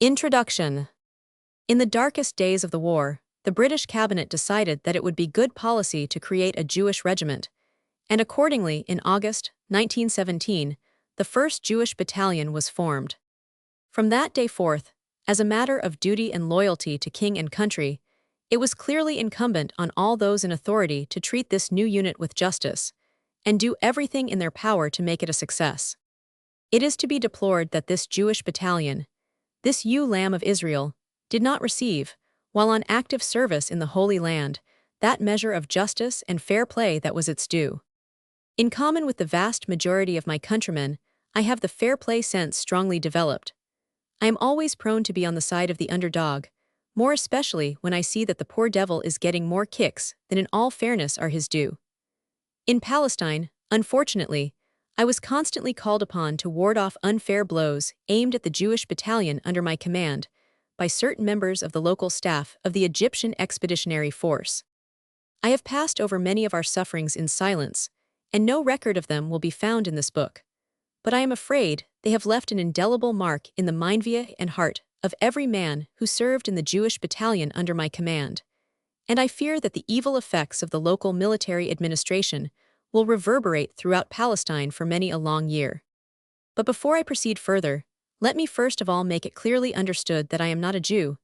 Introduction. In the darkest days of the war, the British cabinet decided that it would be good policy to create a Jewish regiment, and accordingly, in August 1917, the first Jewish battalion was formed. From that day forth, as a matter of duty and loyalty to king and country, it was clearly incumbent on all those in authority to treat this new unit with justice, and do everything in their power to make it a success. It is to be deplored that this Jewish battalion, this ewe lamb of Israel, did not receive, while on active service in the Holy Land, that measure of justice and fair play that was its due. In common with the vast majority of my countrymen, I have the fair play sense strongly developed. I am always prone to be on the side of the underdog, more especially when I see that the poor devil is getting more kicks than in all fairness are his due. In Palestine, unfortunately, I was constantly called upon to ward off unfair blows aimed at the Jewish battalion under my command by certain members of the local staff of the Egyptian Expeditionary Force. I have passed over many of our sufferings in silence, and no record of them will be found in this book. But I am afraid they have left an indelible mark in the mind and heart of every man who served in the Jewish battalion under my command, and I fear that the evil effects of the local military administration will reverberate throughout Palestine for many a long year. But before I proceed further, let me first of all make it clearly understood that I am not a Jew.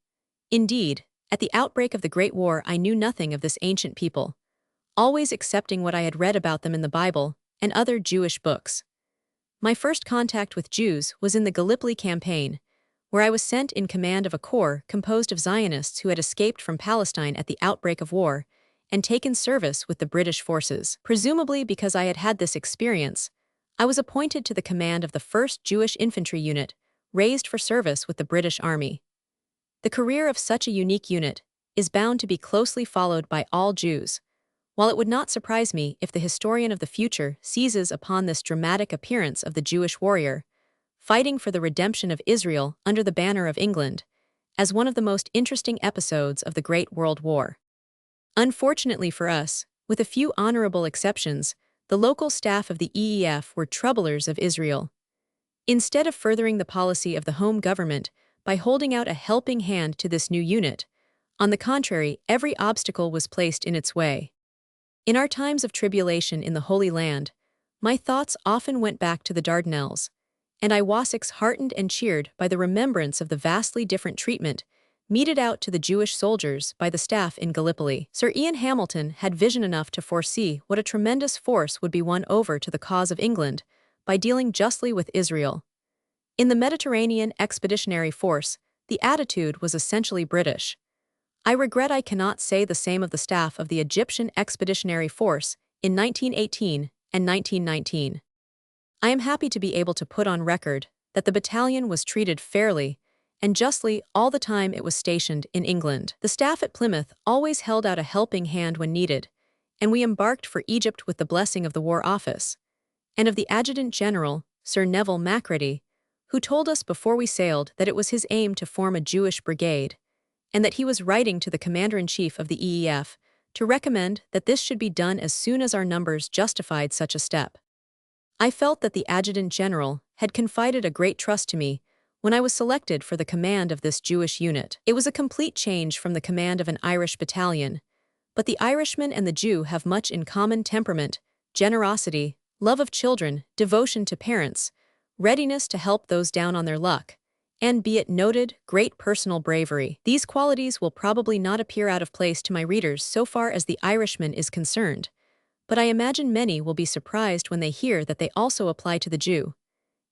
Indeed, at the outbreak of the Great War I knew nothing of this ancient people, always accepting what I had read about them in the Bible and other Jewish books. My first contact with Jews was in the Gallipoli campaign, where I was sent in command of a corps composed of Zionists who had escaped from Palestine at the outbreak of war and taken service with the British forces. Presumably because I had had this experience, I was appointed to the command of the 1st Jewish Infantry Unit, raised for service with the British Army. The career of such a unique unit is bound to be closely followed by all Jews, while it would not surprise me if the historian of the future seizes upon this dramatic appearance of the Jewish warrior, fighting for the redemption of Israel under the banner of England, as one of the most interesting episodes of the Great World War. Unfortunately for us, with a few honorable exceptions, the local staff of the EEF were troublers of Israel. Instead of furthering the policy of the home government by holding out a helping hand to this new unit, on the contrary, every obstacle was placed in its way. In our times of tribulation in the Holy Land, my thoughts often went back to the Dardanelles, and I was heartened and cheered by the remembrance of the vastly different treatment meted out to the Jewish soldiers by the staff in Gallipoli. Sir Ian Hamilton had vision enough to foresee what a tremendous force would be won over to the cause of England by dealing justly with Israel. In the Mediterranean Expeditionary Force, the attitude was essentially British. I regret I cannot say the same of the staff of the Egyptian Expeditionary Force in 1918 and 1919. I am happy to be able to put on record that the battalion was treated fairly and justly all the time it was stationed in England. The staff at Plymouth always held out a helping hand when needed, and we embarked for Egypt with the blessing of the War Office, and of the Adjutant General, Sir Neville Macready, who told us before we sailed that it was his aim to form a Jewish brigade, and that he was writing to the Commander-in-Chief of the EEF to recommend that this should be done as soon as our numbers justified such a step. I felt that the Adjutant General had confided a great trust to me when I was selected for the command of this Jewish unit. It was a complete change from the command of an Irish battalion, but the Irishman and the Jew have much in common: temperament, generosity, love of children, devotion to parents, readiness to help those down on their luck, and, be it noted, great personal bravery. These qualities will probably not appear out of place to my readers so far as the Irishman is concerned, but I imagine many will be surprised when they hear that they also apply to the Jew.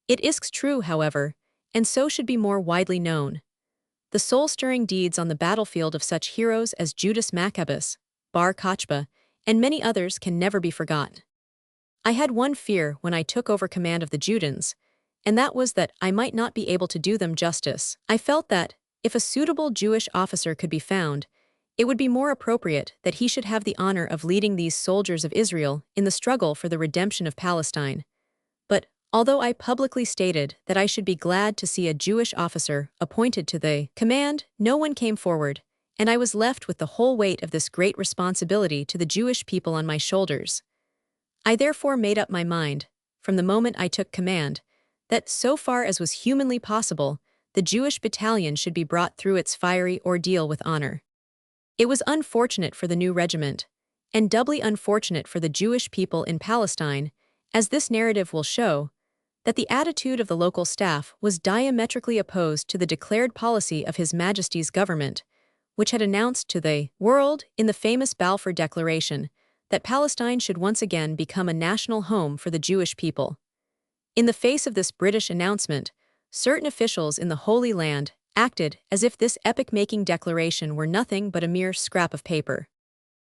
It is true, however, and so should be more widely known. The soul-stirring deeds on the battlefield of such heroes as Judas Maccabus, Bar Kochba, and many others can never be forgotten. I had one fear when I took over command of the Judæans, and that was that I might not be able to do them justice. I felt that, if a suitable Jewish officer could be found, it would be more appropriate that he should have the honor of leading these soldiers of Israel in the struggle for the redemption of Palestine. But, although I publicly stated that I should be glad to see a Jewish officer appointed to the command, no one came forward, and I was left with the whole weight of this great responsibility to the Jewish people on my shoulders. I therefore made up my mind, from the moment I took command, that so far as was humanly possible, the Jewish battalion should be brought through its fiery ordeal with honor. It was unfortunate for the new regiment, and doubly unfortunate for the Jewish people in Palestine, as this narrative will show, that the attitude of the local staff was diametrically opposed to the declared policy of His Majesty's government, which had announced to the world in the famous Balfour Declaration that Palestine should once again become a national home for the Jewish people. In the face of this British announcement, certain officials in the Holy Land acted as if this epoch-making declaration were nothing but a mere scrap of paper.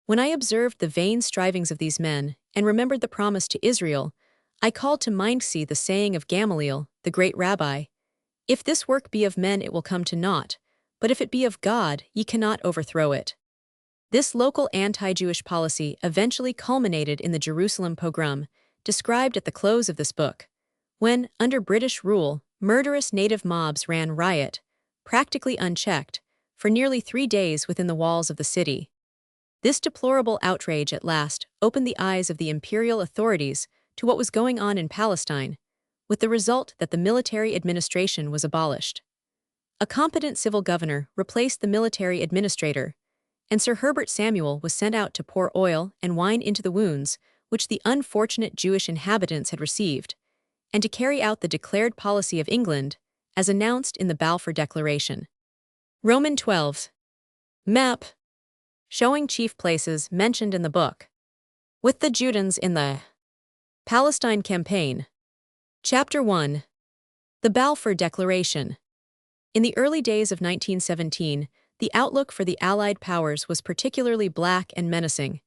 When I observed the vain strivings of these men and remembered the promise to Israel, I called to mind the saying of Gamaliel, the great rabbi, "If this work be of men it will come to naught, but if it be of God ye cannot overthrow it." This local anti-Jewish policy eventually culminated in the Jerusalem pogrom, described at the close of this book, when, under British rule, murderous native mobs ran riot, practically unchecked, for nearly 3 days within the walls of the city. This deplorable outrage at last opened the eyes of the imperial authorities to what was going on in Palestine, with the result that the military administration was abolished. A competent civil governor replaced the military administrator, and Sir Herbert Samuel was sent out to pour oil and wine into the wounds which the unfortunate Jewish inhabitants had received, and to carry out the declared policy of England, as announced in the Balfour Declaration. Roman 12. Map. Showing chief places mentioned in the book. With the Judæans in the Palestine Campaign. Chapter 1. The Balfour Declaration. In the early days of 1917, the outlook for the Allied powers was particularly black and menacing.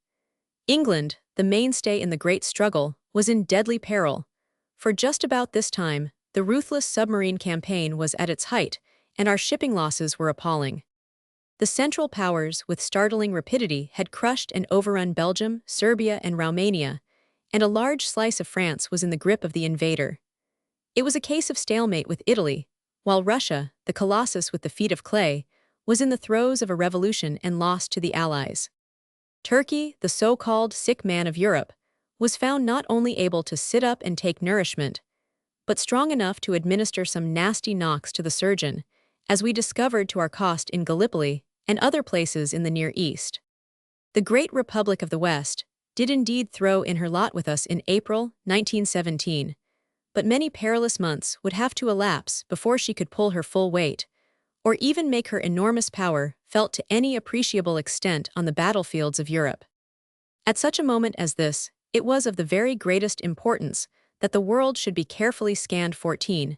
England, the mainstay in the great struggle, was in deadly peril. For just about this time, the ruthless submarine campaign was at its height, and our shipping losses were appalling. The Central Powers, with startling rapidity, had crushed and overrun Belgium, Serbia, and Romania, and a large slice of France was in the grip of the invader. It was a case of stalemate with Italy, while Russia, the colossus with the feet of clay, was in the throes of a revolution and lost to the Allies. Turkey, the so-called sick man of Europe, was found not only able to sit up and take nourishment, but strong enough to administer some nasty knocks to the surgeon, as we discovered to our cost in Gallipoli and other places in the Near East. The Great Republic of the West did indeed throw in her lot with us in April 1917, but many perilous months would have to elapse before she could pull her full weight, or even make her enormous power felt to any appreciable extent on the battlefields of Europe. At such a moment as this, it was of the very greatest importance that the world should be carefully scanned 14,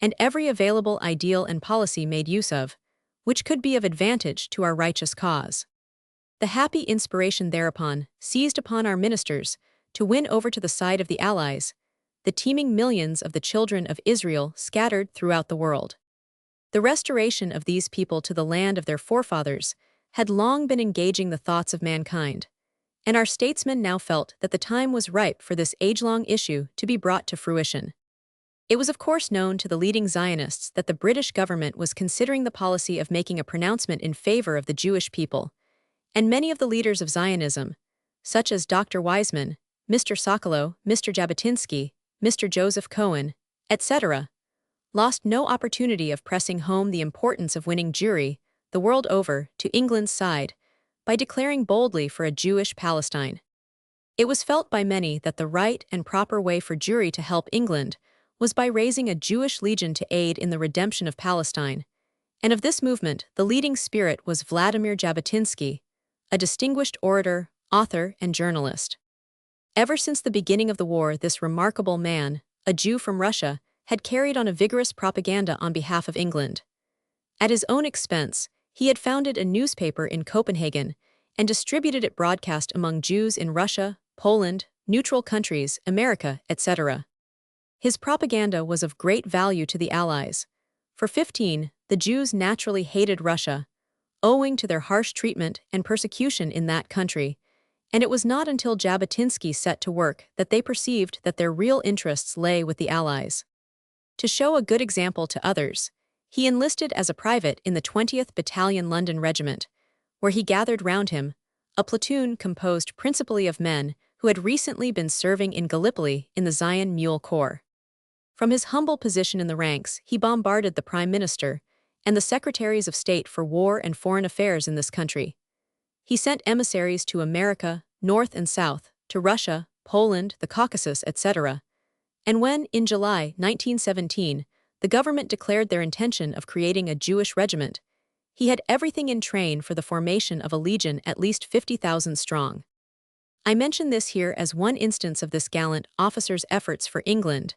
and every available ideal and policy made use of, which could be of advantage to our righteous cause. The happy inspiration thereupon seized upon our ministers to win over to the side of the Allies the teeming millions of the children of Israel scattered throughout the world. The restoration of these people to the land of their forefathers had long been engaging the thoughts of mankind, and our statesmen now felt that the time was ripe for this age-long issue to be brought to fruition. It was of course known to the leading Zionists that the British government was considering the policy of making a pronouncement in favor of the Jewish people, and many of the leaders of Zionism, such as Dr. Weizmann, Mr. Sokolow, Mr. Jabotinsky, Mr. Joseph Cohen, etc., lost no opportunity of pressing home the importance of winning Jewry, the world over, to England's side, by declaring boldly for a Jewish Palestine. It was felt by many that the right and proper way for Jewry to help England was by raising a Jewish legion to aid in the redemption of Palestine, and of this movement the leading spirit was Vladimir Jabotinsky, a distinguished orator, author, and journalist. Ever since the beginning of the war, this remarkable man, a Jew from Russia, had carried on a vigorous propaganda on behalf of England. At his own expense, he had founded a newspaper in Copenhagen and distributed it broadcast among Jews in Russia, Poland, neutral countries, America, etc. His propaganda was of great value to the Allies. For 15, the Jews naturally hated Russia, owing to their harsh treatment and persecution in that country, and it was not until Jabotinsky set to work that they perceived that their real interests lay with the Allies. To show a good example to others, he enlisted as a private in the 20th Battalion London Regiment, where he gathered round him a platoon composed principally of men who had recently been serving in Gallipoli in the Zion Mule Corps. From his humble position in the ranks, he bombarded the Prime Minister and the Secretaries of State for War and Foreign Affairs in this country. He sent emissaries to America, North and South, to Russia, Poland, the Caucasus, etc. And when, in July 1917, the government declared their intention of creating a Jewish regiment, he had everything in train for the formation of a legion at least 50,000 strong. I mention this here as one instance of this gallant officer's efforts for England,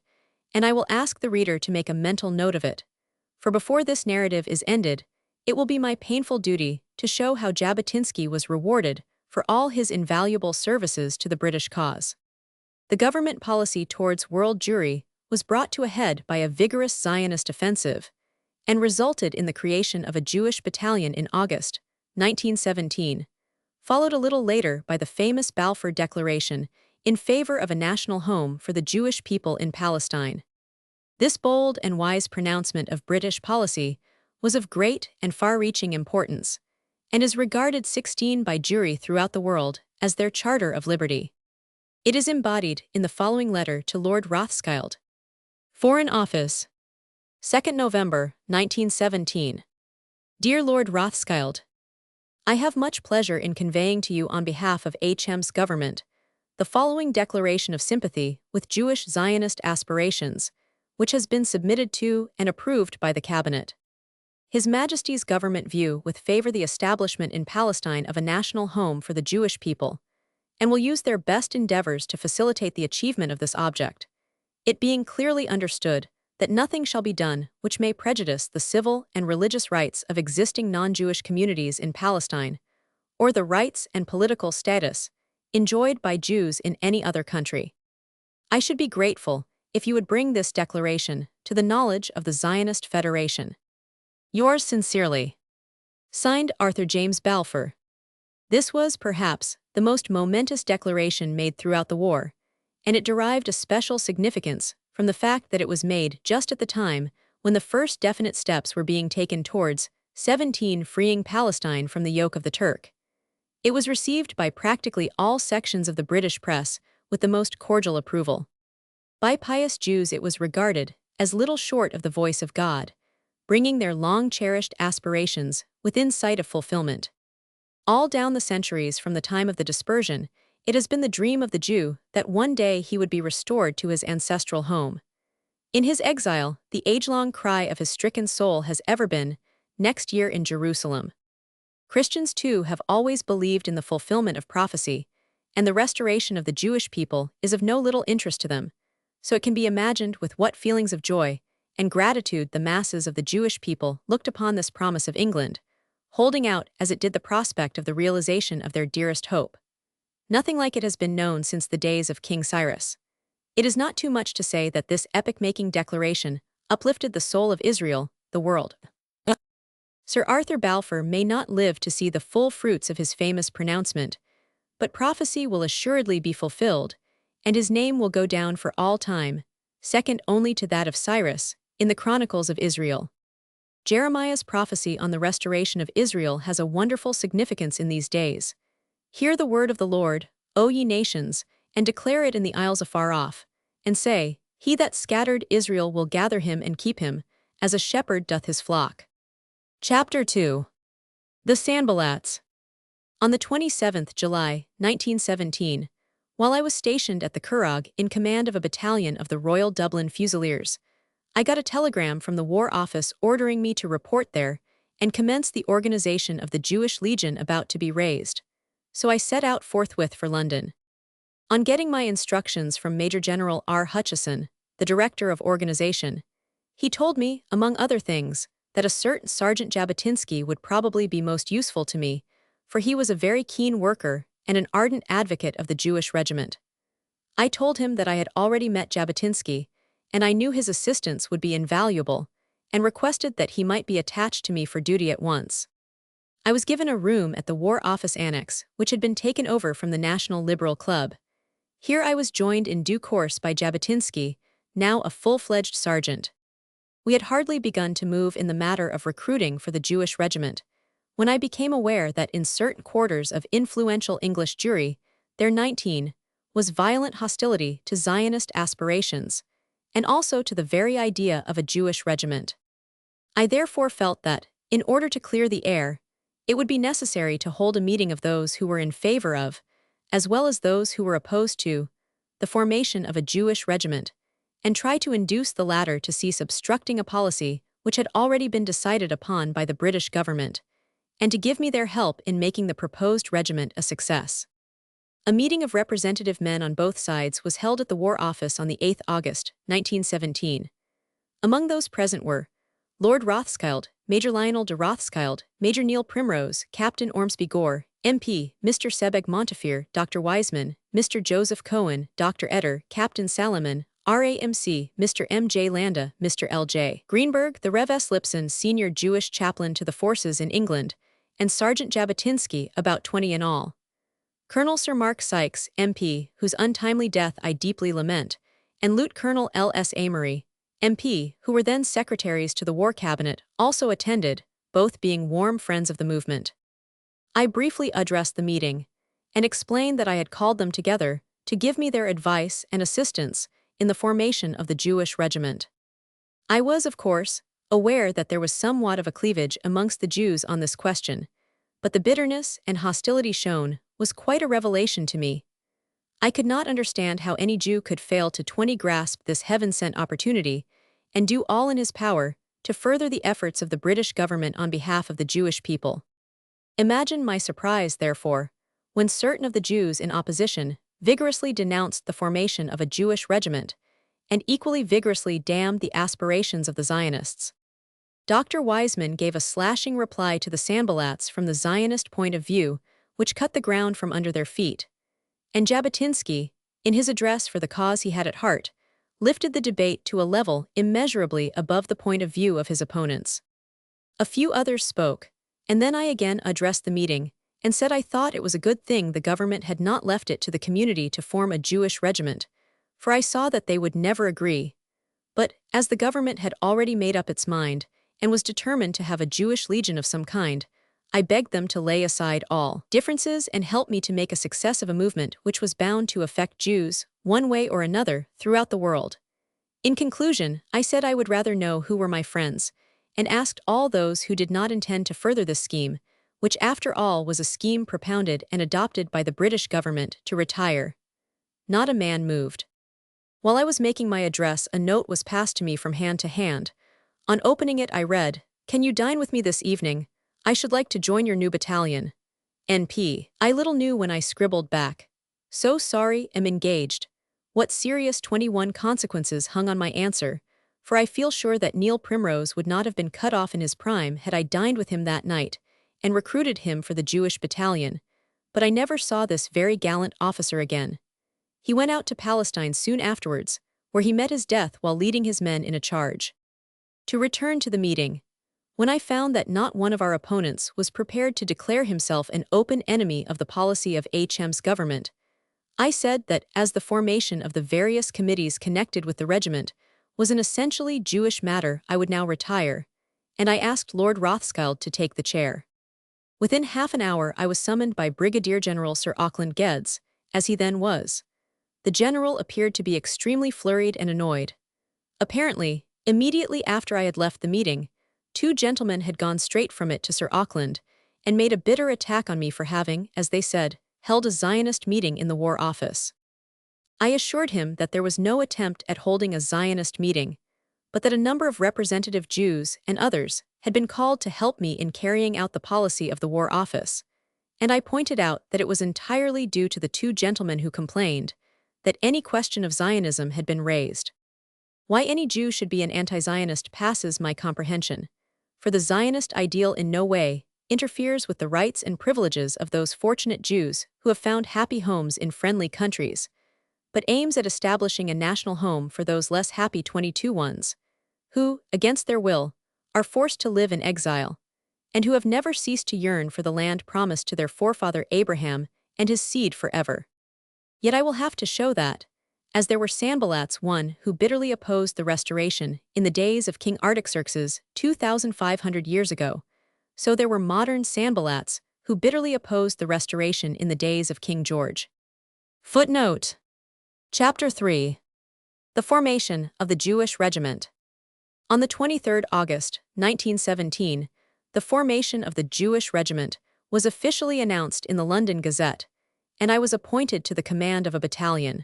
and I will ask the reader to make a mental note of it. For before this narrative is ended, it will be my painful duty to show how Jabotinsky was rewarded for all his invaluable services to the British cause. The government policy towards world Jewry was brought to a head by a vigorous Zionist offensive and resulted in the creation of a Jewish battalion in August 1917, followed a little later by the famous Balfour Declaration in favor of a national home for the Jewish people in Palestine. This bold and wise pronouncement of British policy was of great and far-reaching importance, and is regarded 16 by Jewry throughout the world as their Charter of Liberty. It is embodied in the following letter to Lord Rothschild. Foreign Office, 2nd November, 1917. Dear Lord Rothschild, I have much pleasure in conveying to you on behalf of HM's government the following declaration of sympathy with Jewish Zionist aspirations, which has been submitted to and approved by the Cabinet. His Majesty's government view with favor the establishment in Palestine of a national home for the Jewish people, and will use their best endeavors to facilitate the achievement of this object, it being clearly understood that nothing shall be done which may prejudice the civil and religious rights of existing non-Jewish communities in Palestine, or the rights and political status enjoyed by Jews in any other country. I should be grateful if you would bring this declaration to the knowledge of the Zionist Federation. Yours sincerely. Signed, Arthur James Balfour. This was, perhaps, the most momentous declaration made throughout the war, and it derived a special significance from the fact that it was made just at the time when the first definite steps were being taken towards freeing Palestine from the yoke of the Turk. It was received by practically all sections of the British press with the most cordial approval. By pious Jews it was regarded as little short of the voice of God, bringing their long-cherished aspirations within sight of fulfillment. All down the centuries from the time of the dispersion, it has been the dream of the Jew that one day he would be restored to his ancestral home. In his exile, the age-long cry of his stricken soul has ever been, "Next year in Jerusalem." Christians too have always believed in the fulfillment of prophecy, and the restoration of the Jewish people is of no little interest to them, so it can be imagined with what feelings of joy and gratitude the masses of the Jewish people looked upon this promise of England, holding out as it did the prospect of the realization of their dearest hope. Nothing like it has been known since the days of King Cyrus. It is not too much to say that this epic-making declaration uplifted the soul of Israel, the world. Sir Arthur Balfour may not live to see the full fruits of his famous pronouncement, but prophecy will assuredly be fulfilled, and his name will go down for all time, second only to that of Cyrus, in the Chronicles of Israel. Jeremiah's prophecy on the restoration of Israel has a wonderful significance in these days. Hear the word of the Lord, O ye nations, and declare it in the isles afar off, and say, He that scattered Israel will gather him and keep him, as a shepherd doth his flock. Chapter 2. The Sanballats. On the 27th July, 1917, while I was stationed at the Curragh in command of a battalion of the Royal Dublin Fusiliers, I got a telegram from the War Office ordering me to report there and commence the organization of the Jewish Legion about to be raised, so I set out forthwith for London. On getting my instructions from Major General R. Hutchison, the Director of Organization, he told me, among other things, that a certain Sergeant Jabotinsky would probably be most useful to me, for he was a very keen worker and an ardent advocate of the Jewish regiment. I told him that I had already met Jabotinsky, and I knew his assistance would be invaluable, and requested that he might be attached to me for duty at once. I was given a room at the War Office Annex, which had been taken over from the National Liberal Club. Here I was joined in due course by Jabotinsky, now a full-fledged sergeant. We had hardly begun to move in the matter of recruiting for the Jewish regiment, when I became aware that in certain quarters of influential English Jewry, there was violent hostility to Zionist aspirations, and also to the very idea of a Jewish regiment. I therefore felt that, in order to clear the air, it would be necessary to hold a meeting of those who were in favor of, as well as those who were opposed to, the formation of a Jewish regiment, and try to induce the latter to cease obstructing a policy which had already been decided upon by the British government, and to give me their help in making the proposed regiment a success. A meeting of representative men on both sides was held at the War Office on the 8th August, 1917. Among those present were Lord Rothschild, Major Lionel de Rothschild, Major Neil Primrose, Captain Ormsby Gore, MP, Mr. Sebag Montefiore, Dr. Wiseman, Mr. Joseph Cohen, Dr. Etter, Captain Salaman, RAMC, Mr. M.J. Landa, Mr. L.J. Greenberg, the Rev. S. Lipson, senior Jewish chaplain to the forces in England, and Sergeant Jabotinsky, about 20 in all. Colonel Sir Mark Sykes, MP, whose untimely death I deeply lament, and Lieut. Colonel L.S. Amory, MP, who were then secretaries to the War Cabinet, also attended, both being warm friends of the movement. I briefly addressed the meeting, and explained that I had called them together to give me their advice and assistance in the formation of the Jewish regiment. I was, of course, aware that there was somewhat of a cleavage amongst the Jews on this question, but the bitterness and hostility shown was quite a revelation to me. I could not understand how any Jew could fail to grasp this heaven-sent opportunity and do all in his power to further the efforts of the British government on behalf of the Jewish people. Imagine my surprise, therefore, when certain of the Jews in opposition vigorously denounced the formation of a Jewish regiment and equally vigorously damned the aspirations of the Zionists. Dr. Wiseman gave a slashing reply to the Sanballats from the Zionist point of view, which cut the ground from under their feet, and Jabotinsky, in his address for the cause he had at heart, lifted the debate to a level immeasurably above the point of view of his opponents. A few others spoke, and then I again addressed the meeting and said I thought it was a good thing the government had not left it to the community to form a Jewish regiment, for I saw that they would never agree. But, as the government had already made up its mind and was determined to have a Jewish legion of some kind, I begged them to lay aside all differences and help me to make a success of a movement which was bound to affect Jews, one way or another, throughout the world. In conclusion, I said I would rather know who were my friends, and asked all those who did not intend to further this scheme, which after all was a scheme propounded and adopted by the British government, to retire. Not a man moved. While I was making my address, a note was passed to me from hand to hand. On opening it, I read, "Can you dine with me this evening? I should like to join your new battalion. N.P." I little knew when I scribbled back, "So sorry, am engaged," what serious 21 consequences hung on my answer, for I feel sure that Neil Primrose would not have been cut off in his prime had I dined with him that night and recruited him for the Jewish battalion, but I never saw this very gallant officer again. He went out to Palestine soon afterwards, where he met his death while leading his men in a charge. To return to the meeting, when I found that not one of our opponents was prepared to declare himself an open enemy of the policy of HM's government, I said that as the formation of the various committees connected with the regiment was an essentially Jewish matter, I would now retire, and I asked Lord Rothschild to take the chair. Within half an hour I was summoned by Brigadier General Sir Auckland Geddes, as he then was. The general appeared to be extremely flurried and annoyed. Apparently, immediately after I had left the meeting, two gentlemen had gone straight from it to Sir Auckland and made a bitter attack on me for having, as they said, held a Zionist meeting in the War Office. I assured him that there was no attempt at holding a Zionist meeting, but that a number of representative Jews and others had been called to help me in carrying out the policy of the War Office, and I pointed out that it was entirely due to the two gentlemen who complained that any question of Zionism had been raised. Why any Jew should be an anti-Zionist passes my comprehension, for the Zionist ideal in no way interferes with the rights and privileges of those fortunate Jews who have found happy homes in friendly countries, but aims at establishing a national home for those less happy 22 ones, who, against their will, are forced to live in exile, and who have never ceased to yearn for the land promised to their forefather Abraham and his seed forever. Yet I will have to show that, as there were Sanballats one who bitterly opposed the restoration in the days of King Artaxerxes 2,500 years ago, so there were modern Sanballats who bitterly opposed the restoration in the days of King George. Footnote. Chapter 3. The formation of the Jewish Regiment. On the 23rd August, 1917, the formation of the Jewish Regiment was officially announced in the London Gazette, and I was appointed to the command of a battalion.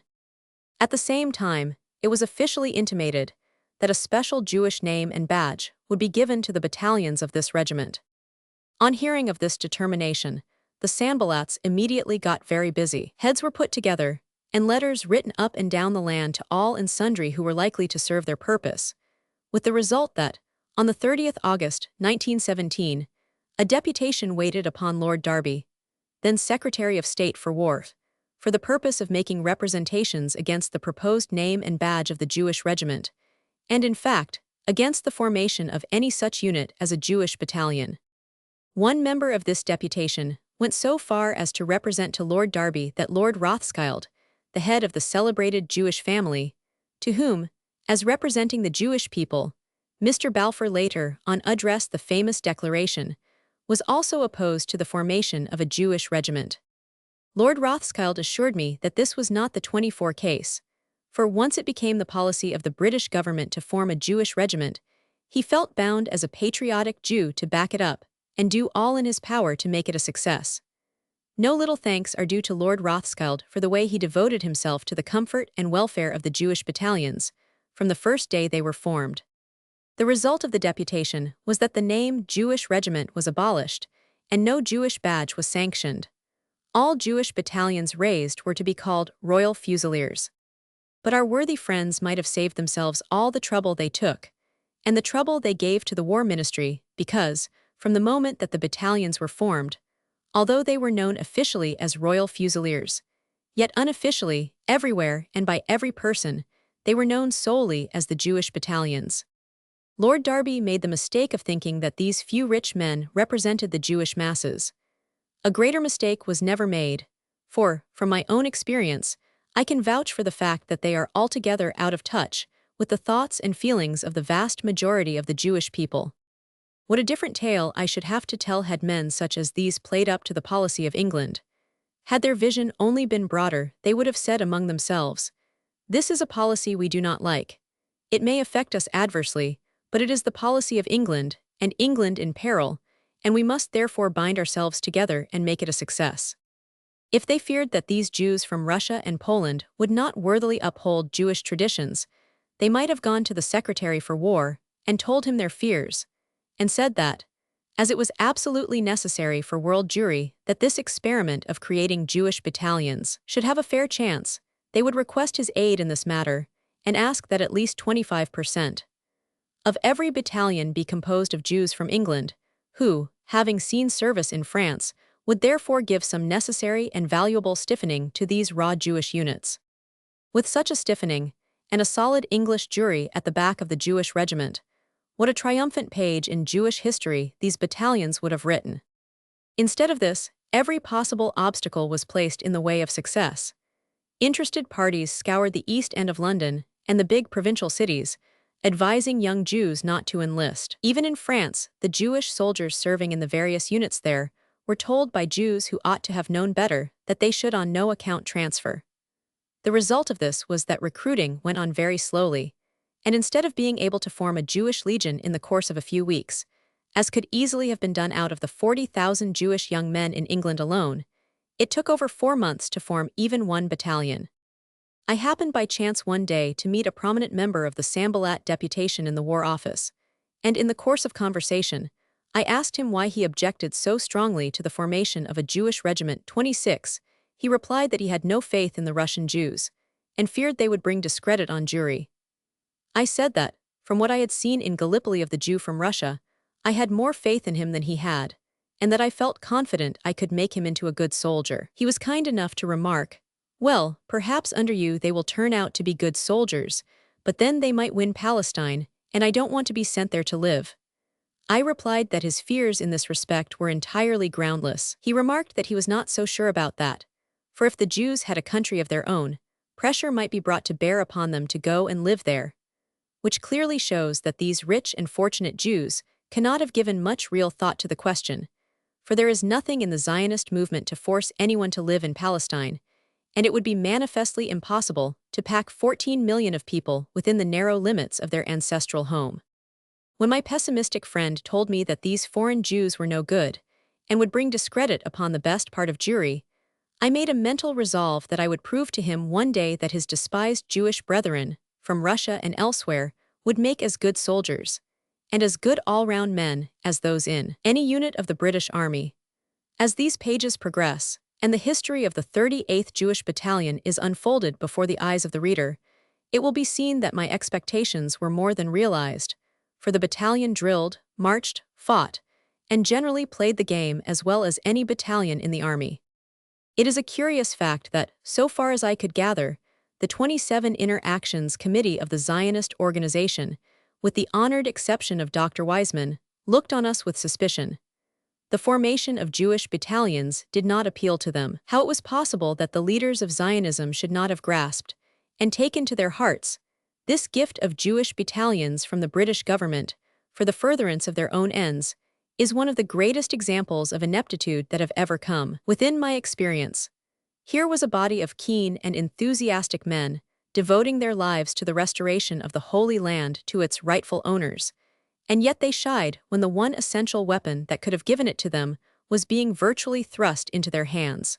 At the same time, it was officially intimated that a special Jewish name and badge would be given to the battalions of this regiment. On hearing of this determination, the Sanballats immediately got very busy. Heads were put together, and letters written up and down the land to all and sundry who were likely to serve their purpose, with the result that, on the 30th August, 1917, a deputation waited upon Lord Derby, then Secretary of State for War, for the purpose of making representations against the proposed name and badge of the Jewish Regiment, and in fact, against the formation of any such unit as a Jewish battalion. One member of this deputation went so far as to represent to Lord Derby that Lord Rothschild, the head of the celebrated Jewish family, to whom, as representing the Jewish people, Mr. Balfour later on addressed the famous declaration, was also opposed to the formation of a Jewish regiment. Lord Rothschild assured me that this was not the 24 case, for once it became the policy of the British government to form a Jewish regiment, he felt bound as a patriotic Jew to back it up and do all in his power to make it a success. No little thanks are due to Lord Rothschild for the way he devoted himself to the comfort and welfare of the Jewish battalions from the first day they were formed. The result of the deputation was that the name Jewish Regiment was abolished and no Jewish badge was sanctioned. All Jewish battalions raised were to be called Royal Fusiliers. But our worthy friends might have saved themselves all the trouble they took, and the trouble they gave to the War Ministry, because, from the moment that the battalions were formed, although they were known officially as Royal Fusiliers, yet unofficially, everywhere and by every person, they were known solely as the Jewish battalions. Lord Derby made the mistake of thinking that these few rich men represented the Jewish masses. A greater mistake was never made, for, from my own experience, I can vouch for the fact that they are altogether out of touch with the thoughts and feelings of the vast majority of the Jewish people. What a different tale I should have to tell had men such as these played up to the policy of England. Had their vision only been broader, they would have said among themselves, "This is a policy we do not like. It may affect us adversely, but it is the policy of England, and England in peril, and we must therefore bind ourselves together and make it a success." If they feared that these Jews from Russia and Poland would not worthily uphold Jewish traditions, they might have gone to the Secretary for War and told him their fears, and said that, as it was absolutely necessary for world Jewry that this experiment of creating Jewish battalions should have a fair chance, they would request his aid in this matter and ask that at least 25% of every battalion be composed of Jews from England, who, having seen service in France, would therefore give some necessary and valuable stiffening to these raw Jewish units. With such a stiffening, and a solid English Jewry at the back of the Jewish regiment, what a triumphant page in Jewish history these battalions would have written. Instead of this, every possible obstacle was placed in the way of success. Interested parties scoured the East End of London and the big provincial cities, advising young Jews not to enlist. Even in France, the Jewish soldiers serving in the various units there were told by Jews who ought to have known better that they should on no account transfer. The result of this was that recruiting went on very slowly, and instead of being able to form a Jewish legion in the course of a few weeks, as could easily have been done out of the 40,000 Jewish young men in England alone, it took over 4 months to form even one battalion. I happened by chance one day to meet a prominent member of the Sanballat deputation in the War Office, and in the course of conversation, I asked him why he objected so strongly to the formation of a Jewish regiment 26. He replied that he had no faith in the Russian Jews, and feared they would bring discredit on Jewry. I said that, from what I had seen in Gallipoli of the Jew from Russia, I had more faith in him than he had, and that I felt confident I could make him into a good soldier. He was kind enough to remark, "Well, perhaps under you they will turn out to be good soldiers, but then they might win Palestine, and I don't want to be sent there to live." I replied that his fears in this respect were entirely groundless. He remarked that he was not so sure about that, for if the Jews had a country of their own, pressure might be brought to bear upon them to go and live there, which clearly shows that these rich and fortunate Jews cannot have given much real thought to the question, for there is nothing in the Zionist movement to force anyone to live in Palestine, and it would be manifestly impossible to pack 14 million of people within the narrow limits of their ancestral home. When my pessimistic friend told me that these foreign Jews were no good and would bring discredit upon the best part of Jewry, I made a mental resolve that I would prove to him one day that his despised Jewish brethren, from Russia and elsewhere, would make as good soldiers, and as good all-round men as those in any unit of the British Army. As these pages progress, and the history of the 38th Jewish Battalion is unfolded before the eyes of the reader, it will be seen that my expectations were more than realized, for the battalion drilled, marched, fought, and generally played the game as well as any battalion in the army. It is a curious fact that, so far as I could gather, the 27 Inner Actions Committee of the Zionist organization, with the honored exception of Dr. Weizmann, looked on us with suspicion. The formation of Jewish battalions did not appeal to them. How it was possible that the leaders of Zionism should not have grasped, and taken to their hearts, this gift of Jewish battalions from the British government, for the furtherance of their own ends, is one of the greatest examples of ineptitude that have ever come within my experience. Here was a body of keen and enthusiastic men, devoting their lives to the restoration of the Holy Land to its rightful owners, and yet they shied when the one essential weapon that could have given it to them was being virtually thrust into their hands.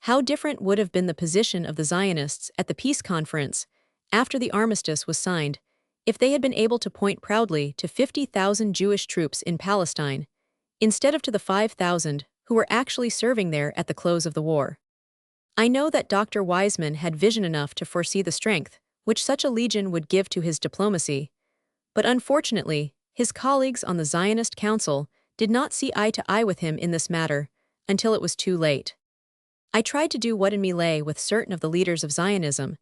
How different would have been the position of the Zionists at the peace conference, after the armistice was signed, if they had been able to point proudly to 50,000 Jewish troops in Palestine, instead of to the 5,000 who were actually serving there at the close of the war. I know that Dr. Weizmann had vision enough to foresee the strength which such a legion would give to his diplomacy, but unfortunately, his colleagues on the Zionist Council did not see eye to eye with him in this matter until it was too late. I tried to do what in me lay with certain of the leaders of Zionism,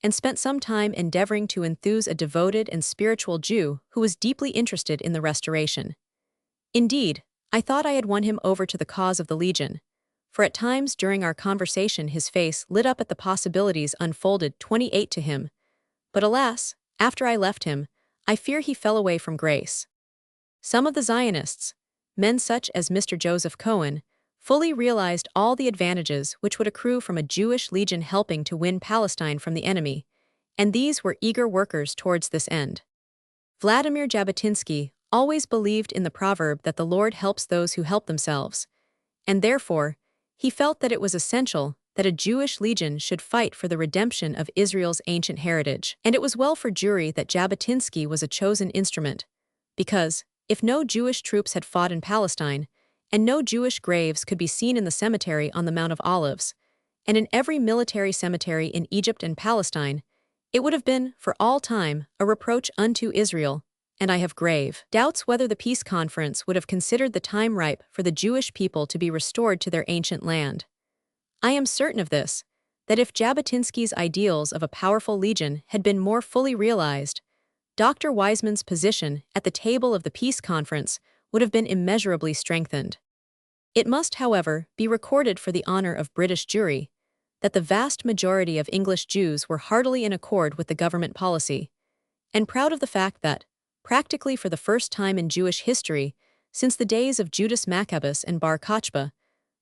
and spent some time endeavoring to enthuse a devoted and spiritual Jew who was deeply interested in the restoration. Indeed, I thought I had won him over to the cause of the Legion, for at times during our conversation his face lit up at the possibilities unfolded 28 to him, but alas, after I left him, I fear he fell away from grace. Some of the Zionists, men such as Mr. Joseph Cohen, fully realized all the advantages which would accrue from a Jewish legion helping to win Palestine from the enemy, and these were eager workers towards this end. Vladimir Jabotinsky always believed in the proverb that the Lord helps those who help themselves, and therefore, he felt that it was essential that a Jewish legion should fight for the redemption of Israel's ancient heritage. And it was well for Jewry that Jabotinsky was a chosen instrument, because, if no Jewish troops had fought in Palestine, and no Jewish graves could be seen in the cemetery on the Mount of Olives, and in every military cemetery in Egypt and Palestine, it would have been, for all time, a reproach unto Israel, and I have grave doubts whether the peace conference would have considered the time ripe for the Jewish people to be restored to their ancient land. I am certain of this, that if Jabotinsky's ideals of a powerful legion had been more fully realized, Dr. Weizmann's position at the table of the peace conference would have been immeasurably strengthened. It must, however, be recorded for the honor of British Jewry that the vast majority of English Jews were heartily in accord with the government policy, and proud of the fact that, practically for the first time in Jewish history, since the days of Judas Maccabeus and Bar Kochba,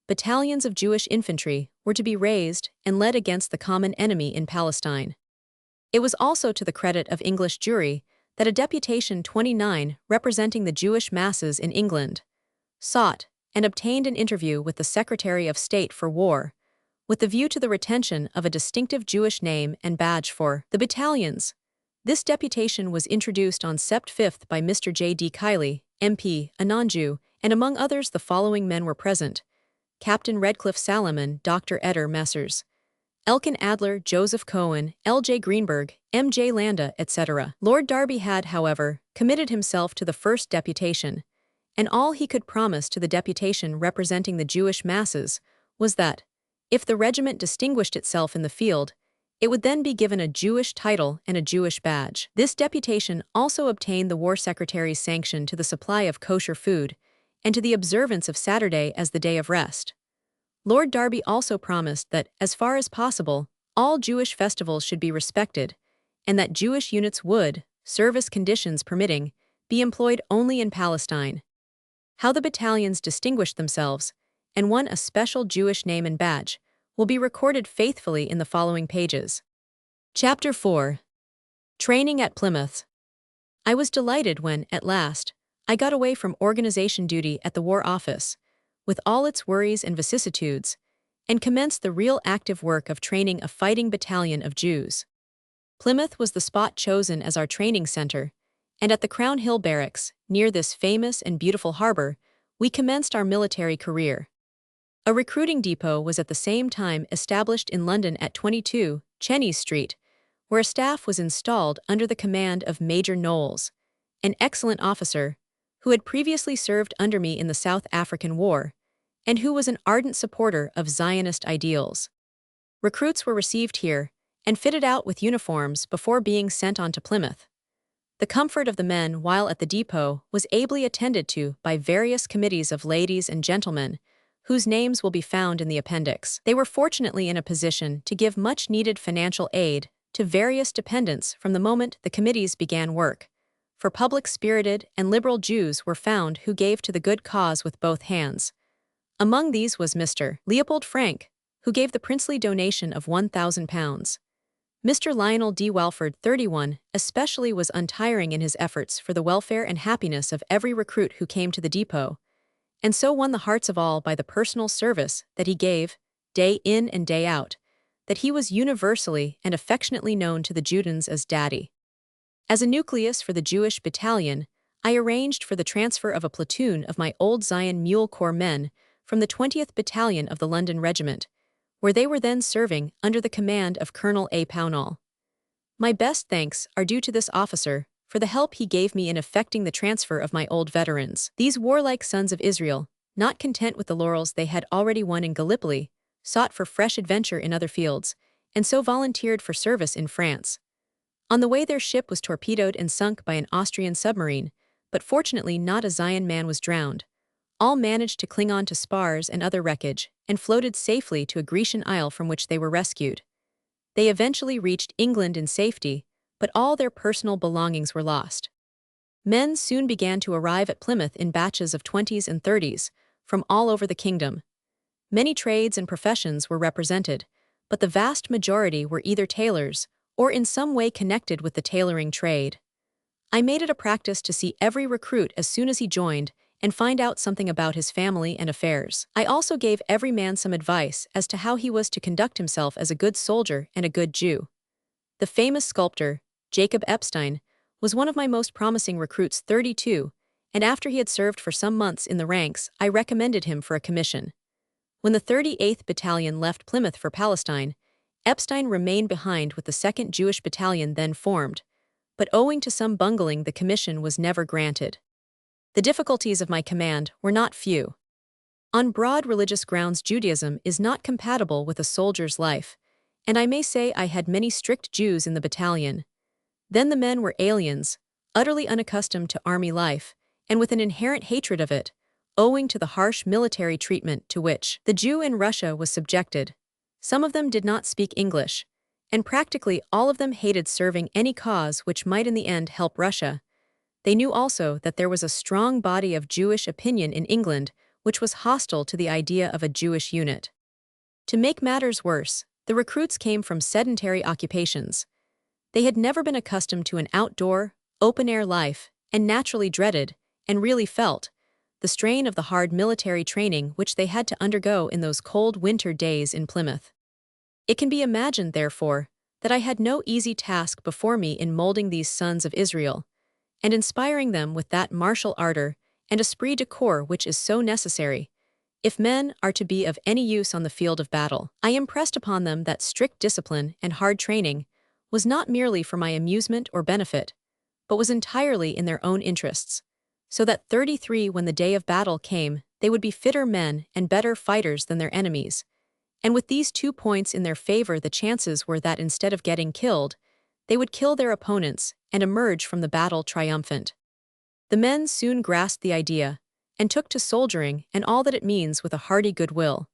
battalions of Jewish infantry were to be raised and led against the common enemy in Palestine. It was also to the credit of English Jewry that a deputation 29 representing the Jewish masses in England sought and obtained an interview with the Secretary of State for War, with the view to the retention of a distinctive Jewish name and badge for the battalions. This deputation was introduced on Sept 5 by Mr. J. D. Kiley, MP, a non-Jew, and among others the following men were present: Captain Redcliffe Salomon, Dr. Eder Messrs. Elkin Adler, Joseph Cohen, L. J. Greenberg, M. J. Landa, etc. Lord Derby had, however, committed himself to the first deputation, and all he could promise to the deputation representing the Jewish masses was that, if the regiment distinguished itself in the field, it would then be given a Jewish title and a Jewish badge. This deputation also obtained the War Secretary's sanction to the supply of kosher food and to the observance of Saturday as the day of rest. Lord Derby also promised that, as far as possible, all Jewish festivals should be respected, and that Jewish units would, service conditions permitting, be employed only in Palestine. How the battalions distinguished themselves, and won a special Jewish name and badge, will be recorded faithfully in the following pages. Chapter 4. Training at Plymouth. I was delighted when, at last, I got away from organization duty at the War Office, with all its worries and vicissitudes, and commenced the real active work of training a fighting battalion of Jews. Plymouth was the spot chosen as our training center, and at the Crown Hill Barracks, near this famous and beautiful harbor, we commenced our military career. A recruiting depot was at the same time established in London at 22 Chenies Street, where a staff was installed under the command of Major Knowles, an excellent officer who had previously served under me in the South African War, and who was an ardent supporter of Zionist ideals. Recruits were received here and fitted out with uniforms before being sent on to Plymouth. The comfort of the men while at the depot was ably attended to by various committees of ladies and gentlemen, whose names will be found in the appendix. They were fortunately in a position to give much-needed financial aid to various dependents from the moment the committees began work, for public-spirited and liberal Jews were found who gave to the good cause with both hands. Among these was Mr. Leopold Frank, who gave the princely donation of £1,000. Mr. Lionel D. Walford, 31, especially was untiring in his efforts for the welfare and happiness of every recruit who came to the depot, and so won the hearts of all by the personal service that he gave, day in and day out, that he was universally and affectionately known to the Judæans as Daddy. As a nucleus for the Jewish battalion, I arranged for the transfer of a platoon of my old Zion Mule Corps men from the 20th Battalion of the London Regiment, where they were then serving under the command of Colonel A. Pownall. My best thanks are due to this officer for the help he gave me in effecting the transfer of my old veterans. These warlike sons of Israel, not content with the laurels they had already won in Gallipoli, sought for fresh adventure in other fields, and so volunteered for service in France. On the way their ship was torpedoed and sunk by an Austrian submarine, but fortunately not a Zion man was drowned. All managed to cling on to spars and other wreckage, and floated safely to a Grecian isle from which they were rescued. They eventually reached England in safety, but all their personal belongings were lost. Men soon began to arrive at Plymouth in batches of 20s and 30s, from all over the kingdom. Many trades and professions were represented, but the vast majority were either tailors or in some way connected with the tailoring trade. I made it a practice to see every recruit as soon as he joined and find out something about his family and affairs. I also gave every man some advice as to how he was to conduct himself as a good soldier and a good Jew. The famous sculptor, Jacob Epstein, was one of my most promising recruits, 32, and after he had served for some months in the ranks, I recommended him for a commission. When the 38th Battalion left Plymouth for Palestine, Epstein remained behind with the 2nd Jewish Battalion then formed, but owing to some bungling the commission was never granted. The difficulties of my command were not few. On broad religious grounds, Judaism is not compatible with a soldier's life, and I may say I had many strict Jews in the battalion. Then the men were aliens, utterly unaccustomed to army life, and with an inherent hatred of it, owing to the harsh military treatment to which the Jew in Russia was subjected. Some of them did not speak English, and practically all of them hated serving any cause which might in the end help Russia. They knew also that there was a strong body of Jewish opinion in England which was hostile to the idea of a Jewish unit. To make matters worse, the recruits came from sedentary occupations. They had never been accustomed to an outdoor, open-air life, and naturally dreaded, and really felt, the strain of the hard military training which they had to undergo in those cold winter days in Plymouth. It can be imagined, therefore, that I had no easy task before me in molding these sons of Israel, and inspiring them with that martial ardor and esprit de corps which is so necessary, if men are to be of any use on the field of battle. I impressed upon them that strict discipline and hard training was not merely for my amusement or benefit, but was entirely in their own interests, so that 33 when the day of battle came, they would be fitter men and better fighters than their enemies. And with these 2 points in their favor, the chances were that instead of getting killed, they would kill their opponents and emerge from the battle triumphant. The men soon grasped the idea and took to soldiering and all that it means with a hearty goodwill.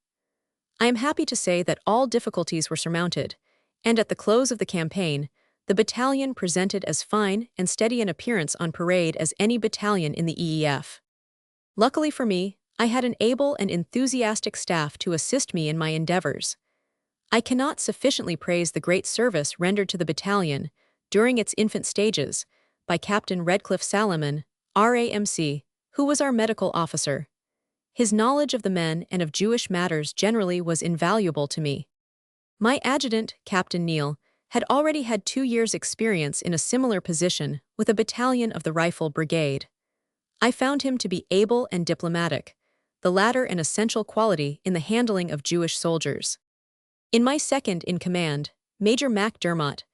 I am happy to say that all difficulties were surmounted, and at the close of the campaign, the battalion presented as fine and steady an appearance on parade as any battalion in the EEF. Luckily for me, I had an able and enthusiastic staff to assist me in my endeavors. I cannot sufficiently praise the great service rendered to the battalion during its infant stages by Captain Redcliffe Salaman, RAMC, who was our medical officer. His knowledge of the men and of Jewish matters generally was invaluable to me. My adjutant, Captain Neal, had already had 2 years' experience in a similar position with a battalion of the Rifle Brigade. I found him to be able and diplomatic, the latter an essential quality in the handling of Jewish soldiers. In my second in command, Major Mac Dermott,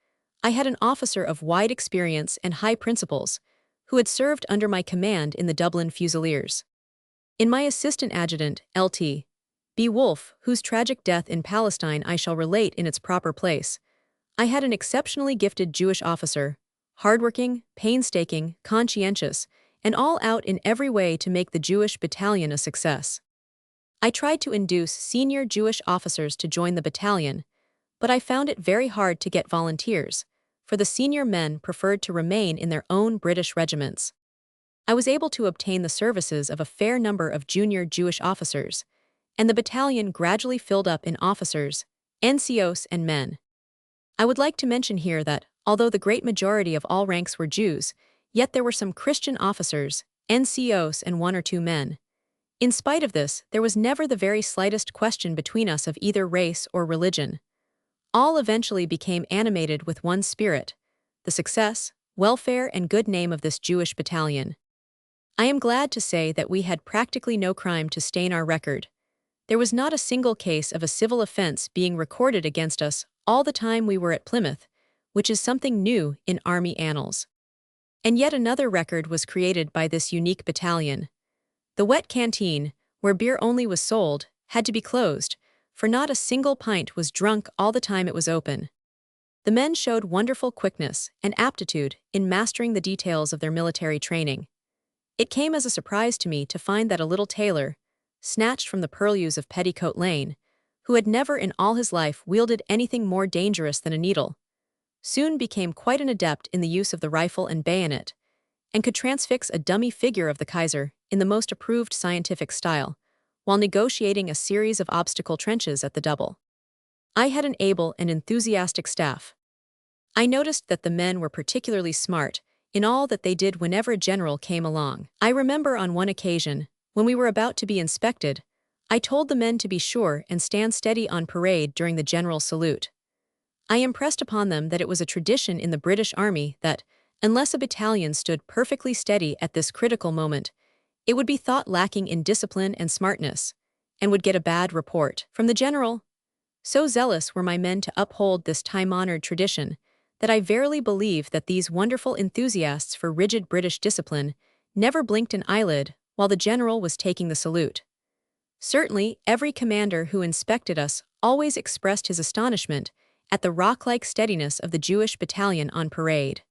I had an officer of wide experience and high principles, who had served under my command in the Dublin Fusiliers. In my assistant adjutant, Lt. B. Wolfe, whose tragic death in Palestine I shall relate in its proper place, I had an exceptionally gifted Jewish officer, hardworking, painstaking, conscientious, and all out in every way to make the Jewish battalion a success. I tried to induce senior Jewish officers to join the battalion, but I found it very hard to get volunteers, for the senior men preferred to remain in their own British regiments. I was able to obtain the services of a fair number of junior Jewish officers, and the battalion gradually filled up in officers, NCOs, and men. I would like to mention here that, although the great majority of all ranks were Jews, yet there were some Christian officers, NCOs, and 1 or 2 men. In spite of this, there was never the very slightest question between us of either race or religion. All eventually became animated with one spirit: the success, welfare, and good name of this Jewish battalion. I am glad to say that we had practically no crime to stain our record. There was not a single case of a civil offense being recorded against us all the time we were at Plymouth, which is something new in Army annals. And yet another record was created by this unique battalion. The wet canteen, where beer only was sold, had to be closed, for not a single pint was drunk all the time it was open. The men showed wonderful quickness and aptitude in mastering the details of their military training. It came as a surprise to me to find that a little tailor, snatched from the purlieus of Petticoat Lane, who had never in all his life wielded anything more dangerous than a needle, soon became quite an adept in the use of the rifle and bayonet, and could transfix a dummy figure of the Kaiser in the most approved scientific style, while negotiating a series of obstacle trenches at the double. I had an able and enthusiastic staff. I noticed that the men were particularly smart in all that they did whenever a general came along. I remember on one occasion, when we were about to be inspected, I told the men to be sure and stand steady on parade during the general salute. I impressed upon them that it was a tradition in the British Army that, unless a battalion stood perfectly steady at this critical moment, it would be thought lacking in discipline and smartness, and would get a bad report from the general. So zealous were my men to uphold this time-honored tradition that I verily believe that these wonderful enthusiasts for rigid British discipline never blinked an eyelid while the general was taking the salute. Certainly, every commander who inspected us always expressed his astonishment at the rock-like steadiness of the Jewish battalion on parade.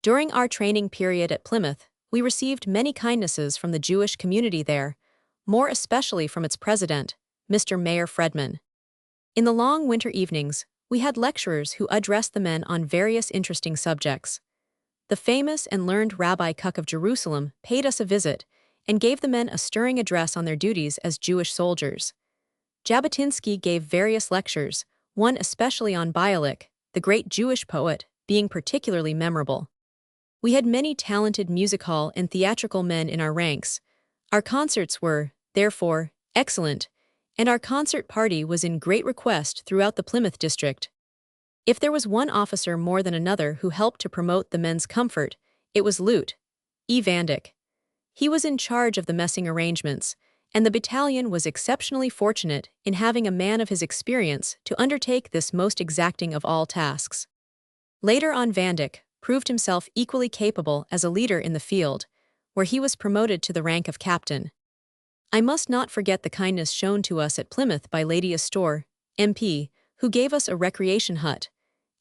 During our training period at Plymouth, we received many kindnesses from the Jewish community there, more especially from its president, Mr. Mayor Fredman. In the long winter evenings, we had lecturers who addressed the men on various interesting subjects. The famous and learned Rabbi Kook of Jerusalem paid us a visit and gave the men a stirring address on their duties as Jewish soldiers. Jabotinsky gave various lectures, one especially on Bialik, the great Jewish poet, being particularly memorable. We had many talented music hall and theatrical men in our ranks. Our concerts were, therefore, excellent, and our concert party was in great request throughout the Plymouth district. If there was one officer more than another who helped to promote the men's comfort, it was Lieut. E. Vandyck. He was in charge of the messing arrangements, and the battalion was exceptionally fortunate in having a man of his experience to undertake this most exacting of all tasks. Later on, Vandyck proved himself equally capable as a leader in the field, where he was promoted to the rank of captain. I must not forget the kindness shown to us at Plymouth by Lady Astor, MP, who gave us a recreation hut,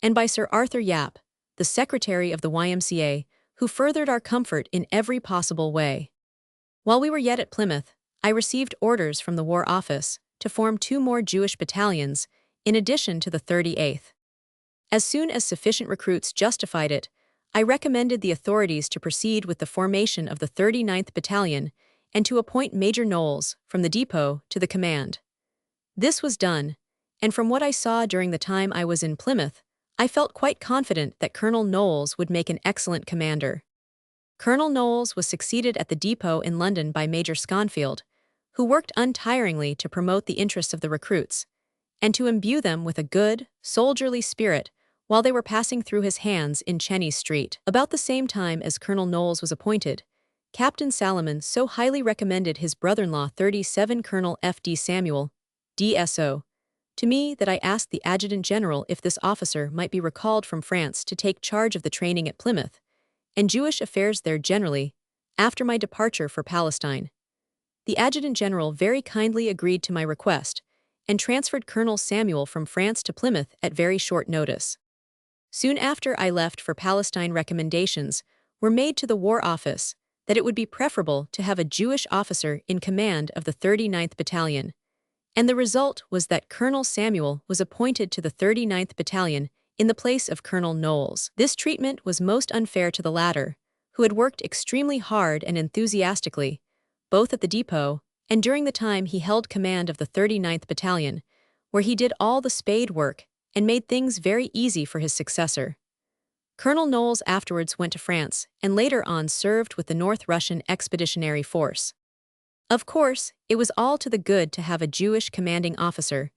and by Sir Arthur Yapp, the secretary of the YMCA, who furthered our comfort in every possible way. While we were yet at Plymouth, I received orders from the War Office to form 2 more Jewish battalions, in addition to the 38th. As soon as sufficient recruits justified it, I recommended the authorities to proceed with the formation of the 39th Battalion and to appoint Major Knowles from the depot to the command. This was done, and from what I saw during the time I was in Plymouth, I felt quite confident that Colonel Knowles would make an excellent commander. Colonel Knowles was succeeded at the depot in London by Major Sconfield, who worked untiringly to promote the interests of the recruits, and to imbue them with a good, soldierly spirit while they were passing through his hands in Cheney Street. About the same time as Colonel Knowles was appointed, Captain Salomon so highly recommended his brother-in-law 37 Colonel F.D. Samuel, DSO, to me that I asked the Adjutant General if this officer might be recalled from France to take charge of the training at Plymouth, and Jewish affairs there generally, after my departure for Palestine. The Adjutant General very kindly agreed to my request, and transferred Colonel Samuel from France to Plymouth at very short notice. Soon after I left for Palestine, recommendations were made to the War Office that it would be preferable to have a Jewish officer in command of the 39th Battalion, and the result was that Colonel Samuel was appointed to the 39th Battalion in the place of Colonel Knowles. This treatment was most unfair to the latter, who had worked extremely hard and enthusiastically, both at the depot and during the time he held command of the 39th Battalion, where he did all the spade work and made things very easy for his successor. Colonel Knowles afterwards went to France and later on served with the North Russian Expeditionary Force. Of course, it was all to the good to have a Jewish commanding officer,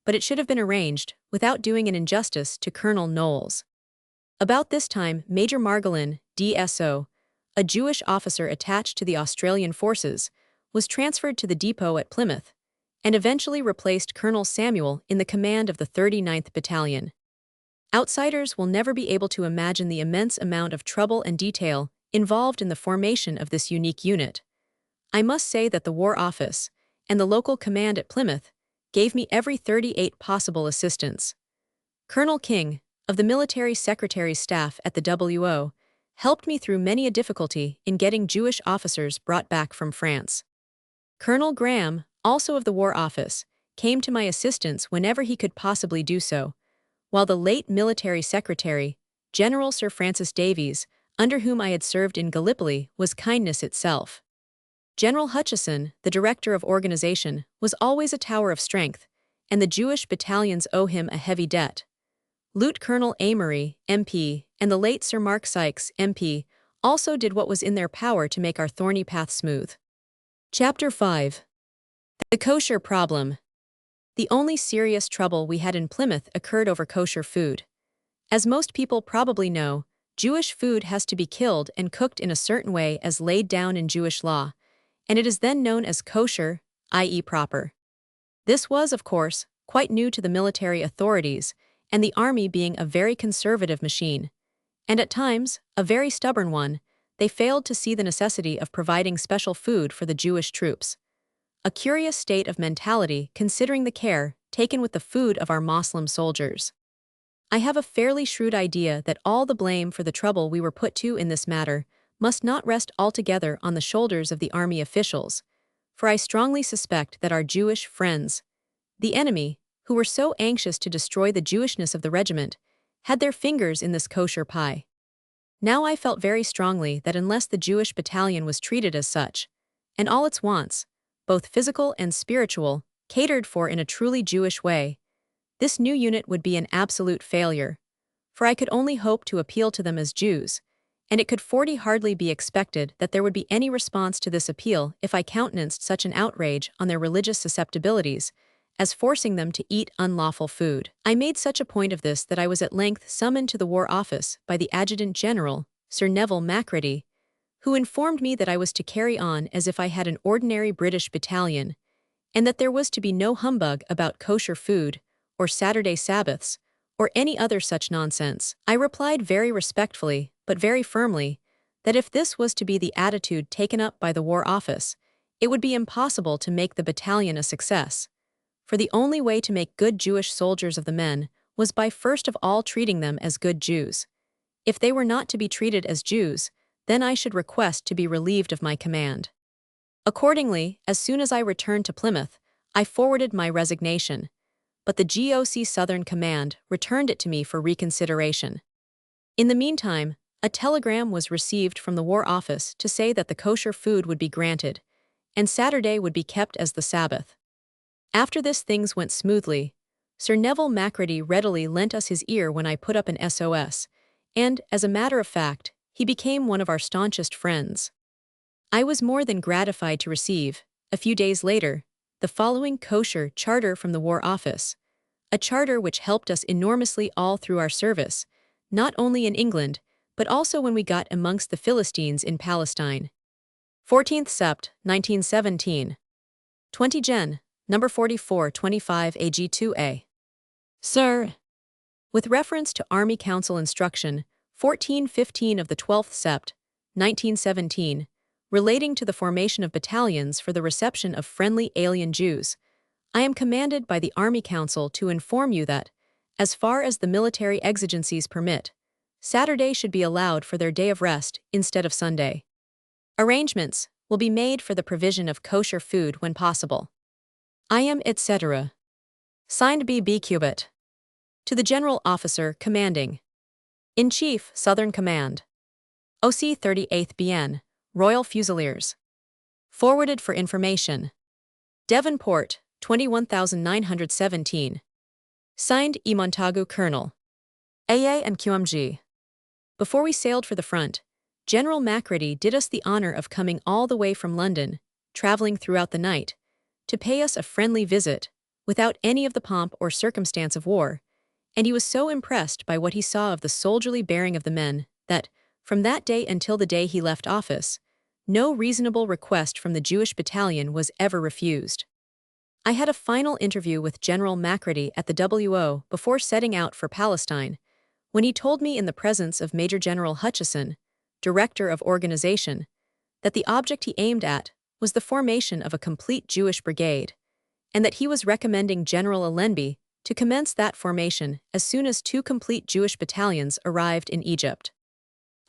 but it should have been arranged without doing an injustice to Colonel Knowles. About this time, Major Margolin, DSO, a Jewish officer attached to the Australian forces, was transferred to the depot at Plymouth, and eventually replaced Colonel Samuel in the command of the 39th Battalion. Outsiders will never be able to imagine the immense amount of trouble and detail involved in the formation of this unique unit. I must say that the War Office and the local command at Plymouth gave me every 38 possible assistance. Colonel King, of the Military Secretary's staff at the WO, helped me through many a difficulty in getting Jewish officers brought back from France. Colonel Graham, also of the War Office, came to my assistance whenever he could possibly do so, while the late Military Secretary, General Sir Francis Davies, under whom I had served in Gallipoli, was kindness itself. General Hutchison, the Director of Organization, was always a tower of strength, and the Jewish battalions owe him a heavy debt. Lieutenant Colonel Amory, MP, and the late Sir Mark Sykes, MP, also did what was in their power to make our thorny path smooth. Chapter 5. The Kosher Problem. The only serious trouble we had in Plymouth occurred over kosher food. As most people probably know, Jewish food has to be killed and cooked in a certain way as laid down in Jewish law, and it is then known as kosher, i.e. proper. This was, of course, quite new to the military authorities, and the army being a very conservative machine, and at times, a very stubborn one, they failed to see the necessity of providing special food for the Jewish troops. A curious state of mentality considering the care taken with the food of our Muslim soldiers. I have a fairly shrewd idea that all the blame for the trouble we were put to in this matter must not rest altogether on the shoulders of the army officials, for I strongly suspect that our Jewish friends, the enemy, who were so anxious to destroy the Jewishness of the regiment, had their fingers in this kosher pie. Now I felt very strongly that unless the Jewish battalion was treated as such, and all its wants, both physical and spiritual, catered for in a truly Jewish way, this new unit would be an absolute failure, for I could only hope to appeal to them as Jews, and it could hardly be expected that there would be any response to this appeal if I countenanced such an outrage on their religious susceptibilities, as forcing them to eat unlawful food. I made such a point of this that I was at length summoned to the War Office by the Adjutant General, Sir Neville Macready, who informed me that I was to carry on as if I had an ordinary British battalion, and that there was to be no humbug about kosher food, or Saturday Sabbaths, or any other such nonsense. I replied very respectfully, but very firmly, that if this was to be the attitude taken up by the War Office, it would be impossible to make the battalion a success, for the only way to make good Jewish soldiers of the men was by first of all treating them as good Jews. If they were not to be treated as Jews, then I should request to be relieved of my command. Accordingly, as soon as I returned to Plymouth, I forwarded my resignation, but the GOC Southern Command returned it to me for reconsideration. In the meantime, a telegram was received from the War Office to say that the kosher food would be granted, and Saturday would be kept as the Sabbath. After this things went smoothly, Sir Neville Macready readily lent us his ear when I put up an SOS, and, as a matter of fact, he became one of our staunchest friends. I was more than gratified to receive, a few days later, the following kosher charter from the War Office, a charter which helped us enormously all through our service, not only in England, but also when we got amongst the Philistines in Palestine. 14th Sept, 1917. 20 Gen, number 4425 AG2A. Sir, with reference to Army Council Instruction 1415 of the 12th Sept, 1917, relating to the formation of battalions for the reception of friendly alien Jews, I am commanded by the Army Council to inform you that, as far as the military exigencies permit, Saturday should be allowed for their day of rest instead of Sunday. Arrangements will be made for the provision of kosher food when possible. I am etc. Signed B.B. Cubitt. To the General Officer Commanding. In Chief, Southern Command. OC 38th BN, Royal Fusiliers. Forwarded for information. Devonport, 21917. Signed E. Montagu Colonel. AA and QMG. Before we sailed for the front, General Macready did us the honor of coming all the way from London, traveling throughout the night, to pay us a friendly visit, without any of the pomp or circumstance of war, and he was so impressed by what he saw of the soldierly bearing of the men that, from that day until the day he left office, no reasonable request from the Jewish battalion was ever refused. I had a final interview with General Macready at the WO before setting out for Palestine, when he told me in the presence of Major General Hutchison, Director of Organization, that the object he aimed at was the formation of a complete Jewish brigade, and that he was recommending General Allenby to commence that formation as soon as 2 complete Jewish battalions arrived in Egypt.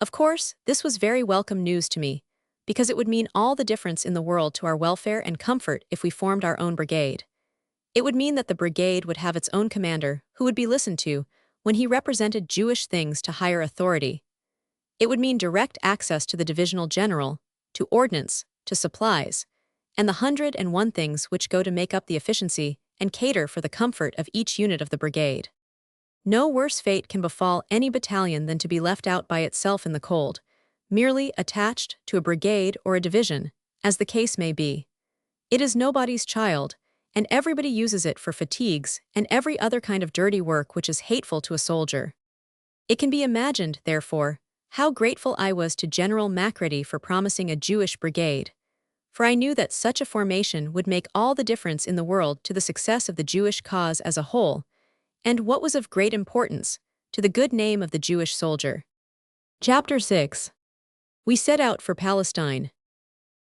Of course, this was very welcome news to me, because it would mean all the difference in the world to our welfare and comfort if we formed our own brigade. It would mean that the brigade would have its own commander who would be listened to when he represented Jewish things to higher authority. It would mean direct access to the divisional general, to ordnance, to supplies, and the 101 things which go to make up the efficiency and cater for the comfort of each unit of the brigade. No worse fate can befall any battalion than to be left out by itself in the cold, merely attached to a brigade or a division, as the case may be. It is nobody's child, and everybody uses it for fatigues and every other kind of dirty work which is hateful to a soldier. It can be imagined, therefore, how grateful I was to General Macready for promising a Jewish brigade, for I knew that such a formation would make all the difference in the world to the success of the Jewish cause as a whole, and what was of great importance, to the good name of the Jewish soldier. Chapter 6. We set out for Palestine.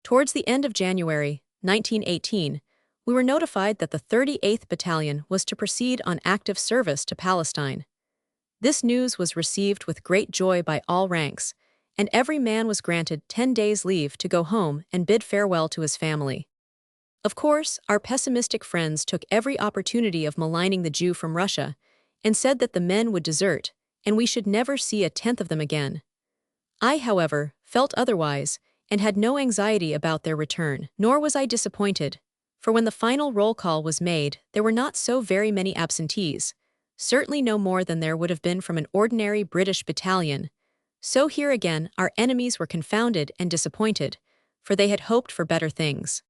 Towards the end of January, 1918, we were notified that the 38th Battalion was to proceed on active service to Palestine. This news was received with great joy by all ranks, and every man was granted 10 days' leave to go home and bid farewell to his family. Of course, our pessimistic friends took every opportunity of maligning the Jew from Russia, and said that the men would desert, and we should never see a tenth of them again. I, however, felt otherwise, and had no anxiety about their return. Nor was I disappointed, for when the final roll call was made, there were not so very many absentees, certainly no more than there would have been from an ordinary British battalion. So here again our enemies were confounded and disappointed, for they had hoped for better things.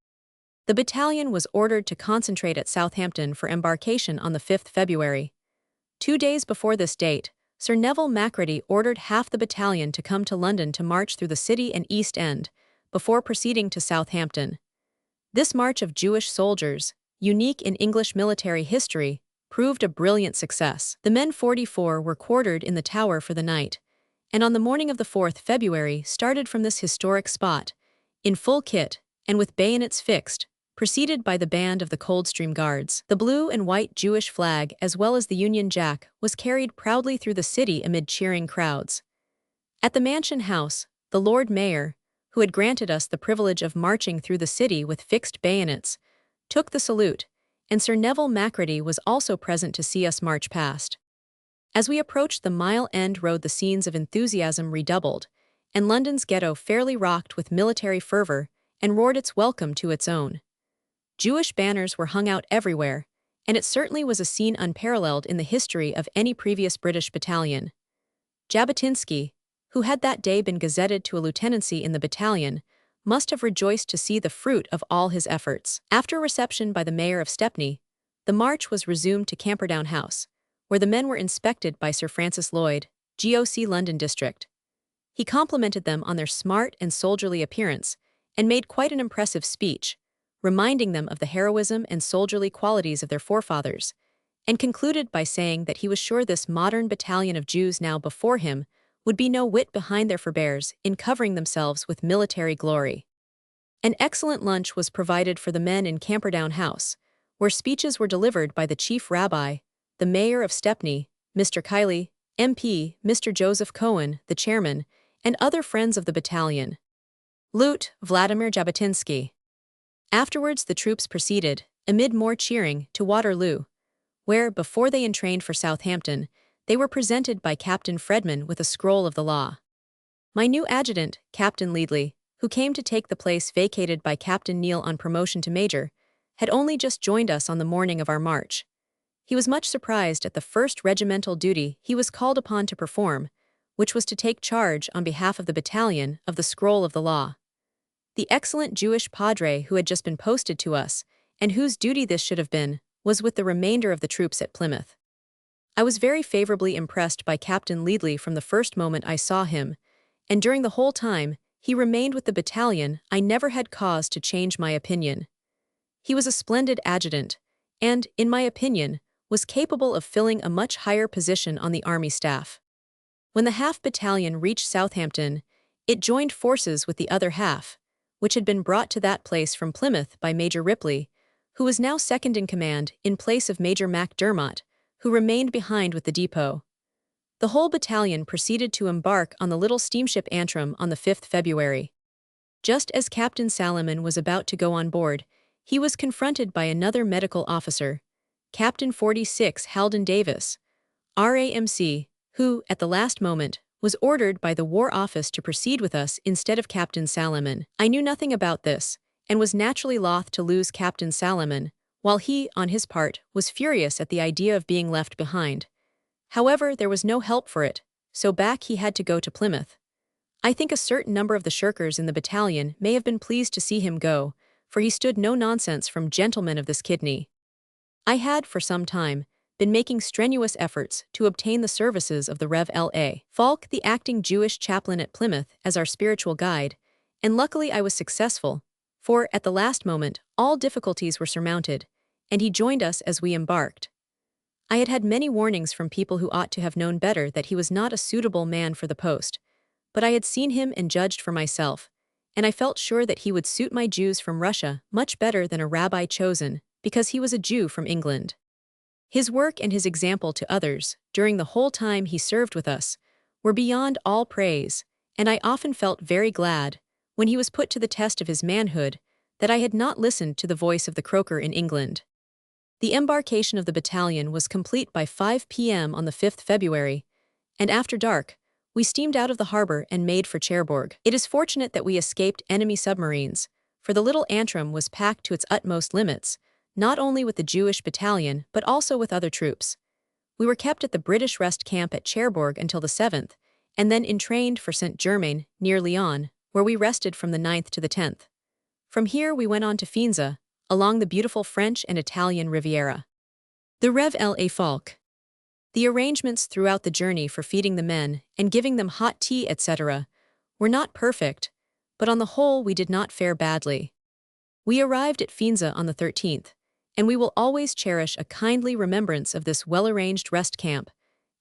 The battalion was ordered to concentrate at Southampton for embarkation on the 5th February. 2 days before this date, Sir Neville Macready ordered half the battalion to come to London to march through the city and East End, before proceeding to Southampton. This march of Jewish soldiers, unique in English military history, proved a brilliant success. The men 44 were quartered in the Tower for the night, and on the morning of the 4th February started from this historic spot, in full kit and with bayonets fixed, preceded by the band of the Coldstream Guards. The blue and white Jewish flag as well as the Union Jack was carried proudly through the city amid cheering crowds. At the Mansion House, the Lord Mayor, who had granted us the privilege of marching through the city with fixed bayonets, took the salute, and Sir Neville Macready was also present to see us march past. As we approached the Mile End Road, the scenes of enthusiasm redoubled, and London's ghetto fairly rocked with military fervor and roared its welcome to its own. Jewish banners were hung out everywhere, and it certainly was a scene unparalleled in the history of any previous British battalion. Jabotinsky, who had that day been gazetted to a lieutenancy in the battalion, must have rejoiced to see the fruit of all his efforts. After reception by the mayor of Stepney, the march was resumed to Camperdown House, where the men were inspected by Sir Francis Lloyd, GOC London District. He complimented them on their smart and soldierly appearance, and made quite an impressive speech, reminding them of the heroism and soldierly qualities of their forefathers, and concluded by saying that he was sure this modern battalion of Jews now before him would be no whit behind their forebears in covering themselves with military glory. An excellent lunch was provided for the men in Camperdown House, where speeches were delivered by the chief rabbi, the mayor of Stepney, Mr. Kiley, MP, Mr. Joseph Cohen, the chairman, and other friends of the battalion. Lieutenant Vladimir Jabotinsky. Afterwards the troops proceeded, amid more cheering, to Waterloo, where, before they entrained for Southampton, they were presented by Captain Fredman with a scroll of the law. My new adjutant, Captain Leadley, who came to take the place vacated by Captain Neal on promotion to major, had only just joined us on the morning of our march. He was much surprised at the first regimental duty he was called upon to perform, which was to take charge on behalf of the battalion of the scroll of the law. The excellent Jewish padre who had just been posted to us, and whose duty this should have been, was with the remainder of the troops at Plymouth. I was very favorably impressed by Captain Leadley from the first moment I saw him, and during the whole time he remained with the battalion I never had cause to change my opinion. He was a splendid adjutant, and, in my opinion, was capable of filling a much higher position on the army staff. When the half battalion reached Southampton, it joined forces with the other half, which had been brought to that place from Plymouth by Major Ripley, who was now second in command in place of Major MacDermott, who remained behind with the depot. The whole battalion proceeded to embark on the little steamship Antrim on the 5th February. Just as Captain Salaman was about to go on board, he was confronted by another medical officer, Captain 46 Halden Davis, RAMC, who, at the last moment, was ordered by the War Office to proceed with us instead of Captain Salaman. I knew nothing about this, and was naturally loth to lose Captain Salaman, while he, on his part, was furious at the idea of being left behind. However, there was no help for it, so back he had to go to Plymouth. I think a certain number of the shirkers in the battalion may have been pleased to see him go, for he stood no nonsense from gentlemen of this kidney. I had, for some time, been making strenuous efforts to obtain the services of the Rev. L.A. Falk, the acting Jewish chaplain at Plymouth, as our spiritual guide, and luckily I was successful, for, at the last moment, all difficulties were surmounted, and he joined us as we embarked. I had had many warnings from people who ought to have known better that he was not a suitable man for the post, but I had seen him and judged for myself, and I felt sure that he would suit my Jews from Russia much better than a rabbi chosen, because he was a Jew from England. His work and his example to others, during the whole time he served with us, were beyond all praise, and I often felt very glad, when he was put to the test of his manhood, that I had not listened to the voice of the croaker in England. The embarkation of the battalion was complete by 5 p.m. on the 5th February, and after dark, we steamed out of the harbor and made for Cherbourg. It is fortunate that we escaped enemy submarines, for the little Antrim was packed to its utmost limits, not only with the Jewish battalion but also with other troops. We were kept at the British rest camp at Cherbourg until the 7th, and then entrained for Saint-Germain, near Lyon, where we rested from the 9th to the 10th. From here we went on to Faenza, along the beautiful French and Italian Riviera. The Rev. L.A. Falk. The arrangements throughout the journey for feeding the men and giving them hot tea, etc., were not perfect, but on the whole we did not fare badly. We arrived at Faenza on the 13th, and we will always cherish a kindly remembrance of this well-arranged rest camp,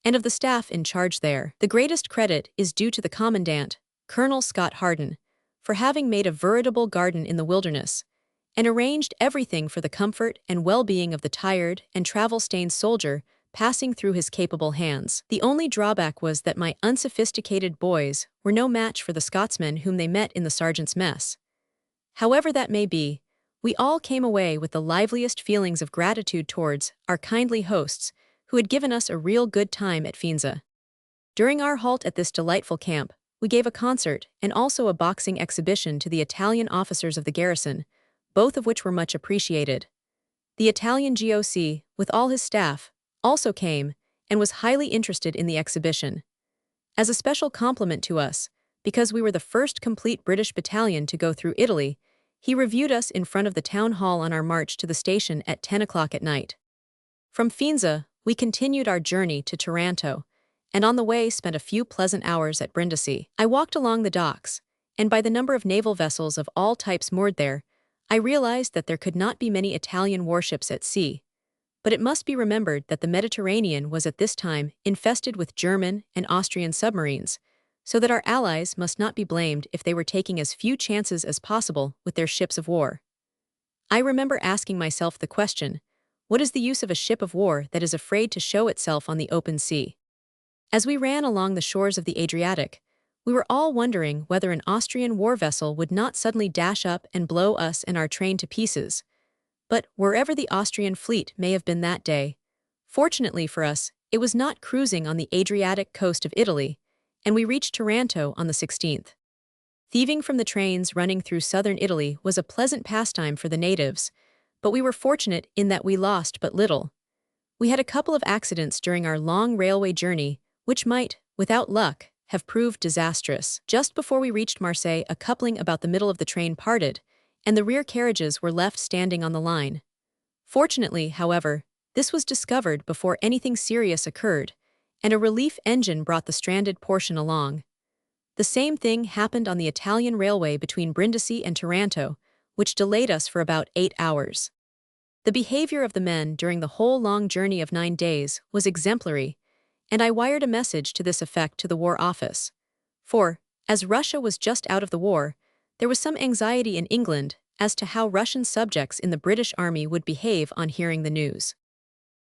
and of the staff in charge there. The greatest credit is due to the Commandant, Colonel Scott Harden, for having made a veritable garden in the wilderness, and arranged everything for the comfort and well-being of the tired and travel-stained soldier passing through his capable hands. The only drawback was that my unsophisticated boys were no match for the Scotsmen whom they met in the sergeant's mess. However that may be, we all came away with the liveliest feelings of gratitude towards our kindly hosts who had given us a real good time at Faenza. During our halt at this delightful camp, we gave a concert and also a boxing exhibition to the Italian officers of the garrison, both of which were much appreciated. The Italian GOC, with all his staff, also came and was highly interested in the exhibition. As a special compliment to us, because we were the first complete British battalion to go through Italy, he reviewed us in front of the town hall on our march to the station at 10 o'clock at night. From Faenza, we continued our journey to Taranto, and on the way spent a few pleasant hours at Brindisi. I walked along the docks, and by the number of naval vessels of all types moored there, I realized that there could not be many Italian warships at sea. But it must be remembered that the Mediterranean was at this time infested with German and Austrian submarines, so that our allies must not be blamed if they were taking as few chances as possible with their ships of war. I remember asking myself the question, what is the use of a ship of war that is afraid to show itself on the open sea? As we ran along the shores of the Adriatic, we were all wondering whether an Austrian war vessel would not suddenly dash up and blow us and our train to pieces. But wherever the Austrian fleet may have been that day, fortunately for us, it was not cruising on the Adriatic coast of Italy, and we reached Taranto on the 16th. Thieving from the trains running through southern Italy was a pleasant pastime for the natives, but we were fortunate in that we lost but little. We had a couple of accidents during our long railway journey, which might, without luck, have proved disastrous. Just before we reached Marseille, a coupling about the middle of the train parted, and the rear carriages were left standing on the line. Fortunately, however, this was discovered before anything serious occurred, and a relief engine brought the stranded portion along. The same thing happened on the Italian railway between Brindisi and Taranto, which delayed us for about 8 hours. The behavior of the men during the whole long journey of 9 days was exemplary, and I wired a message to this effect to the War Office. For, as Russia was just out of the war, there was some anxiety in England as to how Russian subjects in the British Army would behave on hearing the news.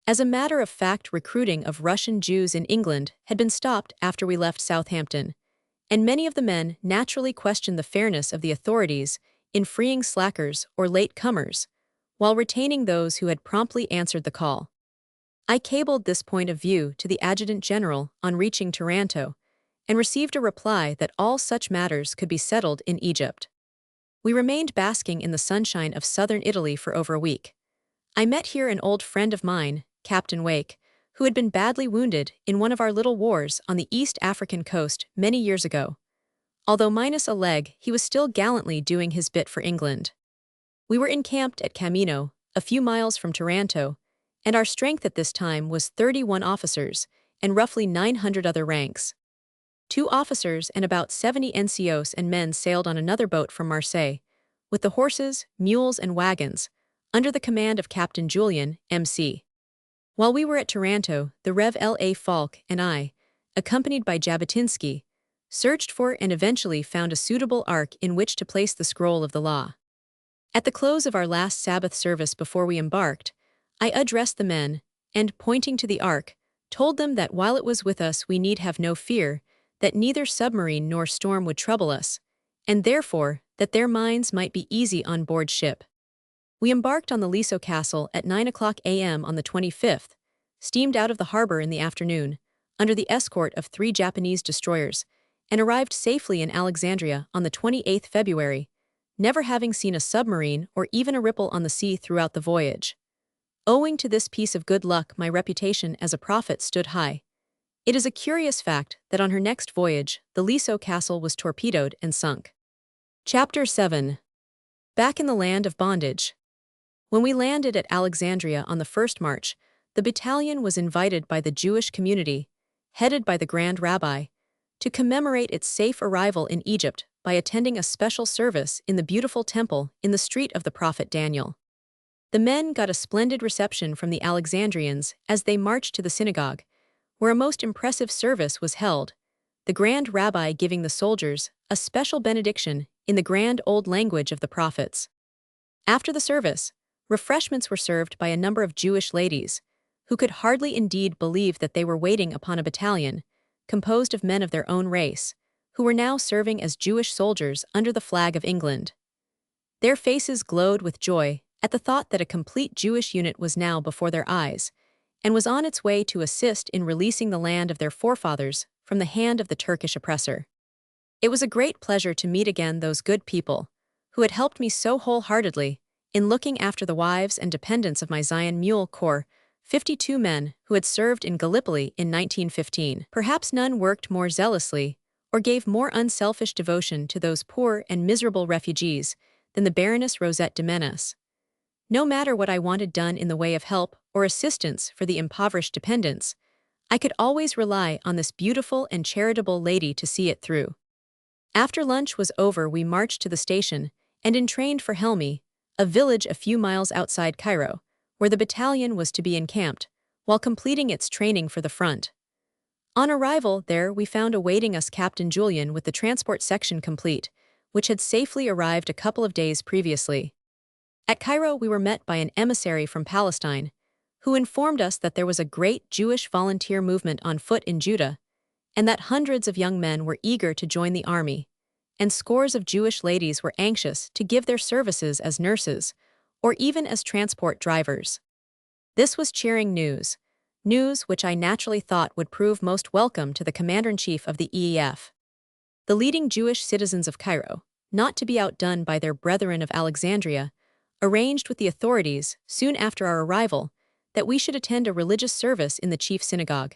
As a matter of fact, recruiting of Russian Jews in England had been stopped after we left Southampton, and many of the men naturally questioned the fairness of the authorities in freeing slackers or late-comers, while retaining those who had promptly answered the call. I cabled this point of view to the Adjutant General on reaching Taranto, and received a reply that all such matters could be settled in Egypt. We remained basking in the sunshine of southern Italy for over a week. I met here an old friend of mine, Captain Wake, who had been badly wounded in one of our little wars on the East African coast many years ago. Although minus a leg, he was still gallantly doing his bit for England. We were encamped at Camino, a few miles from Taranto, and our strength at this time was 31 officers and roughly 900 other ranks. 2 officers and about 70 NCOs and men sailed on another boat from Marseille, with the horses, mules, and wagons, under the command of Captain Julian, M.C. While we were at Taranto, the Rev. L.A. Falk and I, accompanied by Jabotinsky, searched for and eventually found a suitable ark in which to place the scroll of the law. At the close of our last Sabbath service before we embarked, I addressed the men, and, pointing to the ark, told them that while it was with us we need have no fear, that neither submarine nor storm would trouble us, and therefore that their minds might be easy on board ship. We embarked on the Liso Castle at 9 o'clock a.m. on the 25th, steamed out of the harbor in the afternoon, under the escort of 3 Japanese destroyers, and arrived safely in Alexandria on the 28th February, never having seen a submarine or even a ripple on the sea throughout the voyage. Owing to this piece of good luck, my reputation as a prophet stood high. It is a curious fact that on her next voyage, the Liso Castle was torpedoed and sunk. Chapter 7. Back in the land of bondage. When we landed at Alexandria on the first march, the battalion was invited by the Jewish community, headed by the Grand Rabbi, to commemorate its safe arrival in Egypt by attending a special service in the beautiful temple in the street of the prophet Daniel. The men got a splendid reception from the Alexandrians as they marched to the synagogue, where a most impressive service was held, the Grand Rabbi giving the soldiers a special benediction in the grand old language of the prophets. After the service, refreshments were served by a number of Jewish ladies, who could hardly indeed believe that they were waiting upon a battalion, composed of men of their own race, who were now serving as Jewish soldiers under the flag of England. Their faces glowed with joy at the thought that a complete Jewish unit was now before their eyes, and was on its way to assist in releasing the land of their forefathers from the hand of the Turkish oppressor. It was a great pleasure to meet again those good people, who had helped me so wholeheartedly, in looking after the wives and dependents of my Zion Mule Corps, 52 men who had served in Gallipoli in 1915. Perhaps none worked more zealously or gave more unselfish devotion to those poor and miserable refugees than the Baroness Rosette de Menace. No matter what I wanted done in the way of help or assistance for the impoverished dependents, I could always rely on this beautiful and charitable lady to see it through. After lunch was over, we marched to the station and entrained for Helmi, a village a few miles outside Cairo, where the battalion was to be encamped, while completing its training for the front. On arrival there, we found awaiting us Captain Julian with the transport section complete, which had safely arrived a couple of days previously. At Cairo, we were met by an emissary from Palestine, who informed us that there was a great Jewish volunteer movement on foot in Judah, and that hundreds of young men were eager to join the army, and scores of Jewish ladies were anxious to give their services as nurses, or even as transport drivers. This was cheering news which I naturally thought would prove most welcome to the Commander-in-Chief of the EEF. The leading Jewish citizens of Cairo, not to be outdone by their brethren of Alexandria, arranged with the authorities, soon after our arrival, that we should attend a religious service in the chief synagogue.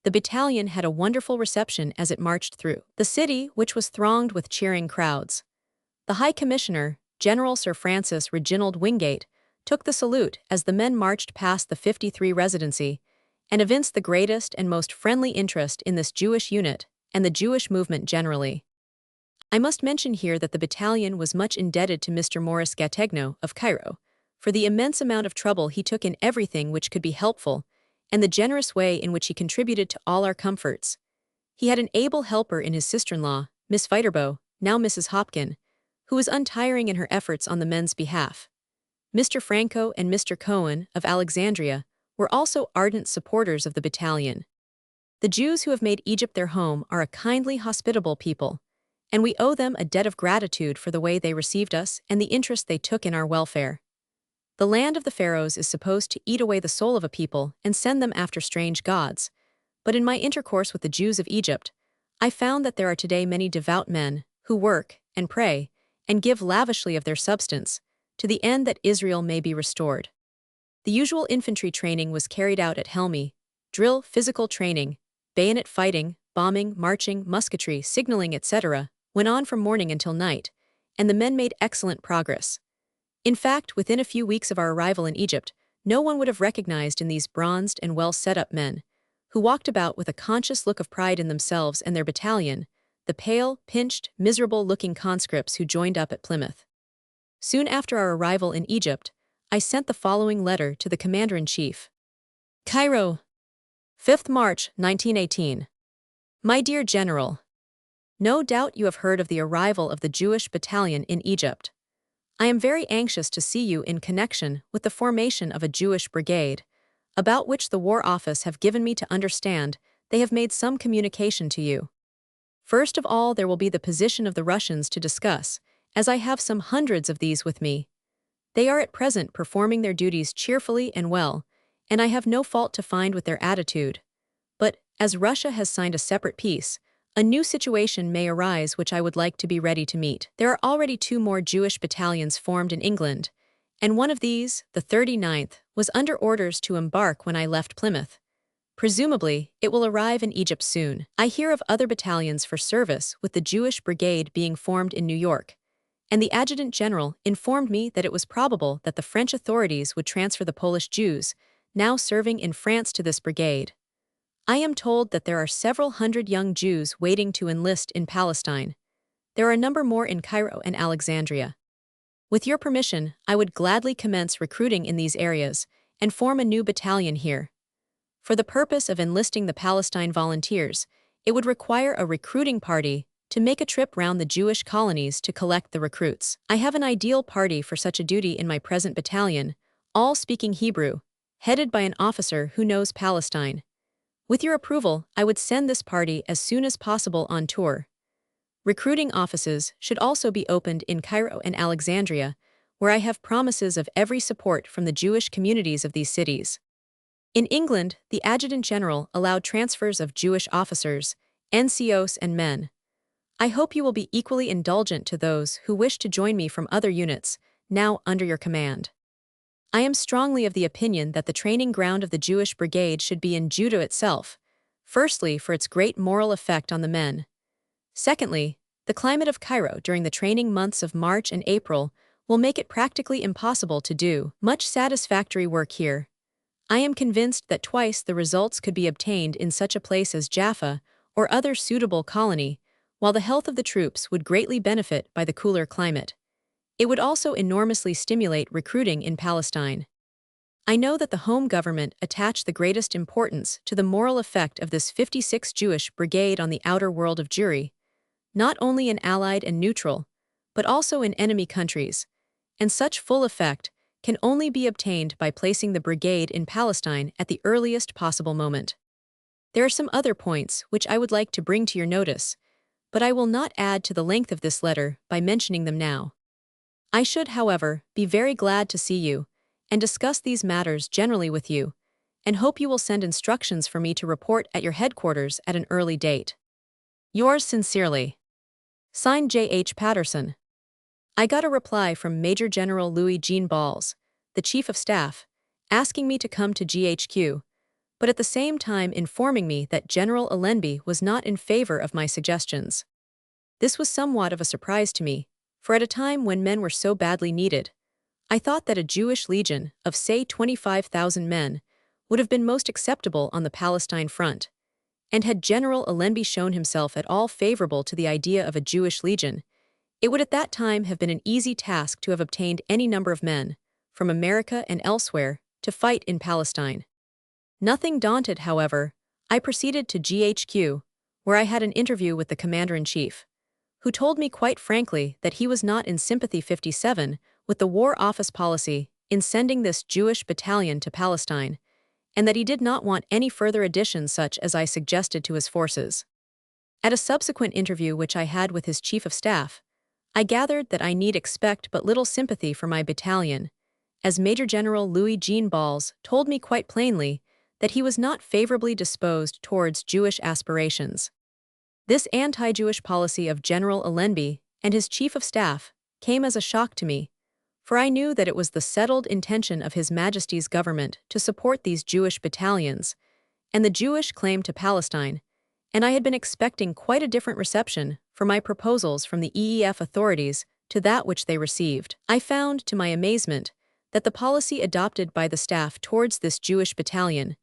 The battalion had a wonderful reception as it marched through the city, which was thronged with cheering crowds. The High Commissioner, General Sir Francis Reginald Wingate, took the salute as the men marched past the 53 Residency, and evinced the greatest and most friendly interest in this Jewish unit and the Jewish movement generally. I must mention here that the battalion was much indebted to Mr. Maurice Gattegno of Cairo for the immense amount of trouble he took in everything which could be helpful, and the generous way in which he contributed to all our comforts. He had an able helper in his sister-in-law, Miss Viterbo, now Mrs. Hopkin, who was untiring in her efforts on the men's behalf. Mr. Franco and Mr. Cohen of Alexandria were also ardent supporters of the battalion. The Jews who have made Egypt their home are a kindly, hospitable people, and we owe them a debt of gratitude for the way they received us and the interest they took in our welfare. The land of the pharaohs is supposed to eat away the soul of a people and send them after strange gods, but in my intercourse with the Jews of Egypt, I found that there are today many devout men who work and pray and give lavishly of their substance, to the end that Israel may be restored. The usual infantry training was carried out at Helmi: drill, physical training, bayonet fighting, bombing, marching, musketry, signaling, etc., went on from morning until night, and the men made excellent progress. In fact, within a few weeks of our arrival in Egypt, no one would have recognized in these bronzed and well-set-up men, who walked about with a conscious look of pride in themselves and their battalion, the pale, pinched, miserable-looking conscripts who joined up at Plymouth. Soon after our arrival in Egypt, I sent the following letter to the Commander-in-Chief. Cairo, 5th March, 1918. My dear General, no doubt you have heard of the arrival of the Jewish battalion in Egypt. I am very anxious to see you in connection with the formation of a Jewish brigade, about which the War Office have given me to understand they have made some communication to you. First of all, there will be the position of the Russians to discuss, as I have some hundreds of these with me. They are at present performing their duties cheerfully and well, and I have no fault to find with their attitude. But, as Russia has signed a separate peace, a new situation may arise which I would like to be ready to meet. There are already 2 more Jewish battalions formed in England, and one of these, the 39th, was under orders to embark when I left Plymouth. Presumably, it will arrive in Egypt soon. I hear of other battalions for service with the Jewish brigade being formed in New York, and the Adjutant General informed me that it was probable that the French authorities would transfer the Polish Jews, now serving in France, to this brigade. I am told that there are several hundred young Jews waiting to enlist in Palestine. There are a number more in Cairo and Alexandria. With your permission, I would gladly commence recruiting in these areas and form a new battalion here. For the purpose of enlisting the Palestine volunteers, it would require a recruiting party to make a trip round the Jewish colonies to collect the recruits. I have an ideal party for such a duty in my present battalion, all speaking Hebrew, headed by an officer who knows Palestine. With your approval, I would send this party as soon as possible on tour. Recruiting offices should also be opened in Cairo and Alexandria, where I have promises of every support from the Jewish communities of these cities. In England, the Adjutant General allowed transfers of Jewish officers, NCOs and men. I hope you will be equally indulgent to those who wish to join me from other units, now under your command. I am strongly of the opinion that the training ground of the Jewish Brigade should be in Judah itself, firstly for its great moral effect on the men. Secondly, the climate of Cairo during the training months of March and April will make it practically impossible to do much satisfactory work here. I am convinced that twice the results could be obtained in such a place as Jaffa or other suitable colony, while the health of the troops would greatly benefit by the cooler climate. It would also enormously stimulate recruiting in Palestine. I know that the home government attached the greatest importance to the moral effect of this 56th Jewish Brigade on the outer world of Jewry, not only in allied and neutral, but also in enemy countries, and such full effect can only be obtained by placing the brigade in Palestine at the earliest possible moment. There are some other points which I would like to bring to your notice, but I will not add to the length of this letter by mentioning them now. I should, however, be very glad to see you and discuss these matters generally with you, and hope you will send instructions for me to report at your headquarters at an early date. Yours sincerely. Signed J. H. Patterson. I got a reply from Major General Louis Jean Balls, the Chief of Staff, asking me to come to GHQ, but at the same time informing me that General Allenby was not in favor of my suggestions. This was somewhat of a surprise to me, for at a time when men were so badly needed, I thought that a Jewish legion of, say, 25,000 men would have been most acceptable on the Palestine front, and had General Allenby shown himself at all favorable to the idea of a Jewish legion, it would at that time have been an easy task to have obtained any number of men, from America and elsewhere, to fight in Palestine. Nothing daunted, however, I proceeded to GHQ, where I had an interview with the Commander-in-Chief, who told me quite frankly that he was not in sympathy 57 with the War Office policy in sending this Jewish battalion to Palestine, and that he did not want any further additions such as I suggested to his forces. At a subsequent interview which I had with his Chief of Staff, I gathered that I need expect but little sympathy for my battalion, as Major General Louis Jean Balls told me quite plainly that he was not favorably disposed towards Jewish aspirations. This anti-Jewish policy of General Allenby and his Chief of Staff came as a shock to me, for I knew that it was the settled intention of His Majesty's government to support these Jewish battalions and the Jewish claim to Palestine, and I had been expecting quite a different reception for my proposals from the EEF authorities to that which they received. I found, to my amazement, that the policy adopted by the staff towards this Jewish battalion,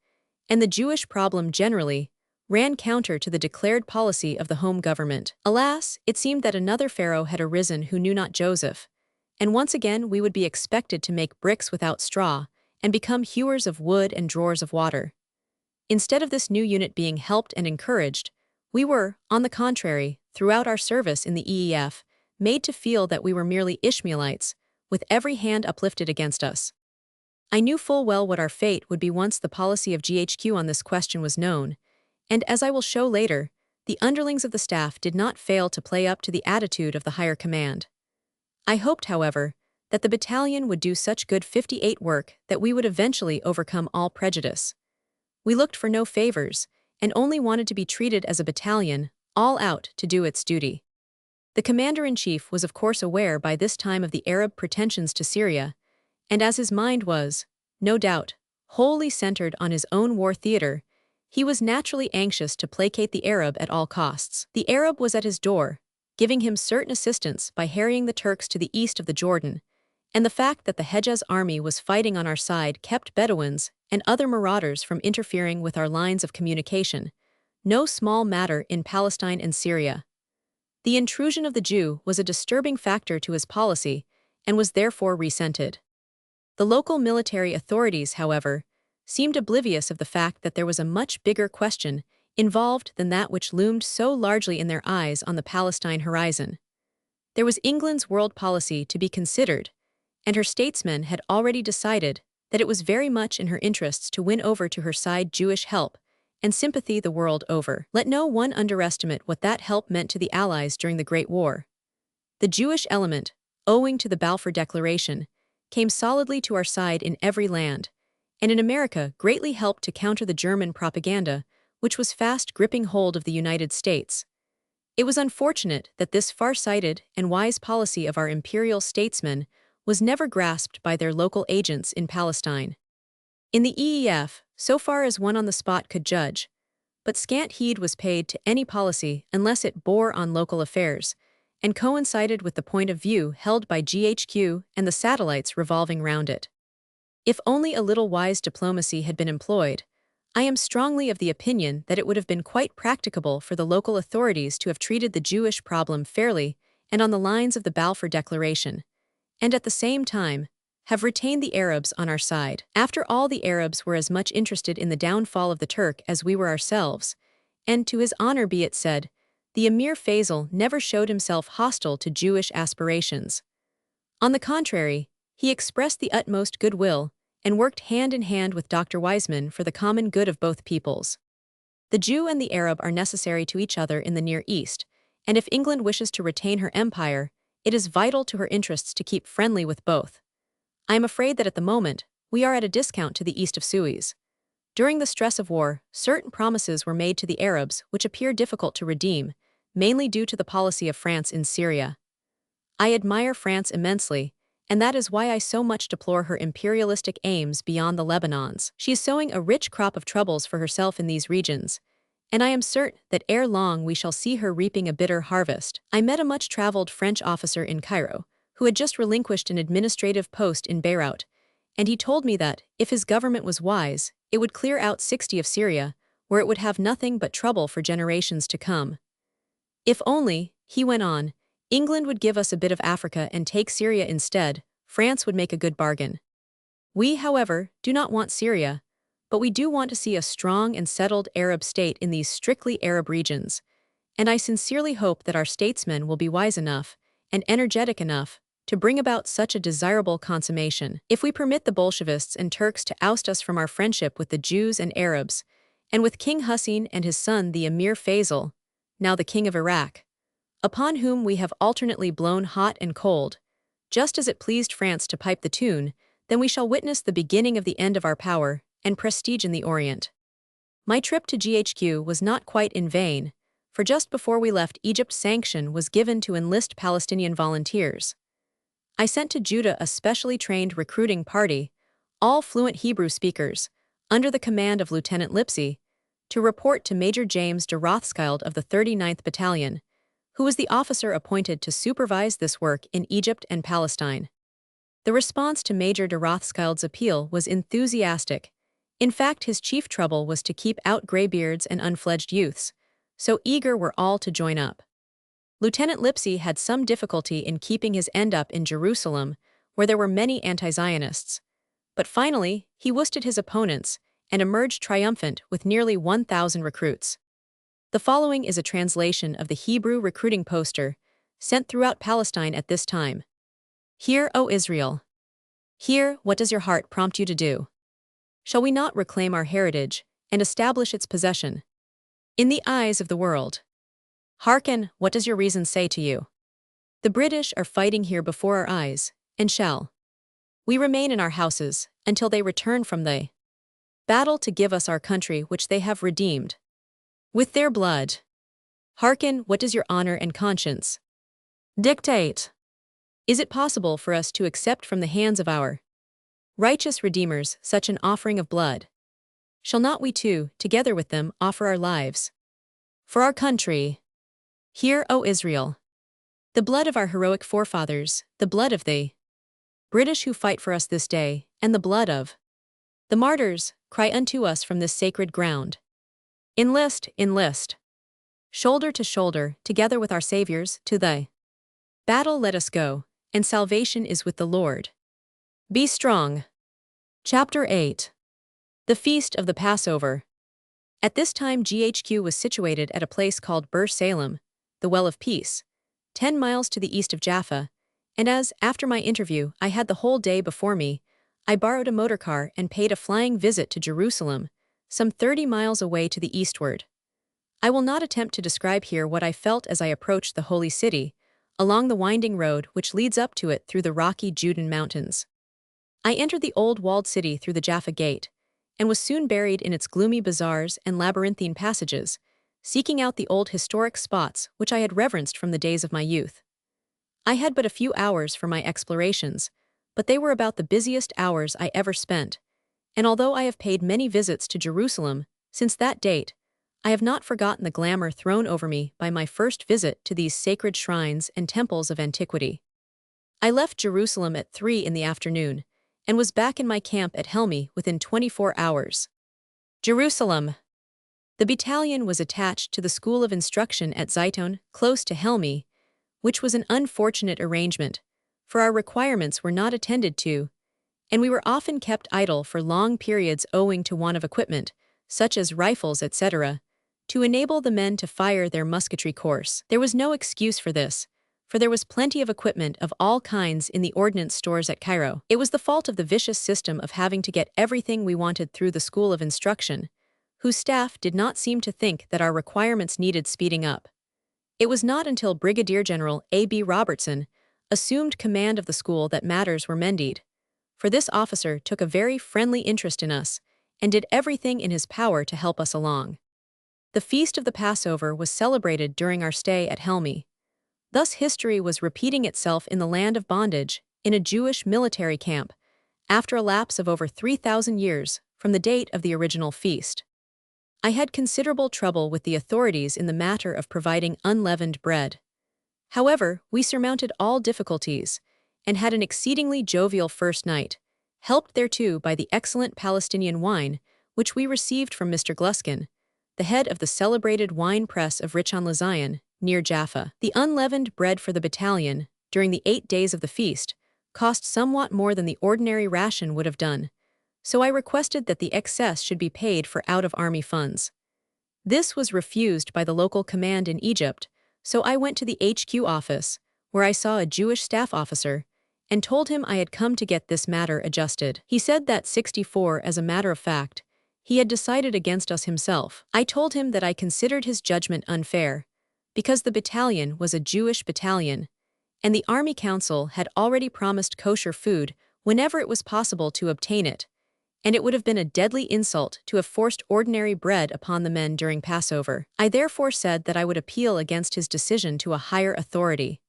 and the Jewish problem generally, ran counter to the declared policy of the home government. Alas, it seemed that another pharaoh had arisen who knew not Joseph, and once again we would be expected to make bricks without straw and become hewers of wood and drawers of water. Instead of this new unit being helped and encouraged, we were, on the contrary, throughout our service in the EEF, made to feel that we were merely Ishmaelites, with every hand uplifted against us. I knew full well what our fate would be once the policy of GHQ on this question was known, and as I will show later, the underlings of the staff did not fail to play up to the attitude of the higher command. I hoped, however, that the battalion would do such good 58 work that we would eventually overcome all prejudice. We looked for no favors, and only wanted to be treated as a battalion, all out to do its duty. The Commander-in-Chief was of course aware by this time of the Arab pretensions to Syria, and as his mind was, no doubt, wholly centered on his own war theater, he was naturally anxious to placate the Arab at all costs. The Arab was at his door, giving him certain assistance by harrying the Turks to the east of the Jordan, and the fact that the Hejaz army was fighting on our side kept Bedouins and other marauders from interfering with our lines of communication, no small matter in Palestine and Syria. The intrusion of the Jew was a disturbing factor to his policy and was therefore resented. The local military authorities, however, seemed oblivious of the fact that there was a much bigger question involved than that which loomed so largely in their eyes on the Palestine horizon. There was England's world policy to be considered, and her statesmen had already decided that it was very much in her interests to win over to her side Jewish help and sympathy the world over. Let no one underestimate what that help meant to the Allies during the Great War. The Jewish element, owing to the Balfour Declaration, came solidly to our side in every land, and in America greatly helped to counter the German propaganda, which was fast gripping hold of the United States. It was unfortunate that this far-sighted and wise policy of our imperial statesmen was never grasped by their local agents in Palestine. In the EEF, so far as one on the spot could judge, but scant heed was paid to any policy unless it bore on local affairs, and coincided with the point of view held by GHQ and the satellites revolving round it. If only a little wise diplomacy had been employed, I am strongly of the opinion that it would have been quite practicable for the local authorities to have treated the Jewish problem fairly and on the lines of the Balfour Declaration, and at the same time, have retained the Arabs on our side. After all, the Arabs were as much interested in the downfall of the Turk as we were ourselves, and to his honor be it said, the Emir Faisal never showed himself hostile to Jewish aspirations. On the contrary, he expressed the utmost goodwill and worked hand in hand with Dr. Weizmann for the common good of both peoples. The Jew and the Arab are necessary to each other in the Near East, and if England wishes to retain her empire, it is vital to her interests to keep friendly with both. I am afraid that at the moment, we are at a discount to the east of Suez. During the stress of war, certain promises were made to the Arabs which appear difficult to redeem, mainly due to the policy of France in Syria. I admire France immensely, and that is why I so much deplore her imperialistic aims beyond the Lebanons. She is sowing a rich crop of troubles for herself in these regions, and I am certain that ere long we shall see her reaping a bitter harvest. I met a much-traveled French officer in Cairo, who had just relinquished an administrative post in Beirut, and he told me that, if his government was wise, it would clear out 60 of Syria, where it would have nothing but trouble for generations to come. If only, he went on, England would give us a bit of Africa and take Syria instead, France would make a good bargain. We, however, do not want Syria, but we do want to see a strong and settled Arab state in these strictly Arab regions, and I sincerely hope that our statesmen will be wise enough and energetic enough to bring about such a desirable consummation. If we permit the Bolshevists and Turks to oust us from our friendship with the Jews and Arabs, and with King Hussein and his son the Emir Faisal, now the King of Iraq, upon whom we have alternately blown hot and cold, just as it pleased France to pipe the tune, then we shall witness the beginning of the end of our power and prestige in the Orient. My trip to GHQ was not quite in vain, for just before we left Egypt sanction was given to enlist Palestinian volunteers. I sent to Judah a specially trained recruiting party, all fluent Hebrew speakers, under the command of Lieutenant Lipsey, to report to Major James de Rothschild of the 39th Battalion, who was the officer appointed to supervise this work in Egypt and Palestine. The response to Major de Rothschild's appeal was enthusiastic. In fact, his chief trouble was to keep out graybeards and unfledged youths, so eager were all to join up. Lieutenant Lipsey had some difficulty in keeping his end up in Jerusalem, where there were many anti-Zionists, but finally he worsted his opponents and emerged triumphant with nearly 1,000 recruits. The following is a translation of the Hebrew recruiting poster sent throughout Palestine at this time. Hear, O Israel! Hear, what does your heart prompt you to do? Shall we not reclaim our heritage and establish its possession in the eyes of the world? Hearken, what does your reason say to you? The British are fighting here before our eyes, and shall we remain in our houses until they return from the battle to give us our country which they have redeemed with their blood? Hearken, what does your honor and conscience dictate? Is it possible for us to accept from the hands of our righteous redeemers such an offering of blood? Shall not we too, together with them, offer our lives for our country? Hear, O Israel! The blood of our heroic forefathers, the blood of the British who fight for us this day, and the blood of the martyrs, cry unto us from this sacred ground. Enlist, enlist! Shoulder to shoulder, together with our saviors, to the battle let us go, and salvation is with the Lord. Be strong. Chapter 8. The Feast of the Passover. At this time GHQ was situated at a place called Bur Salem, the Well of Peace, 10 miles to the east of Jaffa, and as, after my interview, I had the whole day before me, I borrowed a motorcar and paid a flying visit to Jerusalem, some 30 miles away to the eastward. I will not attempt to describe here what I felt as I approached the holy city, along the winding road which leads up to it through the rocky Judean mountains. I entered the old walled city through the Jaffa Gate, and was soon buried in its gloomy bazaars and labyrinthine passages, seeking out the old historic spots which I had reverenced from the days of my youth. I had but a few hours for my explorations, but they were about the busiest hours I ever spent, and although I have paid many visits to Jerusalem since that date, I have not forgotten the glamour thrown over me by my first visit to these sacred shrines and temples of antiquity. I left Jerusalem at 3 in the afternoon and was back in my camp at Helmi within 24 hours. Jerusalem. The battalion was attached to the School of Instruction at Zaytun, close to Helmi, which was an unfortunate arrangement, for our requirements were not attended to, and we were often kept idle for long periods owing to want of equipment, such as rifles, etc., to enable the men to fire their musketry course. There was no excuse for this, for there was plenty of equipment of all kinds in the ordnance stores at Cairo. It was the fault of the vicious system of having to get everything we wanted through the School of Instruction, whose staff did not seem to think that our requirements needed speeding up. It was not until Brigadier General A.B. Robertson assumed command of the school that matters were mended, for this officer took a very friendly interest in us and did everything in his power to help us along. The feast of the Passover was celebrated during our stay at Helmi. Thus history was repeating itself in the land of bondage, in a Jewish military camp, after a lapse of over 3,000 years from the date of the original feast. I had considerable trouble with the authorities in the matter of providing unleavened bread. However, we surmounted all difficulties and had an exceedingly jovial first night, helped thereto by the excellent Palestinian wine which we received from Mr. Gluskin, the head of the celebrated wine press of Richon LeZion, near Jaffa. The unleavened bread for the battalion, during the 8 days of the feast, cost somewhat more than the ordinary ration would have done, so I requested that the excess should be paid for out of army funds. This was refused by the local command in Egypt, so I went to the HQ office, where I saw a Jewish staff officer, and told him I had come to get this matter adjusted. He said that 64, as a matter of fact, he had decided against us himself. I told him that I considered his judgment unfair, because the battalion was a Jewish battalion, and the Army Council had already promised kosher food whenever it was possible to obtain it, and it would have been a deadly insult to have forced ordinary bread upon the men during Passover. I therefore said that I would appeal against his decision to a higher authority.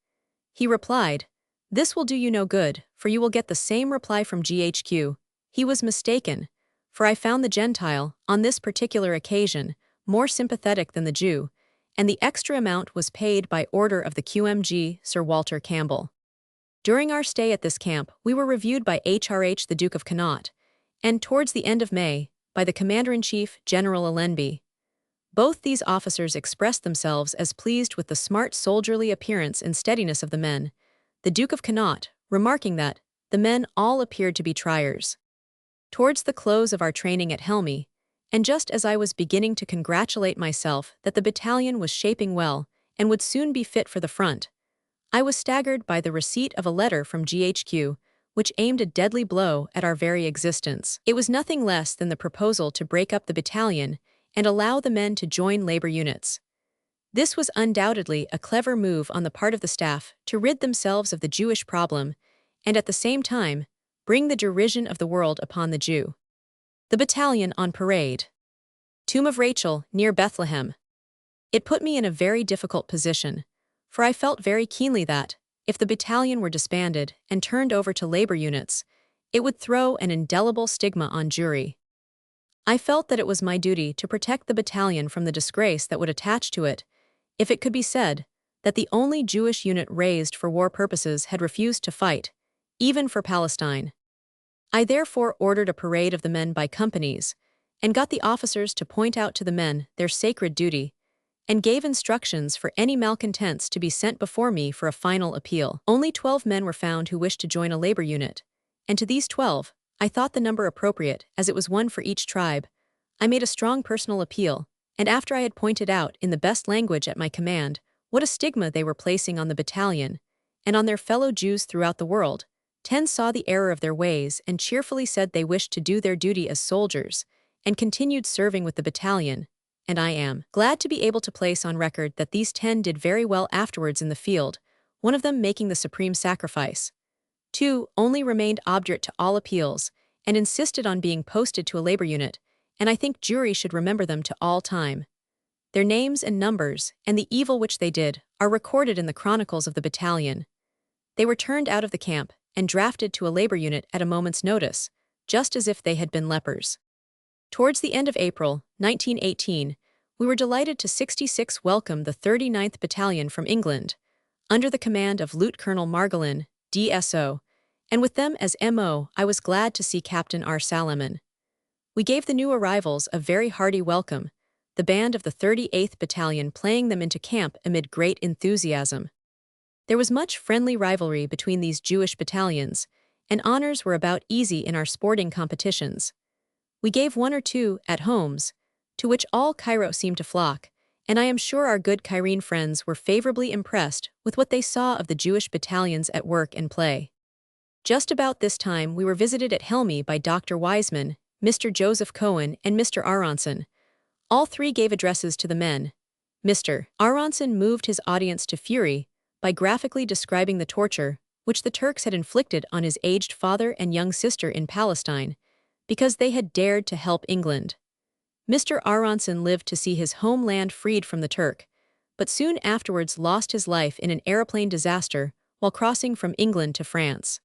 He replied, "This will do you no good, for you will get the same reply from GHQ." He was mistaken, for I found the Gentile, on this particular occasion, more sympathetic than the Jew, and the extra amount was paid by order of the QMG, Sir Walter Campbell. During our stay at this camp, we were reviewed by HRH the Duke of Connaught, and towards the end of May, by the Commander-in-Chief, General Allenby. Both these officers expressed themselves as pleased with the smart soldierly appearance and steadiness of the men, the Duke of Connaught remarking that the men all appeared to be triers. Towards the close of our training at Helmi, and just as I was beginning to congratulate myself that the battalion was shaping well and would soon be fit for the front, I was staggered by the receipt of a letter from GHQ, which aimed a deadly blow at our very existence. It was nothing less than the proposal to break up the battalion and allow the men to join labor units. This was undoubtedly a clever move on the part of the staff to rid themselves of the Jewish problem and at the same time bring the derision of the world upon the Jew. The battalion on parade. Tomb of Rachel, near Bethlehem. It put me in a very difficult position, for I felt very keenly that, if the battalion were disbanded and turned over to labor units, it would throw an indelible stigma on Jewry. I felt that it was my duty to protect the battalion from the disgrace that would attach to it, if it could be said that the only Jewish unit raised for war purposes had refused to fight, even for Palestine. I therefore ordered a parade of the men by companies, and got the officers to point out to the men their sacred duty, and gave instructions for any malcontents to be sent before me for a final appeal. Only 12 men were found who wished to join a labor unit, and to these 12, I thought the number appropriate as it was one for each tribe. I made a strong personal appeal, and after I had pointed out in the best language at my command what a stigma they were placing on the battalion and on their fellow Jews throughout the world, 10 saw the error of their ways and cheerfully said they wished to do their duty as soldiers and continued serving with the battalion, and I am glad to be able to place on record that these 10 did very well afterwards in the field, one of them making the supreme sacrifice. 2 only remained obdurate to all appeals and insisted on being posted to a labor unit, and I think Jewry should remember them to all time. Their names and numbers, and the evil which they did, are recorded in the chronicles of the battalion. They were turned out of the camp, and drafted to a labor unit at a moment's notice, just as if they had been lepers. Towards the end of April 1918, we were delighted to 66 welcome the 39th Battalion from England, under the command of Lt. Colonel Margolin, DSO, and with them as MO, I was glad to see Captain R. Salaman. We gave the new arrivals a very hearty welcome, the band of the 38th Battalion playing them into camp amid great enthusiasm. There was much friendly rivalry between these Jewish battalions, and honors were about easy in our sporting competitions. We gave one or two at-homes, to which all Cairo seemed to flock, and I am sure our good Cairene friends were favorably impressed with what they saw of the Jewish battalions at work and play. Just about this time we were visited at Helmi by Dr. Wiseman, Mr. Joseph Cohen, and Mr. Aronson. All three gave addresses to the men. Mr. Aronson moved his audience to fury by graphically describing the torture which the Turks had inflicted on his aged father and young sister in Palestine, because they had dared to help England. Mr. Aronson lived to see his homeland freed from the Turk, but soon afterwards lost his life in an aeroplane disaster while crossing from England to France.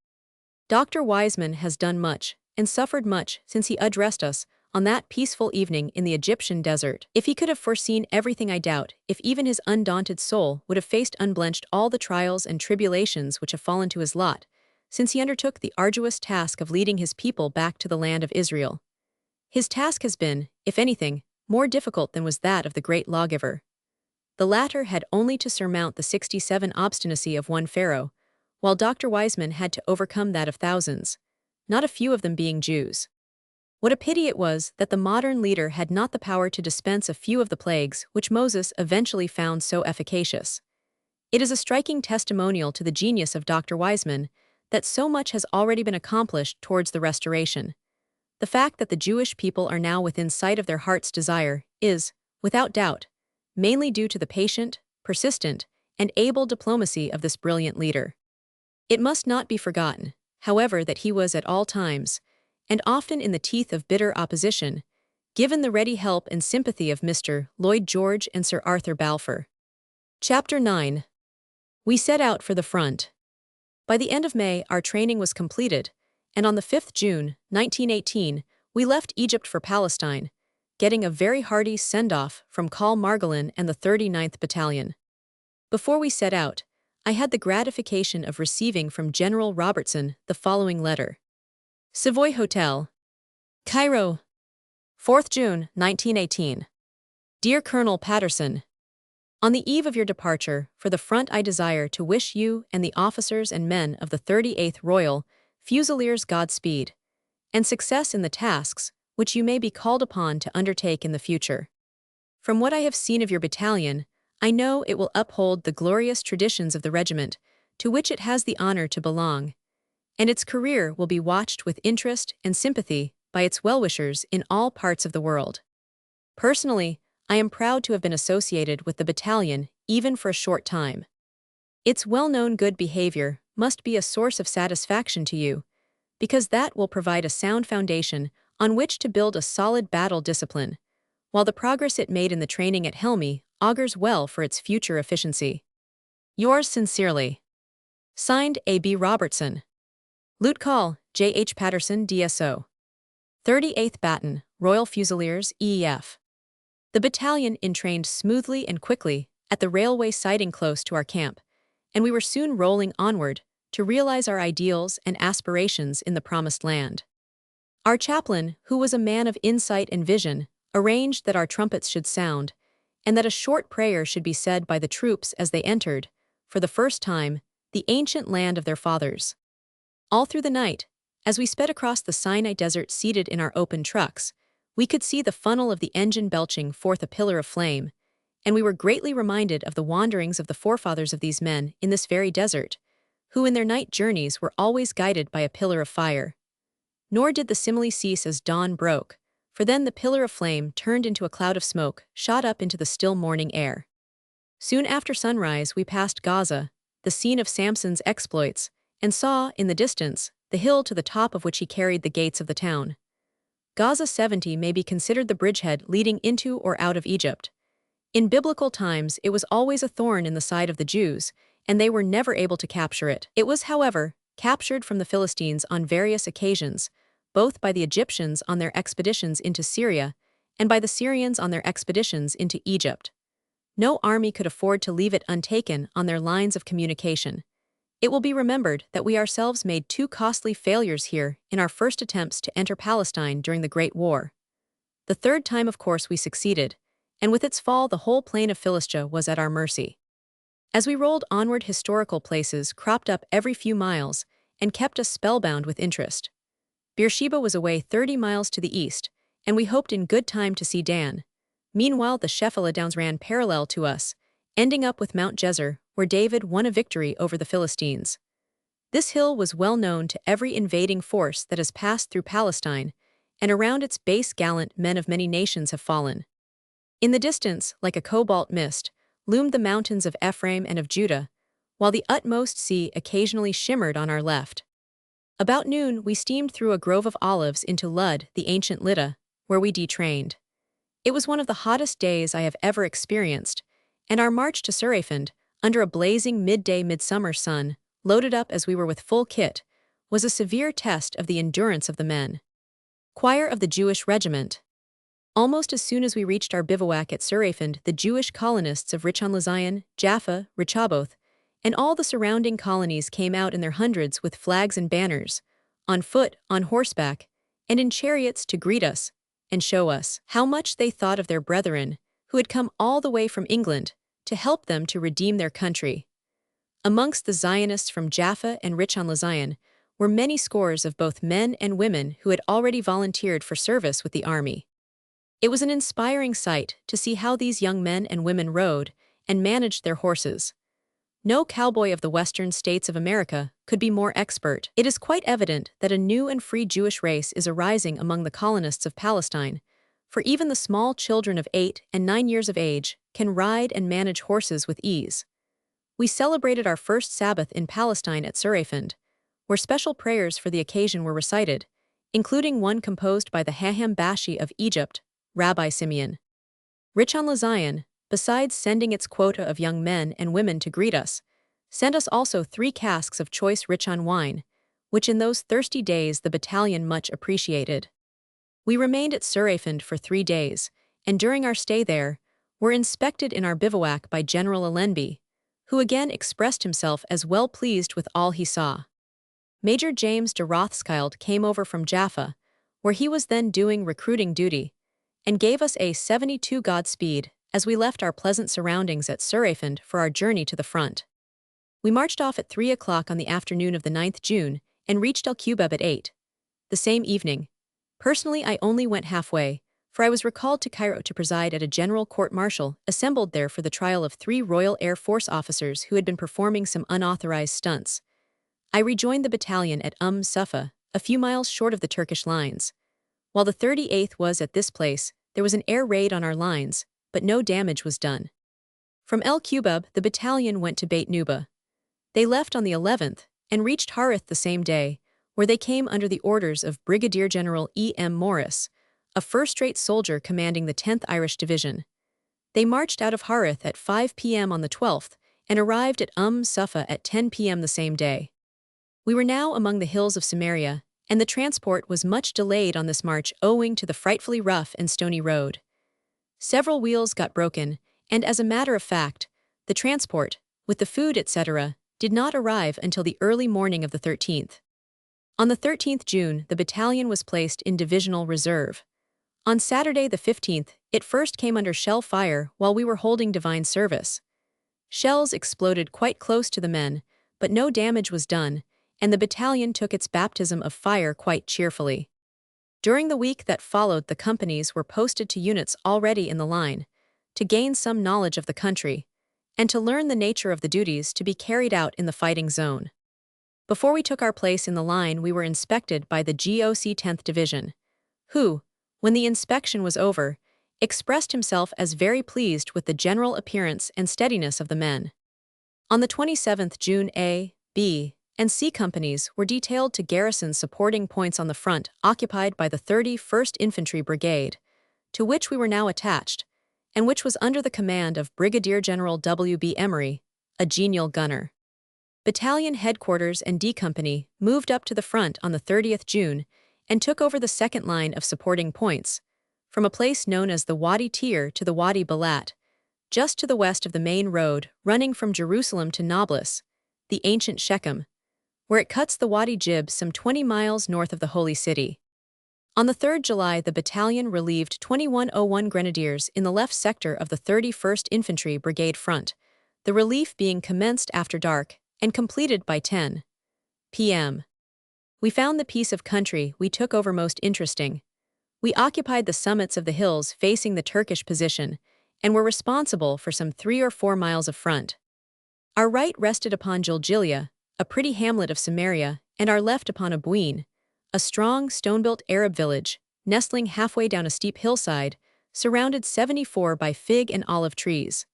Dr. Wiseman has done much and suffered much since he addressed us on that peaceful evening in the Egyptian desert. If he could have foreseen everything, I doubt if even his undaunted soul would have faced unblenched all the trials and tribulations which have fallen to his lot, since he undertook the arduous task of leading his people back to the land of Israel. His task has been, if anything, more difficult than was that of the great lawgiver. The latter had only to surmount the 67 obstinacy of one pharaoh, while Dr. Wiseman had to overcome that of thousands, not a few of them being Jews. What a pity it was that the modern leader had not the power to dispense a few of the plagues which Moses eventually found so efficacious. It is a striking testimonial to the genius of Dr. Wiseman that so much has already been accomplished towards the restoration. The fact that the Jewish people are now within sight of their heart's desire is, without doubt, mainly due to the patient, persistent, and able diplomacy of this brilliant leader. It must not be forgotten, however, that he was at all times, and often in the teeth of bitter opposition, given the ready help and sympathy of Mr. Lloyd George and Sir Arthur Balfour. Chapter 9. We set out for the front. By the end of May, our training was completed, and on the 5th June, 1918, we left Egypt for Palestine, getting a very hearty send-off from Col Margolin and the 39th Battalion. Before we set out, I had the gratification of receiving from General Robertson the following letter. Savoy Hotel, Cairo, 4th June, 1918. Dear Colonel Patterson, on the eve of your departure for the front, I desire to wish you and the officers and men of the 38th Royal Fusiliers Godspeed, and success in the tasks which you may be called upon to undertake in the future. From what I have seen of your battalion, I know it will uphold the glorious traditions of the regiment to which it has the honor to belong, and its career will be watched with interest and sympathy by its well-wishers in all parts of the world. Personally, I am proud to have been associated with the battalion even for a short time. Its well-known good behavior must be a source of satisfaction to you, because that will provide a sound foundation on which to build a solid battle discipline, while the progress it made in the training at Helmi augurs well for its future efficiency. Yours sincerely. Signed, A. B. Robertson. Lt. Col. J. H. Patterson, DSO. 38th Baton, Royal Fusiliers, EEF. The battalion entrained smoothly and quickly at the railway siding close to our camp, and we were soon rolling onward to realize our ideals and aspirations in the promised land. Our chaplain, who was a man of insight and vision, arranged that our trumpets should sound, and that a short prayer should be said by the troops as they entered, for the first time, the ancient land of their fathers. All through the night, as we sped across the Sinai desert seated in our open trucks, we could see the funnel of the engine belching forth a pillar of flame, and we were greatly reminded of the wanderings of the forefathers of these men in this very desert, who in their night journeys were always guided by a pillar of fire. Nor did the simile cease as dawn broke, for then the pillar of flame turned into a cloud of smoke shot up into the still morning air. Soon after sunrise we passed Gaza, the scene of Samson's exploits, and saw, in the distance, the hill to the top of which he carried the gates of the town. Gaza 70 may be considered the bridgehead leading into or out of Egypt. In biblical times it was always a thorn in the side of the Jews, and they were never able to capture it. It was, however, captured from the Philistines on various occasions, both by the Egyptians on their expeditions into Syria and by the Syrians on their expeditions into Egypt. No army could afford to leave it untaken on their lines of communication. It will be remembered that we ourselves made two costly failures here in our first attempts to enter Palestine during the Great War. The third time, of course, we succeeded, and with its fall the whole plain of Philistia was at our mercy. As we rolled onward, historical places cropped up every few miles and kept us spellbound with interest. Beersheba was away 30 miles to the east, and we hoped in good time to see Dan. Meanwhile, the Shephelah Downs ran parallel to us, ending up with Mount Jezer, where David won a victory over the Philistines. This hill was well known to every invading force that has passed through Palestine, and around its base gallant men of many nations have fallen. In the distance, like a cobalt mist, loomed the mountains of Ephraim and of Judah, while the utmost sea occasionally shimmered on our left. About noon, we steamed through a grove of olives into Lud, the ancient Lydda, where we detrained. It was one of the hottest days I have ever experienced, and our march to Surafend, under a blazing midday midsummer sun, loaded up as we were with full kit, was a severe test of the endurance of the men. Choir of the Jewish Regiment. Almost as soon as we reached our bivouac at Surafend, the Jewish colonists of Rishon LeZion, Jaffa, Rechoboth, and all the surrounding colonies came out in their hundreds with flags and banners, on foot, on horseback, and in chariots to greet us and show us how much they thought of their brethren who had come all the way from England to help them to redeem their country. Amongst the Zionists from Jaffa and Rishon LeZion were many scores of both men and women who had already volunteered for service with the army. It was an inspiring sight to see how these young men and women rode and managed their horses. No cowboy of the western states of America could be more expert. It is quite evident that a new and free Jewish race is arising among the colonists of Palestine, for even the small children of 8 and 9 years of age can ride and manage horses with ease. We celebrated our first Sabbath in Palestine at Surafend, where special prayers for the occasion were recited, including one composed by the Haham Bashi of Egypt, Rabbi Simeon. Rishon LeZion, besides sending its quota of young men and women to greet us, sent us also 3 casks of choice Rishon wine, which in those thirsty days the battalion much appreciated. We remained at Surafend for 3 days, and during our stay there, were inspected in our bivouac by General Allenby, who again expressed himself as well pleased with all he saw. Major James de Rothschild came over from Jaffa, where he was then doing recruiting duty, and gave us a 72 Godspeed as we left our pleasant surroundings at Surafend for our journey to the front. We marched off at 3 o'clock on the afternoon of the 9th June and reached El-Kubeb at 8. The same evening. Personally, I only went halfway, for I was recalled to Cairo to preside at a general court-martial assembled there for the trial of 3 Royal Air Force officers who had been performing some unauthorized stunts. I rejoined the battalion at Safa, a few miles short of the Turkish lines. While the 38th was at this place, there was an air raid on our lines, but no damage was done. From El-Kubeb, the battalion went to Beit Nuba. They left on the 11th and reached Harith the same day, where they came under the orders of Brigadier General E.M. Morris, a first-rate soldier commanding the 10th Irish Division. They marched out of Harith at 5 p.m. on the 12th and arrived at Safa at 10 p.m. the same day. We were now among the hills of Samaria, and the transport was much delayed on this march owing to the frightfully rough and stony road. Several wheels got broken, and as a matter of fact, the transport, with the food etc., did not arrive until the early morning of the 13th. On the 13th June, the battalion was placed in divisional reserve. On Saturday the 15th, it first came under shell fire while we were holding divine service. Shells exploded quite close to the men, but no damage was done, and the battalion took its baptism of fire quite cheerfully. During the week that followed, the companies were posted to units already in the line, to gain some knowledge of the country, and to learn the nature of the duties to be carried out in the fighting zone. Before we took our place in the line, we were inspected by the GOC 10th Division, who, when the inspection was over, expressed himself as very pleased with the general appearance and steadiness of the men. On the 27th June, A, B, and C companies were detailed to garrison supporting points on the front occupied by the 31st Infantry Brigade, to which we were now attached, and which was under the command of Brigadier General W.B. Emery, a genial gunner. Battalion Headquarters and D Company moved up to the front on the 30th June and took over the second line of supporting points, from a place known as the Wadi Tir to the Wadi Balat, just to the west of the main road running from Jerusalem to Nablus, the ancient Shechem, where it cuts the Wadi Jib some 20 miles north of the Holy City. On the 3rd July, the battalion relieved 2101 Grenadiers in the left sector of the 31st Infantry Brigade front, the relief being commenced after dark and completed by 10 p.m. We found the piece of country we took over most interesting. We occupied the summits of the hills facing the Turkish position and were responsible for some 3 or 4 miles of front. Our right rested upon Jiljilia, a pretty hamlet of Samaria, and our left upon Abuin, a strong, stone-built Arab village, nestling halfway down a steep hillside, surrounded 74 by fig and olive trees.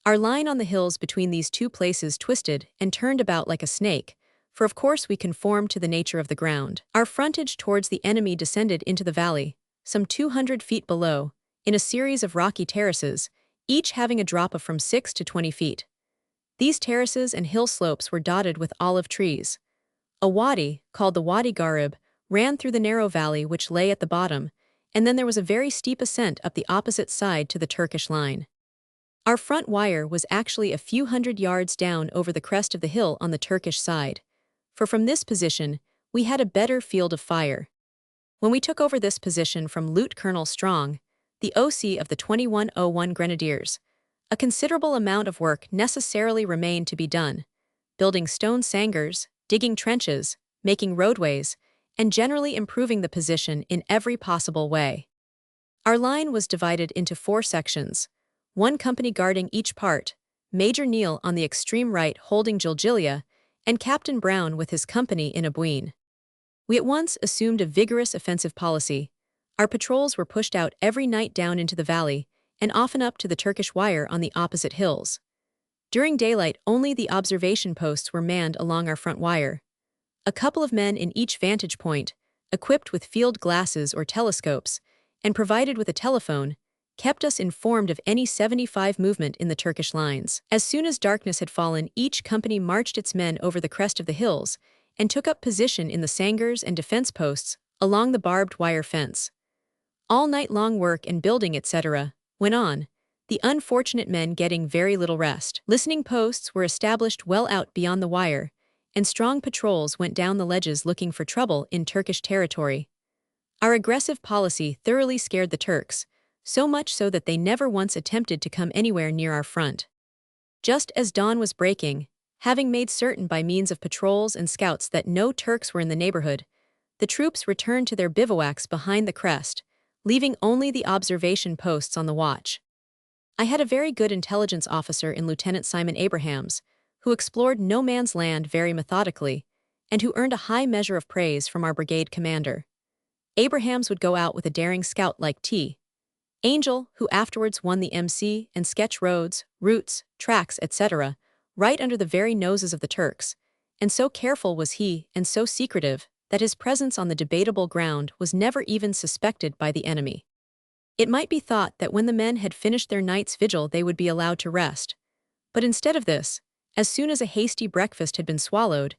Our line on the hills between these two places twisted and turned about like a snake, for of course we conformed to the nature of the ground. Our frontage towards the enemy descended into the valley, some 200 feet below, in a series of rocky terraces, each having a drop of from 6 to 20 feet. These terraces and hill slopes were dotted with olive trees. A wadi, called the Wadi Garib, ran through the narrow valley which lay at the bottom, and then there was a very steep ascent up the opposite side to the Turkish line. Our front wire was actually a few hundred yards down over the crest of the hill on the Turkish side, for from this position, we had a better field of fire. When we took over this position from Lt. Colonel Strong, the OC of the 2101 Grenadiers, a considerable amount of work necessarily remained to be done, building stone sangars, digging trenches, making roadways, and generally improving the position in every possible way. Our line was divided into 4 sections, one company guarding each part, Major Neal on the extreme right holding Jiljilia, and Captain Brown with his company in Abuin. We at once assumed a vigorous offensive policy. Our patrols were pushed out every night down into the valley, and often up to the Turkish wire on the opposite hills. During daylight, only the observation posts were manned along our front wire. A couple of men in each vantage point, equipped with field glasses or telescopes, and provided with a telephone, kept us informed of any 75 movement in the Turkish lines. As soon as darkness had fallen, each company marched its men over the crest of the hills and took up position in the sangars and defense posts along the barbed wire fence. All night long work and building, etc., went on, the unfortunate men getting very little rest. Listening posts were established well out beyond the wire, and strong patrols went down the ledges looking for trouble in Turkish territory. Our aggressive policy thoroughly scared the Turks, so much so that they never once attempted to come anywhere near our front. Just as dawn was breaking, having made certain by means of patrols and scouts that no Turks were in the neighborhood, the troops returned to their bivouacs behind the crest, leaving only the observation posts on the watch. I had a very good intelligence officer in Lieutenant Simon Abrahams, who explored no man's land very methodically, and who earned a high measure of praise from our brigade commander. Abrahams would go out with a daring scout like T. Angel, who afterwards won the MC and sketch roads, routes, tracks, etc., right under the very noses of the Turks, and so careful was he and so secretive that his presence on the debatable ground was never even suspected by the enemy. It might be thought that when the men had finished their night's vigil they would be allowed to rest, but instead of this, as soon as a hasty breakfast had been swallowed,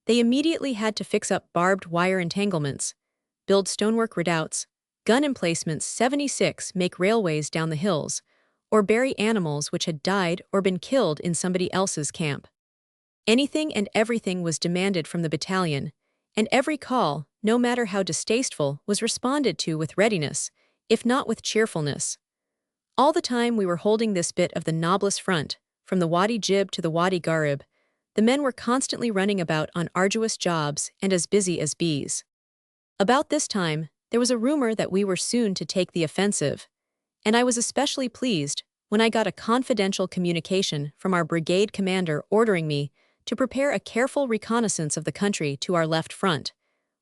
they immediately had to fix up barbed wire entanglements, build stonework redoubts, gun emplacements 76 make railways down the hills, or bury animals which had died or been killed in somebody else's camp. Anything and everything was demanded from the battalion, and every call, no matter how distasteful, was responded to with readiness, if not with cheerfulness. All the time we were holding this bit of the Nablus front, from the Wadi Jib to the Wadi Garib, the men were constantly running about on arduous jobs and as busy as bees. About this time, there was a rumor that we were soon to take the offensive, and I was especially pleased when I got a confidential communication from our brigade commander ordering me to prepare a careful reconnaissance of the country to our left front,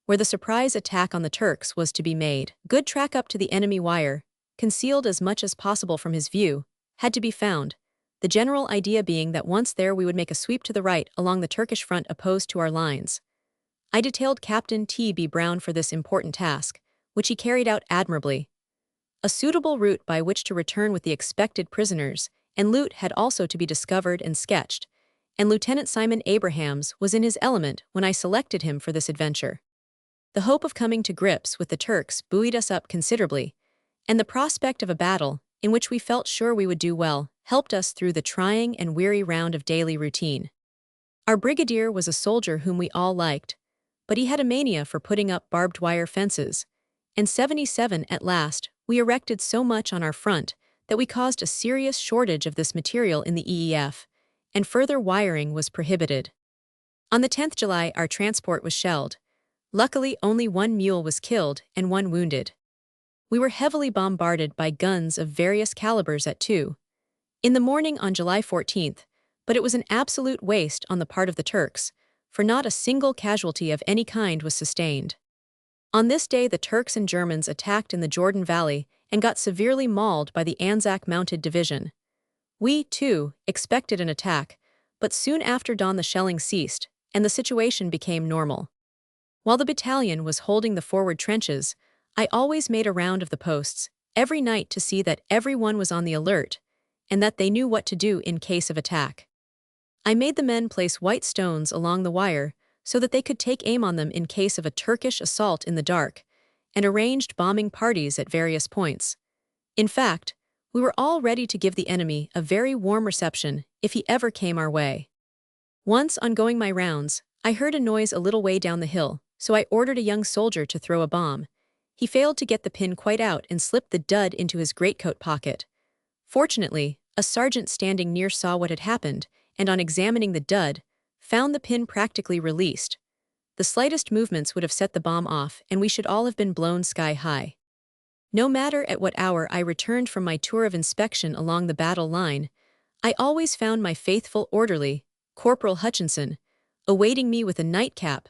where the surprise attack on the Turks was to be made. Good track up to the enemy wire, concealed as much as possible from his view, had to be found, the general idea being that once there we would make a sweep to the right along the Turkish front opposed to our lines. I detailed Captain T.B. Brown for this important task, which he carried out admirably. A suitable route by which to return with the expected prisoners and loot had also to be discovered and sketched, and Lieutenant Simon Abrahams was in his element when I selected him for this adventure. The hope of coming to grips with the Turks buoyed us up considerably, and the prospect of a battle, in which we felt sure we would do well, helped us through the trying and weary round of daily routine. Our brigadier was a soldier whom we all liked, but he had a mania for putting up barbed wire fences, and 77 at last, we erected so much on our front that we caused a serious shortage of this material in the EEF, and further wiring was prohibited. On the 10th July, our transport was shelled. Luckily, only one mule was killed and one wounded. We were heavily bombarded by guns of various calibers at 2 in the morning on July 14th, but it was an absolute waste on the part of the Turks, for not a single casualty of any kind was sustained. On this day, the Turks and Germans attacked in the Jordan Valley and got severely mauled by the Anzac Mounted Division. We, too, expected an attack, but soon after dawn the shelling ceased, and the situation became normal. While the battalion was holding the forward trenches, I always made a round of the posts, every night to see that everyone was on the alert, and that they knew what to do in case of attack. I made the men place white stones along the wire so that they could take aim on them in case of a Turkish assault in the dark, and arranged bombing parties at various points. In fact, we were all ready to give the enemy a very warm reception if he ever came our way. Once, on going my rounds, I heard a noise a little way down the hill, so I ordered a young soldier to throw a bomb. He failed to get the pin quite out and slipped the dud into his greatcoat pocket. Fortunately, a sergeant standing near saw what had happened, and on examining the dud, found the pin practically released. The slightest movements would have set the bomb off, and we should all have been blown sky high. No matter at what hour I returned from my tour of inspection along the battle line, I always found my faithful orderly, Corporal Hutchinson, awaiting me with a nightcap,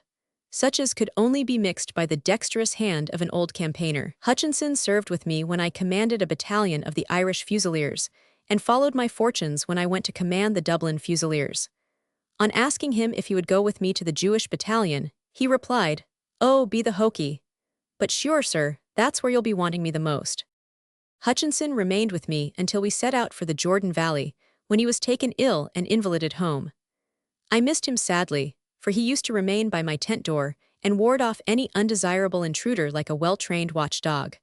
such as could only be mixed by the dexterous hand of an old campaigner. Hutchinson served with me when I commanded a battalion of the Irish Fusiliers, and followed my fortunes when I went to command the Dublin Fusiliers. On asking him if he would go with me to the Jewish battalion, he replied, "Oh, be the hokey. But sure, sir, that's where you'll be wanting me the most." Hutchinson remained with me until we set out for the Jordan Valley, when he was taken ill and invalided home. I missed him sadly, for he used to remain by my tent door and ward off any undesirable intruder like a well-trained watchdog.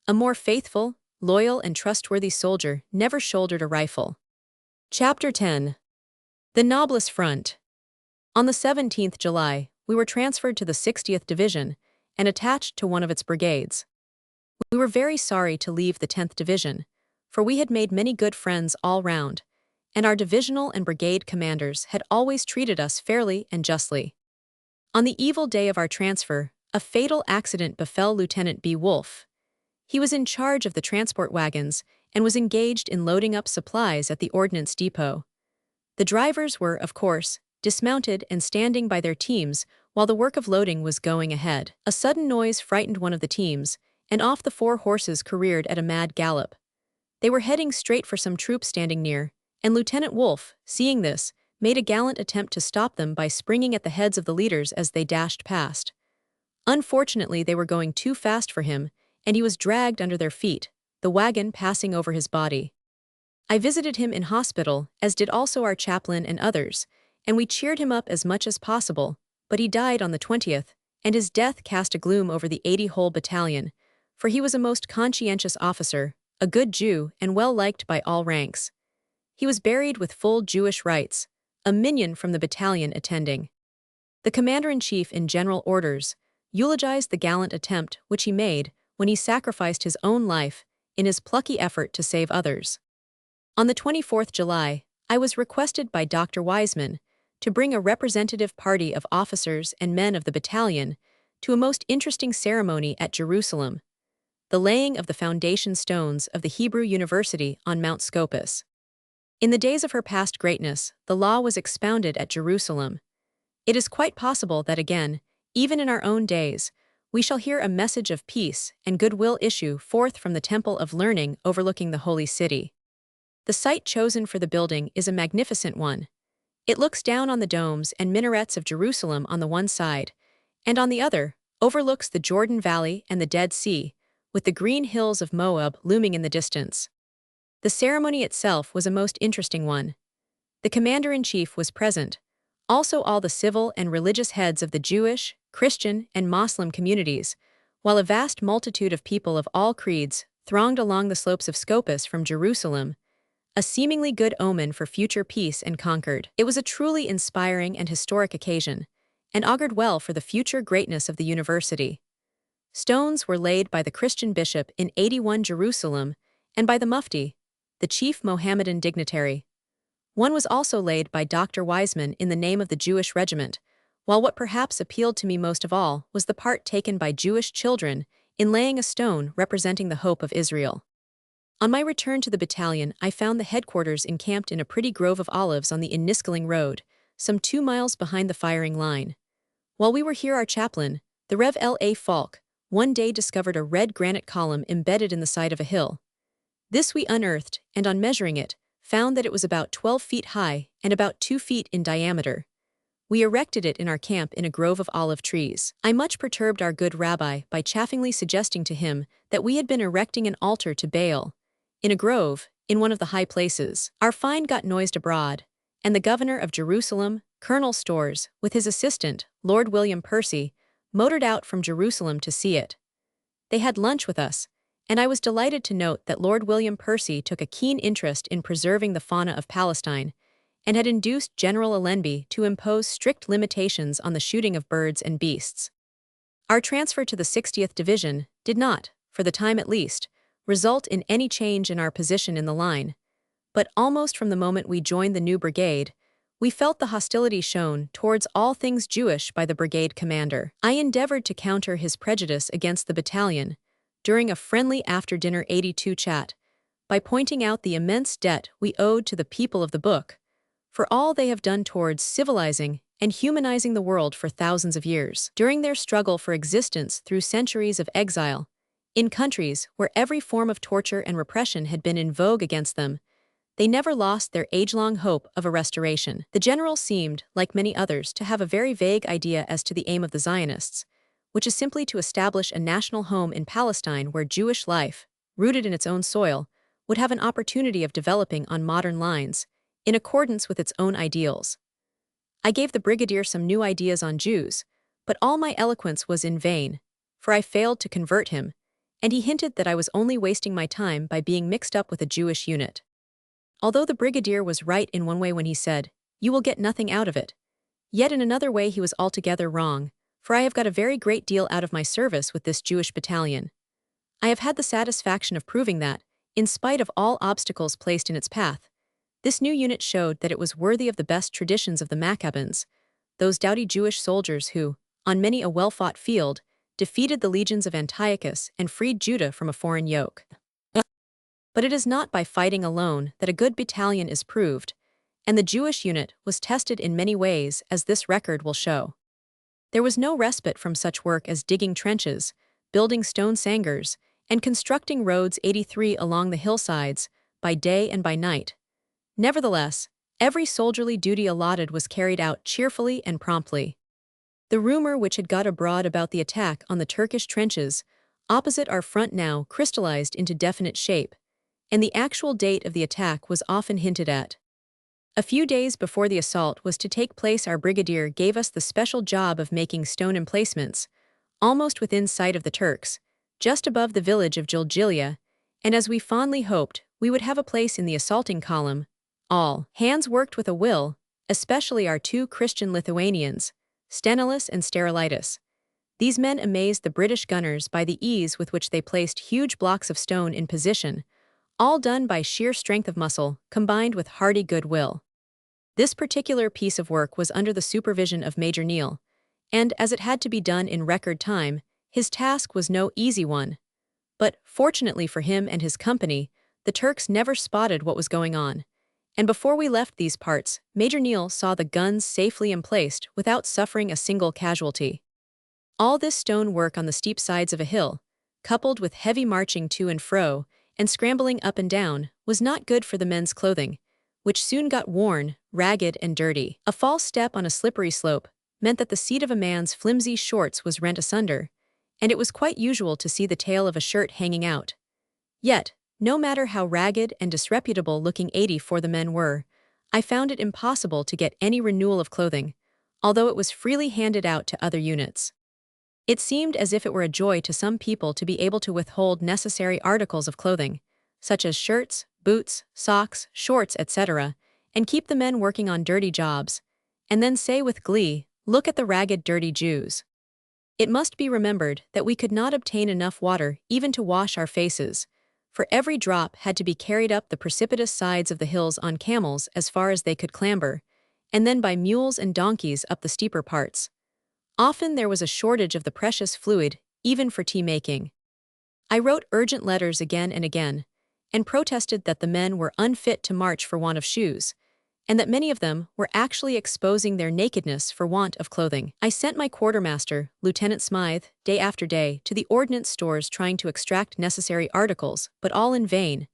A more faithful, loyal, and trustworthy soldier never shouldered a rifle. Chapter 10. The Nablus Front. On the 17th July, we were transferred to the 60th Division and attached to one of its brigades. We were very sorry to leave the 10th Division, for we had made many good friends all round, and our divisional and brigade commanders had always treated us fairly and justly. On the evil day of our transfer, a fatal accident befell Lieutenant B. Wolfe. He was in charge of the transport wagons and was engaged in loading up supplies at the ordnance depot. The drivers were, of course, dismounted and standing by their teams while the work of loading was going ahead. A sudden noise frightened one of the teams, and off the 4 horses careered at a mad gallop. They were heading straight for some troops standing near, and Lieutenant Wolfe, seeing this, made a gallant attempt to stop them by springing at the heads of the leaders as they dashed past. Unfortunately, they were going too fast for him, and he was dragged under their feet, the wagon passing over his body. I visited him in hospital, as did also our chaplain and others, and we cheered him up as much as possible, but he died on the 20th, and his death cast a gloom over the 80-whole battalion, for he was a most conscientious officer, a good Jew, and well liked by all ranks. He was buried with full Jewish rites, a minion from the battalion attending. The commander-in-chief in general orders eulogized the gallant attempt which he made when he sacrificed his own life in his plucky effort to save others. On the 24th July, I was requested by Dr. Wiseman to bring a representative party of officers and men of the battalion to a most interesting ceremony at Jerusalem, the laying of the foundation stones of the Hebrew University on Mount Scopus. In the days of her past greatness, the law was expounded at Jerusalem. It is quite possible that again, even in our own days, we shall hear a message of peace and goodwill issue forth from the Temple of Learning overlooking the Holy City. The site chosen for the building is a magnificent one. It looks down on the domes and minarets of Jerusalem on the one side, and on the other, overlooks the Jordan Valley and the Dead Sea, with the green hills of Moab looming in the distance. The ceremony itself was a most interesting one. The commander-in-chief was present, also all the civil and religious heads of the Jewish, Christian, and Muslim communities, while a vast multitude of people of all creeds thronged along the slopes of Scopus from Jerusalem, a seemingly good omen for future peace and concord. It was a truly inspiring and historic occasion, and augured well for the future greatness of the university. Stones were laid by the Christian bishop in 81 Jerusalem and by the Mufti, the chief Mohammedan dignitary. One was also laid by Dr. Wiseman in the name of the Jewish regiment, while what perhaps appealed to me most of all was the part taken by Jewish children in laying a stone representing the hope of Israel. On my return to the battalion, I found the headquarters encamped in a pretty grove of olives on the Enniskilling Road, some 2 miles behind the firing line. While we were here, our chaplain, the Rev. L.A. Falk, one day discovered a red granite column embedded in the side of a hill. This we unearthed, and on measuring it, found that it was about 12 feet high and about 2 feet in diameter. We erected it in our camp in a grove of olive trees. I much perturbed our good rabbi by chaffingly suggesting to him that we had been erecting an altar to Baal, in a grove, in one of the high places. Our find got noised abroad, and the governor of Jerusalem, Colonel Storrs, with his assistant, Lord William Percy, motored out from Jerusalem to see it. They had lunch with us, and I was delighted to note that Lord William Percy took a keen interest in preserving the fauna of Palestine, and had induced General Allenby to impose strict limitations on the shooting of birds and beasts. Our transfer to the 60th Division did not, for the time at least, result in any change in our position in the line, but almost from the moment we joined the new brigade, we felt the hostility shown towards all things Jewish by the brigade commander. I endeavored to counter his prejudice against the battalion, during a friendly after-dinner 82 chat, by pointing out the immense debt we owed to the people of the book, for all they have done towards civilizing and humanizing the world for thousands of years. During their struggle for existence through centuries of exile, in countries where every form of torture and repression had been in vogue against them, they never lost their age-long hope of a restoration. The general seemed, like many others, to have a very vague idea as to the aim of the Zionists, which is simply to establish a national home in Palestine where Jewish life, rooted in its own soil, would have an opportunity of developing on modern lines, in accordance with its own ideals. I gave the brigadier some new ideas on Jews, but all my eloquence was in vain, for I failed to convert him, and he hinted that I was only wasting my time by being mixed up with a Jewish unit. Although the brigadier was right in one way when he said, "You will get nothing out of it," yet in another way he was altogether wrong, for I have got a very great deal out of my service with this Jewish battalion. I have had the satisfaction of proving that, in spite of all obstacles placed in its path, this new unit showed that it was worthy of the best traditions of the Maccabees, those doughty Jewish soldiers who, on many a well-fought field, defeated the legions of Antiochus and freed Judah from a foreign yoke. But it is not by fighting alone that a good battalion is proved, and the Jewish unit was tested in many ways, as this record will show. There was no respite from such work as digging trenches, building stone sangars, and constructing roads 83 along the hillsides, by day and by night. Nevertheless, every soldierly duty allotted was carried out cheerfully and promptly. The rumor which had got abroad about the attack on the Turkish trenches opposite our front now crystallized into definite shape, and the actual date of the attack was often hinted at. A few days before the assault was to take place, our brigadier gave us the special job of making stone emplacements, almost within sight of the Turks, just above the village of Jiljilia, and as we fondly hoped, we would have a place in the assaulting column. All hands worked with a will, especially our 2 Christian Lithuanians, Stenilis and Sterilitis. These men amazed the British gunners by the ease with which they placed huge blocks of stone in position, all done by sheer strength of muscle, combined with hearty goodwill. This particular piece of work was under the supervision of Major Neal, and as it had to be done in record time, his task was no easy one. But, fortunately for him and his company, the Turks never spotted what was going on, and before we left these parts, Major Neal saw the guns safely emplaced without suffering a single casualty. All this stone work on the steep sides of a hill, coupled with heavy marching to and fro, and scrambling up and down, was not good for the men's clothing, which soon got worn, ragged, and dirty. A false step on a slippery slope meant that the seat of a man's flimsy shorts was rent asunder, and it was quite usual to see the tail of a shirt hanging out. Yet, no matter how ragged and disreputable looking 84 the men were, I found it impossible to get any renewal of clothing, although it was freely handed out to other units. It seemed as if it were a joy to some people to be able to withhold necessary articles of clothing, such as shirts, boots, socks, shorts, etc., and keep the men working on dirty jobs, and then say with glee, "Look at the ragged, dirty Jews." It must be remembered that we could not obtain enough water even to wash our faces, for every drop had to be carried up the precipitous sides of the hills on camels as far as they could clamber, and then by mules and donkeys up the steeper parts. Often there was a shortage of the precious fluid, even for tea making. I wrote urgent letters again and again, and protested that the men were unfit to march for want of shoes, and that many of them were actually exposing their nakedness for want of clothing. I sent my quartermaster, Lieutenant Smythe, day after day, to the ordnance stores trying to extract necessary articles, but all in vain.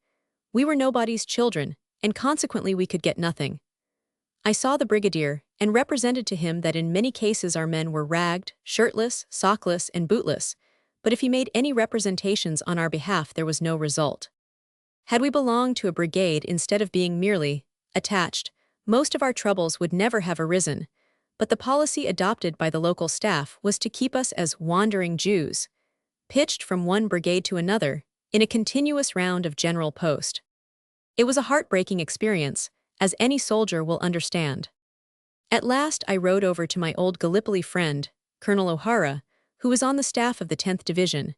We were nobody's children, and consequently we could get nothing. I saw the brigadier, and represented to him that in many cases our men were ragged, shirtless, sockless, and bootless, but if he made any representations on our behalf there was no result. Had we belonged to a brigade instead of being merely attached, most of our troubles would never have arisen, but the policy adopted by the local staff was to keep us as wandering Jews, pitched from one brigade to another, in a continuous round of general post. It was a heartbreaking experience, as any soldier will understand. At last I rode over to my old Gallipoli friend, Colonel O'Hara, who was on the staff of the 10th Division,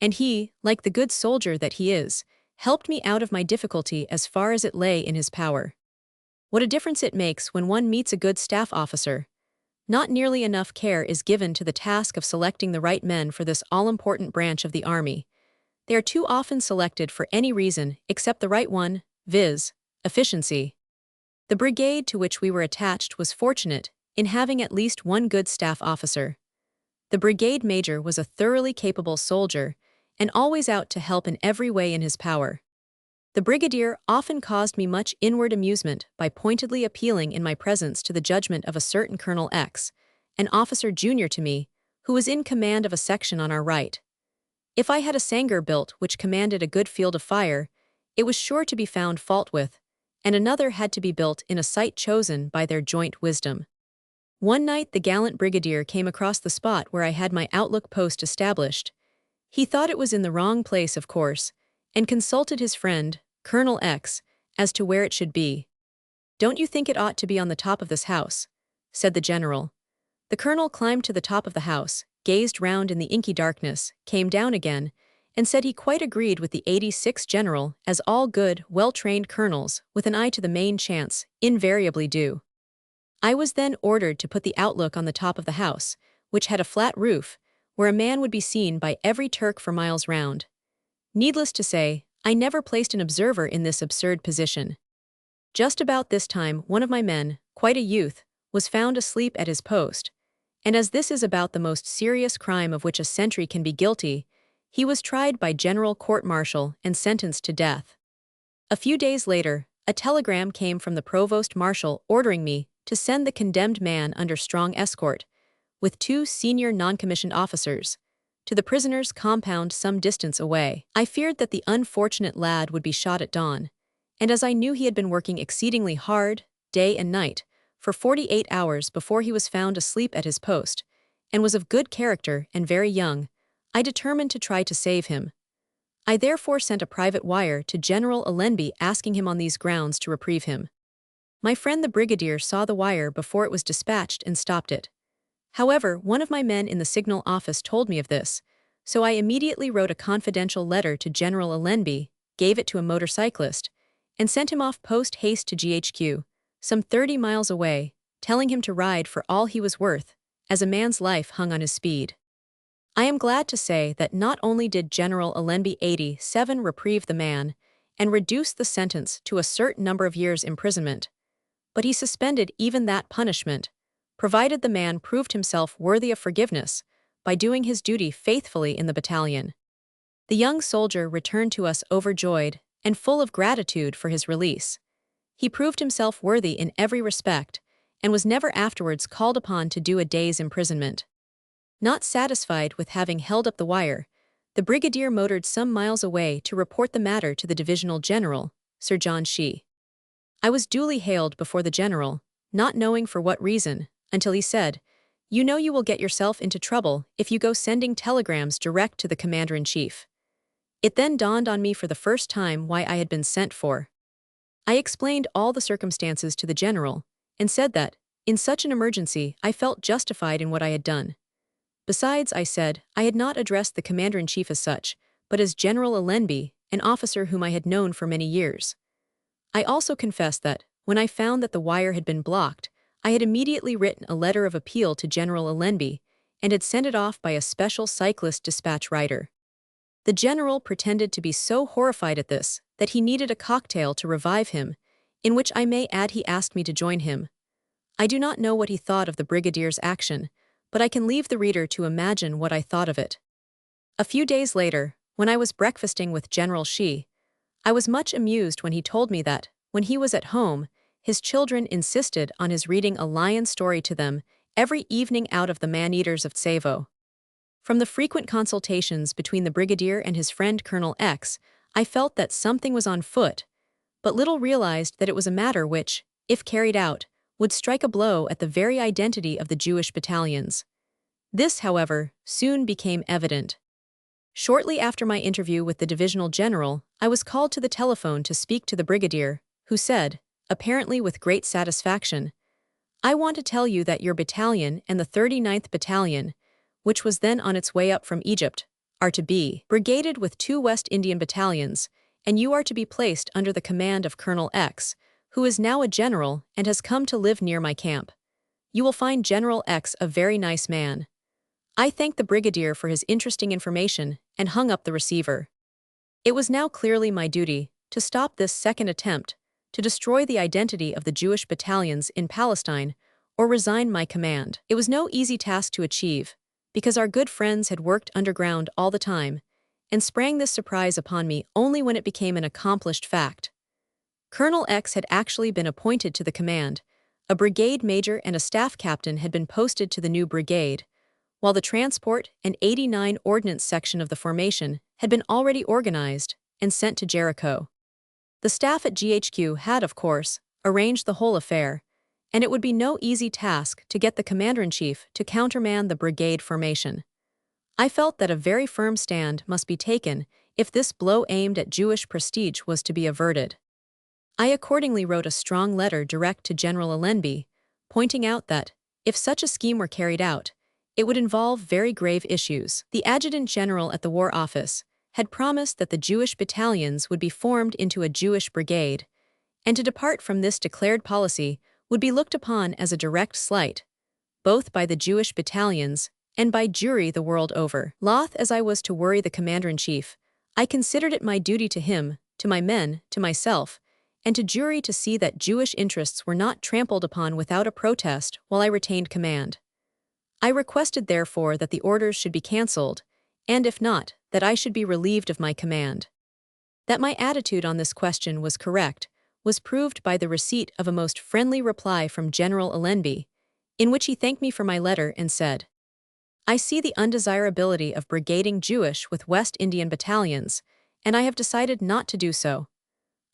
and he, like the good soldier that he is, helped me out of my difficulty as far as it lay in his power. What a difference it makes when one meets a good staff officer. Not nearly enough care is given to the task of selecting the right men for this all-important branch of the army. They are too often selected for any reason except the right one, viz., efficiency. The brigade to which we were attached was fortunate in having at least one good staff officer. The brigade major was a thoroughly capable soldier and always out to help in every way in his power. The brigadier often caused me much inward amusement by pointedly appealing in my presence to the judgment of a certain Colonel X, an officer junior to me, who was in command of a section on our right. If I had a Sanger built which commanded a good field of fire, it was sure to be found fault with, and another had to be built in a site chosen by their joint wisdom. One night the gallant brigadier came across the spot where I had my outlook post established. He thought it was in the wrong place, of course, and consulted his friend, Colonel X, as to where it should be. "Don't you think it ought to be on the top of this house?" said the general. The colonel climbed to the top of the house, gazed round in the inky darkness, came down again, and said he quite agreed with the 86th general, as all good, well-trained colonels, with an eye to the main chance, invariably do. I was then ordered to put the outlook on the top of the house, which had a flat roof, where a man would be seen by every Turk for miles round. Needless to say, I never placed an observer in this absurd position. Just about this time one of my men, quite a youth, was found asleep at his post, and as this is about the most serious crime of which a sentry can be guilty, he was tried by general court-martial and sentenced to death. A few days later, a telegram came from the provost-marshal ordering me to send the condemned man under strong escort, with 2 senior non-commissioned officers, to the prisoner's compound some distance away. I feared that the unfortunate lad would be shot at dawn, and as I knew he had been working exceedingly hard, day and night, for 48 hours before he was found asleep at his post, and was of good character and very young, I determined to try to save him. I therefore sent a private wire to General Allenby asking him on these grounds to reprieve him. My friend the brigadier saw the wire before it was dispatched and stopped it. However, one of my men in the signal office told me of this, so I immediately wrote a confidential letter to General Allenby, gave it to a motorcyclist, and sent him off post-haste to GHQ, some 30 miles away, telling him to ride for all he was worth, as a man's life hung on his speed. I am glad to say that not only did General Allenby 87 reprieve the man and reduce the sentence to a certain number of years' imprisonment, but he suspended even that punishment, provided the man proved himself worthy of forgiveness by doing his duty faithfully in the battalion. The young soldier returned to us overjoyed and full of gratitude for his release. He proved himself worthy in every respect and was never afterwards called upon to do a day's imprisonment. Not satisfied with having held up the wire, the brigadier motored some miles away to report the matter to the divisional general, Sir John Shee. I was duly hailed before the general, not knowing for what reason, until he said, "You know you will get yourself into trouble if you go sending telegrams direct to the commander-in-chief." It then dawned on me for the first time why I had been sent for. I explained all the circumstances to the general, and said that, in such an emergency, I felt justified in what I had done. Besides, I said, I had not addressed the commander-in-chief as such, but as General Allenby, an officer whom I had known for many years. I also confessed that, when I found that the wire had been blocked, I had immediately written a letter of appeal to General Allenby and had sent it off by a special cyclist dispatch rider. The general pretended to be so horrified at this that he needed a cocktail to revive him, in which I may add he asked me to join him. I do not know what he thought of the brigadier's action, but I can leave the reader to imagine what I thought of it. A few days later, when I was breakfasting with General Xi, I was much amused when he told me that, when he was at home, his children insisted on his reading a lion story to them every evening out of the Man-Eaters of Tsavo. From the frequent consultations between the brigadier and his friend Colonel X, I felt that something was on foot, but little realized that it was a matter which, if carried out, would strike a blow at the very identity of the Jewish battalions. This, however, soon became evident. Shortly after my interview with the divisional general, I was called to the telephone to speak to the brigadier, who said, apparently with great satisfaction, "I want to tell you that your battalion and the 39th Battalion, which was then on its way up from Egypt, are to be brigaded with 2 West Indian battalions, and you are to be placed under the command of Colonel X, who is now a general and has come to live near my camp. You will find General X a very nice man." I thanked the brigadier for his interesting information and hung up the receiver. It was now clearly my duty to stop this second attempt to destroy the identity of the Jewish battalions in Palestine or resign my command. It was no easy task to achieve, because our good friends had worked underground all the time, and sprang this surprise upon me only when it became an accomplished fact. Colonel X had actually been appointed to the command, a brigade major and a staff captain had been posted to the new brigade, while the transport and 89 ordnance section of the formation had been already organized and sent to Jericho. The staff at GHQ had, of course, arranged the whole affair, and it would be no easy task to get the commander-in-chief to countermand the brigade formation. I felt that a very firm stand must be taken if this blow aimed at Jewish prestige was to be averted. I accordingly wrote a strong letter direct to General Allenby, pointing out that, if such a scheme were carried out, it would involve very grave issues. The adjutant general at the War Office had promised that the Jewish battalions would be formed into a Jewish brigade, and to depart from this declared policy would be looked upon as a direct slight, both by the Jewish battalions and by Jewry the world over. Loth as I was to worry the commander-in-chief, I considered it my duty to him, to my men, to myself, and to Jewry to see that Jewish interests were not trampled upon without a protest while I retained command. I requested therefore that the orders should be cancelled, and if not, that I should be relieved of my command. That my attitude on this question was correct was proved by the receipt of a most friendly reply from General Allenby, in which he thanked me for my letter and said, "I see the undesirability of brigading Jewish with West Indian battalions, and I have decided not to do so.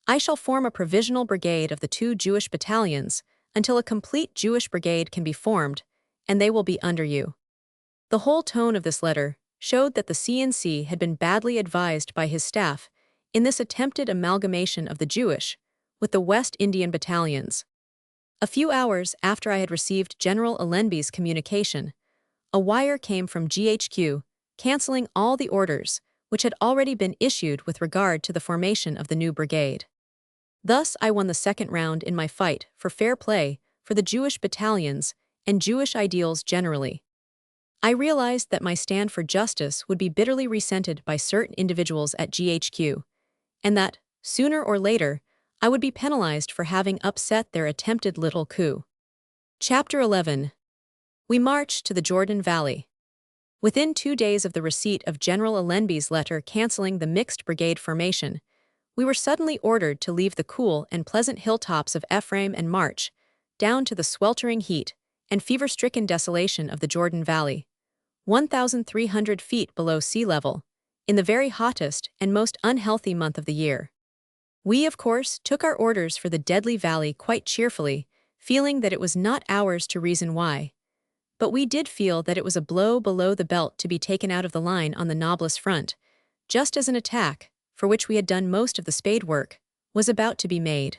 I shall form a provisional brigade of the 2 Jewish battalions until a complete Jewish brigade can be formed, and they will be under you." The whole tone of this letter showed that the CNC had been badly advised by his staff in this attempted amalgamation of the Jewish with the West Indian battalions. A few hours after I had received General Allenby's communication, a wire came from GHQ cancelling all the orders which had already been issued with regard to the formation of the new brigade. Thus I won the second round in my fight for fair play for the Jewish battalions and Jewish ideals generally. I realized that my stand for justice would be bitterly resented by certain individuals at GHQ, and that, sooner or later, I would be penalized for having upset their attempted little coup. Chapter 11. We marched to the Jordan Valley. Within 2 days of the receipt of General Allenby's letter cancelling the mixed brigade formation, we were suddenly ordered to leave the cool and pleasant hilltops of Ephraim and march down to the sweltering heat and fever-stricken desolation of the Jordan Valley, 1,300 feet below sea level, in the very hottest and most unhealthy month of the year. We, of course, took our orders for the deadly valley quite cheerfully, feeling that it was not ours to reason why. But we did feel that it was a blow below the belt to be taken out of the line on the Nablus front, just as an attack, for which we had done most of the spade work, was about to be made.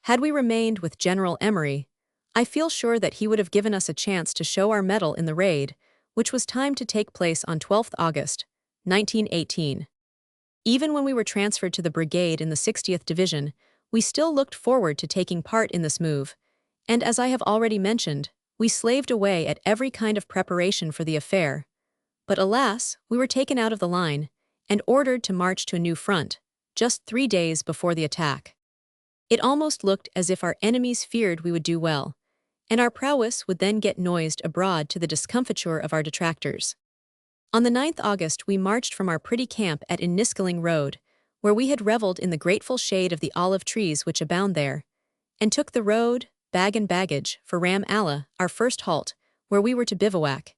Had we remained with General Emery, I feel sure that he would have given us a chance to show our mettle in the raid, which was timed to take place on 12th August, 1918. Even when we were transferred to the brigade in the 60th Division, we still looked forward to taking part in this move, and as I have already mentioned, we slaved away at every kind of preparation for the affair. But alas, we were taken out of the line and ordered to march to a new front, just 3 days before the attack. It almost looked as if our enemies feared we would do well, and our prowess would then get noised abroad to the discomfiture of our detractors. On the 9th August we marched from our pretty camp at Inniskilling Road, where we had reveled in the grateful shade of the olive trees which abound there, and took the road, bag and baggage, for Ram Allah, our first halt, where we were to bivouac.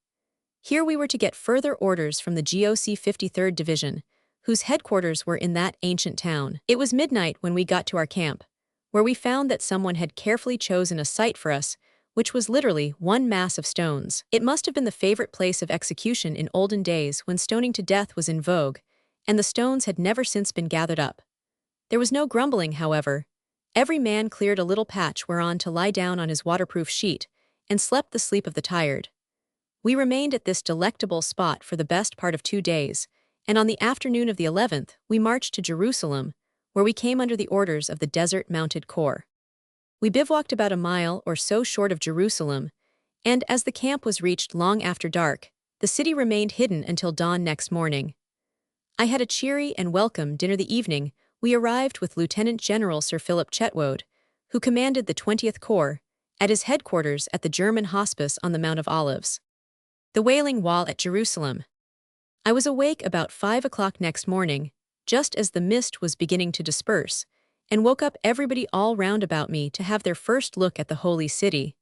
Here we were to get further orders from the GOC 53rd Division, whose headquarters were in that ancient town. It was midnight when we got to our camp, where we found that someone had carefully chosen a site for us, which was literally one mass of stones. It must have been the favorite place of execution in olden days when stoning to death was in vogue, and the stones had never since been gathered up. There was no grumbling, however. Every man cleared a little patch whereon to lie down on his waterproof sheet, and slept the sleep of the tired. We remained at this delectable spot for the best part of 2 days, and on the afternoon of the 11th we marched to Jerusalem, where we came under the orders of the Desert Mounted Corps. We bivouacked about a mile or so short of Jerusalem, and as the camp was reached long after dark, the city remained hidden until dawn next morning. I had a cheery and welcome dinner the evening we arrived with Lieutenant General Sir Philip Chetwode, who commanded the 20th Corps, at his headquarters at the German Hospice on the Mount of Olives. The Wailing Wall at Jerusalem. I was awake about 5 o'clock next morning, just as the mist was beginning to disperse, and woke up everybody all round about me to have their first look at the holy city.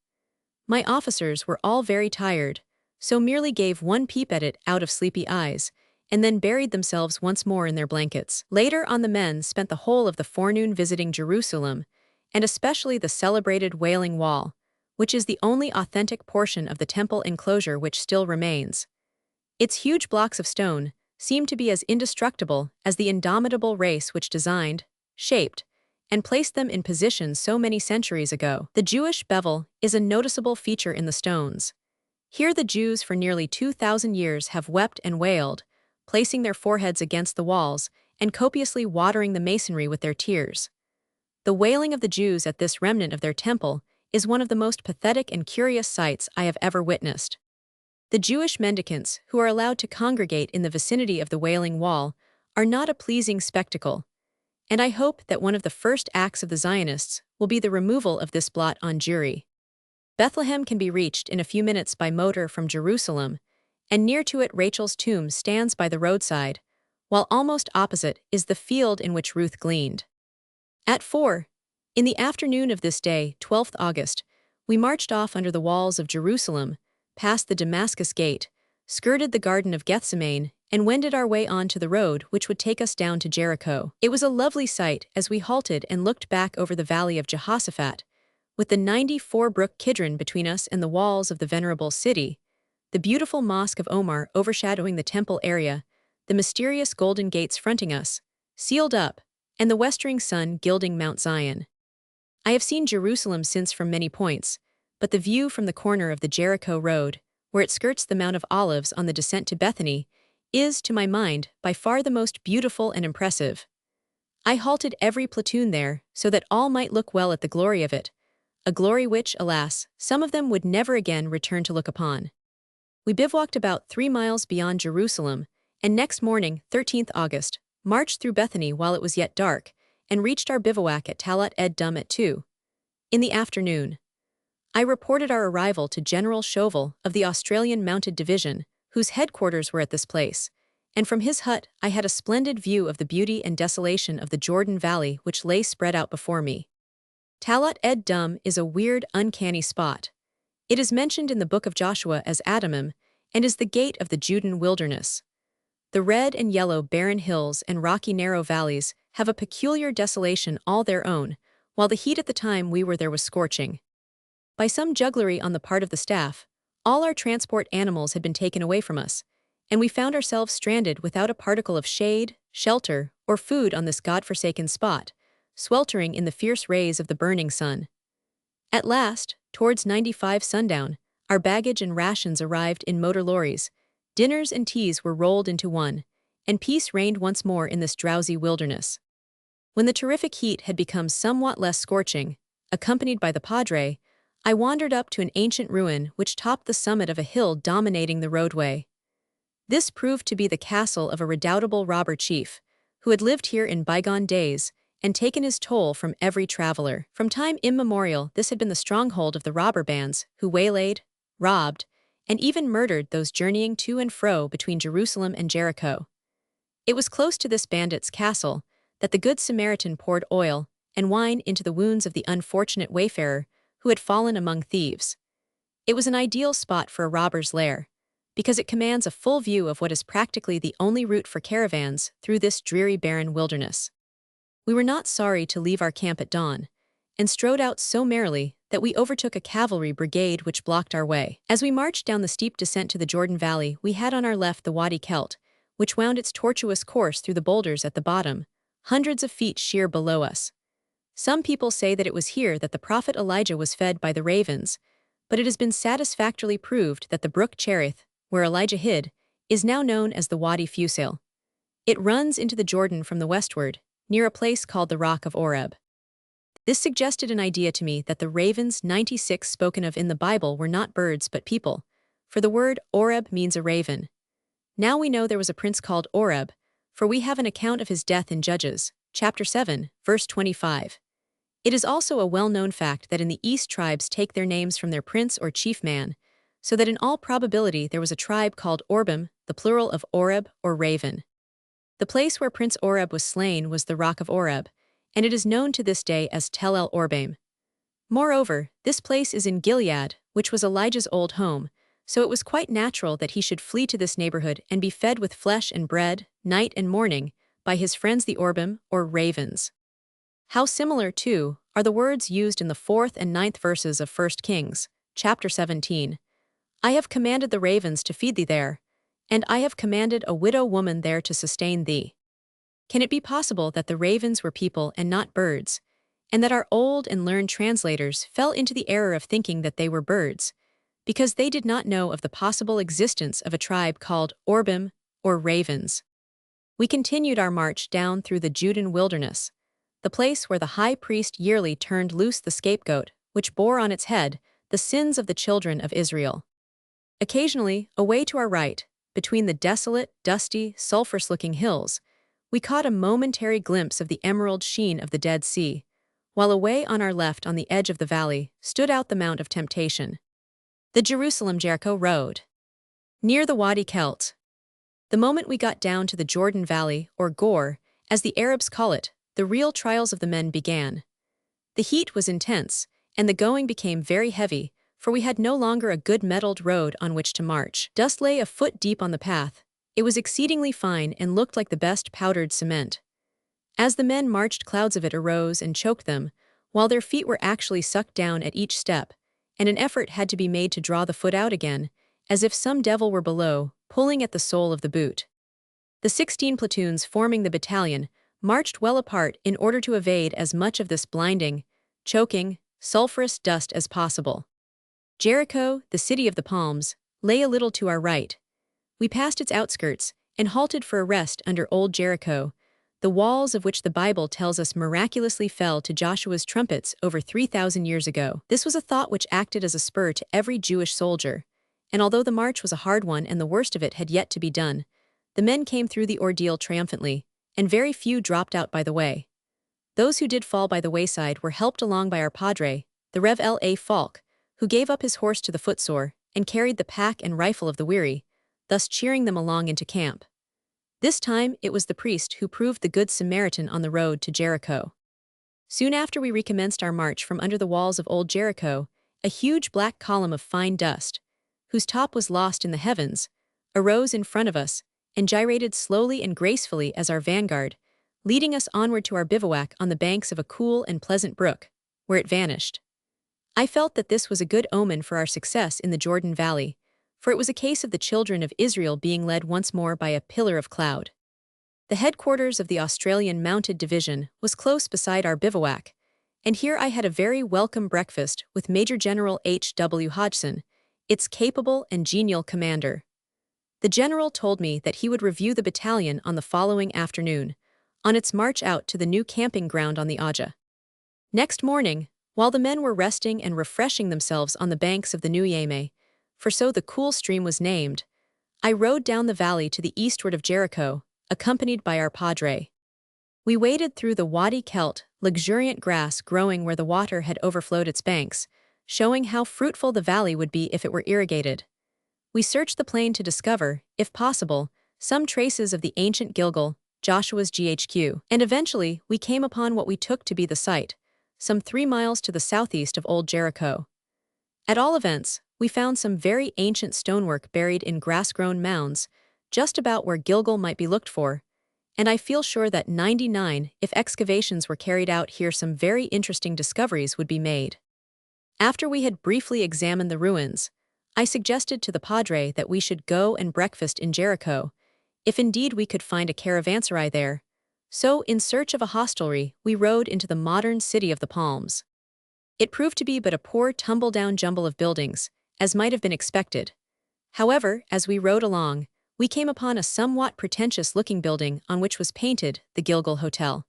My officers were all very tired, so merely gave one peep at it out of sleepy eyes, and then buried themselves once more in their blankets. Later on the men spent the whole of the forenoon visiting Jerusalem, and especially the celebrated Wailing Wall, which is the only authentic portion of the temple enclosure which still remains. Its huge blocks of stone seem to be as indestructible as the indomitable race which designed, shaped, and placed them in position so many centuries ago. The Jewish bevel is a noticeable feature in the stones. Here the Jews for nearly 2,000 years have wept and wailed, placing their foreheads against the walls and copiously watering the masonry with their tears. The wailing of the Jews at this remnant of their temple is one of the most pathetic and curious sights I have ever witnessed. The Jewish mendicants who are allowed to congregate in the vicinity of the Wailing Wall are not a pleasing spectacle, and I hope that one of the first acts of the Zionists will be the removal of this blot on Jewry. Bethlehem can be reached in a few minutes by motor from Jerusalem, and near to it Rachel's tomb stands by the roadside, while almost opposite is the field in which Ruth gleaned. At 4 in the afternoon of this day, 12th August, we marched off under the walls of Jerusalem, past the Damascus Gate, skirted the Garden of Gethsemane, and wended our way on to the road which would take us down to Jericho. It was a lovely sight as we halted and looked back over the valley of Jehoshaphat, with the 94 brook Kidron between us and the walls of the venerable city, the beautiful Mosque of Omar overshadowing the temple area, the mysterious golden gates fronting us, sealed up, and the westering sun gilding Mount Zion. I have seen Jerusalem since from many points, but the view from the corner of the Jericho Road, where it skirts the Mount of Olives on the descent to Bethany, is, to my mind, by far the most beautiful and impressive. I halted every platoon there so that all might look well at the glory of it, a glory which, alas, some of them would never again return to look upon. We bivouacked about 3 miles beyond Jerusalem, and next morning, 13th August, marched through Bethany while it was yet dark, and reached our bivouac at Talat ed-Dum at 2 in the afternoon. I reported our arrival to General Chauvel of the Australian Mounted Division, whose headquarters were at this place, and from his hut I had a splendid view of the beauty and desolation of the Jordan Valley which lay spread out before me. Talat ed-Dum is a weird, uncanny spot. It is mentioned in the book of Joshua as Adumim, and is the gate of the Judean wilderness. The red and yellow barren hills and rocky narrow valleys have a peculiar desolation all their own, while the heat at the time we were there was scorching. By some jugglery on the part of the staff, all our transport animals had been taken away from us, and we found ourselves stranded without a particle of shade, shelter, or food on this godforsaken spot, sweltering in the fierce rays of the burning sun. At last, towards 95 sundown, our baggage and rations arrived in motor lorries, dinners and teas were rolled into one, and peace reigned once more in this drowsy wilderness. When the terrific heat had become somewhat less scorching, accompanied by the padre, I wandered up to an ancient ruin which topped the summit of a hill dominating the roadway. This proved to be the castle of a redoubtable robber chief, who had lived here in bygone days and taken his toll from every traveler. From time immemorial, this had been the stronghold of the robber bands who waylaid, robbed, and even murdered those journeying to and fro between Jerusalem and Jericho. It was close to this bandit's castle that the Good Samaritan poured oil and wine into the wounds of the unfortunate wayfarer who had fallen among thieves. It was an ideal spot for a robber's lair, because it commands a full view of what is practically the only route for caravans through this dreary barren wilderness. We were not sorry to leave our camp at dawn, and strode out so merrily that we overtook a cavalry brigade which blocked our way. As we marched down the steep descent to the Jordan Valley, we had on our left the Wadi Kelt, which wound its tortuous course through the boulders at the bottom, hundreds of feet sheer below us. Some people say that it was here that the prophet Elijah was fed by the ravens, but it has been satisfactorily proved that the brook Cherith, where Elijah hid, is now known as the Wadi Fusail. It runs into the Jordan from the westward, near a place called the Rock of Oreb. This suggested an idea to me that the ravens 96 spoken of in the Bible were not birds but people, for the word Oreb means a raven. Now we know there was a prince called Oreb, for we have an account of his death in Judges, chapter 7, verse 25. It is also a well-known fact that in the East tribes take their names from their prince or chief man, so that in all probability there was a tribe called Orbim, the plural of Oreb or raven. The place where Prince Oreb was slain was the Rock of Oreb, and it is known to this day as Tel El Orbaim. Moreover, this place is in Gilead, which was Elijah's old home, so it was quite natural that he should flee to this neighborhood and be fed with flesh and bread, night and morning, by his friends the Orbim, or ravens. How similar, too, are the words used in the 4th and 9th verses of 1 Kings, chapter 17. I have commanded the ravens to feed thee there, and I have commanded a widow woman there to sustain thee. Can it be possible that the ravens were people and not birds, and that our old and learned translators fell into the error of thinking that they were birds, because they did not know of the possible existence of a tribe called Orbim, or ravens? We continued our march down through the Judean wilderness, the place where the high priest yearly turned loose the scapegoat, which bore on its head the sins of the children of Israel. Occasionally, away to our right, between the desolate, dusty, sulphurous-looking hills, we caught a momentary glimpse of the emerald sheen of the Dead Sea, while away on our left on the edge of the valley stood out the Mount of Temptation, the Jerusalem-Jericho road. Near the Wadi Kelt. The moment we got down to the Jordan Valley, or Gore, as the Arabs call it, the real trials of the men began. The heat was intense, and the going became very heavy, for we had no longer a good metalled road on which to march. Dust lay a foot deep on the path. It was exceedingly fine and looked like the best powdered cement. As the men marched, clouds of it arose and choked them, while their feet were actually sucked down at each step, and an effort had to be made to draw the foot out again, as if some devil were below, pulling at the sole of the boot. The 16 platoons forming the battalion marched well apart in order to evade as much of this blinding, choking, sulphurous dust as possible. Jericho, the city of the palms, lay a little to our right. We passed its outskirts and halted for a rest under Old Jericho, the walls of which the Bible tells us miraculously fell to Joshua's trumpets over 3,000 years ago. This was a thought which acted as a spur to every Jewish soldier, and although the march was a hard one and the worst of it had yet to be done, the men came through the ordeal triumphantly, and very few dropped out by the way. Those who did fall by the wayside were helped along by our padre, the Rev. L.A. Falk, who gave up his horse to the footsore and carried the pack and rifle of the weary, thus cheering them along into camp. This time it was the priest who proved the Good Samaritan on the road to Jericho. Soon after we recommenced our march from under the walls of Old Jericho, a huge black column of fine dust, whose top was lost in the heavens, arose in front of us and gyrated slowly and gracefully as our vanguard, leading us onward to our bivouac on the banks of a cool and pleasant brook, where it vanished. I felt that this was a good omen for our success in the Jordan Valley, for it was a case of the children of Israel being led once more by a pillar of cloud. The headquarters of the Australian Mounted Division was close beside our bivouac, and here I had a very welcome breakfast with Major General H.W. Hodgson, its capable and genial commander. The general told me that he would review the battalion on the following afternoon, on its march out to the new camping ground on the Aja. Next morning, while the men were resting and refreshing themselves on the banks of the New Yame, for so the cool stream was named, I rode down the valley to the eastward of Jericho, accompanied by our padre. We waded through the Wadi Kelt, luxuriant grass growing where the water had overflowed its banks, showing how fruitful the valley would be if it were irrigated. We searched the plain to discover, if possible, some traces of the ancient Gilgal, Joshua's GHQ, and eventually we came upon what we took to be the site, some 3 miles to the southeast of Old Jericho. At all events, we found some very ancient stonework buried in grass-grown mounds, just about where Gilgal might be looked for, and I feel sure that 99, if excavations were carried out here, some very interesting discoveries would be made. After we had briefly examined the ruins, I suggested to the padre that we should go and breakfast in Jericho, if indeed we could find a caravanserai there. So, in search of a hostelry, we rode into the modern city of the Palms. It proved to be but a poor tumble-down jumble of buildings, as might have been expected. However, as we rode along, we came upon a somewhat pretentious-looking building on which was painted the Gilgal Hotel.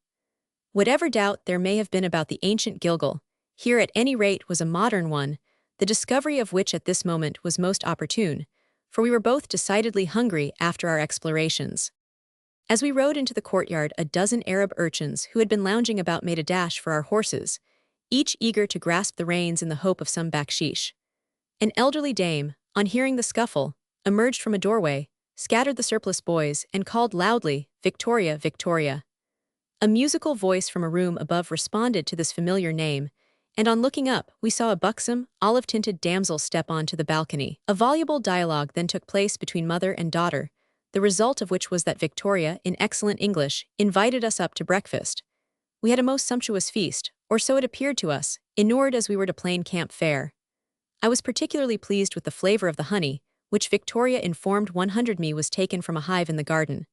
Whatever doubt there may have been about the ancient Gilgal, here at any rate was a modern one, the discovery of which at this moment was most opportune, for we were both decidedly hungry after our explorations. As we rode into the courtyard, a dozen Arab urchins who had been lounging about made a dash for our horses, each eager to grasp the reins in the hope of some baksheesh. An elderly dame, on hearing the scuffle, emerged from a doorway, scattered the surplus boys, and called loudly, "Victoria, Victoria." A musical voice from a room above responded to this familiar name, and on looking up, we saw a buxom, olive-tinted damsel step onto the balcony. A voluble dialogue then took place between mother and daughter, the result of which was that Victoria, in excellent English, invited us up to breakfast. We had a most sumptuous feast, or so it appeared to us, inured as we were to plain camp fare. I was particularly pleased with the flavor of the honey, which Victoria informed 100 me was taken from a hive in the garden.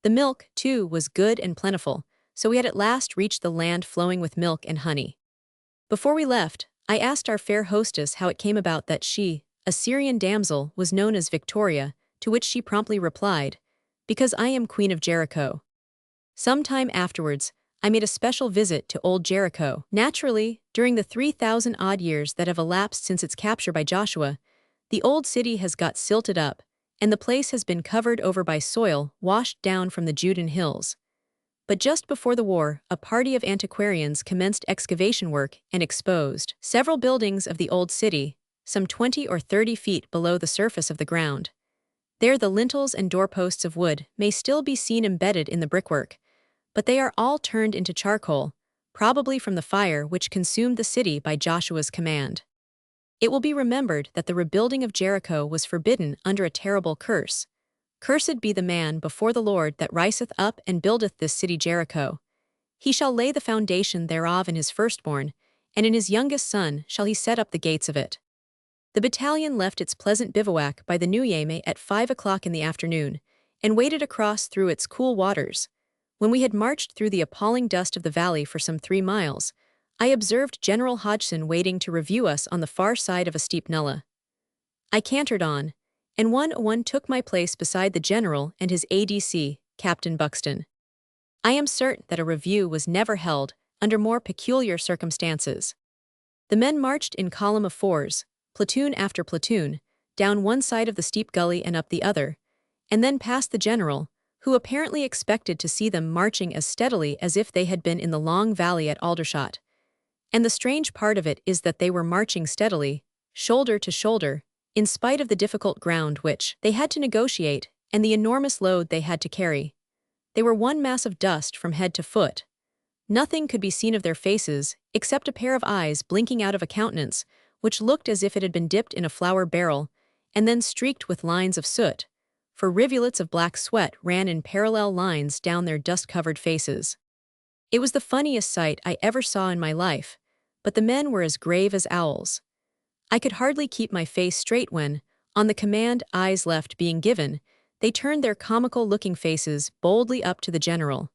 The milk, too, was good and plentiful, so we had at last reached the land flowing with milk and honey. Before we left, I asked our fair hostess how it came about that she, a Syrian damsel, was known as Victoria, to which she promptly replied, "Because I am Queen of Jericho." Some time afterwards, I made a special visit to Old Jericho. Naturally, during the 3,000-odd years that have elapsed since its capture by Joshua, the old city has got silted up, and the place has been covered over by soil washed down from the Judean hills. But just before the war, a party of antiquarians commenced excavation work and exposed several buildings of the old city, some 20 or 30 feet below the surface of the ground. There the lintels and doorposts of wood may still be seen embedded in the brickwork, but they are all turned into charcoal, probably from the fire which consumed the city by Joshua's command. It will be remembered that the rebuilding of Jericho was forbidden under a terrible curse. "Cursed be the man before the Lord that riseth up and buildeth this city Jericho. He shall lay the foundation thereof in his firstborn, and in his youngest son shall he set up the gates of it." The battalion left its pleasant bivouac by the New Yame at 5 o'clock in the afternoon, and waded across through its cool waters. When we had marched through the appalling dust of the valley for some 3 miles, I observed General Hodgson waiting to review us on the far side of a steep nullah. I cantered on, and one took my place beside the general and his ADC, Captain Buxton. I am certain that a review was never held under more peculiar circumstances. The men marched in column of fours, platoon after platoon, down one side of the steep gully and up the other, and then past the general, who apparently expected to see them marching as steadily as if they had been in the long valley at Aldershot. And the strange part of it is that they were marching steadily, shoulder to shoulder, in spite of the difficult ground which they had to negotiate and the enormous load they had to carry. They were one mass of dust from head to foot. Nothing could be seen of their faces except a pair of eyes blinking out of a countenance which looked as if it had been dipped in a flour barrel and then streaked with lines of soot, for rivulets of black sweat ran in parallel lines down their dust-covered faces. It was the funniest sight I ever saw in my life, but the men were as grave as owls. I could hardly keep my face straight when, on the command "eyes left" being given, they turned their comical-looking faces boldly up to the general.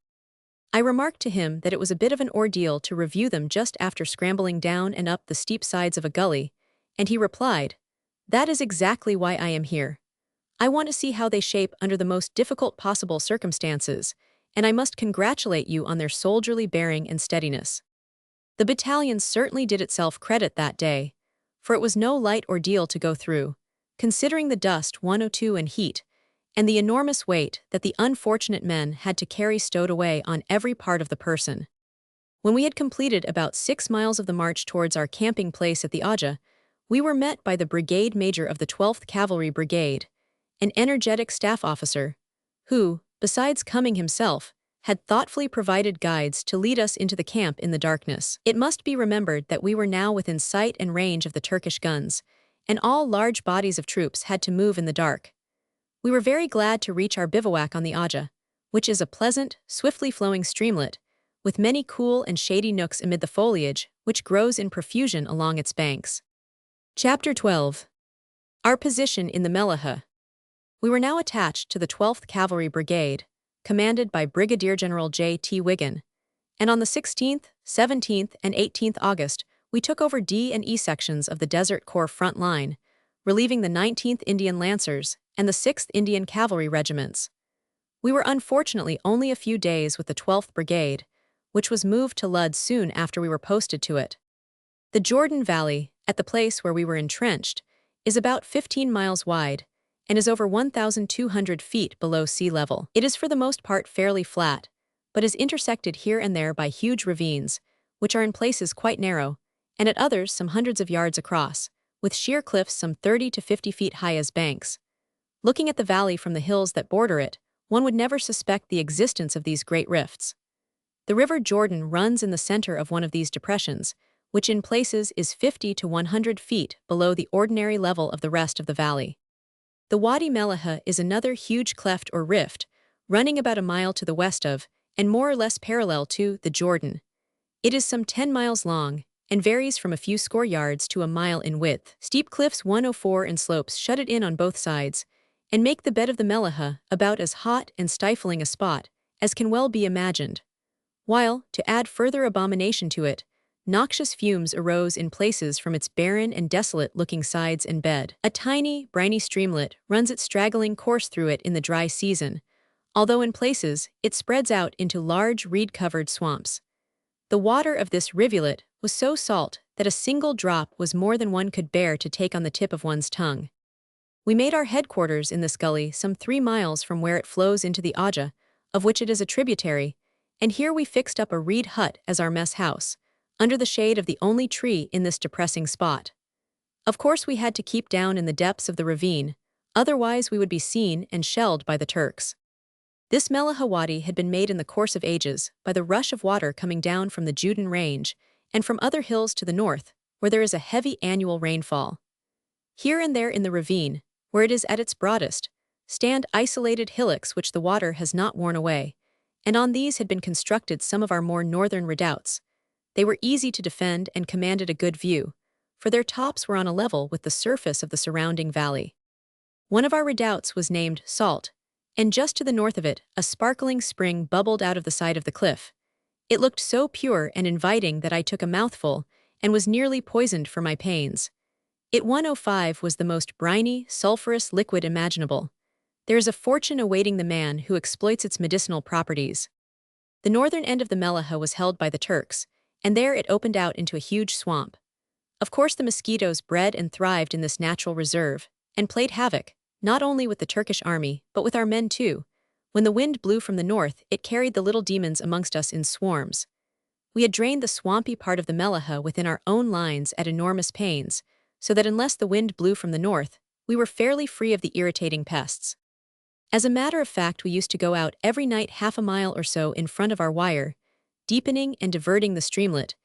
I remarked to him that it was a bit of an ordeal to review them just after scrambling down and up the steep sides of a gully, and he replied, "That is exactly why I am here. I want to see how they shape under the most difficult possible circumstances, and I must congratulate you on their soldierly bearing and steadiness." The battalion certainly did itself credit that day, for it was no light ordeal to go through, considering the dust 102 and heat, and the enormous weight that the unfortunate men had to carry stowed away on every part of the person. When we had completed about 6 miles of the march towards our camping place at the Aja, we were met by the brigade major of the 12th Cavalry Brigade, an energetic staff officer, who, besides coming himself, had thoughtfully provided guides to lead us into the camp in the darkness. It must be remembered that we were now within sight and range of the Turkish guns, and all large bodies of troops had to move in the dark. We were very glad to reach our bivouac on the Aja, which is a pleasant, swiftly flowing streamlet, with many cool and shady nooks amid the foliage which grows in profusion along its banks. Chapter 12. Our position in the Mellahah. We were now attached to the 12th Cavalry Brigade, commanded by Brigadier General J.T. Wigan, and on the 16th, 17th, and 18th August, we took over D and E sections of the Desert Corps front line, relieving the 19th Indian Lancers and the 6th Indian Cavalry Regiments. We were unfortunately only a few days with the 12th Brigade, which was moved to Lud soon after we were posted to it. The Jordan Valley, at the place where we were entrenched, is about 15 miles wide and is over 1,200 feet below sea level. It is for the most part fairly flat, but is intersected here and there by huge ravines, which are in places quite narrow, and at others some hundreds of yards across, with sheer cliffs some 30 to 50 feet high as banks. Looking at the valley from the hills that border it, one would never suspect the existence of these great rifts. The River Jordan runs in the center of one of these depressions, which in places is 50 to 100 feet below the ordinary level of the rest of the valley. The Wadi Mellahah is another huge cleft or rift, running about a mile to the west of, and more or less parallel to, the Jordan. It is some 10 miles long, and varies from a few score yards to a mile in width. Steep cliffs 104 and slopes shut it in on both sides, and make the bed of the Mellahah about as hot and stifling a spot as can well be imagined. While, to add further abomination to it, noxious fumes arose in places from its barren and desolate-looking sides and bed. A tiny, briny streamlet runs its straggling course through it in the dry season, although in places it spreads out into large reed-covered swamps. The water of this rivulet was so salt that a single drop was more than one could bear to take on the tip of one's tongue. We made our headquarters in this gully some 3 miles from where it flows into the Aja, of which it is a tributary, and here we fixed up a reed hut as our mess house, under the shade of the only tree in this depressing spot. Of course we had to keep down in the depths of the ravine, otherwise we would be seen and shelled by the Turks. This Mellahah Wadi had been made in the course of ages by the rush of water coming down from the Judæan range and from other hills to the north, where there is a heavy annual rainfall. Here and there in the ravine, where it is at its broadest, stand isolated hillocks which the water has not worn away, and on these had been constructed some of our more northern redoubts. They were easy to defend and commanded a good view, for their tops were on a level with the surface of the surrounding valley. One of our redoubts was named Salt, and just to the north of it, a sparkling spring bubbled out of the side of the cliff. It looked so pure and inviting that I took a mouthful and was nearly poisoned for my pains. It 105 was the most briny, sulfurous liquid imaginable. There is a fortune awaiting the man who exploits its medicinal properties. The northern end of the Mellahah was held by the Turks, and there it opened out into a huge swamp. Of course the mosquitoes bred and thrived in this natural reserve, and played havoc, not only with the Turkish army, but with our men too. When the wind blew from the north, it carried the little demons amongst us in swarms. We had drained the swampy part of the Mellahah within our own lines at enormous pains, so that unless the wind blew from the north, we were fairly free of the irritating pests. As a matter of fact, we used to go out every night half a mile or so in front of our wire, deepening and diverting the streamlet,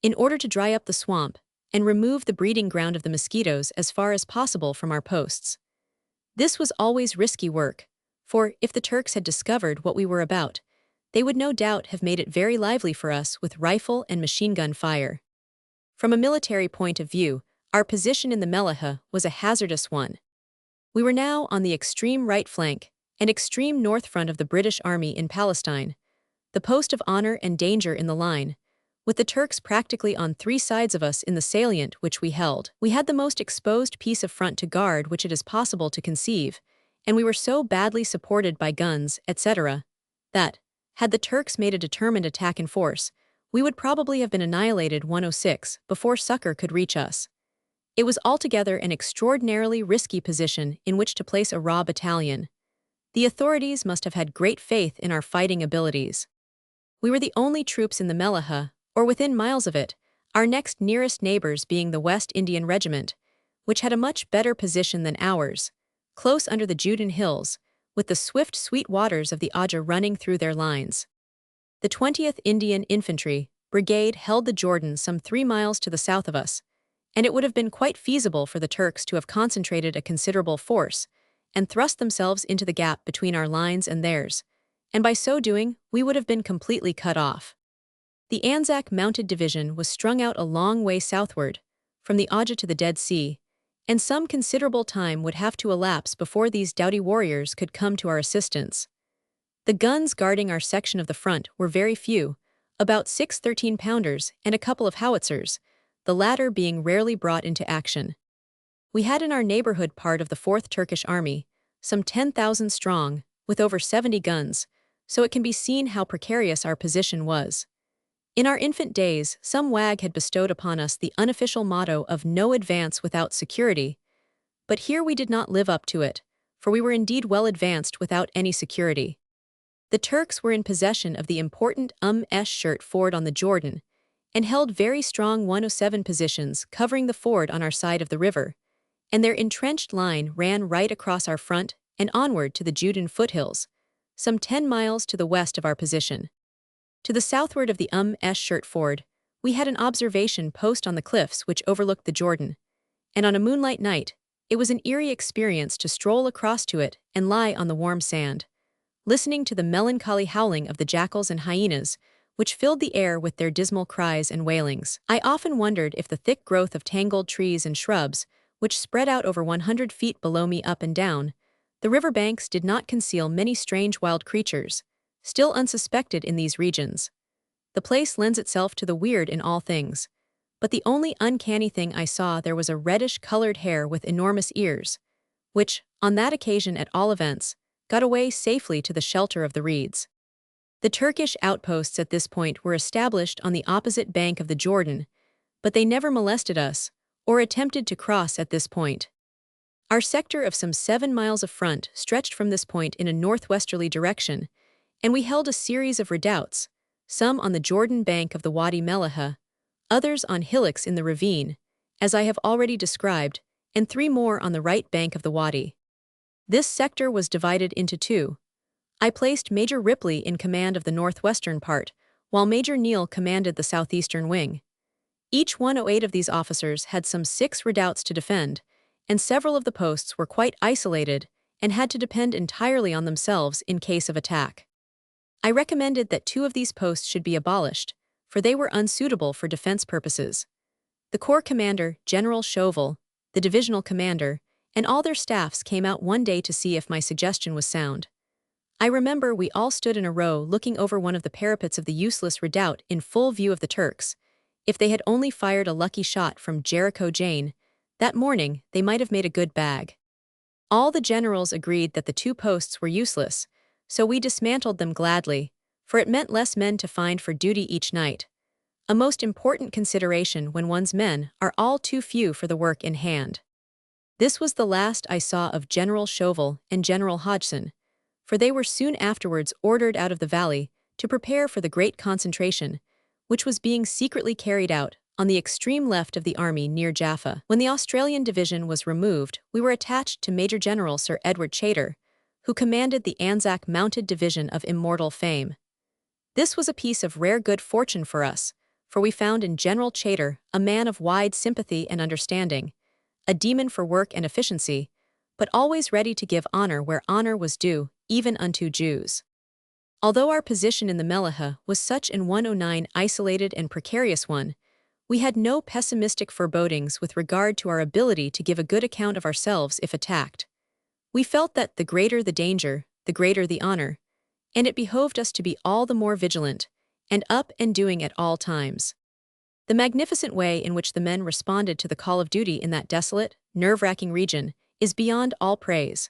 in order to dry up the swamp and remove the breeding ground of the mosquitoes as far as possible from our posts. This was always risky work, for if the Turks had discovered what we were about, they would no doubt have made it very lively for us with rifle and machine gun fire. From a military point of view, our position in the Mellahah was a hazardous one. We were now on the extreme right flank and extreme north front of the British Army in Palestine, the post of honor and danger in the line, with the Turks practically on three sides of us in the salient which we held. We had the most exposed piece of front to guard which it is possible to conceive, and we were so badly supported by guns, etc., that, had the Turks made a determined attack in force, we would probably have been annihilated 106 before succor could reach us. It was altogether an extraordinarily risky position in which to place a raw battalion. The authorities must have had great faith in our fighting abilities. We were the only troops in the Mellahah, or within miles of it, our next nearest neighbors being the West Indian Regiment, which had a much better position than ours, close under the Judæan hills, with the swift sweet waters of the Aja running through their lines. The 20th Indian Infantry Brigade held the Jordan some 3 miles to the south of us, and it would have been quite feasible for the Turks to have concentrated a considerable force and thrust themselves into the gap between our lines and theirs, and by so doing we would have been completely cut off. The Anzac Mounted Division was strung out a long way southward, from the Aja to the Dead Sea, and some considerable time would have to elapse before these doughty warriors could come to our assistance. The guns guarding our section of the front were very few, about 6 13-pounders and a couple of howitzers, the latter being rarely brought into action. We had in our neighborhood part of the 4th Turkish Army, some 10,000 strong, with over 70 guns, so it can be seen how precarious our position was. In our infant days, some wag had bestowed upon us the unofficial motto of no advance without security, but here we did not live up to it, for we were indeed well advanced without any security. The Turks were in possession of the important immerse ford on the Jordan, and held very strong 107 positions covering the ford on our side of the river, and their entrenched line ran right across our front and onward to the Judæan foothills, some 10 miles to the west of our position. To the southward of the immerse ford, we had an observation post on the cliffs which overlooked the Jordan, and on a moonlight night, it was an eerie experience to stroll across to it and lie on the warm sand, listening to the melancholy howling of the jackals and hyenas, which filled the air with their dismal cries and wailings. I often wondered if the thick growth of tangled trees and shrubs, which spread out over 100 feet below me up and down, the river banks did not conceal many strange wild creatures, still unsuspected in these regions. The place lends itself to the weird in all things, but the only uncanny thing I saw there was a reddish-colored hare with enormous ears, which, on that occasion at all events, got away safely to the shelter of the reeds. The Turkish outposts at this point were established on the opposite bank of the Jordan, but they never molested us, or attempted to cross at this point. Our sector of some 7 miles of front stretched from this point in a northwesterly direction, and we held a series of redoubts, some on the Jordan bank of the Wadi Mellahah, others on hillocks in the ravine, as I have already described, and 3 more on the right bank of the Wadi. This sector was divided into 2. I placed Major Ripley in command of the northwestern part, while Major Neal commanded the southeastern wing. Each 108 of these officers had some 6 redoubts to defend, and several of the posts were quite isolated and had to depend entirely on themselves in case of attack. I recommended that 2 of these posts should be abolished, for they were unsuitable for defense purposes. The Corps commander, General Chauvel, the divisional commander, and all their staffs came out one day to see if my suggestion was sound. I remember we all stood in a row looking over one of the parapets of the useless redoubt in full view of the Turks. If they had only fired a lucky shot from Jericho Jane, that morning they might have made a good bag. All the generals agreed that the 2 posts were useless, so we dismantled them gladly, for it meant less men to find for duty each night, a most important consideration when one's men are all too few for the work in hand. This was the last I saw of General Chauvel and General Hodgson, for they were soon afterwards ordered out of the valley to prepare for the great concentration, which was being secretly carried out on the extreme left of the army near Jaffa. When the Australian division was removed, we were attached to Major General Sir Edward Chater, who commanded the Anzac Mounted Division of immortal fame. This was a piece of rare good fortune for us, for we found in General Chater a man of wide sympathy and understanding, a demon for work and efficiency, but always ready to give honor where honor was due, even unto Jews. Although our position in the Melaha was such an 109 isolated and precarious one, we had no pessimistic forebodings with regard to our ability to give a good account of ourselves if attacked. We felt that the greater the danger, the greater the honor, and it behoved us to be all the more vigilant, and up and doing at all times. The magnificent way in which the men responded to the call of duty in that desolate, nerve-wracking region is beyond all praise.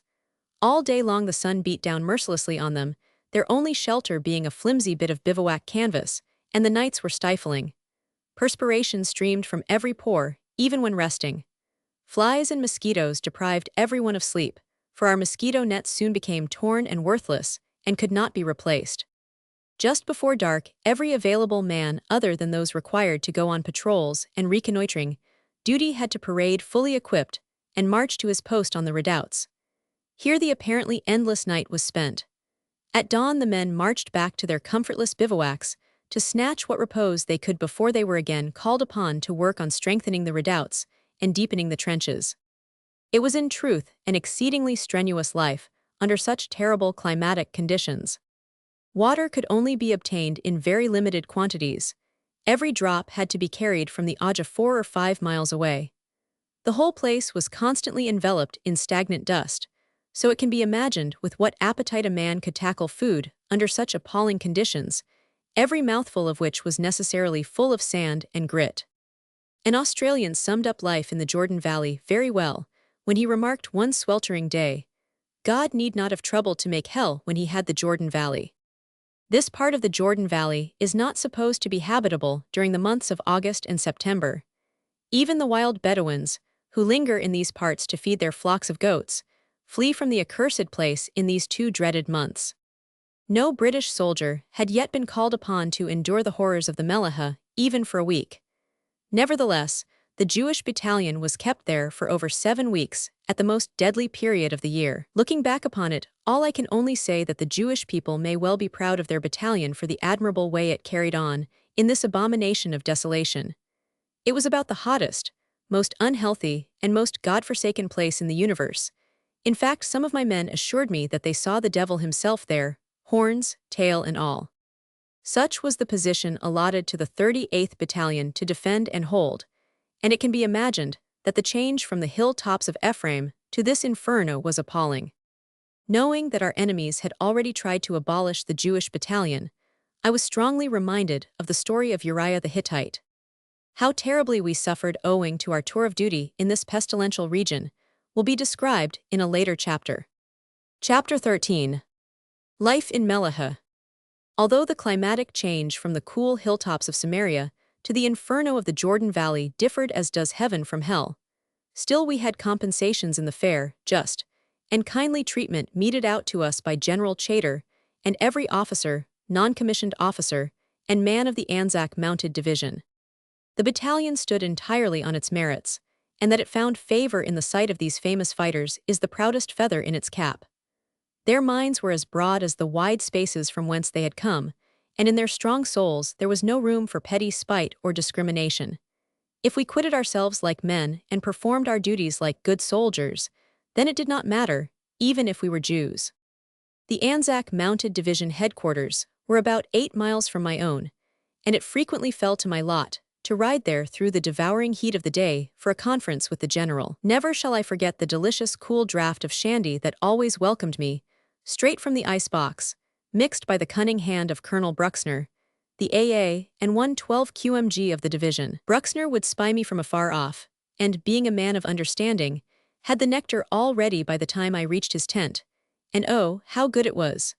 All day long the sun beat down mercilessly on them, their only shelter being a flimsy bit of bivouac canvas, and the nights were stifling. Perspiration streamed from every pore, even when resting. Flies and mosquitoes deprived everyone of sleep, for our mosquito nets soon became torn and worthless, and could not be replaced. Just before dark, every available man other than those required to go on patrols and reconnoitering duty had to parade fully equipped and march to his post on the redoubts. Here the apparently endless night was spent. At dawn the men marched back to their comfortless bivouacs to snatch what repose they could before they were again called upon to work on strengthening the redoubts and deepening the trenches. It was in truth an exceedingly strenuous life under such terrible climatic conditions. Water could only be obtained in very limited quantities. Every drop had to be carried from the Aja 4 or 5 miles away. The whole place was constantly enveloped in stagnant dust, so it can be imagined with what appetite a man could tackle food under such appalling conditions, every mouthful of which was necessarily full of sand and grit. An Australian summed up life in the Jordan Valley very well when he remarked one sweltering day, "God need not have troubled to make hell when he had the Jordan Valley." This part of the Jordan Valley is not supposed to be habitable during the months of August and September. Even the wild Bedouins, who linger in these parts to feed their flocks of goats, flee from the accursed place in these 2 dreaded months. No British soldier had yet been called upon to endure the horrors of the Melaha, even for a week. Nevertheless, the Jewish battalion was kept there for over 7 weeks, at the most deadly period of the year. Looking back upon it, all I can only say that the Jewish people may well be proud of their battalion for the admirable way it carried on in this abomination of desolation. It was about the hottest, most unhealthy, and most God-forsaken place in the universe. In fact, some of my men assured me that they saw the devil himself there, horns, tail, and all. Such was the position allotted to the 38th Battalion to defend and hold, and it can be imagined that the change from the hilltops of Ephraim to this inferno was appalling. Knowing that our enemies had already tried to abolish the Jewish battalion, I was strongly reminded of the story of Uriah the Hittite. How terribly we suffered owing to our tour of duty in this pestilential region will be described in a later chapter. Chapter 13. Life in Melaha. Although the climatic change from the cool hilltops of Samaria to the inferno of the Jordan Valley differed as does heaven from hell, still we had compensations in the fair, just, and kindly treatment meted out to us by General Chater and every officer, non-commissioned officer, and man of the Anzac Mounted Division. The battalion stood entirely on its merits, and that it found favor in the sight of these famous fighters is the proudest feather in its cap. Their minds were as broad as the wide spaces from whence they had come, and in their strong souls there was no room for petty spite or discrimination. If we quitted ourselves like men and performed our duties like good soldiers, then it did not matter, even if we were Jews. The Anzac Mounted Division headquarters were about 8 miles from my own, and it frequently fell to my lot to ride there through the devouring heat of the day for a conference with the general. Never shall I forget the delicious cool draught of shandy that always welcomed me, straight from the icebox, mixed by the cunning hand of Colonel Bruxner, the AA, and 112 QMG of the division. Bruxner would spy me from afar off, and, being a man of understanding, had the nectar all ready by the time I reached his tent, and oh, how good it was.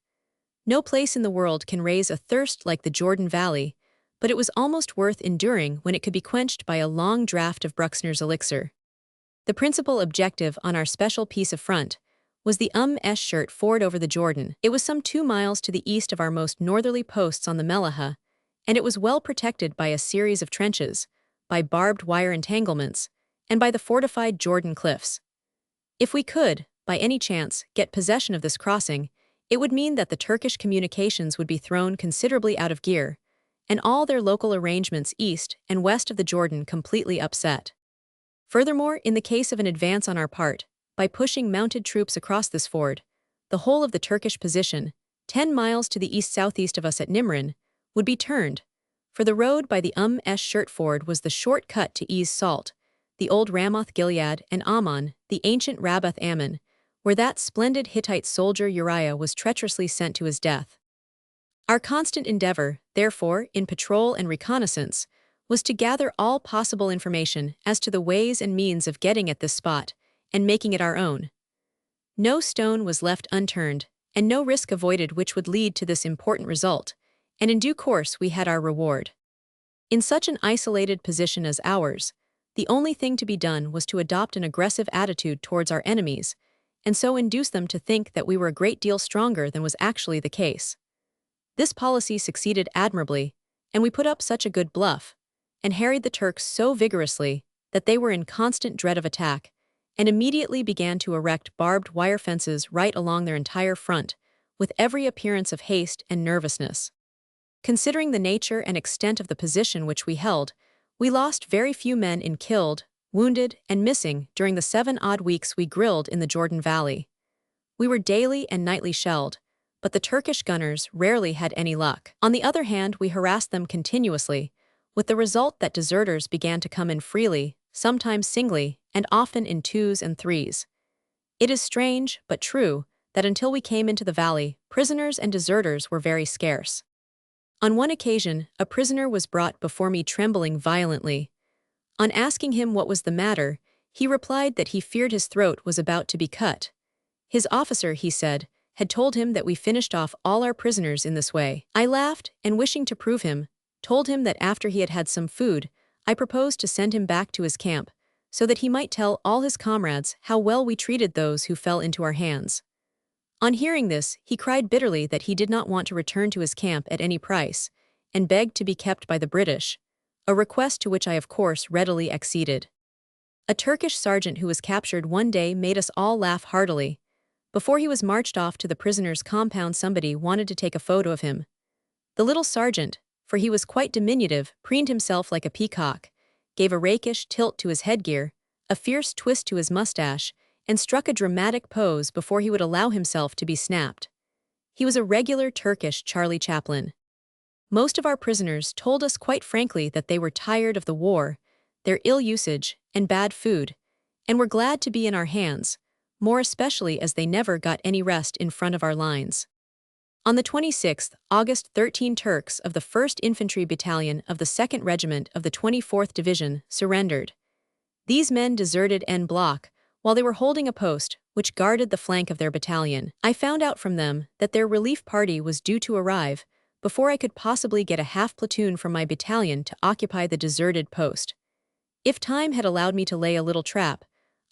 No place in the world can raise a thirst like the Jordan Valley, but it was almost worth enduring when it could be quenched by a long draught of Bruxner's elixir. The principal objective on our special piece of front was the Shirt ford over the Jordan. It was some 2 miles to the east of our most northerly posts on the Melaha, and it was well protected by a series of trenches, by barbed wire entanglements, and by the fortified Jordan cliffs. If we could, by any chance, get possession of this crossing, it would mean that the Turkish communications would be thrown considerably out of gear, and all their local arrangements east and west of the Jordan completely upset. Furthermore, in the case of an advance on our part, by pushing mounted troops across this ford, the whole of the Turkish position, 10 miles to the east-southeast of us at Nimrin, would be turned, for the road by the Shirt ford was the short cut to ease Salt, the old Ramoth Gilead, and Ammon, the ancient Rabbath Ammon, where that splendid Hittite soldier Uriah was treacherously sent to his death. Our constant endeavor, therefore, in patrol and reconnaissance, was to gather all possible information as to the ways and means of getting at this spot and making it our own. No stone was left unturned, and no risk avoided which would lead to this important result, and in due course we had our reward. In such an isolated position as ours, the only thing to be done was to adopt an aggressive attitude towards our enemies, and so induce them to think that we were a great deal stronger than was actually the case. This policy succeeded admirably, and we put up such a good bluff, and harried the Turks so vigorously that they were in constant dread of attack, and immediately began to erect barbed wire fences right along their entire front, with every appearance of haste and nervousness. Considering the nature and extent of the position which we held, we lost very few men in killed, wounded, and missing during the 7 odd weeks we grilled in the Jordan Valley. We were daily and nightly shelled, but the Turkish gunners rarely had any luck. On the other hand, we harassed them continuously, with the result that deserters began to come in freely, sometimes singly, and often in 2s and 3s. It is strange, but true, that until we came into the valley, prisoners and deserters were very scarce. On one occasion, a prisoner was brought before me trembling violently. On asking him what was the matter, he replied that he feared his throat was about to be cut. His officer, he said, had told him that we finished off all our prisoners in this way. I laughed, and wishing to prove him, told him that after he had had some food, I proposed to send him back to his camp, so that he might tell all his comrades how well we treated those who fell into our hands. On hearing this, he cried bitterly that he did not want to return to his camp at any price, and begged to be kept by the British, a request to which I of course readily acceded. A Turkish sergeant who was captured one day made us all laugh heartily. Before he was marched off to the prisoner's compound, somebody wanted to take a photo of him. The little sergeant, for he was quite diminutive, preened himself like a peacock, gave a rakish tilt to his headgear, a fierce twist to his mustache, and struck a dramatic pose before he would allow himself to be snapped. He was a regular Turkish Charlie Chaplin. Most of our prisoners told us quite frankly that they were tired of the war, their ill usage, and bad food, and were glad to be in our hands, more especially as they never got any rest in front of our lines. On the 26th August, 13 Turks of the 1st Infantry Battalion of the 2nd Regiment of the 24th Division surrendered. These men deserted en bloc while they were holding a post which guarded the flank of their battalion. I found out from them that their relief party was due to arrive before I could possibly get a half platoon from my battalion to occupy the deserted post. If time had allowed me to lay a little trap,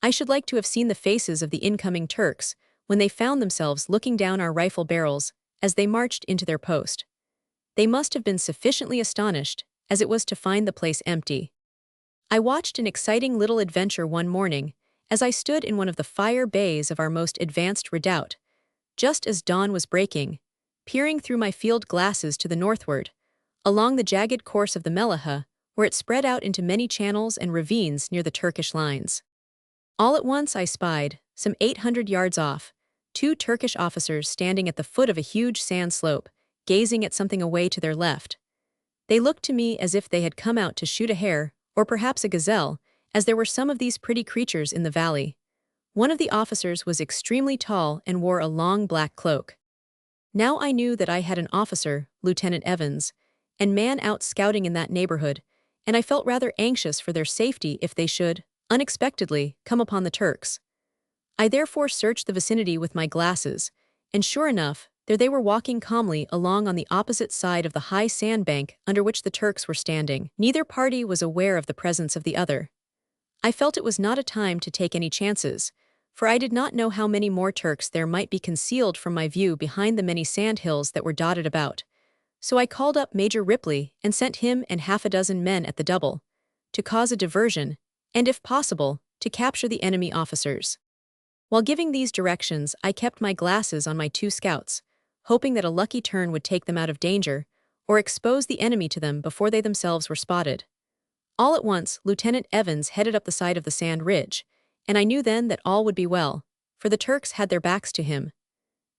I should like to have seen the faces of the incoming Turks when they found themselves looking down our rifle barrels as they marched into their post. They must have been sufficiently astonished, as it was to find the place empty. I watched an exciting little adventure one morning as I stood in one of the fire bays of our most advanced redoubt, just as dawn was breaking, peering through my field glasses to the northward, along the jagged course of the Melaha, where it spread out into many channels and ravines near the Turkish lines. All at once I spied, some 800 yards off, 2 Turkish officers standing at the foot of a huge sand slope, gazing at something away to their left. They looked to me as if they had come out to shoot a hare, or perhaps a gazelle, as there were some of these pretty creatures in the valley. One of the officers was extremely tall and wore a long black cloak. Now I knew that I had an officer, Lieutenant Evans, and man out scouting in that neighborhood, and I felt rather anxious for their safety if they should, unexpectedly, come upon the Turks. I therefore searched the vicinity with my glasses, and sure enough, there they were walking calmly along on the opposite side of the high sandbank under which the Turks were standing. Neither party was aware of the presence of the other. I felt it was not a time to take any chances, for I did not know how many more Turks there might be concealed from my view behind the many sand hills that were dotted about. So I called up Major Ripley and sent him and half a dozen men at the double, to cause a diversion, and if possible, to capture the enemy officers. While giving these directions, I kept my glasses on my 2 scouts, hoping that a lucky turn would take them out of danger, or expose the enemy to them before they themselves were spotted. All at once, Lieutenant Evans headed up the side of the sand ridge, and I knew then that all would be well, for the Turks had their backs to him.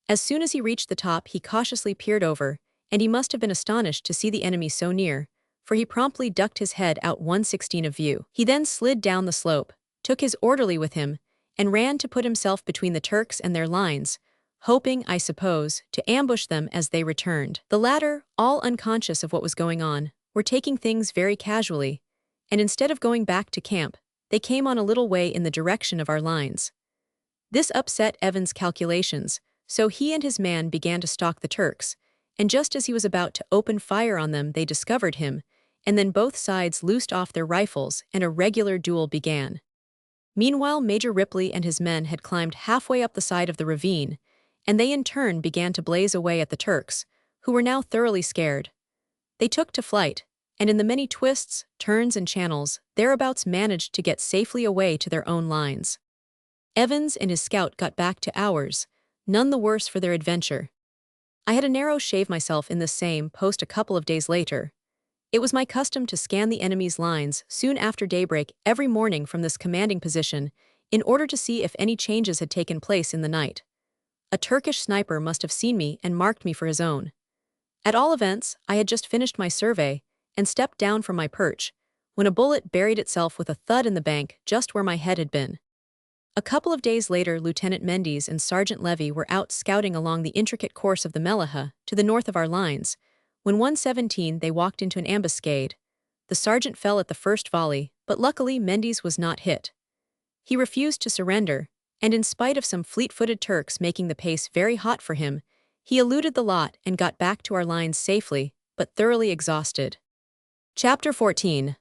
As soon as he reached the top, he cautiously peered over, and he must have been astonished to see the enemy so near, for he promptly ducked his head out 1/16 of view. He then slid down the slope, took his orderly with him, and ran to put himself between the Turks and their lines, hoping, I suppose, to ambush them as they returned. The latter, all unconscious of what was going on, were taking things very casually, and instead of going back to camp, they came on a little way in the direction of our lines. This upset Evans' calculations, so he and his man began to stalk the Turks, and just as he was about to open fire on them, they discovered him, and then both sides loosed off their rifles and a regular duel began. Meanwhile, Major Ripley and his men had climbed halfway up the side of the ravine, and they in turn began to blaze away at the Turks, who were now thoroughly scared. They took to flight, and in the many twists, turns and channels, thereabouts managed to get safely away to their own lines. Evans and his scout got back to ours, none the worse for their adventure. I had a narrow shave myself in this same post a couple of days later. It was my custom to scan the enemy's lines soon after daybreak every morning from this commanding position in order to see if any changes had taken place in the night. A Turkish sniper must have seen me and marked me for his own. At all events, I had just finished my survey and stepped down from my perch, when a bullet buried itself with a thud in the bank just where my head had been. A couple of days later, Lieutenant Mendes and Sergeant Levy were out scouting along the intricate course of the Melaha to the north of our lines. When 1:17 they walked into an ambuscade. The sergeant fell at the first volley, but luckily Mendes was not hit. He refused to surrender, and in spite of some fleet-footed Turks making the pace very hot for him, he eluded the lot and got back to our lines safely, but thoroughly exhausted. Chapter 14.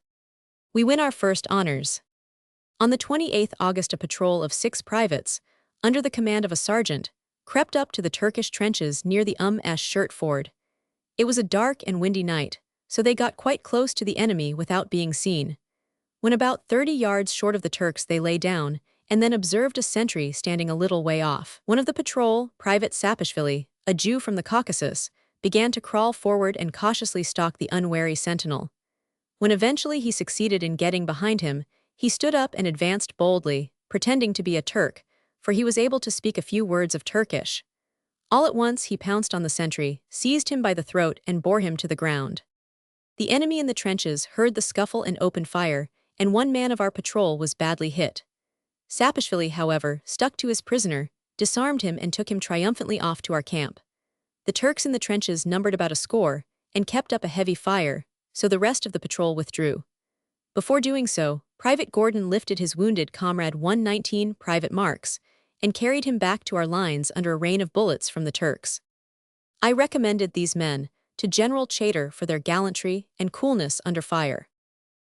We win our first honors. On the 28th August, a patrol of 6 privates, under the command of a sergeant, crept up to the Turkish trenches near the Shirt Ford. It was a dark and windy night, so they got quite close to the enemy without being seen. When about 30 yards short of the Turks, they lay down, and then observed a sentry standing a little way off. One of the patrol, Private Sapishvili, a Jew from the Caucasus, began to crawl forward and cautiously stalk the unwary sentinel. When eventually he succeeded in getting behind him, he stood up and advanced boldly, pretending to be a Turk, for he was able to speak a few words of Turkish. All at once he pounced on the sentry, seized him by the throat, and bore him to the ground. The enemy in the trenches heard the scuffle and opened fire, and one man of our patrol was badly hit. Sapishvili, however, stuck to his prisoner, disarmed him, and took him triumphantly off to our camp. The Turks in the trenches numbered about a score, and kept up a heavy fire, so the rest of the patrol withdrew. Before doing so, Private Gordon lifted his wounded comrade 119, Private Marks, and carried him back to our lines under a rain of bullets from the Turks. I recommended these men to General Chater for their gallantry and coolness under fire.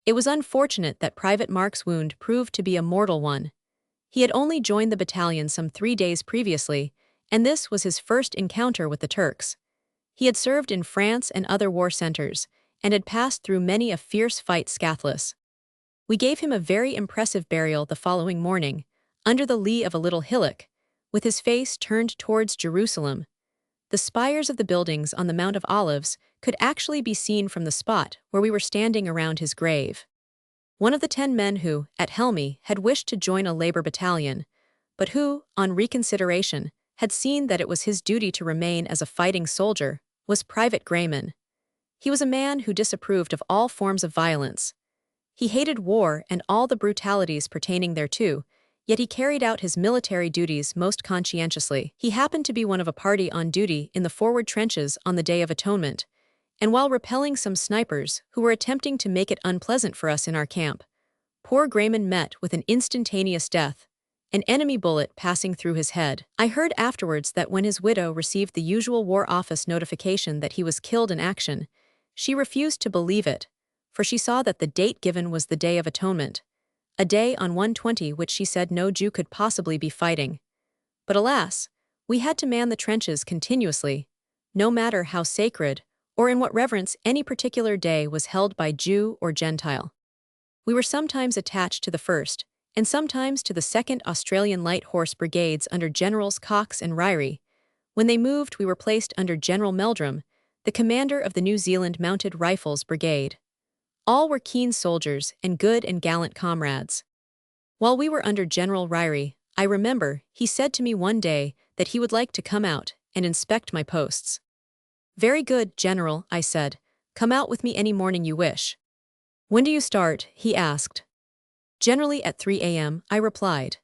It was unfortunate that Private Marks' wound proved to be a mortal one. He had only joined the battalion some 3 days previously, and this was his first encounter with the Turks. He had served in France and other war centers, and had passed through many a fierce fight scathless. We gave him a very impressive burial the following morning, under the lee of a little hillock, with his face turned towards Jerusalem. The spires of the buildings on the Mount of Olives could actually be seen from the spot where we were standing around his grave. One of the 10 men who, at Helmi, had wished to join a labor battalion, but who, on reconsideration, had seen that it was his duty to remain as a fighting soldier, was Private Grayman. He was a man who disapproved of all forms of violence. He hated war and all the brutalities pertaining thereto, yet he carried out his military duties most conscientiously. He happened to be one of a party on duty in the forward trenches on the Day of Atonement, and while repelling some snipers who were attempting to make it unpleasant for us in our camp, poor Grayman met with an instantaneous death, an enemy bullet passing through his head. I heard afterwards that when his widow received the usual War Office notification that he was killed in action, she refused to believe it, for she saw that the date given was the Day of Atonement, a day on 120 which she said no Jew could possibly be fighting. But alas, we had to man the trenches continuously, no matter how sacred or in what reverence any particular day was held by Jew or Gentile. We were sometimes attached to the 1st, and sometimes to the 2nd Australian Light Horse Brigades under Generals Cox and Ryrie. When they moved, we were placed under General Meldrum, the commander of the New Zealand Mounted Rifles Brigade. All were keen soldiers and good and gallant comrades. While we were under General Ryrie, I remember he said to me one day that he would like to come out and inspect my posts. "Very good, General," I said. "Come out with me any morning you wish." "When do you start?" he asked. "Generally at 3 a.m., I replied.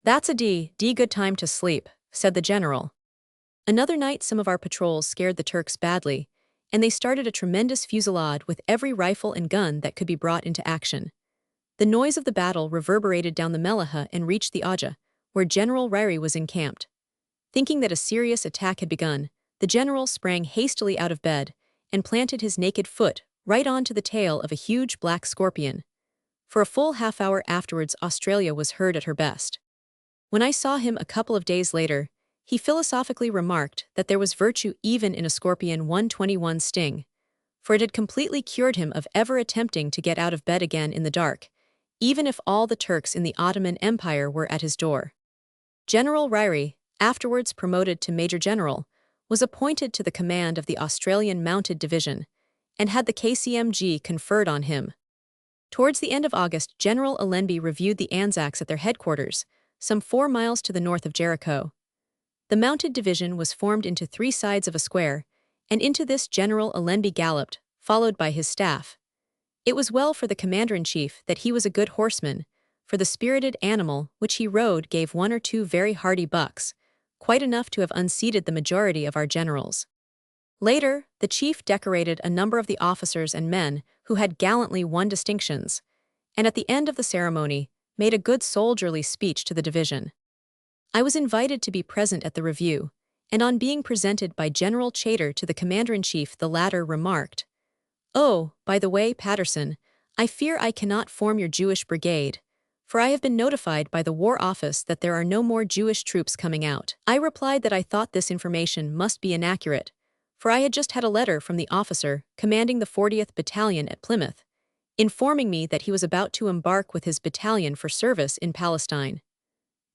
"That's a good time to sleep," said the general. Another night some of our patrols scared the Turks badly, and they started a tremendous fusillade with every rifle and gun that could be brought into action. The noise of the battle reverberated down the Melaha and reached the Aja, where General Ryrie was encamped. Thinking that a serious attack had begun, the general sprang hastily out of bed and planted his naked foot right onto the tail of a huge black scorpion. For a full half-hour afterwards Australia was heard at her best. When I saw him a couple of days later, he philosophically remarked that there was virtue even in a Scorpion 121 sting, for it had completely cured him of ever attempting to get out of bed again in the dark, even if all the Turks in the Ottoman Empire were at his door. General Ryrie, afterwards promoted to Major General, was appointed to the command of the Australian Mounted Division, and had the KCMG conferred on him. Towards the end of August, General Allenby reviewed the Anzacs at their headquarters, some 4 miles to the north of Jericho. The Mounted Division was formed into 3 sides of a square, and into this General Allenby galloped, followed by his staff. It was well for the commander-in-chief that he was a good horseman, for the spirited animal which he rode gave 1 or 2 very hardy bucks, quite enough to have unseated the majority of our generals. Later, the chief decorated a number of the officers and men who had gallantly won distinctions, and at the end of the ceremony, made a good soldierly speech to the division. I was invited to be present at the review, and on being presented by General Chater to the commander-in-chief, the latter remarked, "Oh, by the way, Patterson, I fear I cannot form your Jewish brigade, for I have been notified by the War Office that there are no more Jewish troops coming out." I replied that I thought this information must be inaccurate, for I had just had a letter from the officer commanding the 40th Battalion at Plymouth, informing me that he was about to embark with his battalion for service in Palestine.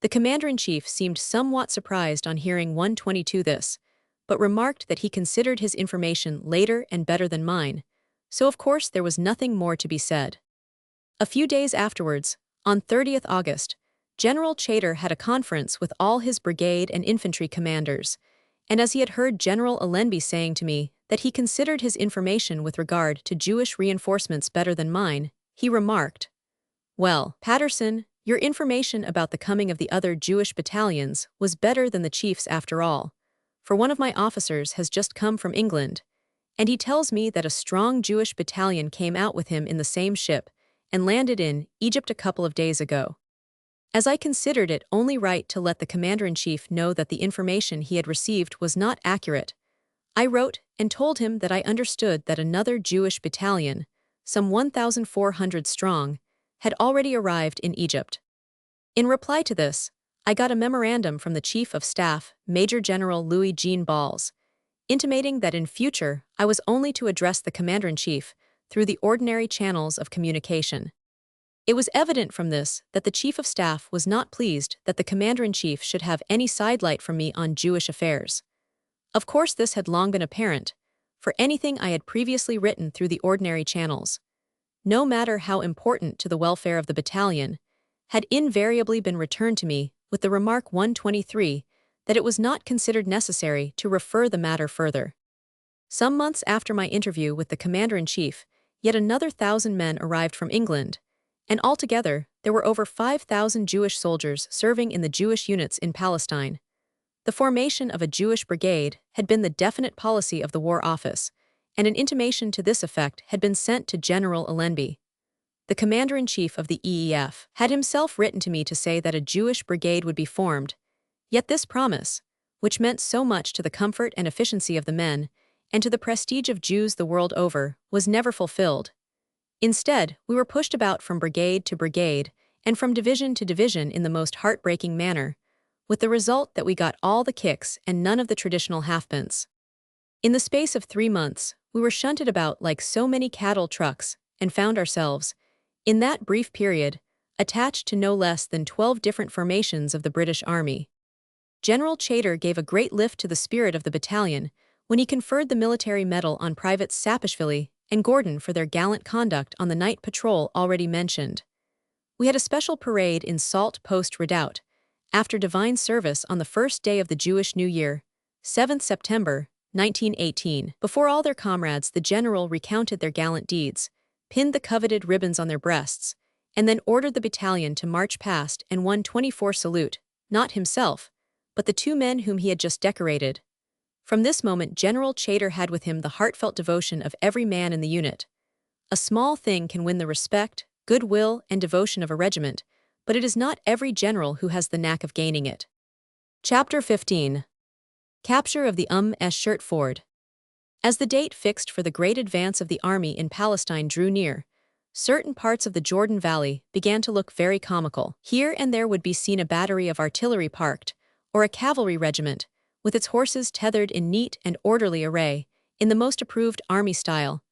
The commander-in-chief seemed somewhat surprised on hearing 122 this, but remarked that he considered his information later and better than mine, so of course there was nothing more to be said. A few days afterwards, on 30th August, General Chater had a conference with all his brigade and infantry commanders, and as he had heard General Allenby saying to me that he considered his information with regard to Jewish reinforcements better than mine, he remarked, "Well, Patterson, your information about the coming of the other Jewish battalions was better than the chief's after all, for one of my officers has just come from England, and he tells me that a strong Jewish battalion came out with him in the same ship and landed in Egypt a couple of days ago." As I considered it only right to let the commander-in-chief know that the information he had received was not accurate, I wrote and told him that I understood that another Jewish battalion, some 1,400 strong, had already arrived in Egypt. In reply to this, I got a memorandum from the Chief of Staff, Major General Louis-Jean Balls, intimating that in future I was only to address the commander-in-chief through the ordinary channels of communication. It was evident from this that the Chief of Staff was not pleased that the commander-in-chief should have any sidelight from me on Jewish affairs. Of course this had long been apparent, for anything I had previously written through the ordinary channels, no matter how important to the welfare of the battalion, had invariably been returned to me with the remark 123 that it was not considered necessary to refer the matter further. Some months after my interview with the commander-in-chief, yet another 1,000 men arrived from England, and altogether there were over 5,000 Jewish soldiers serving in the Jewish units in Palestine. The formation of a Jewish brigade had been the definite policy of the War Office, and an intimation to this effect had been sent to General Allenby. The commander-in-chief of the EEF had himself written to me to say that a Jewish brigade would be formed, yet this promise, which meant so much to the comfort and efficiency of the men, and to the prestige of Jews the world over, was never fulfilled. Instead, we were pushed about from brigade to brigade, and from division to division in the most heartbreaking manner, with the result that we got all the kicks and none of the traditional halfpence. In the space of 3 months, we were shunted about like so many cattle trucks, and found ourselves, in that brief period, attached to no less than 12 different formations of the British Army. General Chater gave a great lift to the spirit of the battalion when he conferred the military medal on Privates Sapishvili and Gordon for their gallant conduct on the night patrol already mentioned. We had a special parade in Salt Post Redoubt, after divine service on the first day of the Jewish New Year, 7th September, 1918. Before all their comrades, the general recounted their gallant deeds, pinned the coveted ribbons on their breasts, and then ordered the battalion to march past and 124 salute, not himself, but the two men whom he had just decorated. From this moment General Chater had with him the heartfelt devotion of every man in the unit. A small thing can win the respect, goodwill, and devotion of a regiment, but it is not every general who has the knack of gaining it. Chapter 15. Capture of the Shirt Ford. As the date fixed for the great advance of the army in Palestine drew near, certain parts of the Jordan Valley began to look very comical. Here and there would be seen a battery of artillery parked, or a cavalry regiment, with its horses tethered in neat and orderly array, in the most approved army style.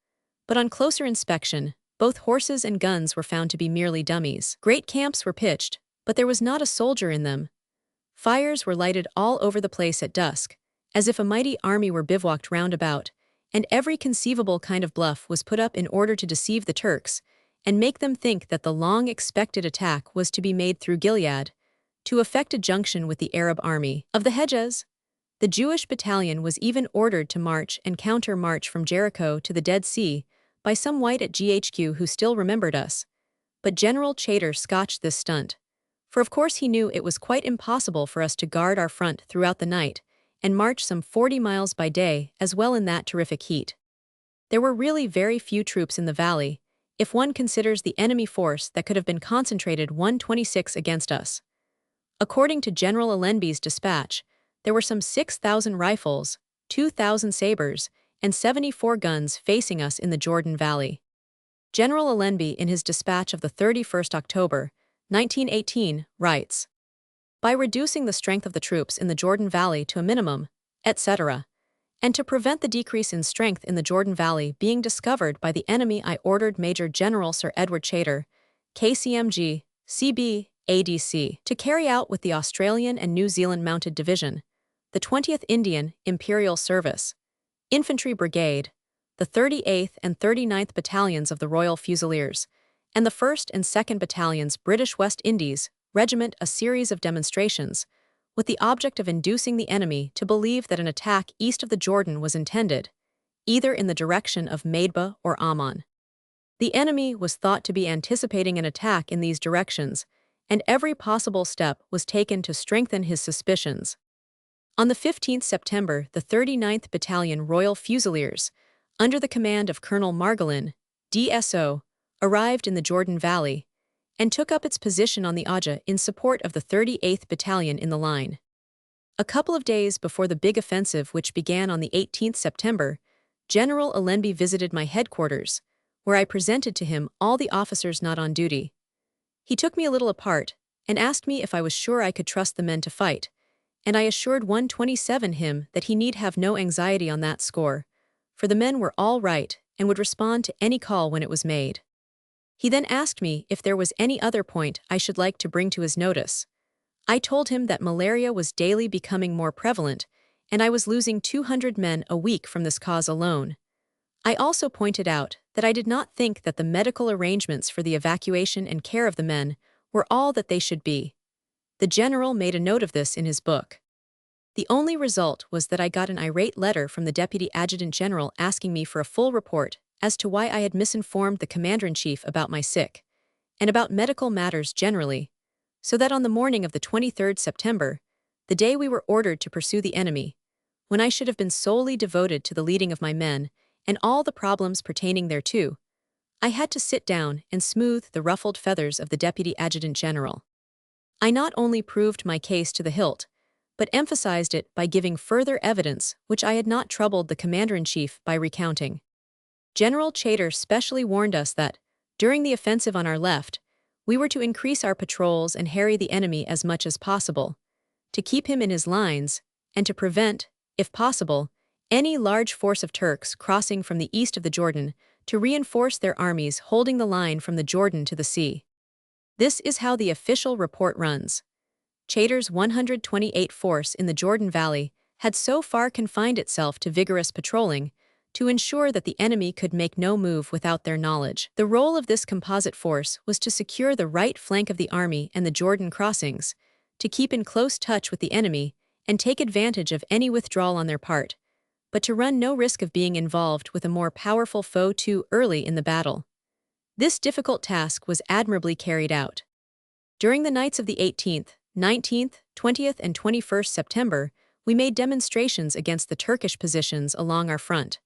But on closer inspection, both horses and guns were found to be merely dummies. Great camps were pitched, but there was not a soldier in them. Fires were lighted all over the place at dusk, as if a mighty army were bivouacked round about, and every conceivable kind of bluff was put up in order to deceive the Turks, and make them think that the long-expected attack was to be made through Gilead, to effect a junction with the Arab army of the Hejaz. The Jewish battalion was even ordered to march and counter-march from Jericho to the Dead Sea by some white at GHQ who still remembered us. But General Chater scotched this stunt, for of course he knew it was quite impossible for us to guard our front throughout the night and march some 40 miles by day as well in that terrific heat. There were really very few troops in the valley, if one considers the enemy force that could have been concentrated 126 against us. According to General Allenby's dispatch, there were some 6,000 rifles, 2,000 sabers, and 74 guns facing us in the Jordan Valley. General Allenby, in his dispatch of the 31st October, 1918, writes, "By reducing the strength of the troops in the Jordan Valley to a minimum, etc., and to prevent the decrease in strength in the Jordan Valley being discovered by the enemy, I ordered Major General Sir Edward Chater, KCMG, CB, ADC, to carry out with the Australian and New Zealand Mounted Division, the 20th Indian Imperial Service Infantry Brigade, the 38th and 39th Battalions of the Royal Fusiliers, and the 1st and 2nd Battalions British West Indies Regiment a series of demonstrations, with the object of inducing the enemy to believe that an attack east of the Jordan was intended, either in the direction of Maidba or Amman. The enemy was thought to be anticipating an attack in these directions, and every possible step was taken to strengthen his suspicions. On the 15th September, the 39th Battalion Royal Fusiliers, under the command of Colonel Margolin, DSO, arrived in the Jordan Valley and took up its position on the Aja in support of the 38th Battalion in the line. A couple of days before the big offensive which began on the 18th September, General Allenby visited my headquarters, where I presented to him all the officers not on duty. He took me a little apart and asked me if I was sure I could trust the men to fight, and I assured 127 him that he need have no anxiety on that score, for the men were all right and would respond to any call when it was made. He then asked me if there was any other point I should like to bring to his notice. I told him that malaria was daily becoming more prevalent, and I was losing 200 men a week from this cause alone. I also pointed out that I did not think that the medical arrangements for the evacuation and care of the men were all that they should be. The general made a note of this in his book. The only result was that I got an irate letter from the Deputy Adjutant General asking me for a full report as to why I had misinformed the Commander-in-Chief about my sick, and about medical matters generally, so that on the morning of the 23rd September, the day we were ordered to pursue the enemy, when I should have been solely devoted to the leading of my men and all the problems pertaining thereto, I had to sit down and smooth the ruffled feathers of the Deputy Adjutant General. I not only proved my case to the hilt, but emphasized it by giving further evidence which I had not troubled the Commander-in-Chief by recounting. General Chater specially warned us that, during the offensive on our left, we were to increase our patrols and harry the enemy as much as possible, to keep him in his lines, and to prevent, if possible, any large force of Turks crossing from the east of the Jordan to reinforce their armies holding the line from the Jordan to the sea. This is how the official report runs. Chater's 128 force in the Jordan Valley had so far confined itself to vigorous patrolling, to ensure that the enemy could make no move without their knowledge. The role of this composite force was to secure the right flank of the army and the Jordan crossings, to keep in close touch with the enemy and take advantage of any withdrawal on their part, but to run no risk of being involved with a more powerful foe too early in the battle. This difficult task was admirably carried out. During the nights of the 18th, 19th, 20th, and 21st September, we made demonstrations against the Turkish positions along our front.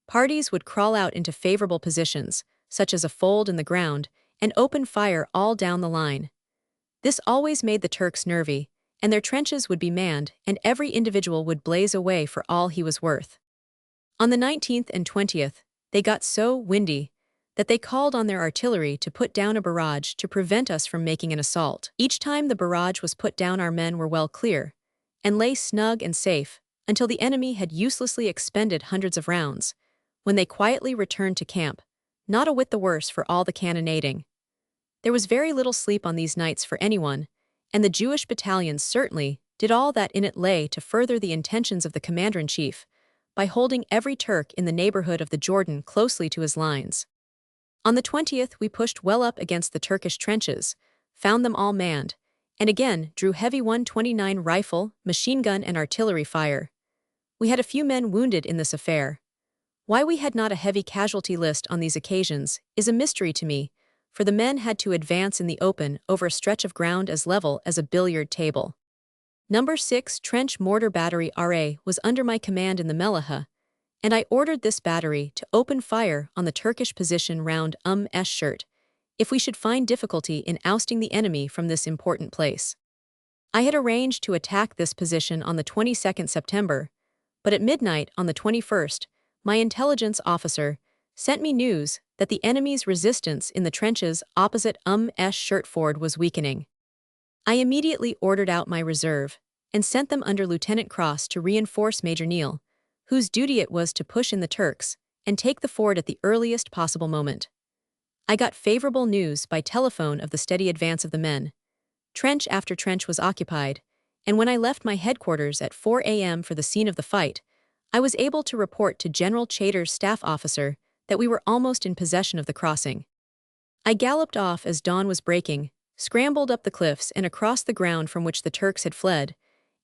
Parties would crawl out into favorable positions, such as a fold in the ground, and open fire all down the line. This always made the Turks nervy, and their trenches would be manned, and every individual would blaze away for all he was worth. On the 19th and 20th, they got so windy that they called on their artillery to put down a barrage to prevent us from making an assault. Each time the barrage was put down, our men were well clear, and lay snug and safe until the enemy had uselessly expended hundreds of rounds, when they quietly returned to camp, not a whit the worse for all the cannonading. There was very little sleep on these nights for anyone, and the Jewish battalions certainly did all that in it lay to further the intentions of the commander-in-chief by holding every Turk in the neighborhood of the Jordan closely to his lines. On the 20th, we pushed well up against the Turkish trenches, found them all manned, and again drew heavy 129 rifle, machine gun, and artillery fire. We had a few men wounded in this affair. Why we had not a heavy casualty list on these occasions is a mystery to me, for the men had to advance in the open over a stretch of ground as level as a billiard table. Number 6 Trench Mortar Battery RA was under my command in the Melaha, and I ordered this battery to open fire on the Turkish position round Shirt, if we should find difficulty in ousting the enemy from this important place. I had arranged to attack this position on the 22nd September, but at midnight on the 21st, my intelligence officer sent me news that the enemy's resistance in the trenches opposite Shirt Ford was weakening. I immediately ordered out my reserve and sent them under Lieutenant Cross to reinforce Major Neal, whose duty it was to push in the Turks and take the ford at the earliest possible moment. I got favorable news by telephone of the steady advance of the men. Trench after trench was occupied, and when I left my headquarters at 4 a.m. for the scene of the fight, I was able to report to General Chater's staff officer that we were almost in possession of the crossing. I galloped off as dawn was breaking, scrambled up the cliffs and across the ground from which the Turks had fled,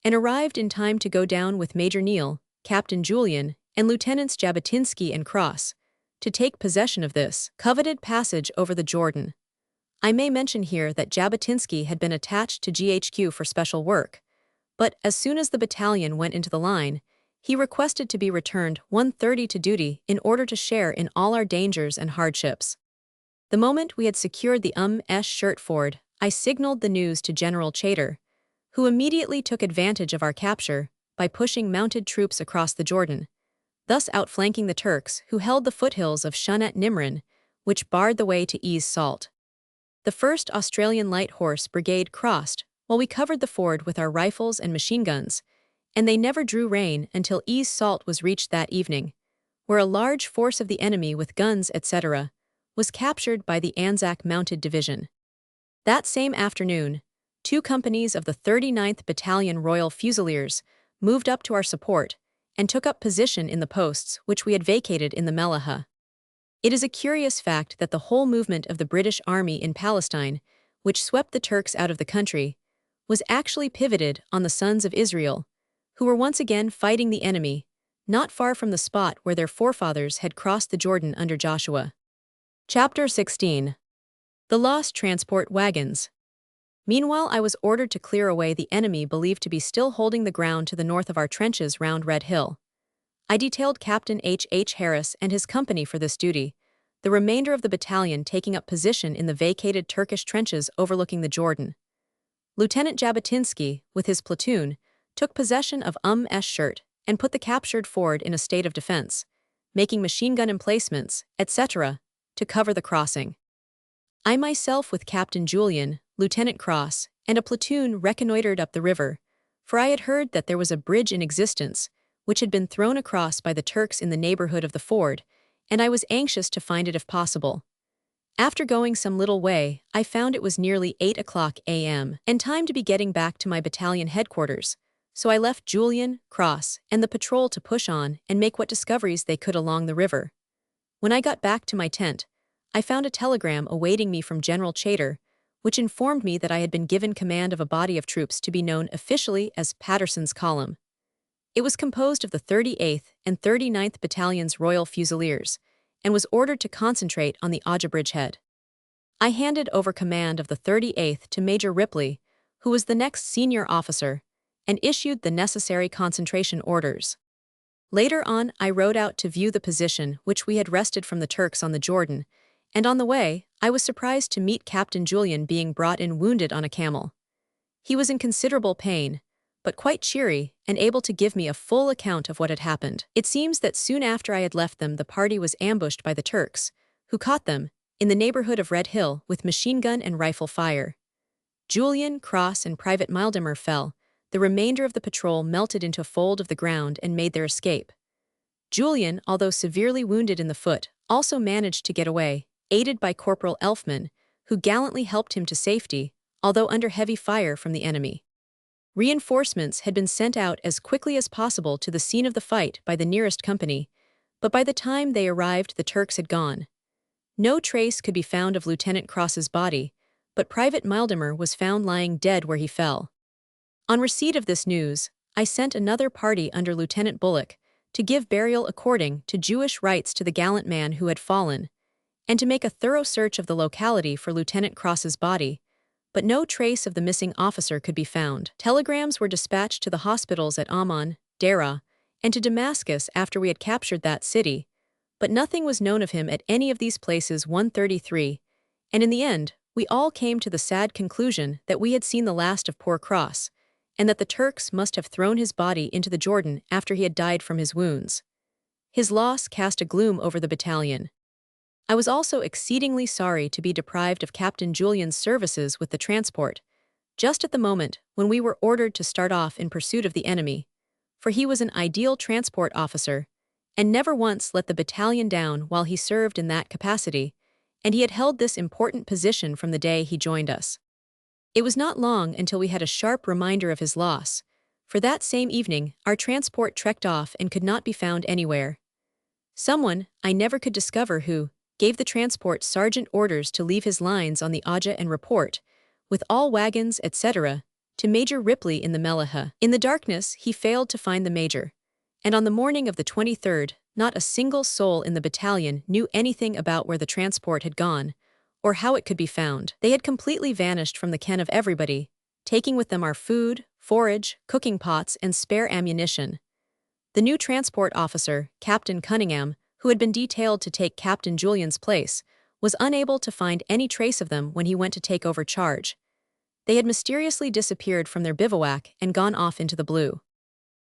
and arrived in time to go down with Major Neal, Captain Julian, and Lieutenants Jabotinsky and Cross, to take possession of this coveted passage over the Jordan. I may mention here that Jabotinsky had been attached to GHQ for special work, but as soon as the battalion went into the line, he requested to be returned 1:30 to duty in order to share in all our dangers and hardships. The moment we had secured the Shirt Ford, I signaled the news to General Chater, who immediately took advantage of our capture by pushing mounted troops across the Jordan, thus outflanking the Turks who held the foothills of Shunat Nimrin, which barred the way to Ease Salt. The 1st Australian Light Horse Brigade crossed while we covered the ford with our rifles and machine guns, and they never drew rein until Ease Salt was reached that evening, where a large force of the enemy with guns, etc., was captured by the Anzac Mounted Division. That same afternoon, 2 companies of the 39th Battalion Royal Fusiliers moved up to our support and took up position in the posts which we had vacated in the Melaha. It is a curious fact that the whole movement of the British Army in Palestine, which swept the Turks out of the country, was actually pivoted on the sons of Israel, who were once again fighting the enemy, not far from the spot where their forefathers had crossed the Jordan under Joshua. Chapter 16. The Lost Transport Wagons. Meanwhile, I was ordered to clear away the enemy believed to be still holding the ground to the north of our trenches round Red Hill. I detailed Captain H. Harris and his company for this duty, the remainder of the battalion taking up position in the vacated Turkish trenches overlooking the Jordan. Lieutenant Jabotinsky, with his platoon, took possession of Shirt and put the captured ford in a state of defense, making machine gun emplacements, etc., to cover the crossing. I myself with Captain Julian, Lieutenant Cross, and a platoon reconnoitered up the river, for I had heard that there was a bridge in existence, which had been thrown across by the Turks in the neighborhood of the ford, and I was anxious to find it if possible. After going some little way, I found it was nearly 8 o'clock a.m. and time to be getting back to my battalion headquarters, so I left Julian, Cross, and the patrol to push on and make what discoveries they could along the river. When I got back to my tent, I found a telegram awaiting me from General Chater, which informed me that I had been given command of a body of troops to be known officially as Patterson's Column. It was composed of the 38th and 39th Battalions Royal Fusiliers, and was ordered to concentrate on the Aja bridgehead. I handed over command of the 38th to Major Ripley, who was the next senior officer, and issued the necessary concentration orders. Later on, I rode out to view the position which we had wrested from the Turks on the Jordan, and on the way, I was surprised to meet Captain Julian being brought in wounded on a camel. He was in considerable pain, but quite cheery and able to give me a full account of what had happened. It seems that soon after I had left them, the party was ambushed by the Turks, who caught them, in the neighborhood of Red Hill, with machine gun and rifle fire. Julian, Cross, and Private Mildemer fell. The remainder of the patrol melted into a fold of the ground and made their escape. Julian, although severely wounded in the foot, also managed to get away, aided by Corporal Elfman, who gallantly helped him to safety, although under heavy fire from the enemy. Reinforcements had been sent out as quickly as possible to the scene of the fight by the nearest company, but by the time they arrived the Turks had gone. No trace could be found of Lieutenant Cross's body, but Private Mildemer was found lying dead where he fell. On receipt of this news, I sent another party under Lieutenant Bullock to give burial according to Jewish rites to the gallant man who had fallen, and to make a thorough search of the locality for Lieutenant Cross's body, but no trace of the missing officer could be found. Telegrams were dispatched to the hospitals at Amman, Dera, and to Damascus after we had captured that city, but nothing was known of him at any of these places. 133, and in the end, we all came to the sad conclusion that we had seen the last of poor Cross, and that the Turks must have thrown his body into the Jordan after he had died from his wounds. His loss cast a gloom over the battalion. I was also exceedingly sorry to be deprived of Captain Julian's services with the transport, just at the moment when we were ordered to start off in pursuit of the enemy, for he was an ideal transport officer, and never once let the battalion down while he served in that capacity, and he had held this important position from the day he joined us. It was not long until we had a sharp reminder of his loss, for that same evening our transport trekked off and could not be found anywhere. Someone, I never could discover who, gave the transport sergeant orders to leave his lines on the Aja and report, with all wagons, etc., to Major Ripley in the Melaha. In the darkness, he failed to find the major, and on the morning of the 23rd, not a single soul in the battalion knew anything about where the transport had gone, or how it could be found. They had completely vanished from the ken of everybody, taking with them our food, forage, cooking pots, and spare ammunition. The new transport officer, Captain Cunningham, who had been detailed to take Captain Julian's place, was unable to find any trace of them when he went to take over charge. They had mysteriously disappeared from their bivouac and gone off into the blue.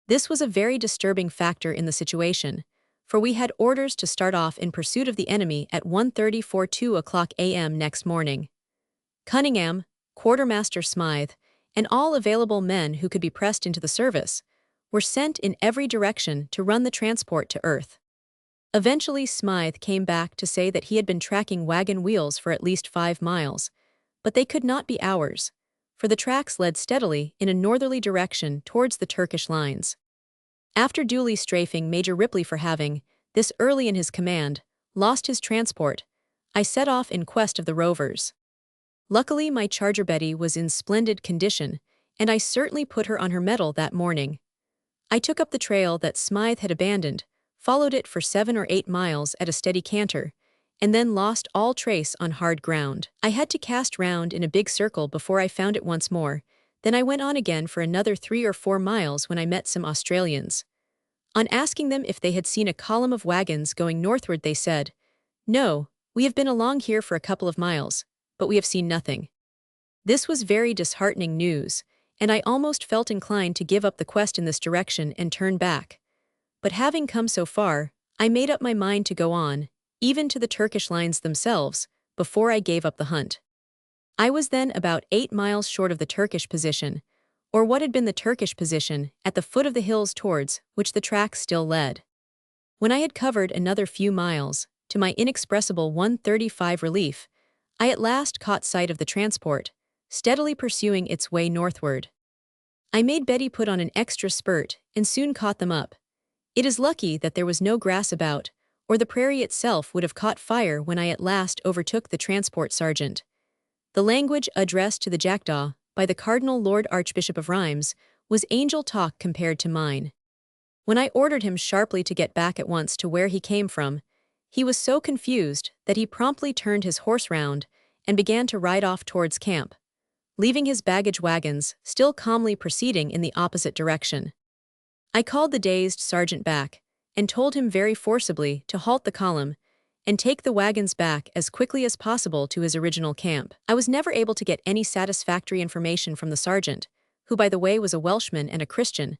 This was a very disturbing factor in the situation, for we had orders to start off in pursuit of the enemy at 1:34 2 o'clock a.m. next morning. Cunningham, Quartermaster Smythe, and all available men who could be pressed into the service, were sent in every direction to run the transport to earth. Eventually Smythe came back to say that he had been tracking wagon wheels for at least 5 miles, but they could not be ours, for the tracks led steadily in a northerly direction towards the Turkish lines. After duly strafing Major Ripley for having, this early in his command, lost his transport, I set off in quest of the rovers. Luckily my charger Betty was in splendid condition, and I certainly put her on her mettle that morning. I took up the trail that Smythe had abandoned, followed it for 7 or 8 miles at a steady canter, and then lost all trace on hard ground. I had to cast round in a big circle before I found it once more. Then I went on again for another 3 or 4 miles when I met some Australians. On asking them if they had seen a column of wagons going northward, they said, "No, we have been along here for a couple of miles, but we have seen nothing." This was very disheartening news, and I almost felt inclined to give up the quest in this direction and turn back. But having come so far, I made up my mind to go on, even to the Turkish lines themselves, before I gave up the hunt. I was then about 8 miles short of the Turkish position, or what had been the Turkish position, at the foot of the hills towards which the track still led. When I had covered another few miles, to my inexpressible 135 relief, I at last caught sight of the transport, steadily pursuing its way northward. I made Betty put on an extra spurt and soon caught them up. It is lucky that there was no grass about, or the prairie itself would have caught fire when I at last overtook the transport sergeant. The language addressed to the jackdaw by the Cardinal Lord Archbishop of Rheims was angel talk compared to mine. When I ordered him sharply to get back at once to where he came from, he was so confused that he promptly turned his horse round and began to ride off towards camp, leaving his baggage wagons still calmly proceeding in the opposite direction. I called the dazed sergeant back and told him very forcibly to halt the column and take the wagons back as quickly as possible to his original camp. I was never able to get any satisfactory information from the sergeant, who by the way was a Welshman and a Christian,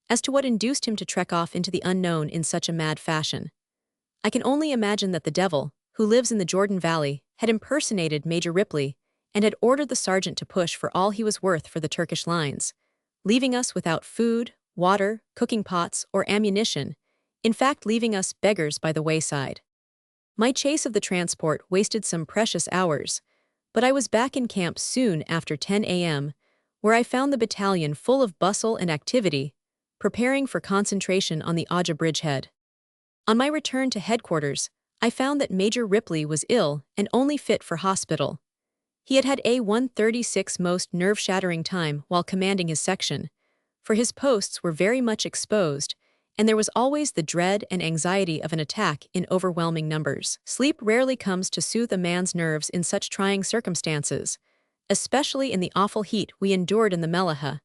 as to what induced him to trek off into the unknown in such a mad fashion. I can only imagine that the devil, who lives in the Jordan Valley, had impersonated Major Ripley and had ordered the sergeant to push for all he was worth for the Turkish lines, leaving us without food, water, cooking pots, or ammunition, in fact leaving us beggars by the wayside. My chase of the transport wasted some precious hours, but I was back in camp soon after 10 a.m., where I found the battalion full of bustle and activity, preparing for concentration on the Aja bridgehead. On my return to headquarters, I found that Major Ripley was ill and only fit for hospital. He had had a 136 most nerve-shattering time while commanding his section, for his posts were very much exposed, and there was always the dread and anxiety of an attack in overwhelming numbers. Sleep rarely comes to soothe a man's nerves in such trying circumstances, especially in the awful heat we endured in the Mellahah.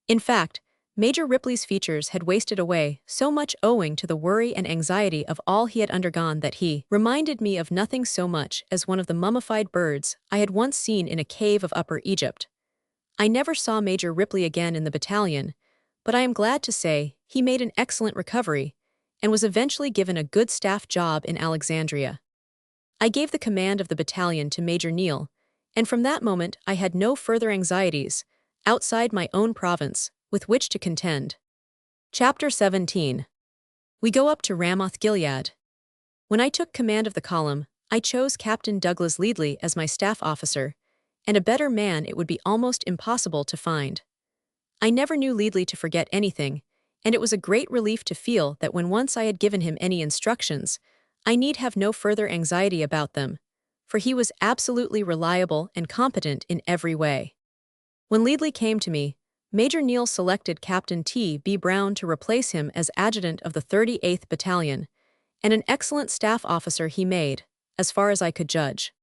In fact, Major Ripley's features had wasted away so much owing to the worry and anxiety of all he had undergone that he reminded me of nothing so much as one of the mummified birds I had once seen in a cave of Upper Egypt. I never saw Major Ripley again in the battalion, but I am glad to say he made an excellent recovery and was eventually given a good staff job in Alexandria. I gave the command of the battalion to Major Neal, and from that moment I had no further anxieties, outside my own province, with which to contend. Chapter 17. We go up to Ramoth Gilead. When I took command of the column, I chose Captain Douglas Leadley as my staff officer, and a better man it would be almost impossible to find. I never knew Leadley to forget anything, and it was a great relief to feel that when once I had given him any instructions, I need have no further anxiety about them, for he was absolutely reliable and competent in every way. When Leadley came to me, Major Neal selected Captain T.B. Brown to replace him as adjutant of the 38th Battalion, and an excellent staff officer he made, as far as I could judge.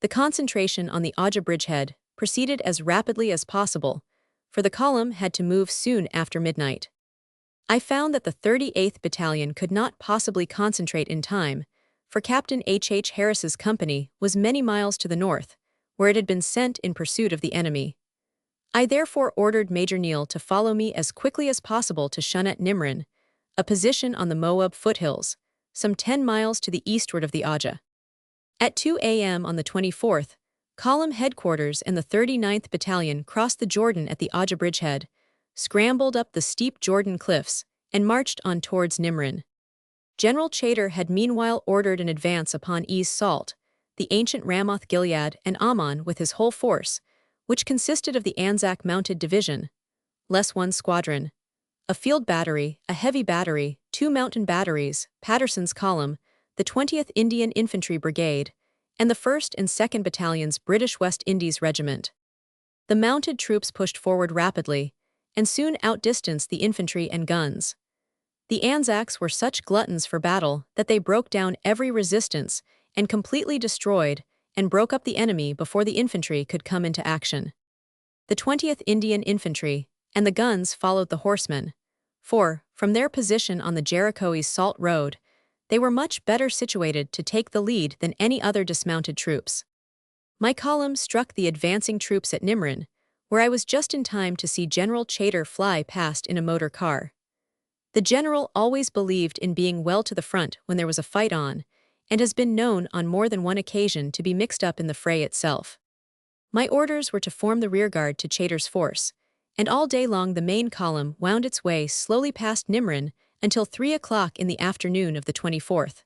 The concentration on the Aja bridgehead proceeded as rapidly as possible, for the column had to move soon after midnight. I found that the 38th Battalion could not possibly concentrate in time, for Captain H. Harris's company was many miles to the north, where it had been sent in pursuit of the enemy. I therefore ordered Major Neal to follow me as quickly as possible to Shunet Nimrin, a position on the Moab foothills, some 10 miles to the eastward of the Aja. At 2 a.m. on the 24th, column headquarters and the 39th Battalion crossed the Jordan at the Aja bridgehead, scrambled up the steep Jordan cliffs, and marched on towards Nimrin. General Chater had meanwhile ordered an advance upon Ease Salt, the ancient Ramoth Gilead, and Ammon with his whole force, which consisted of the Anzac Mounted Division, less one squadron, a field battery, a heavy battery, 2 mountain batteries, Patterson's column, the 20th Indian Infantry Brigade, and the 1st and 2nd Battalions British West Indies Regiment. The mounted troops pushed forward rapidly, and soon outdistanced the infantry and guns. The Anzacs were such gluttons for battle that they broke down every resistance and completely destroyed and broke up the enemy before the infantry could come into action. The 20th Indian Infantry and the guns followed the horsemen, for, from their position on the Jericho's Salt Road, they were much better situated to take the lead than any other dismounted troops. My column struck the advancing troops at Nimrin, where I was just in time to see General Chater fly past in a motor car. The general always believed in being well to the front when there was a fight on, and has been known on more than one occasion to be mixed up in the fray itself. My orders were to form the rearguard to Chater's force, and all day long the main column wound its way slowly past Nimrin until 3 o'clock in the afternoon of the 24th.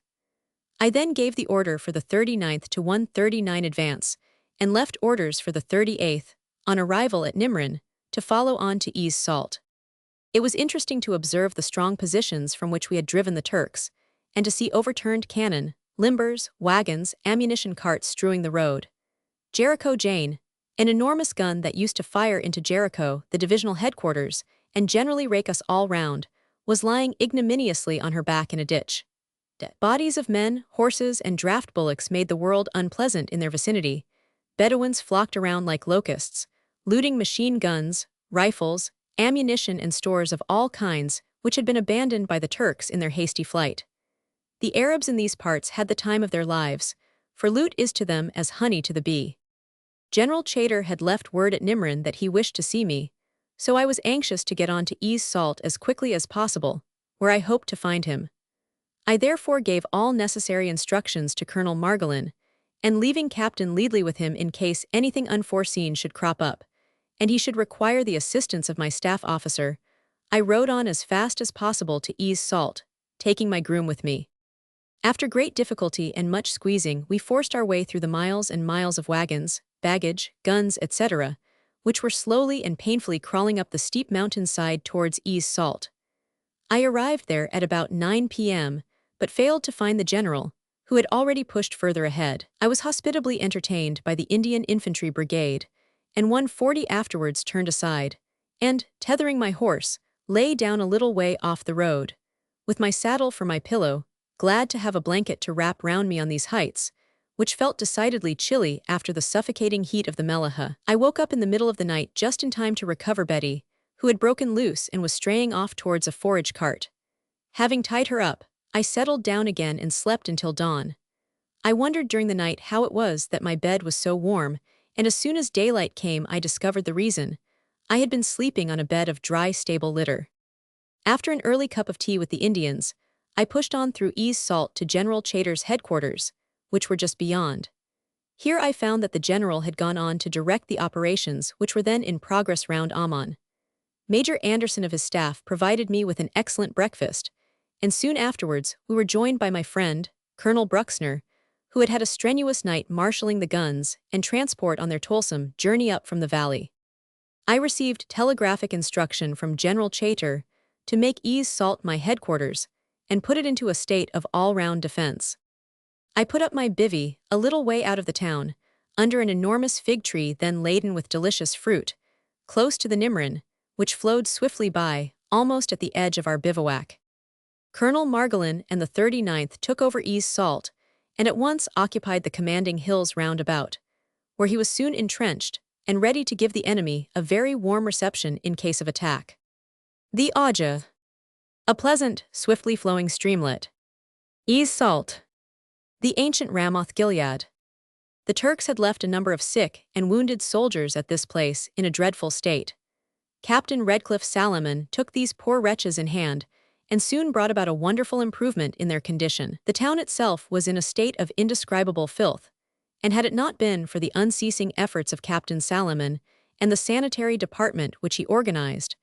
I then gave the order for the 39th to 139 advance, and left orders for the 38th, on arrival at Nimrin, to follow on to ease Salt. It was interesting to observe the strong positions from which we had driven the Turks, and to see overturned cannon, limbers, wagons, ammunition carts strewing the road. Jericho Jane, an enormous gun that used to fire into Jericho, the divisional headquarters, and generally rake us all round, was lying ignominiously on her back in a ditch. Bodies of men, horses, and draft bullocks made the world unpleasant in their vicinity. Bedouins flocked around like locusts, looting machine guns, rifles, ammunition and stores of all kinds which had been abandoned by the Turks in their hasty flight. The Arabs in these parts had the time of their lives, for loot is to them as honey to the bee. General Chater had left word at Nimrin that he wished to see me, so I was anxious to get on to ease Salt as quickly as possible, where I hoped to find him. I therefore gave all necessary instructions to Colonel Margolin, and leaving Captain Leadley with him in case anything unforeseen should crop up, and he should require the assistance of my staff officer, I rode on as fast as possible to ease Salt, taking my groom with me. After great difficulty and much squeezing, we forced our way through the miles and miles of wagons, baggage, guns, etc., which were slowly and painfully crawling up the steep mountainside towards ease Salt. I arrived there at about 9 p.m., but failed to find the general, who had already pushed further ahead. I was hospitably entertained by the Indian Infantry Brigade, and 1:40 afterwards turned aside, and, tethering my horse, lay down a little way off the road, with my saddle for my pillow, glad to have a blanket to wrap round me on these heights, which felt decidedly chilly after the suffocating heat of the Mellahah. I woke up in the middle of the night just in time to recover Betty, who had broken loose and was straying off towards a forage cart. Having tied her up, I settled down again and slept until dawn. I wondered during the night how it was that my bed was so warm, and as soon as daylight came I discovered the reason. I had been sleeping on a bed of dry stable litter. After an early cup of tea with the Indians, I pushed on through ease Salt to General Chater's headquarters, which were just beyond. Here I found that the general had gone on to direct the operations which were then in progress round Amman. Major Anderson of his staff provided me with an excellent breakfast, and soon afterwards we were joined by my friend, Colonel Bruxner, who had had a strenuous night marshalling the guns and transport on their toilsome journey up from the valley. I received telegraphic instruction from General Chater to make ease Salt my headquarters and put it into a state of all-round defense. I put up my bivvy a little way out of the town, under an enormous fig tree then laden with delicious fruit, close to the Nimrin, which flowed swiftly by, almost at the edge of our bivouac. Colonel Margolin and the 39th took over ease Salt, and at once occupied the commanding hills round about, where he was soon entrenched and ready to give the enemy a very warm reception in case of attack. The Auja, a pleasant, swiftly flowing streamlet. Ease Salt, the ancient Ramoth Gilead. The Turks had left a number of sick and wounded soldiers at this place in a dreadful state. Captain Redcliffe Salaman took these poor wretches in hand, and soon brought about a wonderful improvement in their condition. The town itself was in a state of indescribable filth, and had it not been for the unceasing efforts of Captain Salaman and the sanitary department which he organized,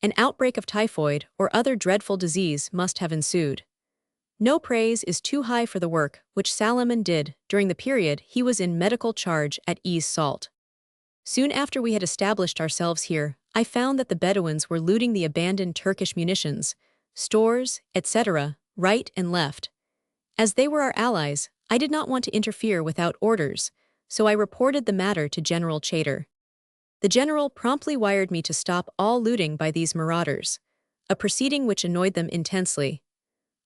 an outbreak of typhoid or other dreadful disease must have ensued. No praise is too high for the work which Salaman did during the period he was in medical charge at ease Salt. Soon after we had established ourselves here, I found that the Bedouins were looting the abandoned Turkish munitions, stores, etc., right and left. As they were our allies, I did not want to interfere without orders, so I reported the matter to General Chater. The general promptly wired me to stop all looting by these marauders, a proceeding which annoyed them intensely.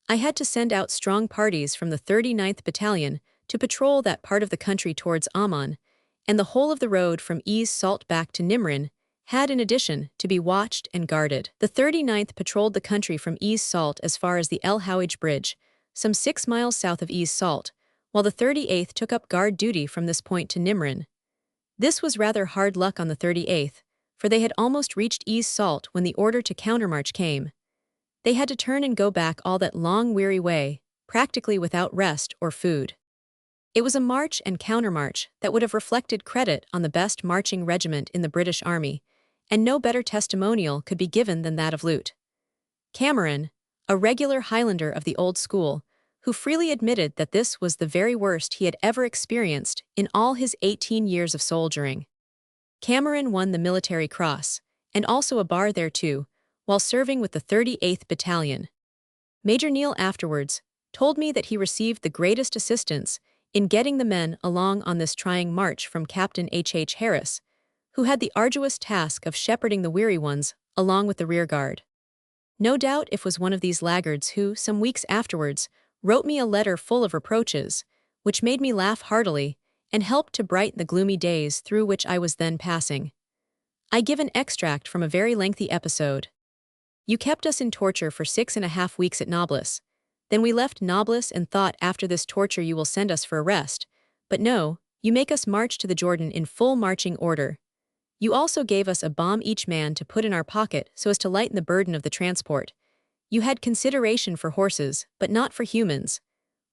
I had to send out strong parties from the 39th Battalion to patrol that part of the country towards Amman, and the whole of the road from ease Salt back to Nimrin had in addition to be watched and guarded. The 39th patrolled the country from ease Salt as far as the El Houaj Bridge, some 6 miles south of ease Salt, while the 38th took up guard duty from this point to Nimrin. This was rather hard luck on the 38th, for they had almost reached ease Salt when the order to countermarch came. They had to turn and go back all that long weary way, practically without rest or food. It was a march and countermarch that would have reflected credit on the best marching regiment in the British Army, and no better testimonial could be given than that of Lute Cameron, a regular Highlander of the old school, who freely admitted that this was the very worst he had ever experienced in all his 18 years of soldiering. Cameron won the Military Cross, and also a bar there too, while serving with the 38th Battalion. Major Neal afterwards told me that he received the greatest assistance in getting the men along on this trying march from Captain H. Harris, who had the arduous task of shepherding the weary ones along with the rearguard. No doubt it was one of these laggards who, some weeks afterwards, wrote me a letter full of reproaches, which made me laugh heartily and helped to brighten the gloomy days through which I was then passing. I give an extract from a very lengthy episode. You kept us in torture for 6.5 weeks at Nablus. Then we left Nablus and thought after this torture you will send us for a rest. But no, you make us march to the Jordan in full marching order. You also gave us a bomb each man to put in our pocket so as to lighten the burden of the transport. You had consideration for horses, but not for humans.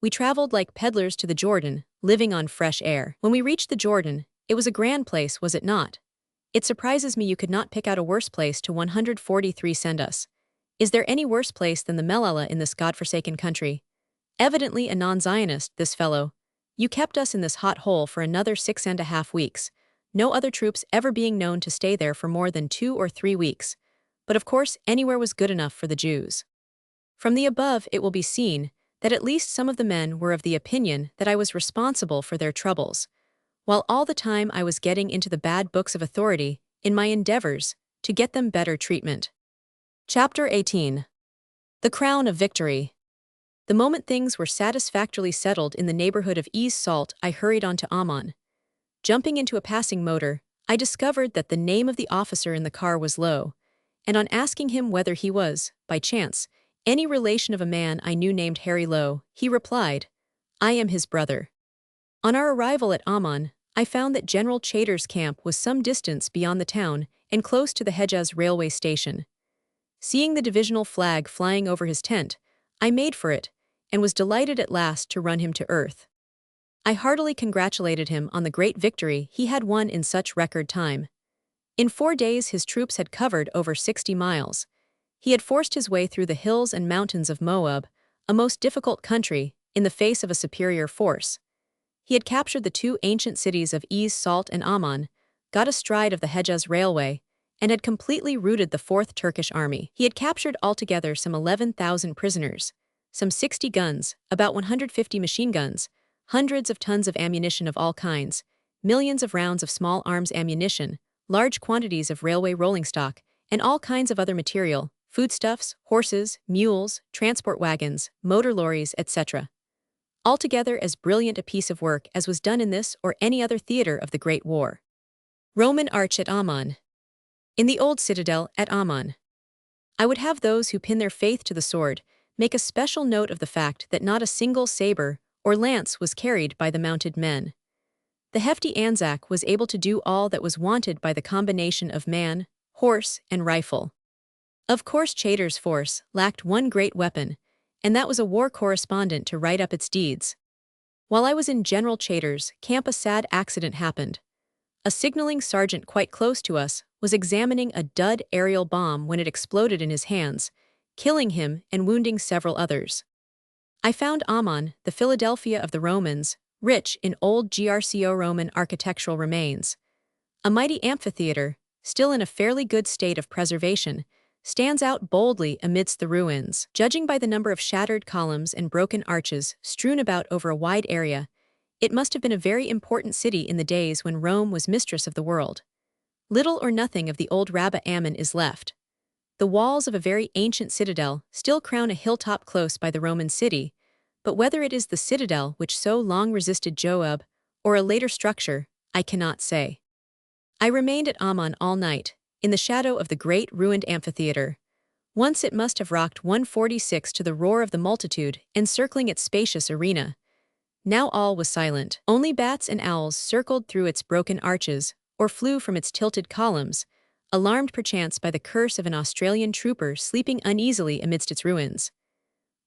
We traveled like peddlers to the Jordan, living on fresh air. When we reached the Jordan, it was a grand place, was it not? It surprises me you could not pick out a worse place to 143 send us. Is there any worse place than the Melala in this godforsaken country? Evidently a non-Zionist, this fellow. You kept us in this hot hole for another 6.5 weeks, no other troops ever being known to stay there for more than 2 or 3 weeks. But of course anywhere was good enough for the Jews. From the above it will be seen that at least some of the men were of the opinion that I was responsible for their troubles, while all the time I was getting into the bad books of authority in my endeavors to get them better treatment. Chapter 18. The Crown of Victory. The moment things were satisfactorily settled in the neighborhood of Ease Salt, I hurried on to Amman. Jumping into a passing motor, I discovered that the name of the officer in the car was Lowe, and on asking him whether he was, by chance, any relation of a man I knew named Harry Lowe, he replied, "I am his brother." On our arrival at Amman, I found that General Chater's camp was some distance beyond the town and close to the Hejaz railway station. Seeing the divisional flag flying over his tent, I made for it and was delighted at last to run him to earth. I heartily congratulated him on the great victory he had won in such record time. In 4 days his troops had covered over 60 miles. He had forced his way through the hills and mountains of Moab, a most difficult country, in the face of a superior force. He had captured the 2 ancient cities of Ease Salt and Amman, got astride of the Hejaz railway, and had completely routed the 4th Turkish Army. He had captured altogether some 11,000 prisoners, some 60 guns, about 150 machine guns, hundreds of tons of ammunition of all kinds, millions of rounds of small arms ammunition, large quantities of railway rolling stock, and all kinds of other material, foodstuffs, horses, mules, transport wagons, motor lorries, etc. Altogether as brilliant a piece of work as was done in this or any other theater of the Great War. Roman Arch at Amman. In the old citadel at Amman. I would have those who pin their faith to the sword make a special note of the fact that not a single saber or lance was carried by the mounted men. The hefty Anzac was able to do all that was wanted by the combination of man, horse, and rifle. Of course Chater's force lacked one great weapon, and that was a war correspondent to write up its deeds. While I was in General Chater's camp a sad accident happened. A signaling sergeant quite close to us was examining a dud aerial bomb when it exploded in his hands, killing him and wounding several others. I found Amman, the Philadelphia of the Romans, rich in old Greco-Roman architectural remains. A mighty amphitheater, still in a fairly good state of preservation, stands out boldly amidst the ruins. Judging by the number of shattered columns and broken arches strewn about over a wide area, it must have been a very important city in the days when Rome was mistress of the world. Little or nothing of the old Rabbah Ammon is left. The walls of a very ancient citadel still crown a hilltop close by the Roman city, but whether it is the citadel which so long resisted Joab, or a later structure, I cannot say. I remained at Amman all night, in the shadow of the great ruined amphitheater. Once it must have rocked 146 to the roar of the multitude encircling its spacious arena. Now all was silent. Only bats and owls circled through its broken arches, or flew from its tilted columns, alarmed perchance by the curse of an Australian trooper sleeping uneasily amidst its ruins.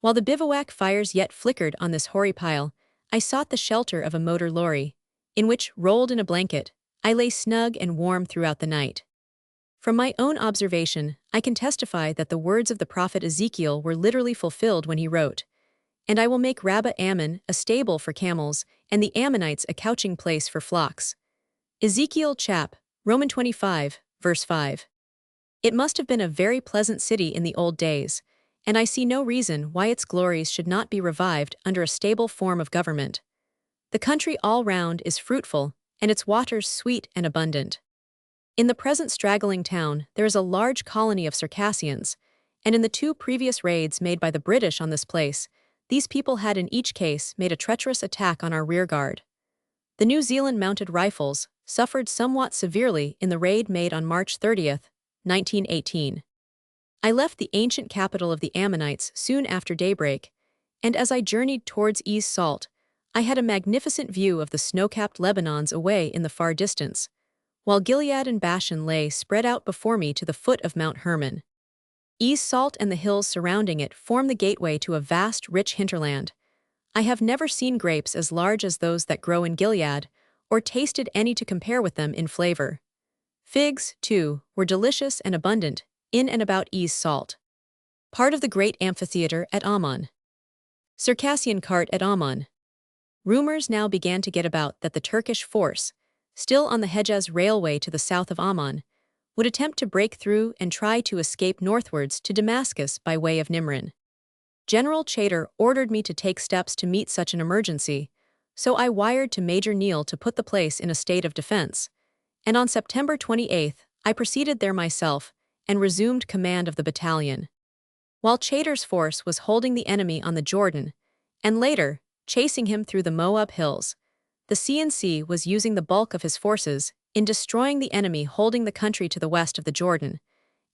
While the bivouac fires yet flickered on this hoary pile, I sought the shelter of a motor lorry, in which, rolled in a blanket, I lay snug and warm throughout the night. From my own observation, I can testify that the words of the prophet Ezekiel were literally fulfilled when he wrote, "And I will make Rabbah Ammon a stable for camels, and the Ammonites a couching place for flocks." Ezekiel chap. Roman 25, verse 5. It must have been a very pleasant city in the old days, and I see no reason why its glories should not be revived under a stable form of government. The country all round is fruitful, and its waters sweet and abundant. In the present straggling town, there is a large colony of Circassians, and in the two previous raids made by the British on this place, these people had in each case made a treacherous attack on our rearguard. The New Zealand Mounted Rifles suffered somewhat severely in the raid made on March 30th, 1918. I left the ancient capital of the Ammonites soon after daybreak, and as I journeyed towards Ease Salt, I had a magnificent view of the snow-capped Lebanons away in the far distance, while Gilead and Bashan lay spread out before me to the foot of Mount Hermon. Ease Salt and the hills surrounding it form the gateway to a vast, rich hinterland. I have never seen grapes as large as those that grow in Gilead, or tasted any to compare with them in flavor. Figs, too, were delicious and abundant in and about Ease Salt. Part of the great amphitheater at Amman. Circassian cart at Amman. Rumors now began to get about that the Turkish force, still on the Hejaz railway to the south of Amman, would attempt to break through and try to escape northwards to Damascus by way of Nimrin. General Chater ordered me to take steps to meet such an emergency, so I wired to Major Neal to put the place in a state of defense, and on September 28th I proceeded there myself and resumed command of the battalion. While Chater's force was holding the enemy on the Jordan, and later, chasing him through the Moab hills, the CNC was using the bulk of his forces in destroying the enemy holding the country to the west of the Jordan,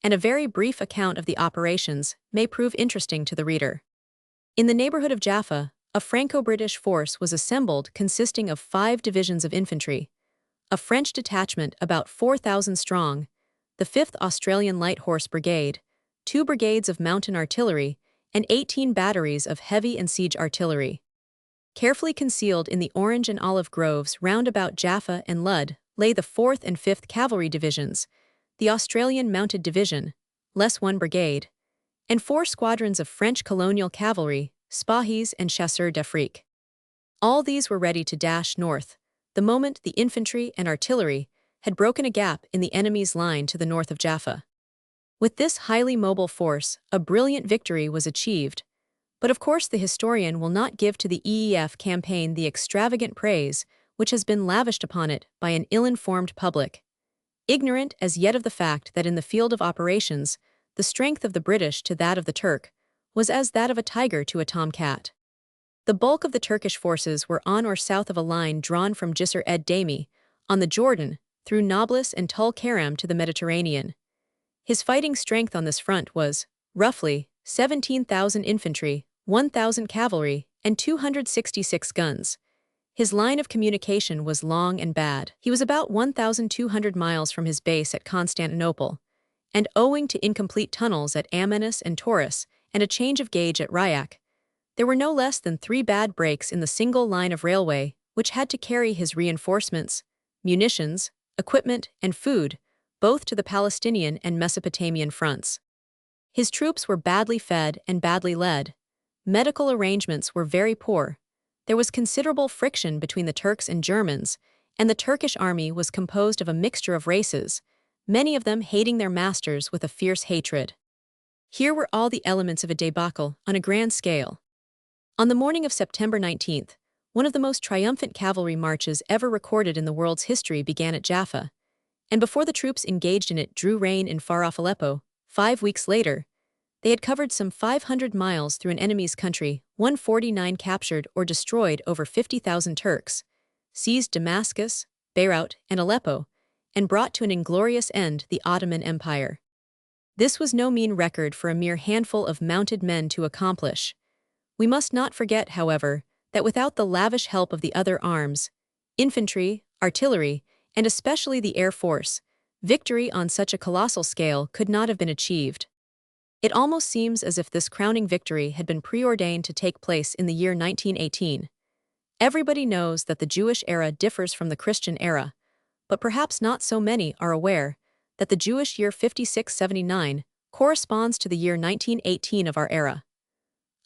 and a very brief account of the operations may prove interesting to the reader. In the neighborhood of Jaffa, a Franco-British force was assembled consisting of 5 divisions of infantry, a French detachment about 4,000 strong, the 5th Australian Light Horse Brigade, 2 brigades of mountain artillery, and 18 batteries of heavy and siege artillery. Carefully concealed in the orange and olive groves round about Jaffa and Lud lay the 4th and 5th Cavalry Divisions, the Australian Mounted Division, less 1 brigade, and 4 squadrons of French colonial cavalry, Spahis and Chasseurs d'Afrique. All these were ready to dash north, the moment the infantry and artillery had broken a gap in the enemy's line to the north of Jaffa. With this highly mobile force, a brilliant victory was achieved, but of course the historian will not give to the EEF campaign the extravagant praise which has been lavished upon it by an ill-informed public, ignorant as yet of the fact that in the field of operations, the strength of the British to that of the Turk was as that of a tiger to a tomcat. The bulk of the Turkish forces were on or south of a line drawn from Jisr ed Dami, on the Jordan, through Nablus and Tul Karam to the Mediterranean. His fighting strength on this front was, roughly, 17,000 infantry, 1,000 cavalry, and 266 guns. His line of communication was long and bad. He was about 1,200 miles from his base at Constantinople, and owing to incomplete tunnels at Ammanus and Taurus and a change of gauge at Ryak, there were no less than 3 bad breaks in the single line of railway which had to carry his reinforcements, munitions, equipment, and food, both to the Palestinian and Mesopotamian fronts. His troops were badly fed and badly led. Medical arrangements were very poor. There was considerable friction between the Turks and Germans, and the Turkish army was composed of a mixture of races, many of them hating their masters with a fierce hatred. Here were all the elements of a debacle on a grand scale. On the morning of September 19th, one of the most triumphant cavalry marches ever recorded in the world's history began at Jaffa, and before the troops engaged in it drew rein in far-off Aleppo, 5 weeks later, they had covered some 500 miles through an enemy's country, 149 captured or destroyed over 50,000 Turks, seized Damascus, Beirut, and Aleppo, and brought to an inglorious end the Ottoman Empire. This was no mean record for a mere handful of mounted men to accomplish. We must not forget, however, that without the lavish help of the other arms, infantry, artillery, and especially the Air Force, victory on such a colossal scale could not have been achieved. It almost seems as if this crowning victory had been preordained to take place in the year 1918. Everybody knows that the Jewish era differs from the Christian era, but perhaps not so many are aware that the Jewish year 5679 corresponds to the year 1918 of our era.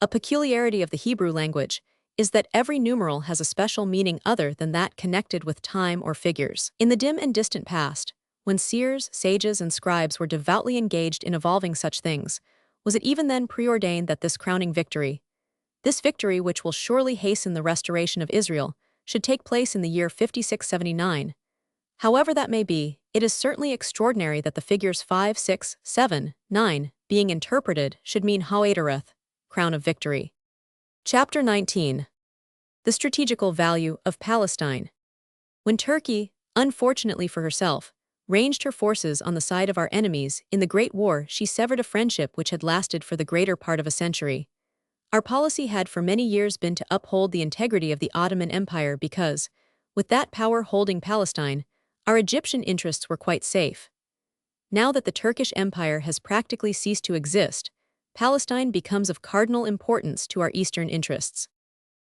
A peculiarity of the Hebrew language is that every numeral has a special meaning other than that connected with time or figures. In the dim and distant past, when seers, sages, and scribes were devoutly engaged in evolving such things, was it even then preordained that this crowning victory, this victory which will surely hasten the restoration of Israel, should take place in the year 5679? However that may be, it is certainly extraordinary that the figures 5, 6, 7, 9, being interpreted, should mean Ha'adareth, crown of victory. Chapter 19. The strategical value of Palestine. When Turkey, unfortunately for herself, ranged her forces on the side of our enemies in the Great War, she severed a friendship which had lasted for the greater part of a century. Our policy had for many years been to uphold the integrity of the Ottoman Empire because, with that power holding Palestine, our Egyptian interests were quite safe. Now that the Turkish Empire has practically ceased to exist, Palestine becomes of cardinal importance to our Eastern interests.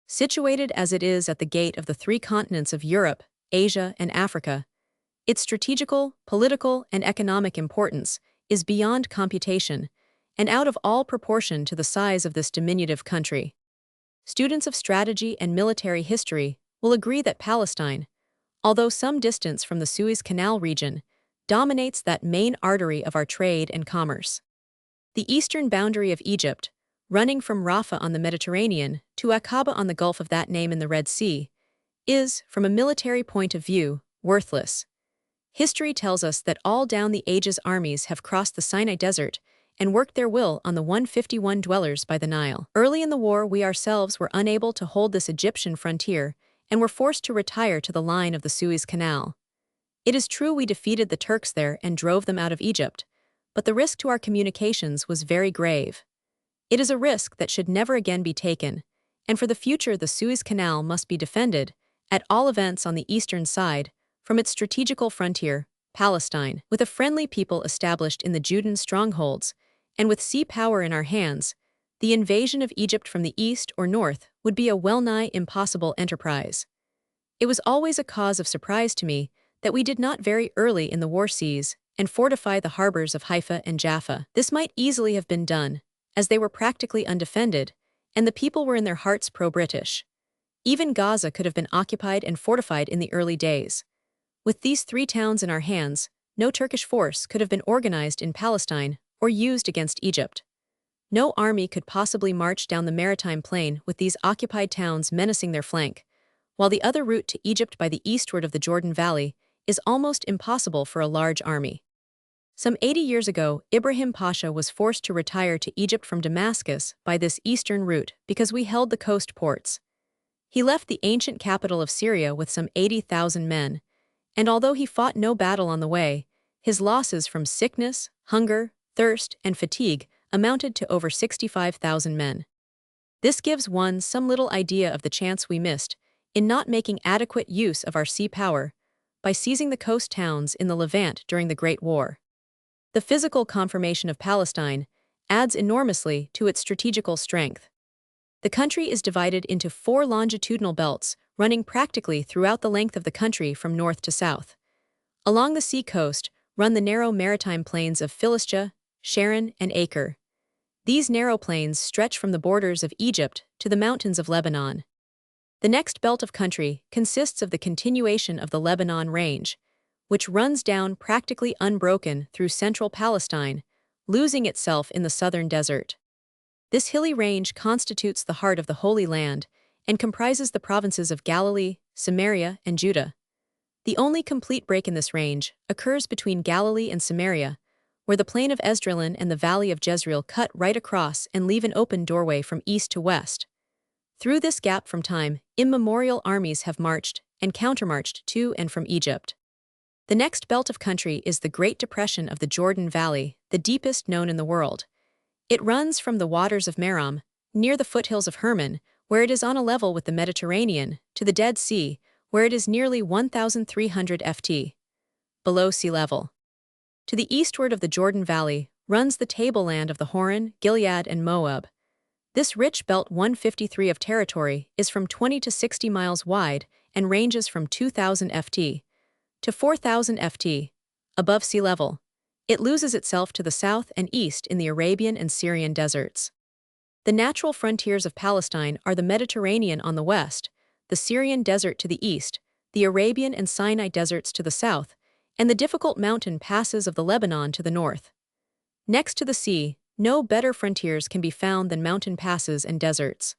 Situated as it is at the gate of the three continents of Europe, Asia, and Africa, its strategical, political, and economic importance is beyond computation and out of all proportion to the size of this diminutive country. Students of strategy and military history will agree that Palestine, although some distance from the Suez Canal region, dominates that main artery of our trade and commerce. The eastern boundary of Egypt, running from Rafah on the Mediterranean to Aqaba on the Gulf of that name in the Red Sea, is, from a military point of view, worthless. History tells us that all down the ages armies have crossed the Sinai Desert and worked their will on the 151 dwellers by the Nile. Early in the war, we ourselves were unable to hold this Egyptian frontier and were forced to retire to the line of the Suez Canal. It is true we defeated the Turks there and drove them out of Egypt, but the risk to our communications was very grave. It is a risk that should never again be taken, and for the future the Suez Canal must be defended, at all events on the eastern side, from its strategical frontier, Palestine. With a friendly people established in the Judæan strongholds, and with sea power in our hands, the invasion of Egypt from the east or north would be a well-nigh impossible enterprise. It was always a cause of surprise to me that we did not very early in the war seize and fortify the harbors of Haifa and Jaffa. This might easily have been done, as they were practically undefended, and the people were in their hearts pro-British. Even Gaza could have been occupied and fortified in the early days. With these three towns in our hands, no Turkish force could have been organized in Palestine or used against Egypt. No army could possibly march down the maritime plain with these occupied towns menacing their flank, while the other route to Egypt by the eastward of the Jordan Valley is almost impossible for a large army. Some 80 years ago, Ibrahim Pasha was forced to retire to Egypt from Damascus by this eastern route because we held the coast ports. He left the ancient capital of Syria with some 80,000 men, and although he fought no battle on the way, his losses from sickness, hunger, thirst, and fatigue amounted to over 65,000 men. This gives one some little idea of the chance we missed in not making adequate use of our sea power by seizing the coast towns in the Levant during the Great War. The physical conformation of Palestine adds enormously to its strategical strength. The country is divided into 4 longitudinal belts running practically throughout the length of the country from north to south. Along the sea coast run the narrow maritime plains of Philistia, Sharon, and Acre. These narrow plains stretch from the borders of Egypt to the mountains of Lebanon. The next belt of country consists of the continuation of the Lebanon Range, which runs down practically unbroken through central Palestine, losing itself in the southern desert. This hilly range constitutes the heart of the Holy Land and comprises the provinces of Galilee, Samaria, and Judah. The only complete break in this range occurs between Galilee and Samaria, where the plain of Esdraelon and the valley of Jezreel cut right across and leave an open doorway from east to west. Through this gap from time immemorial armies have marched and countermarched to and from Egypt. The next belt of country is the Great Depression of the Jordan Valley, the deepest known in the world. It runs from the waters of Merom, near the foothills of Hermon, where it is on a level with the Mediterranean, to the Dead Sea, where it is nearly 1,300 ft below sea level. To the eastward of the Jordan Valley runs the tableland of the Horan, Gilead, and Moab. This rich belt 153 of territory is from 20 to 60 miles wide and ranges from 2,000 ft to 4,000 ft above sea level. It loses itself to the south and east in the Arabian and Syrian deserts. The natural frontiers of Palestine are the Mediterranean on the west, the Syrian desert to the east, the Arabian and Sinai deserts to the south, and the difficult mountain passes of the Lebanon to the north. Next to the sea, no better frontiers can be found than mountain passes and deserts.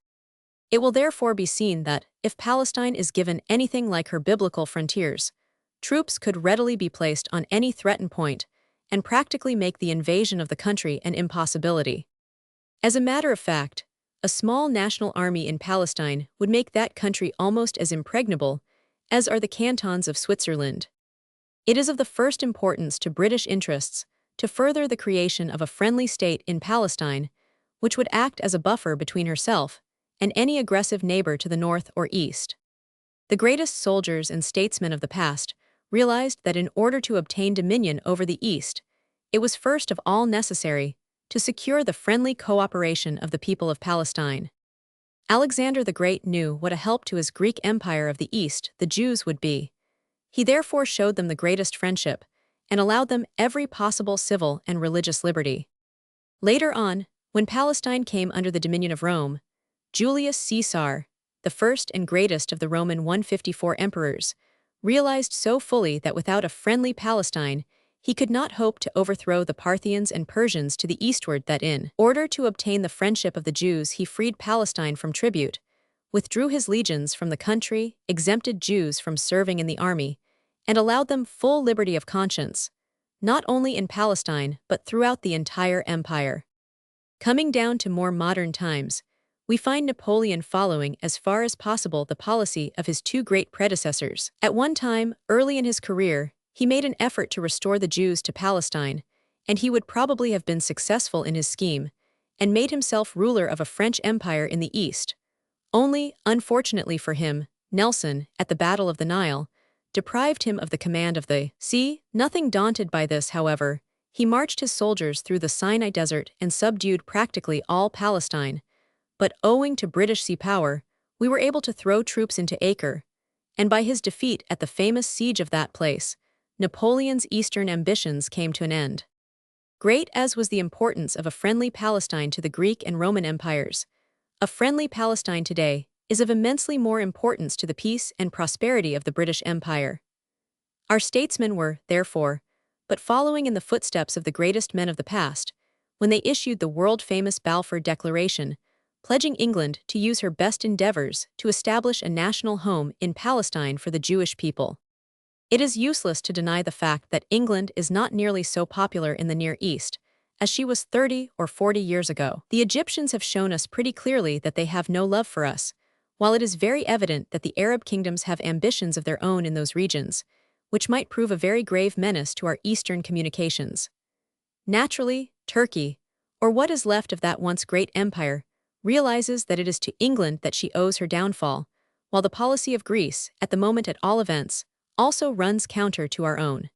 It will therefore be seen that, if Palestine is given anything like her biblical frontiers, troops could readily be placed on any threatened point and practically make the invasion of the country an impossibility. As a matter of fact, a small national army in Palestine would make that country almost as impregnable as are the cantons of Switzerland. It is of the first importance to British interests to further the creation of a friendly state in Palestine, which would act as a buffer between herself and any aggressive neighbor to the north or east. The greatest soldiers and statesmen of the past realized that in order to obtain dominion over the East, it was first of all necessary to secure the friendly cooperation of the people of Palestine. Alexander the Great knew what a help to his Greek Empire of the East the Jews would be. He therefore showed them the greatest friendship and allowed them every possible civil and religious liberty. Later on, when Palestine came under the dominion of Rome, Julius Caesar, the first and greatest of the Roman 154 emperors, realized so fully that without a friendly Palestine, he could not hope to overthrow the Parthians and Persians to the eastward that in order to obtain the friendship of the Jews he freed Palestine from tribute, withdrew his legions from the country, exempted Jews from serving in the army, and allowed them full liberty of conscience, not only in Palestine but throughout the entire empire. Coming down to more modern times, we find Napoleon following as far as possible the policy of his two great predecessors. At one time, early in his career, he made an effort to restore the Jews to Palestine, and he would probably have been successful in his scheme, and made himself ruler of a French empire in the East. Only, unfortunately for him, Nelson, at the Battle of the Nile, deprived him of the command of the sea. Nothing daunted by this, however, he marched his soldiers through the Sinai Desert and subdued practically all Palestine. But owing to British sea power, we were able to throw troops into Acre, and by his defeat at the famous siege of that place, Napoleon's eastern ambitions came to an end. Great as was the importance of a friendly Palestine to the Greek and Roman empires, a friendly Palestine today is of immensely more importance to the peace and prosperity of the British Empire. Our statesmen were, therefore, but following in the footsteps of the greatest men of the past, when they issued the world-famous Balfour Declaration, pledging England to use her best endeavors to establish a national home in Palestine for the Jewish people. It is useless to deny the fact that England is not nearly so popular in the Near East as she was 30 or 40 years ago. The Egyptians have shown us pretty clearly that they have no love for us, while it is very evident that the Arab kingdoms have ambitions of their own in those regions, which might prove a very grave menace to our eastern communications. Naturally, Turkey, or what is left of that once great empire, realizes that it is to England that she owes her downfall, while the policy of Greece, at the moment at all events, also runs counter to our own.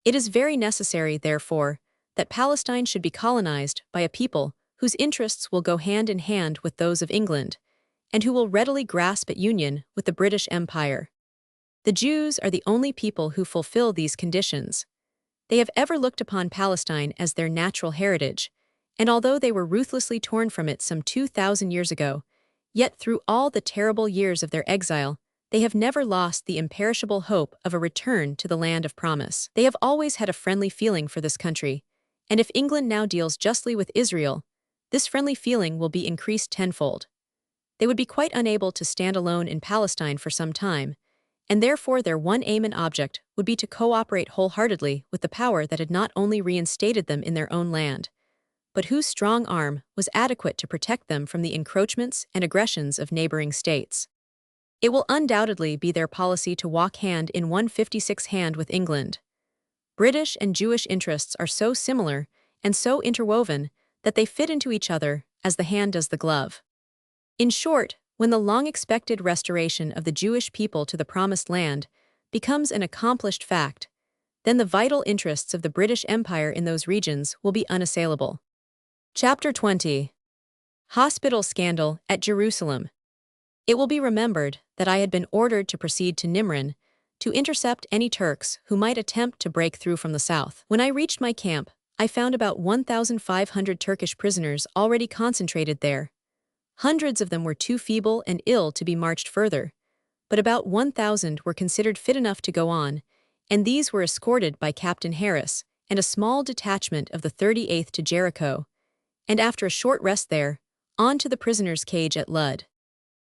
It is very necessary, therefore, that Palestine should be colonized by a people whose interests will go hand in hand with those of England, and who will readily grasp at union with the British Empire. The Jews are the only people who fulfill these conditions. They have ever looked upon Palestine as their natural heritage, and although they were ruthlessly torn from it some 2,000 years ago, yet through all the terrible years of their exile, they have never lost the imperishable hope of a return to the land of promise. They have always had a friendly feeling for this country, and if England now deals justly with Israel, this friendly feeling will be increased tenfold. They would be quite unable to stand alone in Palestine for some time, and therefore their one aim and object would be to cooperate wholeheartedly with the power that had not only reinstated them in their own land, but whose strong arm was adequate to protect them from the encroachments and aggressions of neighboring states. It will undoubtedly be their policy to walk hand in 156 hand with England. British and Jewish interests are so similar and so interwoven that they fit into each other as the hand does the glove. In short, when the long-expected restoration of the Jewish people to the Promised Land becomes an accomplished fact, then the vital interests of the British Empire in those regions will be unassailable. Chapter 20. Hospital Scandal at Jerusalem. It will be remembered that I had been ordered to proceed to Nimrin to intercept any Turks who might attempt to break through from the south. When I reached my camp, I found about 1,500 Turkish prisoners already concentrated there. Hundreds of them were too feeble and ill to be marched further, but about 1,000 were considered fit enough to go on, and these were escorted by Captain Harris and a small detachment of the 38th to Jericho, and after a short rest there, on to the prisoners' cage at Lud.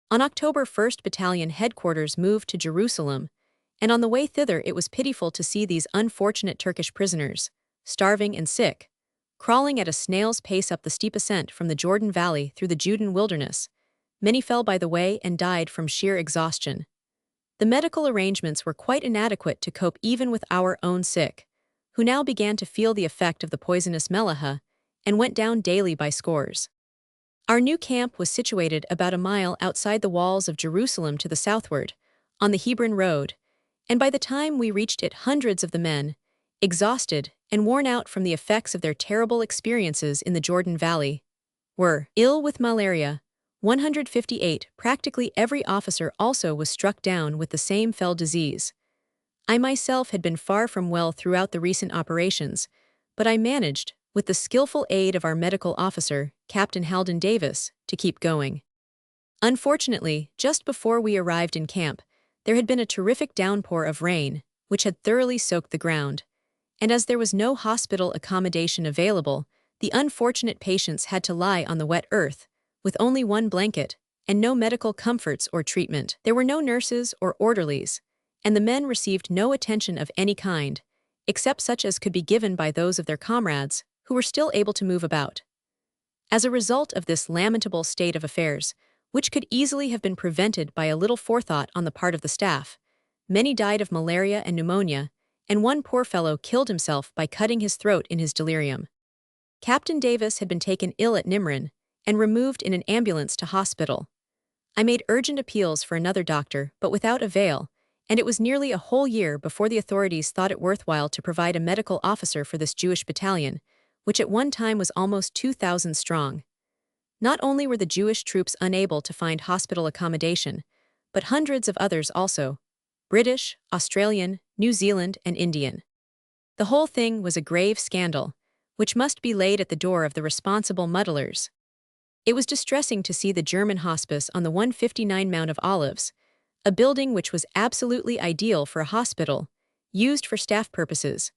On October 1st Battalion headquarters moved to Jerusalem, and on the way thither it was pitiful to see these unfortunate Turkish prisoners, starving and sick, crawling at a snail's pace up the steep ascent from the Jordan Valley through the Judean wilderness. Many fell by the way and died from sheer exhaustion. The medical arrangements were quite inadequate to cope even with our own sick, who now began to feel the effect of the poisonous melaha and went down daily by scores. Our new camp was situated about a mile outside the walls of Jerusalem to the southward, on the Hebron Road, and by the time we reached it hundreds of the men, exhausted and worn out from the effects of their terrible experiences in the Jordan Valley, were ill with malaria. 158, practically every officer also was struck down with the same fell disease. I myself had been far from well throughout the recent operations, but I managed, with the skillful aid of our medical officer, Captain Halden Davis, to keep going. Unfortunately, just before we arrived in camp, there had been a terrific downpour of rain, which had thoroughly soaked the ground, and as there was no hospital accommodation available, the unfortunate patients had to lie on the wet earth, with only one blanket, and no medical comforts or treatment. There were no nurses or orderlies, and the men received no attention of any kind, except such as could be given by those of their comrades, who were still able to move about. As a result of this lamentable state of affairs, which could easily have been prevented by a little forethought on the part of the staff, many died of malaria and pneumonia, and one poor fellow killed himself by cutting his throat in his delirium. Captain Davis had been taken ill at Nimrin and removed in an ambulance to hospital. I made urgent appeals for another doctor, but without avail, and it was nearly a whole year before the authorities thought it worthwhile to provide a medical officer for this Jewish battalion, which at one time was almost 2,000 strong. Not only were the Jewish troops unable to find hospital accommodation, but hundreds of others also, British, Australian, New Zealand, and Indian. The whole thing was a grave scandal, which must be laid at the door of the responsible muddlers. It was distressing to see the German hospice on the 159 Mount of Olives, a building which was absolutely ideal for a hospital, used for staff purposes,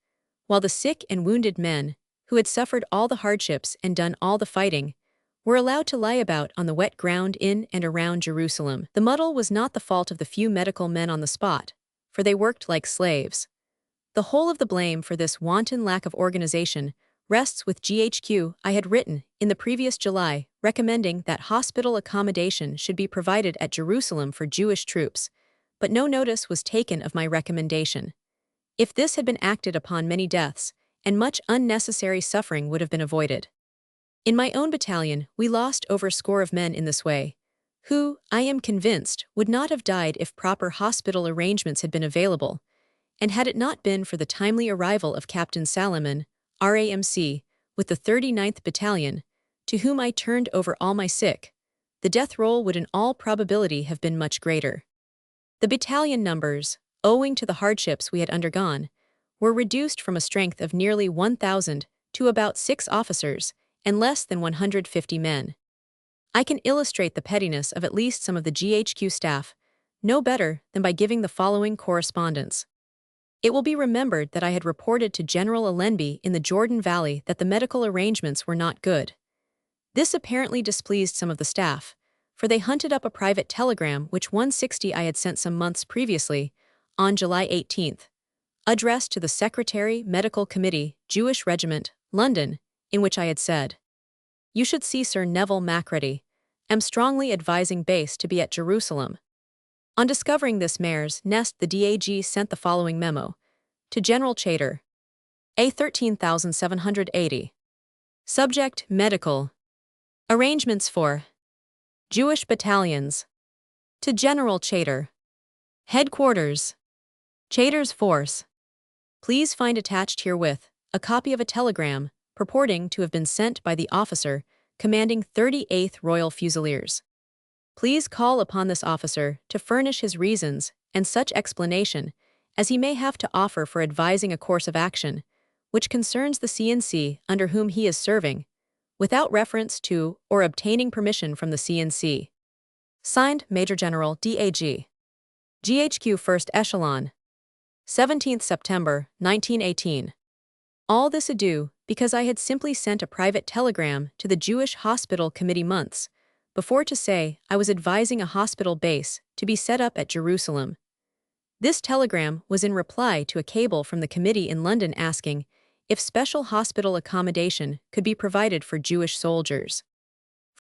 while the sick and wounded men, who had suffered all the hardships and done all the fighting, were allowed to lie about on the wet ground in and around Jerusalem. The muddle was not the fault of the few medical men on the spot, for they worked like slaves. The whole of the blame for this wanton lack of organization rests with GHQ. I had written, in the previous July, recommending that hospital accommodation should be provided at Jerusalem for Jewish troops, but no notice was taken of my recommendation. If this had been acted upon, many deaths and much unnecessary suffering would have been avoided. In my own battalion, we lost over a score of men in this way, who, I am convinced, would not have died if proper hospital arrangements had been available, and had it not been for the timely arrival of Captain Salomon, RAMC, with the 39th Battalion, to whom I turned over all my sick, the death roll would in all probability have been much greater. The battalion numbers, owing to the hardships we had undergone, were reduced from a strength of nearly 1,000 to about 6 officers and less than 150 men. I can illustrate the pettiness of at least some of the GHQ staff no better than by giving the following correspondence. It will be remembered that I had reported to General Allenby in the Jordan Valley that the medical arrangements were not good. This apparently displeased some of the staff, for they hunted up a private telegram which 160 I had sent some months previously, on July 18th, addressed to the Secretary, Medical Committee, Jewish Regiment, London, in which I had said, "You should see Sir Neville Macready. Am strongly advising base to be at Jerusalem." On discovering this mare's nest, the DAG sent the following memo to General Chater. A 13,780. Subject: Medical. Arrangements for Jewish battalions. To General Chater. Headquarters. Chater's Force. Please find attached herewith a copy of a telegram purporting to have been sent by the officer commanding 38th Royal Fusiliers. Please call upon this officer to furnish his reasons and such explanation as he may have to offer for advising a course of action which concerns the CNC under whom he is serving, without reference to or obtaining permission from the CNC. Signed, Major General DAG. GHQ 1st Echelon. 17th September, 1918. All this ado because I had simply sent a private telegram to the Jewish Hospital Committee months before to say I was advising a hospital base to be set up at Jerusalem. This telegram was in reply to a cable from the committee in London asking if special hospital accommodation could be provided for Jewish soldiers.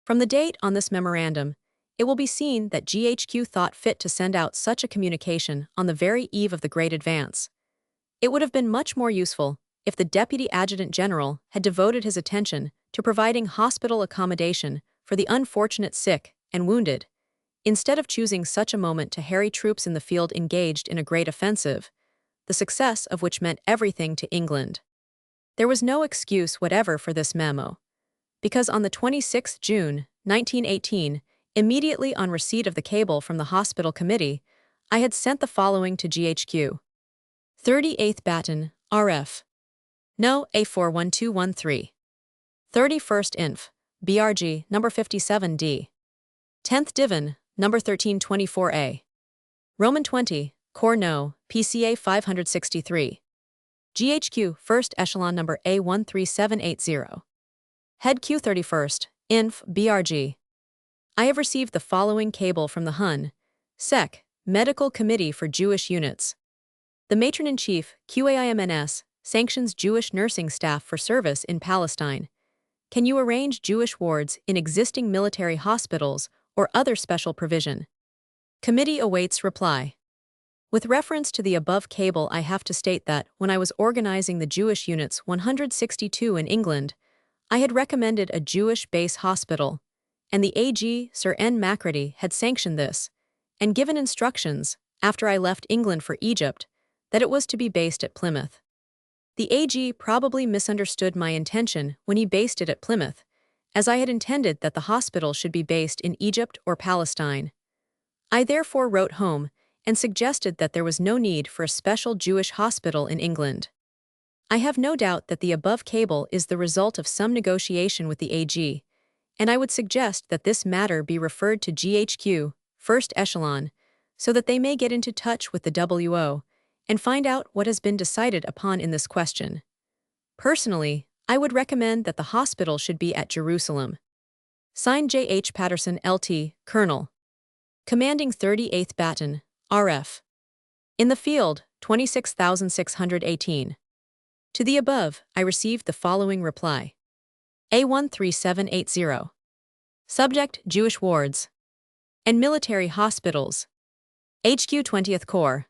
From the date on this memorandum, it will be seen that GHQ thought fit to send out such a communication on the very eve of the Great Advance. It would have been much more useful if the Deputy Adjutant General had devoted his attention to providing hospital accommodation for the unfortunate sick and wounded, instead of choosing such a moment to harry troops in the field engaged in a great offensive, the success of which meant everything to England. There was no excuse whatever for this memo, because on the 26th June, 1918, immediately on receipt of the cable from the hospital committee, I had sent the following to GHQ. 38th Baton, RF. No. A41213. 31st Inf. BRG, number 57D. 10th Division, number 1324A. Roman 20, Corps No, PCA 563. GHQ, 1st Echelon number A13780. Head Q 31st, Inf. BRG. I have received the following cable from the Hun, Sec. Medical Committee for Jewish Units. The Matron-in-Chief, QAIMNS, sanctions Jewish nursing staff for service in Palestine. Can you arrange Jewish wards in existing military hospitals or other special provision? Committee awaits reply. With reference to the above cable, I have to state that when I was organizing the Jewish Units 162 in England, I had recommended a Jewish base hospital, and the AG, Sir N. Macready, had sanctioned this, and given instructions, after I left England for Egypt, that it was to be based at Plymouth. The AG probably misunderstood my intention when he based it at Plymouth, as I had intended that the hospital should be based in Egypt or Palestine. I therefore wrote home and suggested that there was no need for a special Jewish hospital in England. I have no doubt that the above cable is the result of some negotiation with the AG, and I would suggest that this matter be referred to GHQ, 1st Echelon, so that they may get into touch with the WO and find out what has been decided upon in this question. Personally, I would recommend that the hospital should be at Jerusalem. Signed J.H. Patterson, Lt., Colonel. Commanding 38th Baton, RF. In the field, 26,618. To the above, I received the following reply. A13780. Subject, Jewish wards and military hospitals. HQ 20th Corps.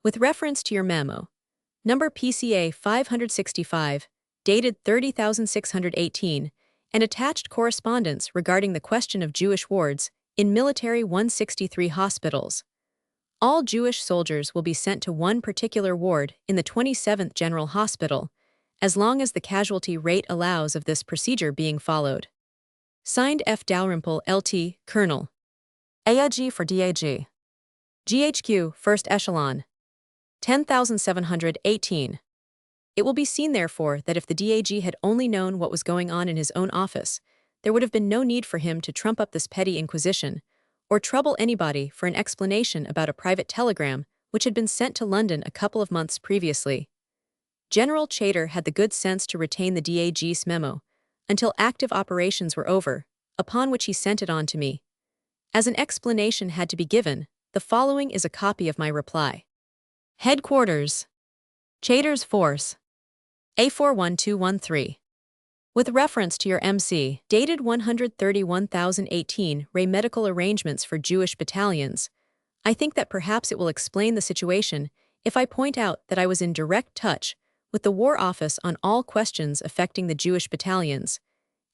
With reference to your memo, number PCA 565, dated 30,618, and attached correspondence regarding the question of Jewish wards in military 163 hospitals. All Jewish soldiers will be sent to one particular ward in the 27th General Hospital, as long as the casualty rate allows of this procedure being followed. Signed F. Dalrymple, Lt., Colonel. AIG for DAG. GHQ, 1st Echelon. 10,718. It will be seen, therefore, that if the DAG had only known what was going on in his own office, there would have been no need for him to trump up this petty inquisition, or trouble anybody for an explanation about a private telegram which had been sent to London a couple of months previously. General Chater had the good sense to retain the DAG's memo until active operations were over, upon which he sent it on to me. As an explanation had to be given, the following is a copy of my reply. Headquarters. Chater's Force. A41213. With reference to your MC, dated 131,018 Ray medical arrangements for Jewish battalions, I think that perhaps it will explain the situation if I point out that I was in direct touch with the War Office on all questions affecting the Jewish battalions,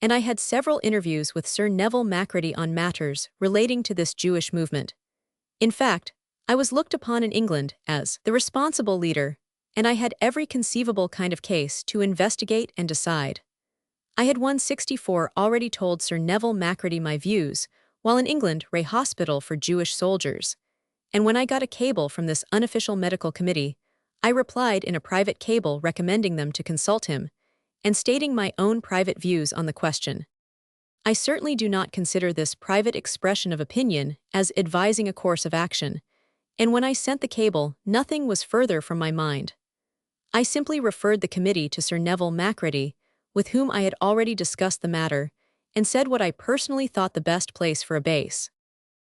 and I had several interviews with Sir Neville Macready on matters relating to this Jewish movement. In fact, I was looked upon in England as the responsible leader, and I had every conceivable kind of case to investigate and decide. I had 164 already told Sir Neville Macready my views, while in England Ray Hospital for Jewish soldiers, and when I got a cable from this unofficial medical committee, I replied in a private cable recommending them to consult him, and stating my own private views on the question. I certainly do not consider this private expression of opinion as advising a course of action, And when I sent the cable, nothing was further from my mind. I simply referred the committee to Sir Neville Macready, with whom I had already discussed the matter, and said what I personally thought the best place for a base.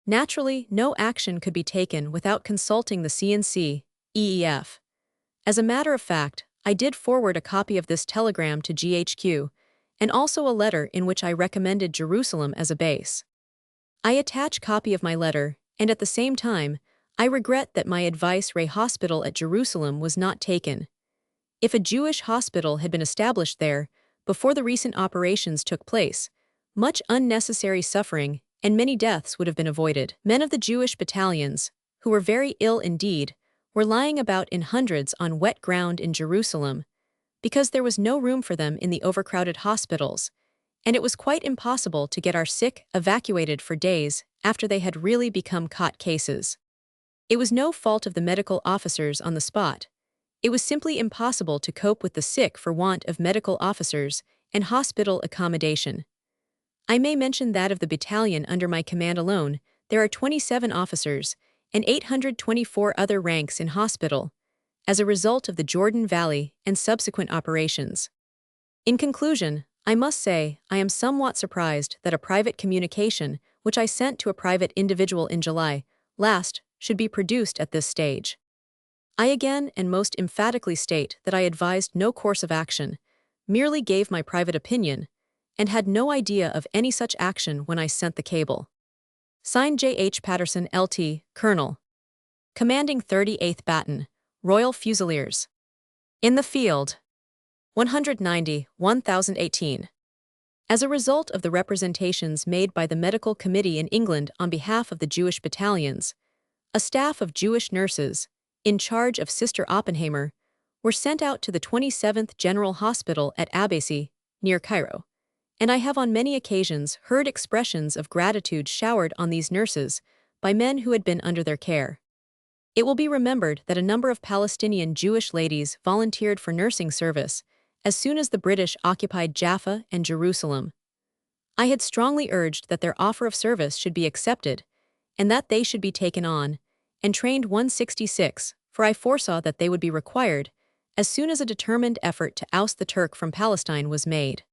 Naturally, no action could be taken without consulting the CNC, EEF. As a matter of fact, I did forward a copy of this telegram to GHQ, and also a letter in which I recommended Jerusalem as a base. I attach copy of my letter, and at the same time, I regret that my advice Ray Hospital at Jerusalem was not taken. If a Jewish hospital had been established there, before the recent operations took place, much unnecessary suffering and many deaths would have been avoided. Men of the Jewish battalions, who were very ill indeed, were lying about in hundreds on wet ground in Jerusalem, because there was no room for them in the overcrowded hospitals, and it was quite impossible to get our sick evacuated for days after they had really become cot cases. It was no fault of the medical officers on the spot. It was simply impossible to cope with the sick for want of medical officers and hospital accommodation. I may mention that of the battalion under my command alone, there are 27 officers and 824 other ranks in hospital, as a result of the Jordan Valley and subsequent operations. In conclusion, I must say I am somewhat surprised that a private communication, which I sent to a private individual in July last, should be produced at this stage. I again and most emphatically state that I advised no course of action, merely gave my private opinion, and had no idea of any such action when I sent the cable. Signed J. H. Patterson, Lt. Colonel. Commanding 38th Batten, Royal Fusiliers. In the field. 190-1018. As a result of the representations made by the Medical Committee in England on behalf of the Jewish battalions, a staff of Jewish nurses, in charge of Sister Oppenheimer, were sent out to the 27th General Hospital at Abbasi, near Cairo, and I have on many occasions heard expressions of gratitude showered on these nurses by men who had been under their care. It will be remembered that a number of Palestinian Jewish ladies volunteered for nursing service as soon as the British occupied Jaffa and Jerusalem. I had strongly urged that their offer of service should be accepted, and that they should be taken on, and trained 166, for I foresaw that they would be required, as soon as a determined effort to oust the Turk from Palestine was made.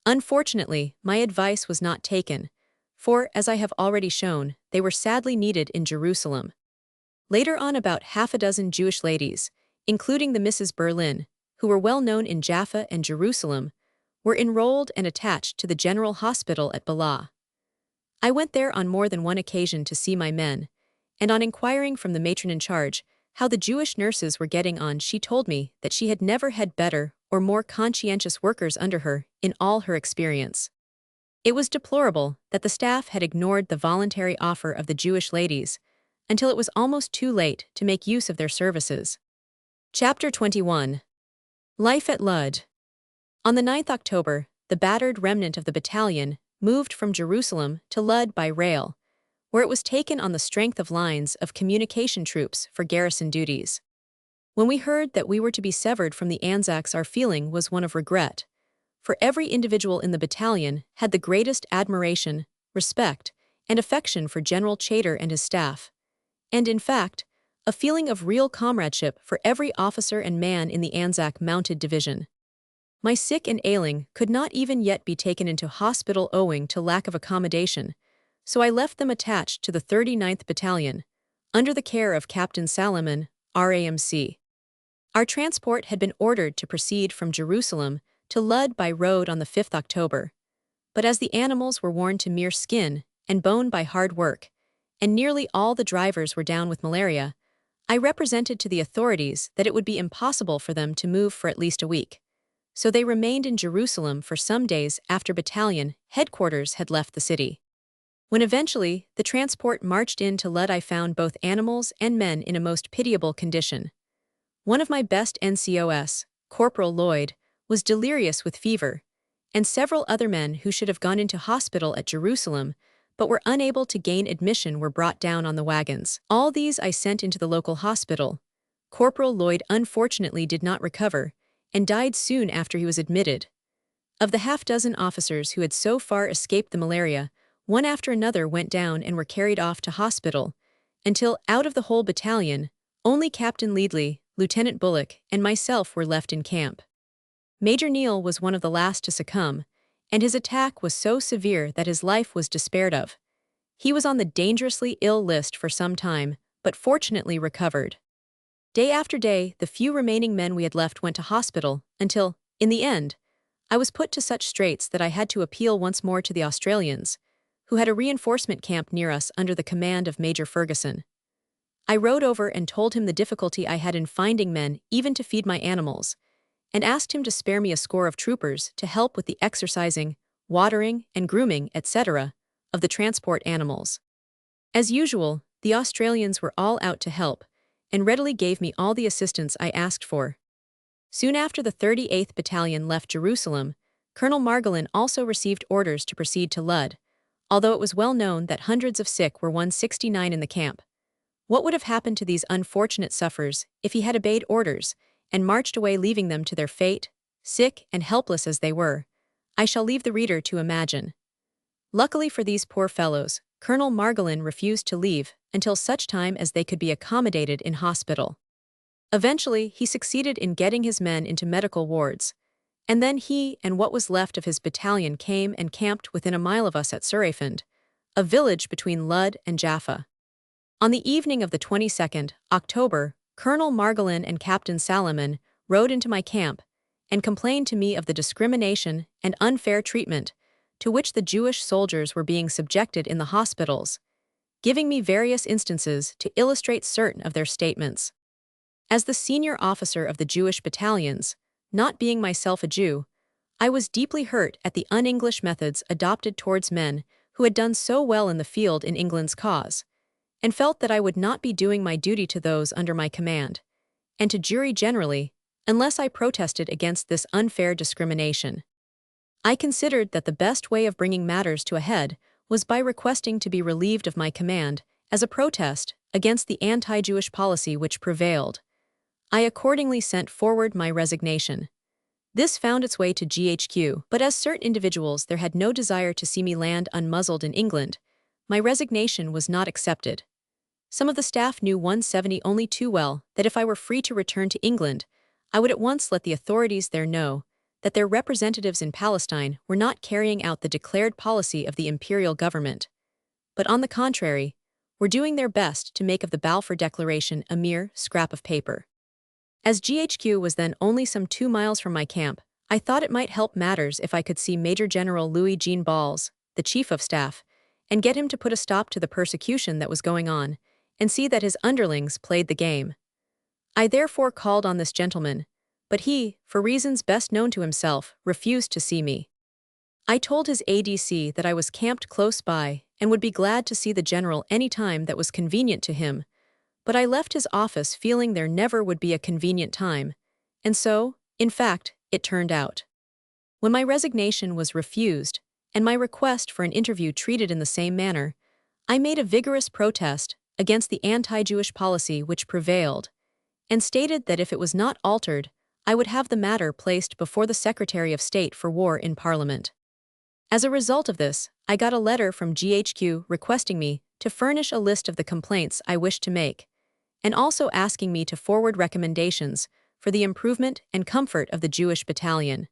Unfortunately, my advice was not taken, for, as I have already shown, they were sadly needed in Jerusalem. Later on, about half a dozen Jewish ladies, including the Mrs. Berlin, who were well known in Jaffa and Jerusalem, were enrolled and attached to the General Hospital at Balaa. I went there on more than one occasion to see my men, and on inquiring from the matron in charge how the Jewish nurses were getting on, she told me that she had never had better or more conscientious workers under her in all her experience. It was deplorable that the staff had ignored the voluntary offer of the Jewish ladies until it was almost too late to make use of their services. Chapter 21. Life at Lud. On the 9th October, the battered remnant of the battalion moved from Jerusalem to Lud by rail, where it was taken on the strength of lines of communication troops for garrison duties. When we heard that we were to be severed from the Anzacs, our feeling was one of regret, for every individual in the battalion had the greatest admiration, respect, and affection for General Chater and his staff, and, in fact, a feeling of real comradeship for every officer and man in the Anzac Mounted Division. My sick and ailing could not even yet be taken into hospital owing to lack of accommodation, so I left them attached to the 39th Battalion, under the care of Captain Salomon, RAMC. Our transport had been ordered to proceed from Jerusalem to Lud by road on the 5th October, but as the animals were worn to mere skin and bone by hard work, and nearly all the drivers were down with malaria, I represented to the authorities that it would be impossible for them to move for at least a week, so they remained in Jerusalem for some days after battalion headquarters had left the city. When eventually the transport marched in to Lud, I found both animals and men in a most pitiable condition. One of my best NCOs, Corporal Lloyd, was delirious with fever, and several other men who should have gone into hospital at Jerusalem but were unable to gain admission were brought down on the wagons. All these I sent into the local hospital. Corporal Lloyd unfortunately did not recover, and died soon after he was admitted. Of the half-dozen officers who had so far escaped the malaria, one after another went down and were carried off to hospital, until, out of the whole battalion, only Captain Leadley, Lieutenant Bullock, and myself were left in camp. Major Neal was one of the last to succumb, and his attack was so severe that his life was despaired of. He was on the dangerously ill list for some time, but fortunately recovered. Day after day, the few remaining men we had left went to hospital, until, in the end, I was put to such straits that I had to appeal once more to the Australians, who had a reinforcement camp near us under the command of Major Ferguson. I rode over and told him the difficulty I had in finding men even to feed my animals, and asked him to spare me a score of troopers to help with the exercising, watering, and grooming, etc., of the transport animals. As usual, the Australians were all out to help, and readily gave me all the assistance I asked for. Soon after the 38th Battalion left Jerusalem, Colonel Margolin also received orders to proceed to Lud, although it was well known that hundreds of sick were 169 in the camp. What would have happened to these unfortunate sufferers if he had obeyed orders and marched away leaving them to their fate, sick and helpless as they were? I shall leave the reader to imagine. Luckily for these poor fellows, Colonel Margolin refused to leave until such time as they could be accommodated in hospital. Eventually, he succeeded in getting his men into medical wards, and then he and what was left of his battalion came and camped within a mile of us at Surafend, a village between Lud and Jaffa. On the evening of the 22nd October, Colonel Margolin and Captain Salaman rode into my camp and complained to me of the discrimination and unfair treatment to which the Jewish soldiers were being subjected in the hospitals, giving me various instances to illustrate certain of their statements. As the senior officer of the Jewish battalions, not being myself a Jew, I was deeply hurt at the un-English methods adopted towards men who had done so well in the field in England's cause, and felt that I would not be doing my duty to those under my command, and to Jewry generally, unless I protested against this unfair discrimination. I considered that the best way of bringing matters to a head was by requesting to be relieved of my command as a protest against the anti-Jewish policy which prevailed. I accordingly sent forward my resignation. This found its way to GHQ, but as certain individuals there had no desire to see me land unmuzzled in England, my resignation was not accepted. Some of the staff knew 170 only too well that if I were free to return to England, I would at once let the authorities there know that their representatives in Palestine were not carrying out the declared policy of the imperial government, but on the contrary, were doing their best to make of the Balfour Declaration a mere scrap of paper. As GHQ was then only some 2 miles from my camp, I thought it might help matters if I could see Major General Louis-Jean Balls, the Chief of Staff, and get him to put a stop to the persecution that was going on, and see that his underlings played the game. I therefore called on this gentleman, but he, for reasons best known to himself, refused to see me. I told his ADC that I was camped close by and would be glad to see the general any time that was convenient to him, but I left his office feeling there never would be a convenient time, and so, in fact, it turned out. When my resignation was refused, and my request for an interview treated in the same manner, I made a vigorous protest against the anti-Jewish policy which prevailed, and stated that if it was not altered, I would have the matter placed before the Secretary of State for War in Parliament. As a result of this, I got a letter from GHQ requesting me to furnish a list of the complaints I wished to make, and also asking me to forward recommendations for the improvement and comfort of the Jewish battalion.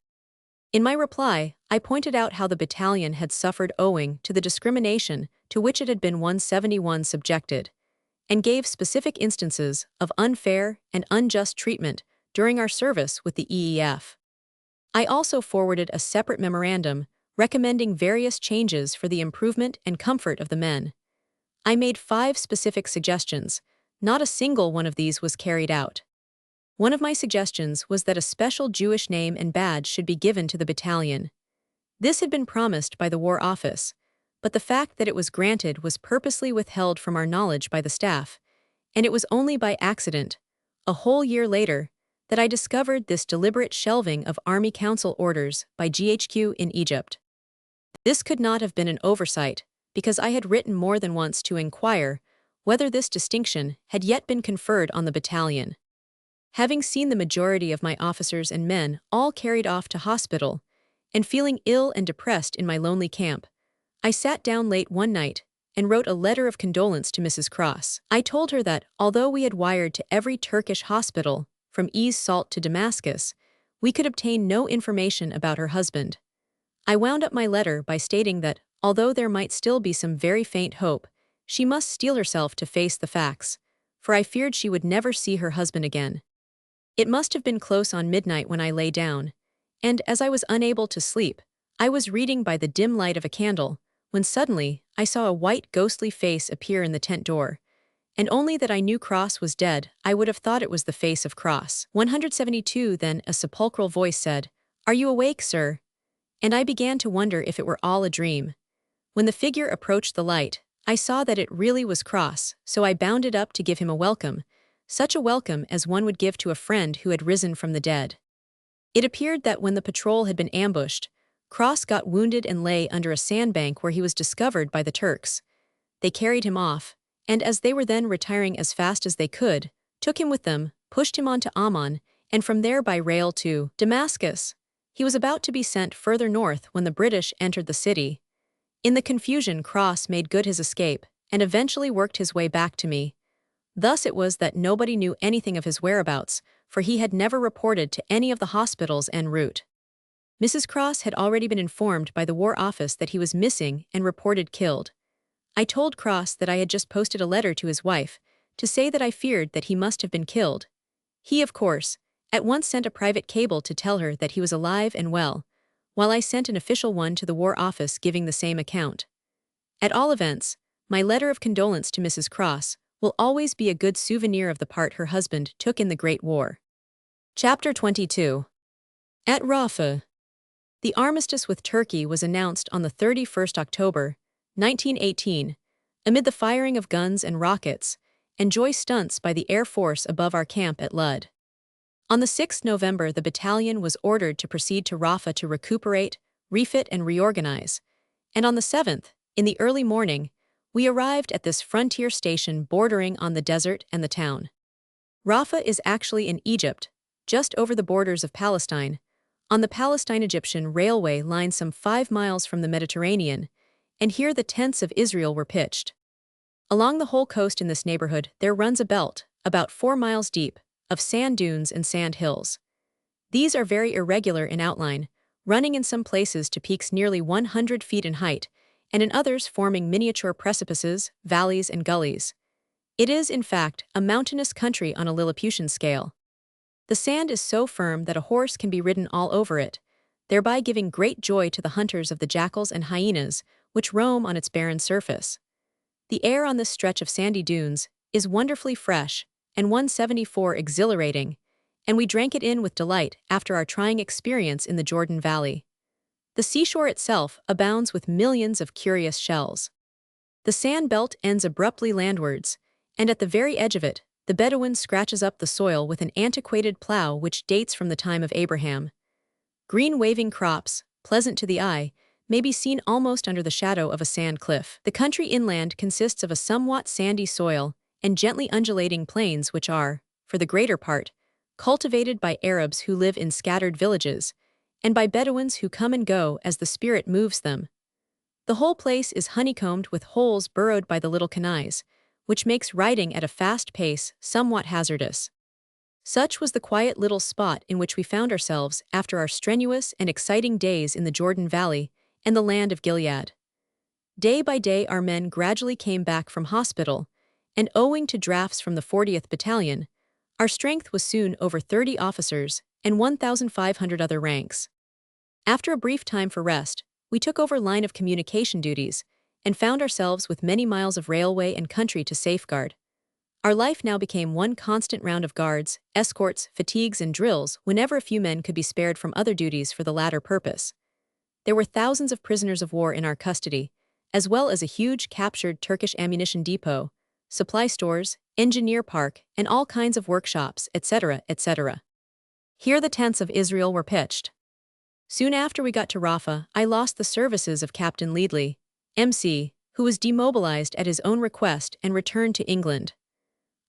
In my reply, I pointed out how the battalion had suffered owing to the discrimination to which it had been 171 subjected, and gave specific instances of unfair and unjust treatment during our service with the EEF. I also forwarded a separate memorandum recommending various changes for the improvement and comfort of the men. I made 5 specific suggestions. Not a single one of these was carried out. One of my suggestions was that a special Jewish name and badge should be given to the battalion. This had been promised by the War Office, but the fact that it was granted was purposely withheld from our knowledge by the staff, and it was only by accident, a whole year later, that I discovered this deliberate shelving of Army Council orders by GHQ in Egypt. This could not have been an oversight, because I had written more than once to inquire whether this distinction had yet been conferred on the battalion. Having seen the majority of my officers and men all carried off to hospital, and feeling ill and depressed in my lonely camp, I sat down late one night and wrote a letter of condolence to Mrs. Cross. I told her that, although we had wired to every Turkish hospital, from East Salt to Damascus, we could obtain no information about her husband. I wound up my letter by stating that, although there might still be some very faint hope, she must steel herself to face the facts, for I feared she would never see her husband again. It must have been close on midnight when I lay down, and as I was unable to sleep, I was reading by the dim light of a candle, when suddenly I saw a white ghostly face appear in the tent door, and only that I knew Cross was dead, I would have thought it was the face of Cross. 172 Then a sepulchral voice said, "Are you awake, sir?" And I began to wonder if it were all a dream. When the figure approached the light, I saw that it really was Cross, so I bounded up to give him a welcome, such a welcome as one would give to a friend who had risen from the dead. It appeared that when the patrol had been ambushed, Cross got wounded and lay under a sandbank where he was discovered by the Turks. They carried him off, and as they were then retiring as fast as they could, took him with them, pushed him on to Amman, and from there by rail to Damascus. He was about to be sent further north when the British entered the city. In the confusion, Cross made good his escape, and eventually worked his way back to me. Thus it was that nobody knew anything of his whereabouts, for he had never reported to any of the hospitals en route. Mrs. Cross had already been informed by the War Office that he was missing and reported killed. I told Cross that I had just posted a letter to his wife, to say that I feared that he must have been killed. He, of course, at once sent a private cable to tell her that he was alive and well, while I sent an official one to the War Office giving the same account. At all events, my letter of condolence to Mrs. Cross will always be a good souvenir of the part her husband took in the Great War. Chapter 22. At Rafah. The armistice with Turkey was announced on the 31st October, 1918, amid the firing of guns and rockets, and joy stunts by the Air Force above our camp at Lud. On the 6th November, the battalion was ordered to proceed to Rafah to recuperate, refit and reorganize, and on the 7th, in the early morning, we arrived at this frontier station bordering on the desert and the town. Rafah is actually in Egypt, just over the borders of Palestine, on the Palestine-Egyptian railway line some 5 miles from the Mediterranean, and here the tents of Israel were pitched. Along the whole coast in this neighborhood there runs a belt, about 4 miles deep, of sand dunes and sand hills. These are very irregular in outline, running in some places to peaks nearly 100 feet in height, and in others forming miniature precipices, valleys, and gullies. It is, in fact, a mountainous country on a Lilliputian scale. The sand is so firm that a horse can be ridden all over it, thereby giving great joy to the hunters of the jackals and hyenas, which roam on its barren surface. The air on this stretch of sandy dunes is wonderfully fresh, and 174 exhilarating, and we drank it in with delight after our trying experience in the Jordan Valley. The seashore itself abounds with millions of curious shells. The sand belt ends abruptly landwards, and at the very edge of it, the Bedouin scratches up the soil with an antiquated plow which dates from the time of Abraham. Green waving crops, pleasant to the eye, may be seen almost under the shadow of a sand cliff. The country inland consists of a somewhat sandy soil and gently undulating plains which are, for the greater part, cultivated by Arabs who live in scattered villages, and by Bedouins who come and go as the spirit moves them. The whole place is honeycombed with holes burrowed by the little kanais, which makes riding at a fast pace somewhat hazardous. Such was the quiet little spot in which we found ourselves after our strenuous and exciting days in the Jordan Valley and the land of Gilead. Day by day our men gradually came back from hospital, and owing to drafts from the 40th Battalion, our strength was soon over 30 officers and 1,500 other ranks. After a brief time for rest, we took over line of communication duties and found ourselves with many miles of railway and country to safeguard. Our life now became one constant round of guards, escorts, fatigues, and drills whenever a few men could be spared from other duties for the latter purpose. There were thousands of prisoners of war in our custody, as well as a huge captured Turkish ammunition depot, supply stores, engineer park, and all kinds of workshops, etc., etc. Here the tents of Israel were pitched. Soon after we got to Rafah, I lost the services of Captain Leadley, MC, who was demobilized at his own request and returned to England.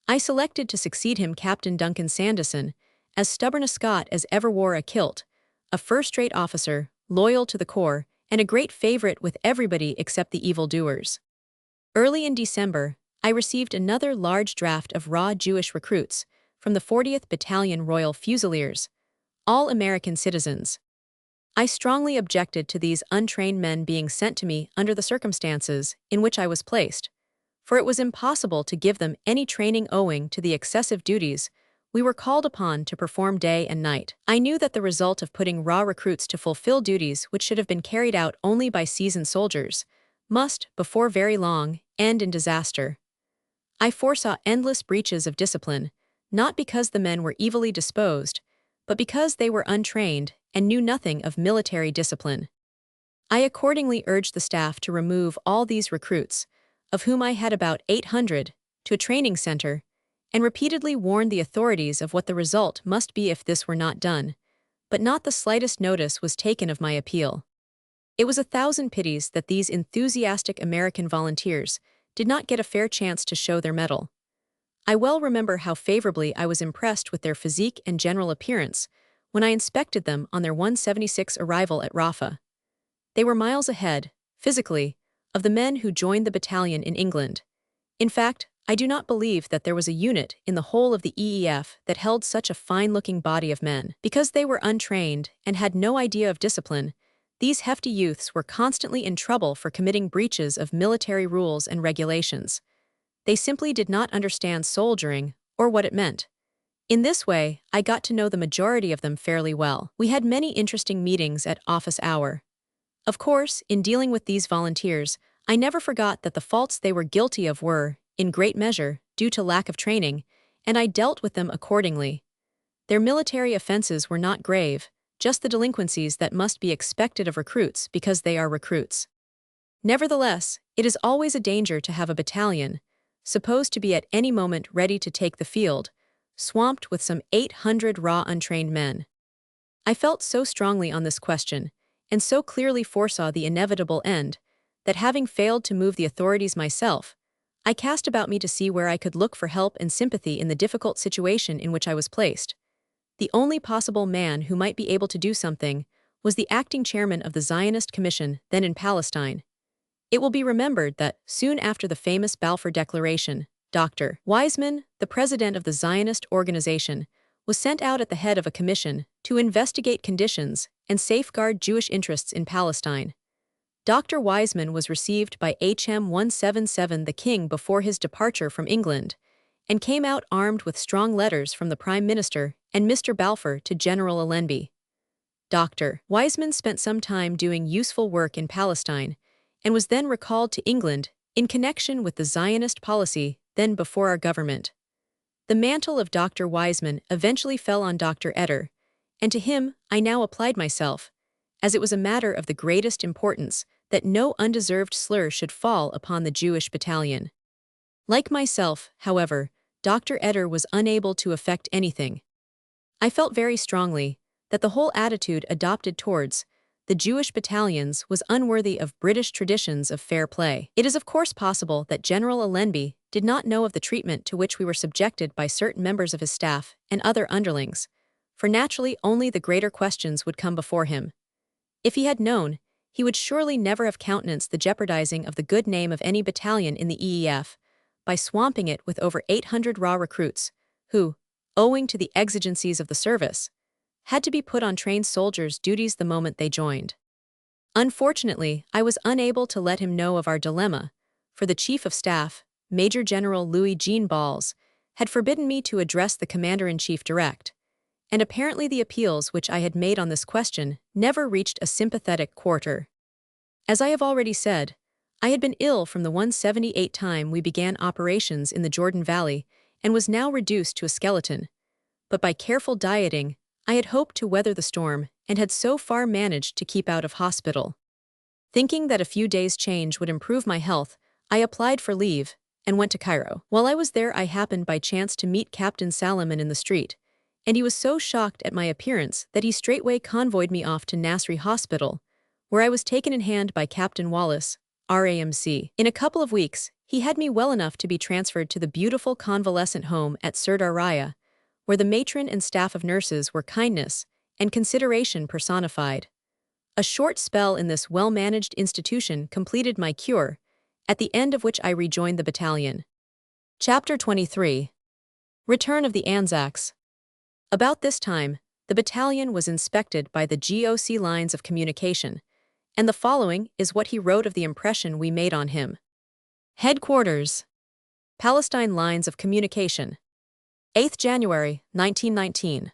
I selected to succeed him Captain Duncan Sanderson, as stubborn a Scot as ever wore a kilt, a first-rate officer, loyal to the corps, and a great favorite with everybody except the evildoers. Early in December, I received another large draft of raw Jewish recruits from the 40th Battalion Royal Fusiliers, all American citizens. I strongly objected to these untrained men being sent to me under the circumstances in which I was placed, for it was impossible to give them any training owing to the excessive duties we were called upon to perform day and night. I knew that the result of putting raw recruits to fulfill duties which should have been carried out only by seasoned soldiers must, before very long, end in disaster. I foresaw endless breaches of discipline, not because the men were evilly disposed, but because they were untrained and knew nothing of military discipline. I accordingly urged the staff to remove all these recruits, of whom I had about 800, to a training center, and repeatedly warned the authorities of what the result must be if this were not done, but not the slightest notice was taken of my appeal. It was 1,000 pities that these enthusiastic American volunteers did not get a fair chance to show their mettle. I well remember how favorably I was impressed with their physique and general appearance when I inspected them on their 176 arrival at Rafah. They were miles ahead, physically, of the men who joined the battalion in England. In fact, I do not believe that there was a unit in the whole of the EEF that held such a fine-looking body of men. Because they were untrained and had no idea of discipline, these hefty youths were constantly in trouble for committing breaches of military rules and regulations. They simply did not understand soldiering or what it meant. In this way, I got to know the majority of them fairly well. We had many interesting meetings at office hour. Of course, in dealing with these volunteers, I never forgot that the faults they were guilty of were, in great measure, due to lack of training, and I dealt with them accordingly. Their military offenses were not grave, just the delinquencies that must be expected of recruits because they are recruits. Nevertheless, it is always a danger to have a battalion, supposed to be at any moment ready to take the field, swamped with some 800 raw untrained men. I felt so strongly on this question, and so clearly foresaw the inevitable end, that having failed to move the authorities myself, I cast about me to see where I could look for help and sympathy in the difficult situation in which I was placed. The only possible man who might be able to do something was the acting chairman of the Zionist Commission then in Palestine. It will be remembered that, soon after the famous Balfour Declaration, Dr. Weizmann, the president of the Zionist organization, was sent out at the head of a commission to investigate conditions and safeguard Jewish interests in Palestine. Dr. Weizmann was received by HM 177 the King before his departure from England, and came out armed with strong letters from the Prime Minister and Mr. Balfour to General Allenby. Dr. Weizmann spent some time doing useful work in Palestine, and was then recalled to England in connection with the Zionist policy then before our government. The mantle of Dr. Weizmann eventually fell on Dr. Eder, and to him I now applied myself, as it was a matter of the greatest importance that no undeserved slur should fall upon the Jewish battalion. Like myself, however, Dr. Eder was unable to effect anything. I felt very strongly that the whole attitude adopted towards the Jewish battalions was unworthy of British traditions of fair play. It is of course possible that General Allenby did not know of the treatment to which we were subjected by certain members of his staff and other underlings, for naturally only the greater questions would come before him. If he had known, he would surely never have countenanced the jeopardizing of the good name of any battalion in the EEF by swamping it with over 800 raw recruits, who, owing to the exigencies of the service, had to be put on trained soldiers' duties the moment they joined. Unfortunately, I was unable to let him know of our dilemma, for the Chief of Staff, Major General Louis-Jean Balls, had forbidden me to address the Commander-in-Chief direct, and apparently the appeals which I had made on this question never reached a sympathetic quarter. As I have already said, I had been ill from the 178 time we began operations in the Jordan Valley and was now reduced to a skeleton, but by careful dieting, I had hoped to weather the storm and had so far managed to keep out of hospital. Thinking that a few days' change would improve my health, I applied for leave and went to Cairo. While I was there, I happened by chance to meet Captain Salomon in the street, and he was so shocked at my appearance that he straightway convoyed me off to Nasri Hospital, where I was taken in hand by Captain Wallace, RAMC. In a couple of weeks, he had me well enough to be transferred to the beautiful convalescent home at Serdar Raya, where the matron and staff of nurses were kindness and consideration personified. A short spell in this well-managed institution completed my cure, at the end of which I rejoined the battalion. Chapter 23. Return of the Anzacs. About this time, the battalion was inspected by the GOC lines of communication, and the following is what he wrote of the impression we made on him. Headquarters. Palestine lines of communication. 8th January, 1919.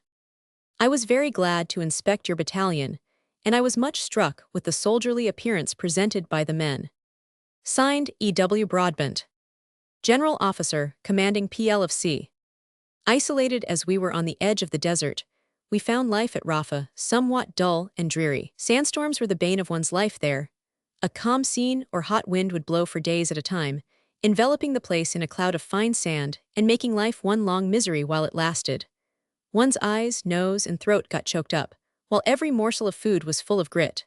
I was very glad to inspect your battalion, and I was much struck with the soldierly appearance presented by the men. Signed, E.W. Broadbent. General Officer, Commanding PL of C. Isolated as we were on the edge of the desert, we found life at Rafah somewhat dull and dreary. Sandstorms were the bane of one's life there. A calm scene or hot wind would blow for days at a time, enveloping the place in a cloud of fine sand and making life one long misery while it lasted. One's eyes, nose, and throat got choked up, while every morsel of food was full of grit.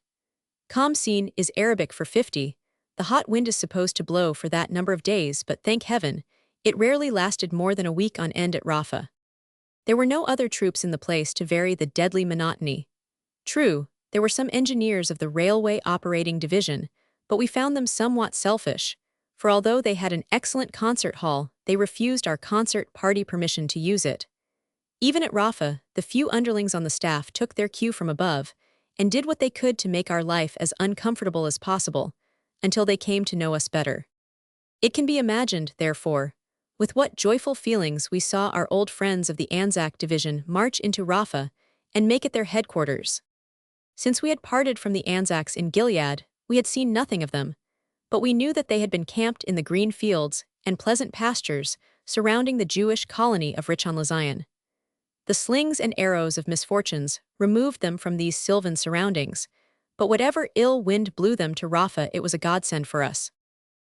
Calm scene is Arabic for 50. The hot wind is supposed to blow for that number of days, but thank heaven, it rarely lasted more than a week on end at Rafah. There were no other troops in the place to vary the deadly monotony. True, there were some engineers of the Railway Operating Division, but we found them somewhat selfish, for although they had an excellent concert hall, they refused our concert party permission to use it. Even at Rafah, the few underlings on the staff took their cue from above and did what they could to make our life as uncomfortable as possible, until they came to know us better. It can be imagined, therefore, with what joyful feelings we saw our old friends of the Anzac Division march into Rafah and make it their headquarters. Since we had parted from the Anzacs in Gilead, we had seen nothing of them, but we knew that they had been camped in the green fields and pleasant pastures surrounding the Jewish colony of Rishon LeZion. The slings and arrows of misfortunes removed them from these sylvan surroundings, but whatever ill wind blew them to Rafah, it was a godsend for us.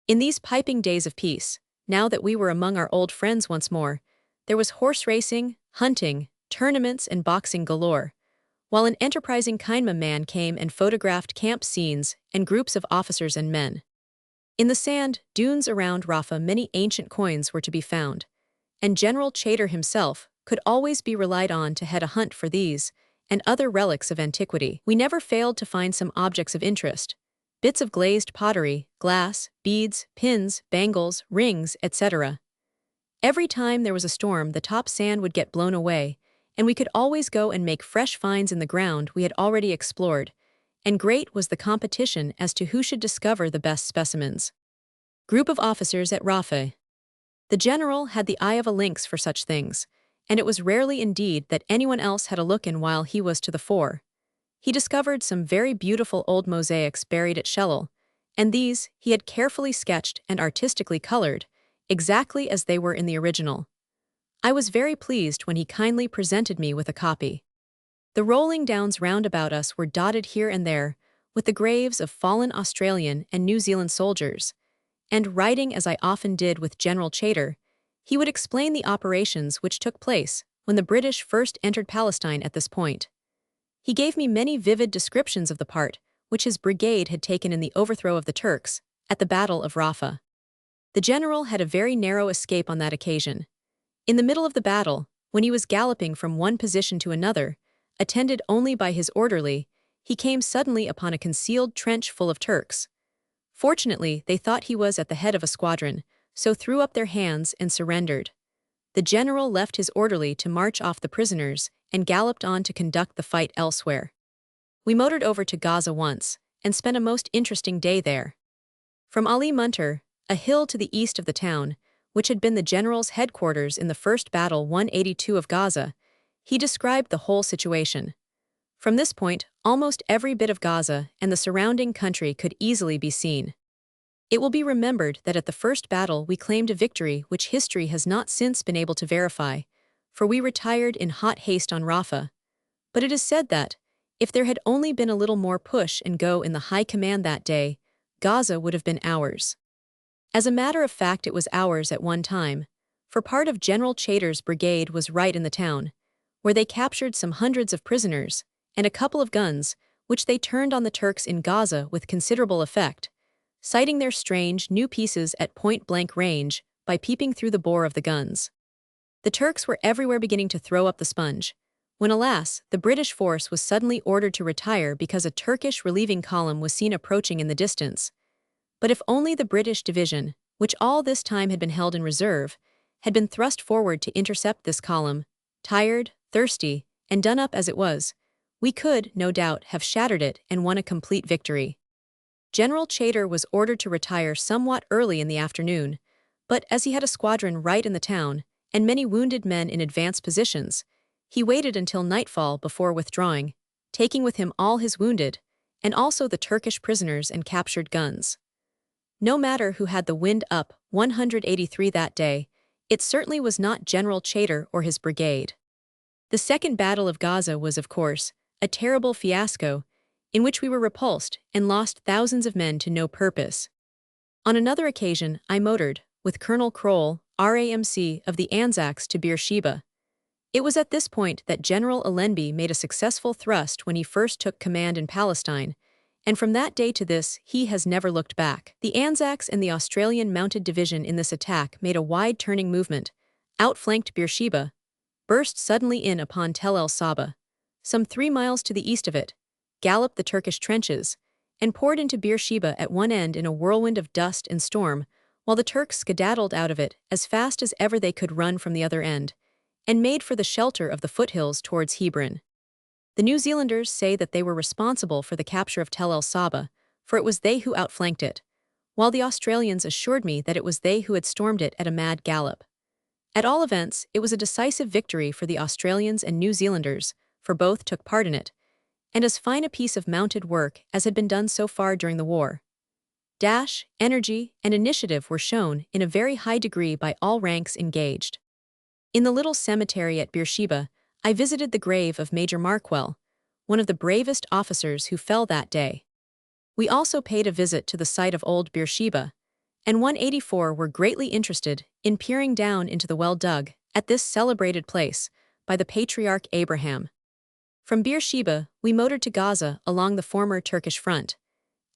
In these piping days of peace, now that we were among our old friends once more, there was horse racing, hunting, tournaments, and boxing galore, while an enterprising Kainma man came and photographed camp scenes and groups of officers and men. In the sand dunes around Rafah, many ancient coins were to be found, and General Chater himself could always be relied on to head a hunt for these and other relics of antiquity. We never failed to find some objects of interest: bits of glazed pottery, glass, beads, pins, bangles, rings, etc. Every time there was a storm, the top sand would get blown away, and we could always go and make fresh finds in the ground we had already explored, and great was the competition as to who should discover the best specimens. Group of officers at Rafah. The general had the eye of a lynx for such things, and it was rarely indeed that anyone else had a look in while he was to the fore. He discovered some very beautiful old mosaics buried at Shellal, and these he had carefully sketched and artistically colored, exactly as they were in the original. I was very pleased when he kindly presented me with a copy. The rolling downs round about us were dotted here and there with the graves of fallen Australian and New Zealand soldiers, and writing as I often did with General Chater, he would explain the operations which took place when the British first entered Palestine at this point. He gave me many vivid descriptions of the part which his brigade had taken in the overthrow of the Turks at the Battle of Rafah. The general had a very narrow escape on that occasion. In the middle of the battle, when he was galloping from one position to another, attended only by his orderly, he came suddenly upon a concealed trench full of Turks. Fortunately, they thought he was at the head of a squadron, so threw up their hands and surrendered. The general left his orderly to march off the prisoners and galloped on to conduct the fight elsewhere. We motored over to Gaza once and spent a most interesting day there. From Ali Munter, a hill to the east of the town, which had been the general's headquarters in the First Battle 182 of Gaza, he described the whole situation. From this point, almost every bit of Gaza and the surrounding country could easily be seen. It will be remembered that at the first battle we claimed a victory which history has not since been able to verify, for we retired in hot haste on Rafah. But it is said that, if there had only been a little more push and go in the high command that day, Gaza would have been ours. As a matter of fact, it was ours at one time, for part of General Chater's brigade was right in the town, where they captured some hundreds of prisoners and a couple of guns, which they turned on the Turks in Gaza with considerable effect, sighting their strange new pieces at point-blank range by peeping through the bore of the guns. The Turks were everywhere beginning to throw up the sponge, when alas, the British force was suddenly ordered to retire because a Turkish relieving column was seen approaching in the distance. But if only the British division, which all this time had been held in reserve, had been thrust forward to intercept this column, tired, thirsty, and done up as it was, we could, no doubt, have shattered it and won a complete victory. General Chaytor was ordered to retire somewhat early in the afternoon, but as he had a squadron right in the town, and many wounded men in advanced positions, he waited until nightfall before withdrawing, taking with him all his wounded, and also the Turkish prisoners and captured guns. No matter who had the wind up 183 that day, it certainly was not General Chaytor or his brigade. The Second Battle of Gaza was, of course, a terrible fiasco, in which we were repulsed and lost thousands of men to no purpose. On another occasion, I motored, with Colonel Kroll, RAMC of the Anzacs to Beersheba. It was at this point that General Allenby made a successful thrust when he first took command in Palestine, and from that day to this, he has never looked back. The Anzacs and the Australian Mounted Division in this attack made a wide turning movement, outflanked Beersheba, burst suddenly in upon Tel El Saba, some 3 miles to the east of it, galloped the Turkish trenches, and poured into Beersheba at one end in a whirlwind of dust and storm, while the Turks skedaddled out of it as fast as ever they could run from the other end, and made for the shelter of the foothills towards Hebron. The New Zealanders say that they were responsible for the capture of Tel El Saba, for it was they who outflanked it, while the Australians assured me that it was they who had stormed it at a mad gallop. At all events, it was a decisive victory for the Australians and New Zealanders, for both took part in it, and as fine a piece of mounted work as had been done so far during the war. Dash, energy, and initiative were shown in a very high degree by all ranks engaged. In the little cemetery at Beersheba, I visited the grave of Major Markwell, one of the bravest officers who fell that day. We also paid a visit to the site of old Beersheba, and 184 were greatly interested in peering down into the well dug, at this celebrated place, by the patriarch Abraham. From Beersheba, we motored to Gaza along the former Turkish front.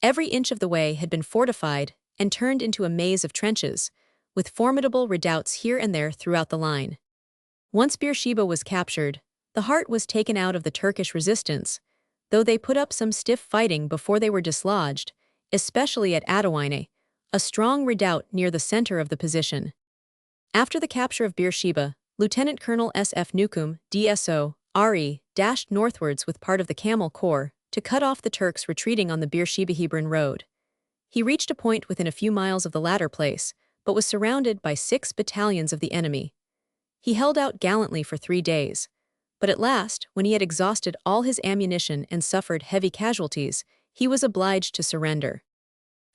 Every inch of the way had been fortified and turned into a maze of trenches, with formidable redoubts here and there throughout the line. Once Beersheba was captured, the heart was taken out of the Turkish resistance, though they put up some stiff fighting before they were dislodged, especially at Adawine, a strong redoubt near the center of the position. After the capture of Beersheba, Lieutenant Colonel S.F. Newcomb, DSO, RE, dashed northwards with part of the Camel Corps to cut off the Turks retreating on the Beersheba-Hebron road. He reached a point within a few miles of the latter place, but was surrounded by 6 battalions of the enemy. He held out gallantly for 3 days, but at last, when he had exhausted all his ammunition and suffered heavy casualties, he was obliged to surrender.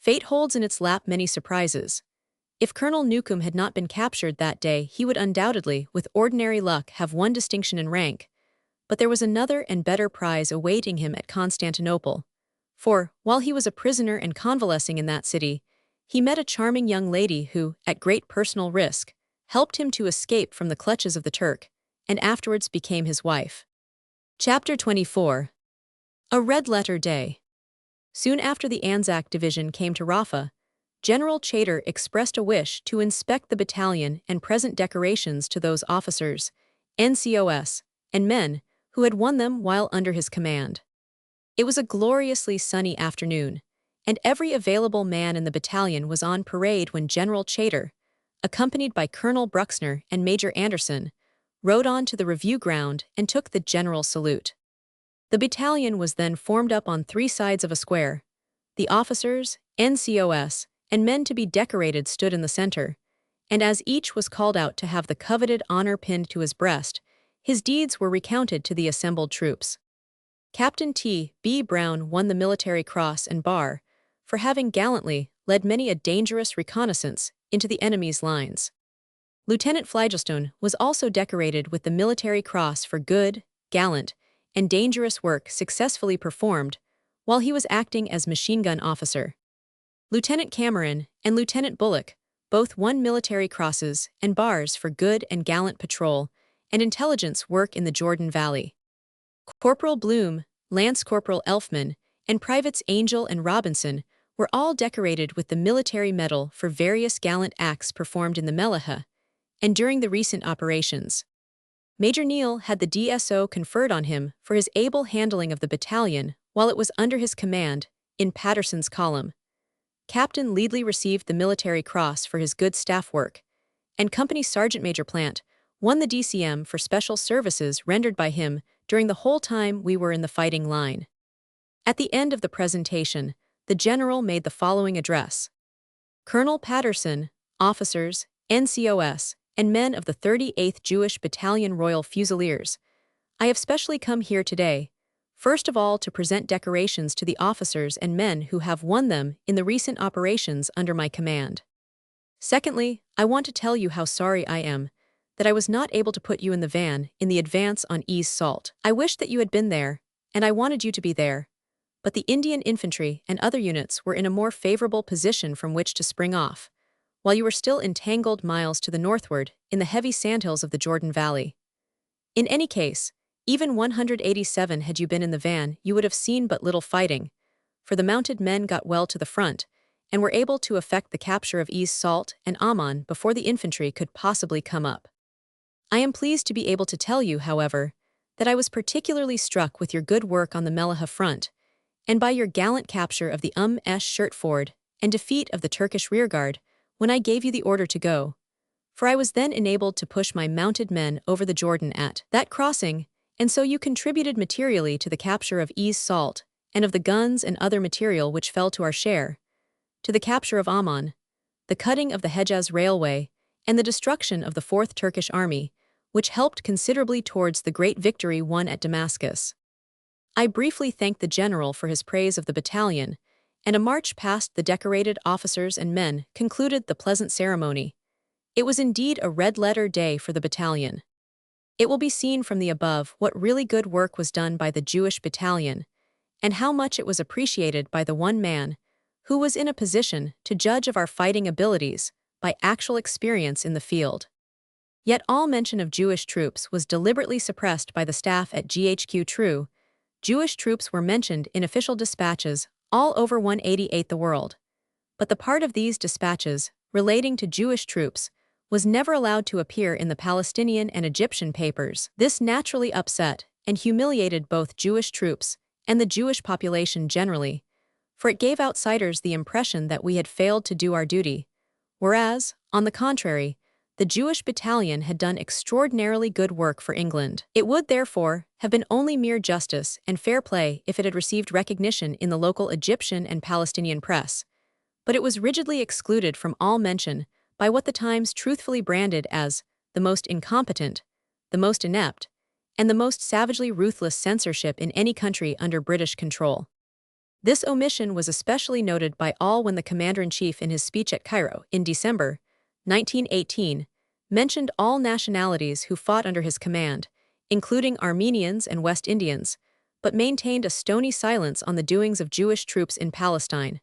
Fate holds in its lap many surprises. If Colonel Newcomb had not been captured that day, he would undoubtedly, with ordinary luck, have won distinction in rank, but there was another and better prize awaiting him at Constantinople. For, while he was a prisoner and convalescing in that city, he met a charming young lady who, at great personal risk, helped him to escape from the clutches of the Turk, and afterwards became his wife. Chapter 24. A Red Letter Day. Soon after the Anzac Division came to Rafah, General Chaytor expressed a wish to inspect the battalion and present decorations to those officers, NCOS, and men who had won them while under his command. It was a gloriously sunny afternoon, and every available man in the battalion was on parade when General Chaytor, accompanied by Colonel Bruxner and Major Anderson, rode on to the review ground and took the general salute. The battalion was then formed up on 3 sides of a square. The officers, NCOS, and men to be decorated stood in the center, and as each was called out to have the coveted honor pinned to his breast, his deeds were recounted to the assembled troops. Captain T. B. Brown won the Military Cross and Bar for having gallantly led many a dangerous reconnaissance into the enemy's lines. Lieutenant Flagellstone was also decorated with the Military Cross for good, gallant, and dangerous work successfully performed while he was acting as machine gun officer. Lieutenant Cameron and Lieutenant Bullock both won Military Crosses and Bars for good and gallant patrol and intelligence work in the Jordan Valley. Corporal Bloom, Lance Corporal Elfman, and Privates Angel and Robinson were all decorated with the Military Medal for various gallant acts performed in the Mellah and during the recent operations. Major Neal had the DSO conferred on him for his able handling of the battalion while it was under his command in Patterson's column. Captain Leadley received the Military Cross for his good staff work, and Company Sergeant Major Plant won the DCM for special services rendered by him during the whole time we were in the fighting line. At the end of the presentation, the general made the following address. Colonel Patterson, officers, NCOS, and men of the 38th Jewish Battalion Royal Fusiliers, I have specially come here today, first of all to present decorations to the officers and men who have won them in the recent operations under my command. Secondly, I want to tell you how sorry I am that I was not able to put you in the van in the advance on Ease Salt. I wish that you had been there, and I wanted you to be there, but the Indian infantry and other units were in a more favorable position from which to spring off, while you were still entangled miles to the northward in the heavy sandhills of the Jordan Valley. In any case, even 187 had you been in the van, you would have seen but little fighting, for the mounted men got well to the front and were able to effect the capture of Ease Salt and Amman before the infantry could possibly come up. I am pleased to be able to tell you, however, that I was particularly struck with your good work on the Mellahah front, and by your gallant capture of the Shirt Ford and defeat of the Turkish rearguard when I gave you the order to go, for I was then enabled to push my mounted men over the Jordan at that crossing, and so you contributed materially to the capture of Ease Salt and of the guns and other material which fell to our share, to the capture of Amman, the cutting of the Hejaz Railway, and the destruction of the 4th Turkish Army, which helped considerably towards the great victory won at Damascus. I briefly thanked the general for his praise of the battalion, and a march past the decorated officers and men concluded the pleasant ceremony. It was indeed a red-letter day for the battalion. It will be seen from the above what really good work was done by the Jewish battalion, and how much it was appreciated by the one man who was in a position to judge of our fighting abilities by actual experience in the field. Yet all mention of Jewish troops was deliberately suppressed by the staff at GHQ. True, Jewish troops were mentioned in official dispatches all over 188 the world, but the part of these dispatches relating to Jewish troops was never allowed to appear in the Palestinian and Egyptian papers. This naturally upset and humiliated both Jewish troops and the Jewish population generally, for it gave outsiders the impression that we had failed to do our duty, whereas, on the contrary, the Jewish battalion had done extraordinarily good work for England. It would, therefore, have been only mere justice and fair play if it had received recognition in the local Egyptian and Palestinian press, but it was rigidly excluded from all mention by what the Times truthfully branded as the most incompetent, the most inept, and the most savagely ruthless censorship in any country under British control. This omission was especially noted by all when the Commander-in-Chief in his speech at Cairo in December 1918 mentioned all nationalities who fought under his command, including Armenians and West Indians, but maintained a stony silence on the doings of Jewish troops in Palestine.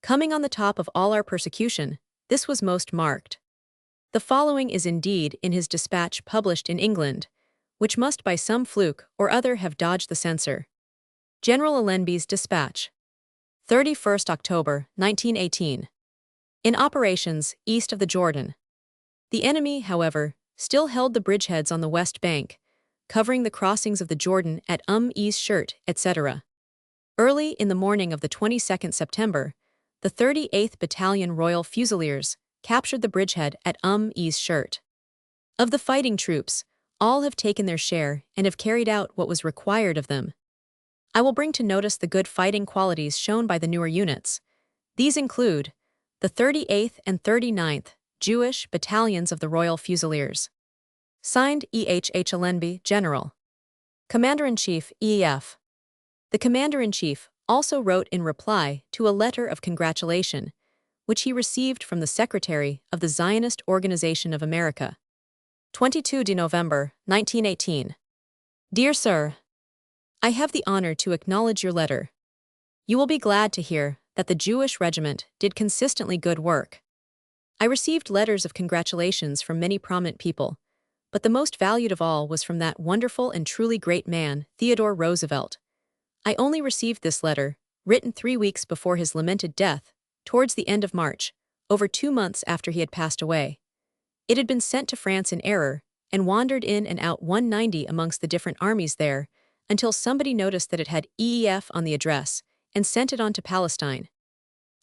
Coming on the top of all our persecution, this was most marked. The following is indeed in his dispatch published in England, which must by some fluke or other have dodged the censor. General Allenby's dispatch. 31st October, 1918. In operations east of the Jordan. The enemy, however, still held the bridgeheads on the west bank, covering the crossings of the Jordan at Ease Shirt, etc. Early in the morning of the 22nd September, the 38th Battalion Royal Fusiliers captured the bridgehead at Ease Shirt. Of the fighting troops, all have taken their share and have carried out what was required of them. I will bring to notice the good fighting qualities shown by the newer units. These include the 38th and 39th Jewish Battalions of the Royal Fusiliers. Signed E.H.H. Allenby, General. Commander-in-Chief, EEF. The Commander-in-Chief also wrote in reply to a letter of congratulation, which he received from the Secretary of the Zionist Organization of America. 22 November, 1918. Dear Sir, I have the honor to acknowledge your letter. You will be glad to hear that the Jewish regiment did consistently good work. I received letters of congratulations from many prominent people, but the most valued of all was from that wonderful and truly great man, Theodore Roosevelt. I only received this letter, written 3 weeks before his lamented death, towards the end of March, over 2 months after he had passed away. It had been sent to France in error, and wandered in and out 190 amongst the different armies there, until somebody noticed that it had EEF on the address, and sent it on to Palestine.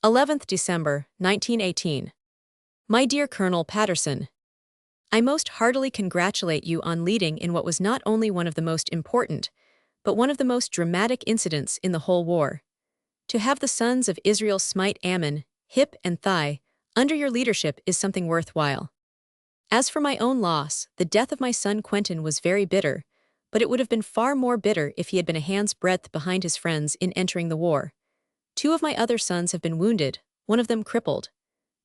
11th December, 1918. My dear Colonel Patterson, I most heartily congratulate you on leading in what was not only one of the most important, but one of the most dramatic incidents in the whole war. To have the sons of Israel smite Ammon, hip and thigh, under your leadership is something worthwhile. As for my own loss, the death of my son Quentin was very bitter, but it would have been far more bitter if he had been a hand's breadth behind his friends in entering the war. 2 of my other sons have been wounded, one of them crippled.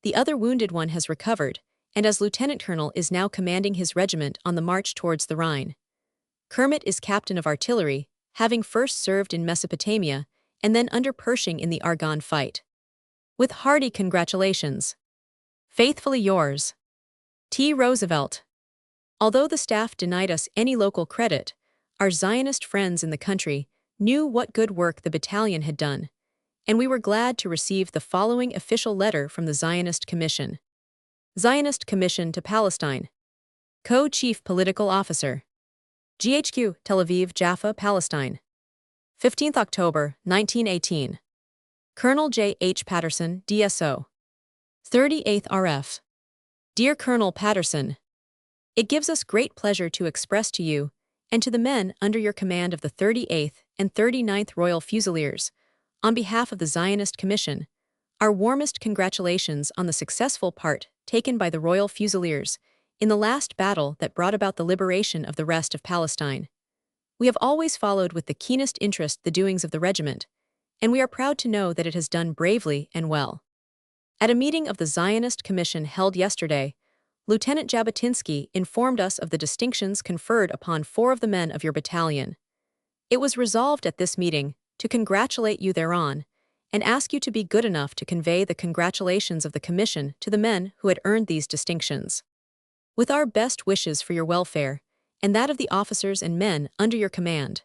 The other wounded one has recovered, and as lieutenant colonel is now commanding his regiment on the march towards the Rhine. Kermit is captain of artillery, having first served in Mesopotamia, and then under Pershing in the Argonne fight. With hearty congratulations. Faithfully yours, T. Roosevelt. Although the staff denied us any local credit, our Zionist friends in the country knew what good work the battalion had done, and we were glad to receive the following official letter from the Zionist Commission. Zionist Commission to Palestine. Co-Chief Political Officer. GHQ, Tel Aviv, Jaffa, Palestine. 15th October, 1918. Colonel J. H. Patterson, DSO. 38th RF. Dear Colonel Patterson, it gives us great pleasure to express to you, and to the men under your command of the 38th and 39th Royal Fusiliers, on behalf of the Zionist Commission, our warmest congratulations on the successful part taken by the Royal Fusiliers in the last battle that brought about the liberation of the rest of Palestine. We have always followed with the keenest interest the doings of the regiment, and we are proud to know that it has done bravely and well. At a meeting of the Zionist Commission held yesterday, Lieutenant Jabotinsky informed us of the distinctions conferred upon 4 of the men of your battalion. It was resolved at this meeting to congratulate you thereon, and ask you to be good enough to convey the congratulations of the Commission to the men who had earned these distinctions. With our best wishes for your welfare, and that of the officers and men under your command.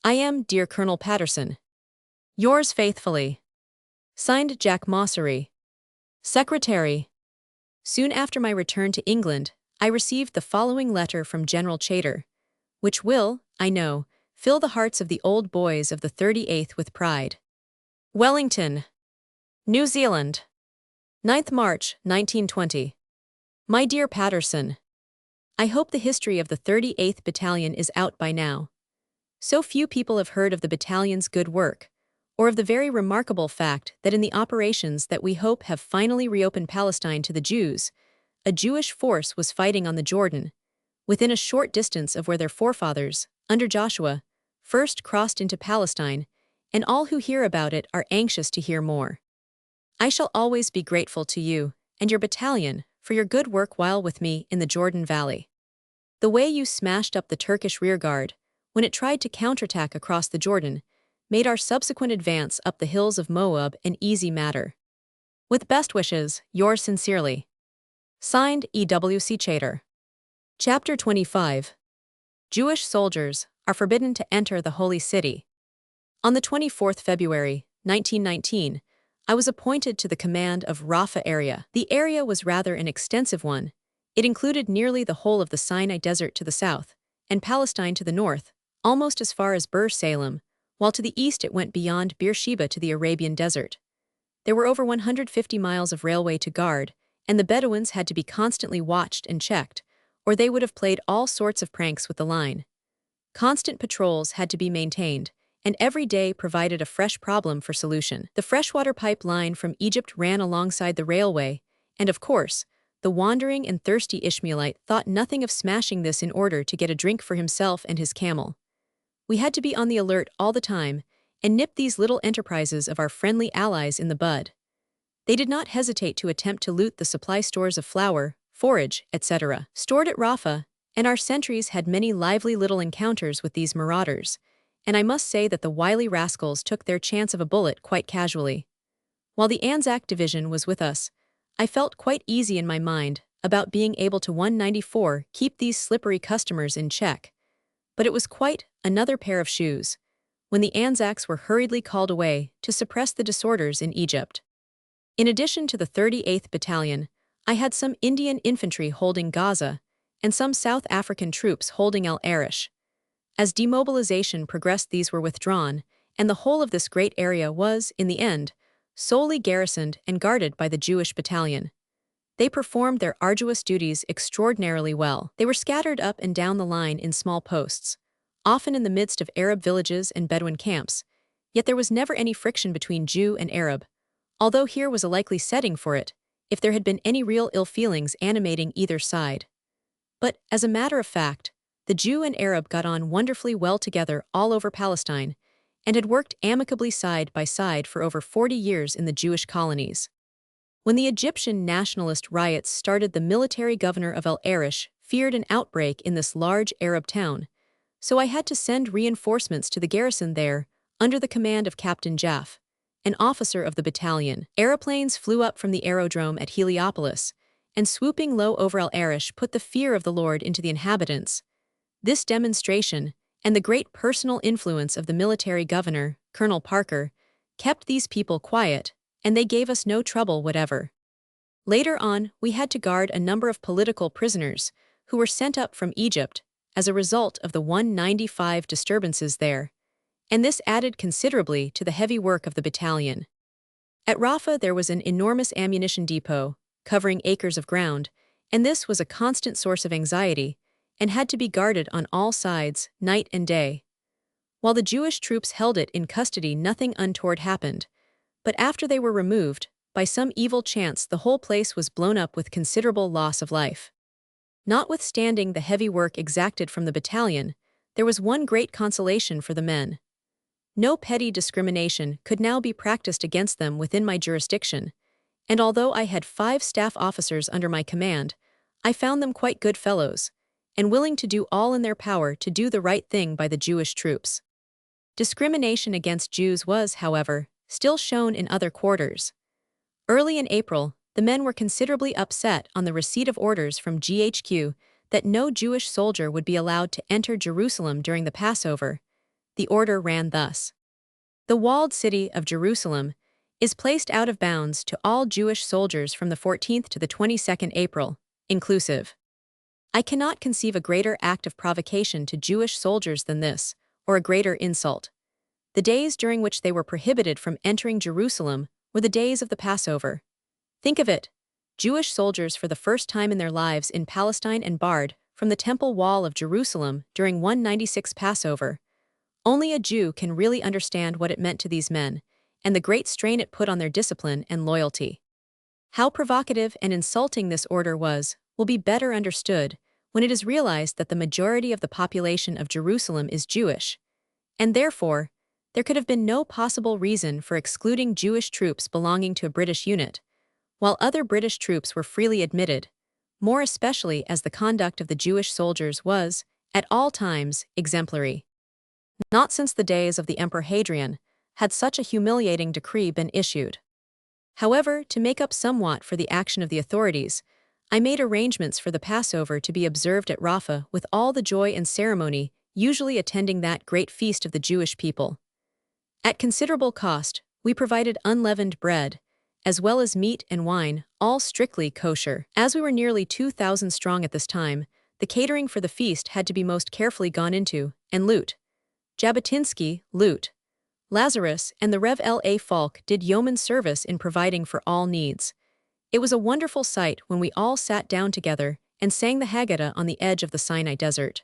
I am, dear Colonel Patterson, yours faithfully. Signed, Jack Mossery, Secretary. Soon after my return to England, I received the following letter from General Chater, which will, I know, fill the hearts of the old boys of the 38th with pride. Wellington, New Zealand, 9th March, 1920. My dear Patterson, I hope the history of the 38th Battalion is out by now. So few people have heard of the battalion's good work, or of the very remarkable fact that in the operations that we hope have finally reopened Palestine to the Jews, a Jewish force was fighting on the Jordan, within a short distance of where their forefathers, under Joshua, first crossed into Palestine, and all who hear about it are anxious to hear more. I shall always be grateful to you and your battalion for your good work while with me in the Jordan Valley. The way you smashed up the Turkish rearguard, when it tried to counterattack across the Jordan, made our subsequent advance up the hills of Moab an easy matter. With best wishes, yours sincerely. Signed, E.W.C. Chater. Chapter 25. Jewish soldiers are forbidden to enter the Holy City. On the 24th February, 1919, I was appointed to the command of Rafah area. The area was rather an extensive one. It included nearly the whole of the Sinai Desert to the south, and Palestine to the north, almost as far as Salem, while to the east it went beyond Beersheba to the Arabian Desert. There were over 150 miles of railway to guard, and the Bedouins had to be constantly watched and checked, or they would have played all sorts of pranks with the line. Constant patrols had to be maintained, and every day provided a fresh problem for solution. The freshwater pipe line from Egypt ran alongside the railway, and of course, the wandering and thirsty Ishmaelite thought nothing of smashing this in order to get a drink for himself and his camel. We had to be on the alert all the time and nip these little enterprises of our friendly allies in the bud. They did not hesitate to attempt to loot the supply stores of flour, forage, etc. stored at Rafah, and our sentries had many lively little encounters with these marauders, and I must say that the wily rascals took their chance of a bullet quite casually. While the Anzac Division was with us, I felt quite easy in my mind about being able to 194 keep these slippery customers in check. But it was quite another pair of shoes when the Anzacs were hurriedly called away to suppress the disorders in Egypt. In addition to the 38th Battalion, I had some Indian infantry holding Gaza and some South African troops holding El Arish. As demobilization progressed, these were withdrawn, and the whole of this great area was, in the end, solely garrisoned and guarded by the Jewish battalion. They performed their arduous duties extraordinarily well. They were scattered up and down the line in small posts, often in the midst of Arab villages and Bedouin camps, yet there was never any friction between Jew and Arab, although here was a likely setting for it, if there had been any real ill feelings animating either side. But, as a matter of fact, the Jew and Arab got on wonderfully well together all over Palestine, and had worked amicably side by side for over 40 years in the Jewish colonies. When the Egyptian nationalist riots started, the military governor of El Arish feared an outbreak in this large Arab town, so I had to send reinforcements to the garrison there under the command of Captain Jaff, an officer of the battalion. Aeroplanes flew up from the aerodrome at Heliopolis, and swooping low over El Arish put the fear of the Lord into the inhabitants. This demonstration, and the great personal influence of the military governor, Colonel Parker, kept these people quiet, and they gave us no trouble whatever. Later on, we had to guard a number of political prisoners who were sent up from Egypt as a result of the 195 disturbances there, and this added considerably to the heavy work of the battalion. At Rafah there was an enormous ammunition depot, covering acres of ground, and this was a constant source of anxiety, and had to be guarded on all sides, night and day. While the Jewish troops held it in custody, nothing untoward happened, but after they were removed, by some evil chance the whole place was blown up with considerable loss of life. Notwithstanding the heavy work exacted from the battalion, there was one great consolation for the men. No petty discrimination could now be practiced against them within my jurisdiction, and although I had 5 staff officers under my command, I found them quite good fellows, and willing to do all in their power to do the right thing by the Jewish troops. Discrimination against Jews was, however, still shown in other quarters. Early in April, the men were considerably upset on the receipt of orders from GHQ that no Jewish soldier would be allowed to enter Jerusalem during the Passover. The order ran thus: "The walled city of Jerusalem is placed out of bounds to all Jewish soldiers from the 14th to the 22nd April, inclusive." I cannot conceive a greater act of provocation to Jewish soldiers than this, or a greater insult. The days during which they were prohibited from entering Jerusalem were the days of the Passover. Think of it, Jewish soldiers for the first time in their lives in Palestine and barred from the Temple Wall of Jerusalem during 196 Passover. Only a Jew can really understand what it meant to these men, and the great strain it put on their discipline and loyalty. How provocative and insulting this order was will be better understood when it is realized that the majority of the population of Jerusalem is Jewish, and therefore, there could have been no possible reason for excluding Jewish troops belonging to a British unit, while other British troops were freely admitted, more especially as the conduct of the Jewish soldiers was, at all times, exemplary. Not since the days of the Emperor Hadrian had such a humiliating decree been issued. However, to make up somewhat for the action of the authorities, I made arrangements for the Passover to be observed at Rafah with all the joy and ceremony usually attending that great feast of the Jewish people. At considerable cost, we provided unleavened bread, as well as meat and wine, all strictly kosher. As we were nearly 2,000 strong at this time, the catering for the feast had to be most carefully gone into, and Lute, Jabotinsky, Lute, Lazarus, and the Rev. L.A. Falk did yeoman service in providing for all needs. It was a wonderful sight when we all sat down together and sang the Haggadah on the edge of the Sinai Desert.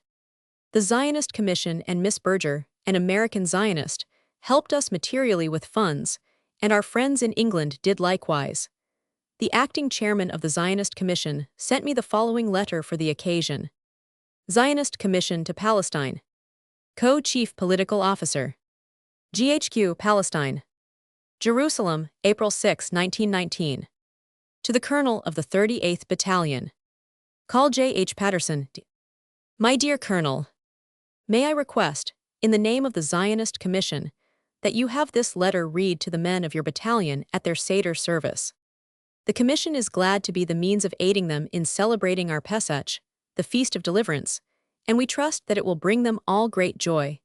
The Zionist Commission and Miss Berger, an American Zionist, helped us materially with funds, and our friends in England did likewise. The acting chairman of the Zionist Commission sent me the following letter for the occasion. Zionist Commission to Palestine. Co-Chief Political Officer. GHQ, Palestine. Jerusalem, April 6, 1919. To the Colonel of the 38th Battalion. Call J. H. Patterson. My dear Colonel, may I request, in the name of the Zionist Commission, that you have this letter read to the men of your battalion at their Seder service. The Commission is glad to be the means of aiding them in celebrating our Pesach, the Feast of Deliverance, and we trust that it will bring them all great joy.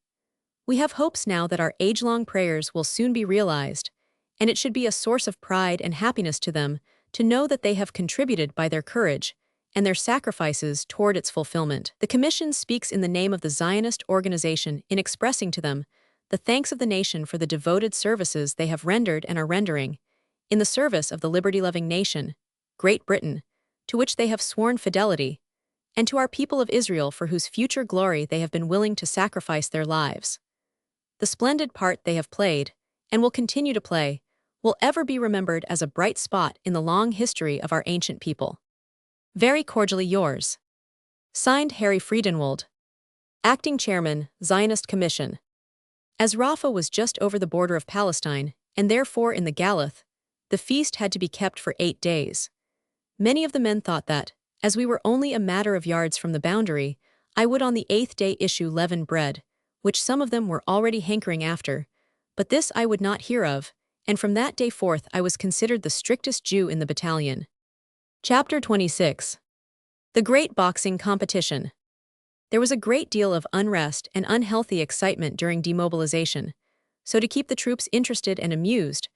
We have hopes now that our age-long prayers will soon be realized, and it should be a source of pride and happiness to them to know that they have contributed by their courage and their sacrifices toward its fulfillment. The Commission speaks in the name of the Zionist organization in expressing to them the thanks of the nation for the devoted services they have rendered and are rendering, in the service of the liberty-loving nation, Great Britain, to which they have sworn fidelity, and to our people of Israel for whose future glory they have been willing to sacrifice their lives. The splendid part they have played, and will continue to play, will ever be remembered as a bright spot in the long history of our ancient people. Very cordially yours. Signed, Harry Friedenwald, Acting Chairman, Zionist Commission. As Rafah was just over the border of Palestine, and therefore in the Galath, the feast had to be kept for 8 days. Many of the men thought that, as we were only a matter of yards from the boundary, I would on the 8th day issue leavened bread, which some of them were already hankering after, but this I would not hear of, and from that day forth I was considered the strictest Jew in the battalion. Chapter 26. The Great Boxing Competition. There was a great deal of unrest and unhealthy excitement during demobilization, so to keep the troops interested and amused,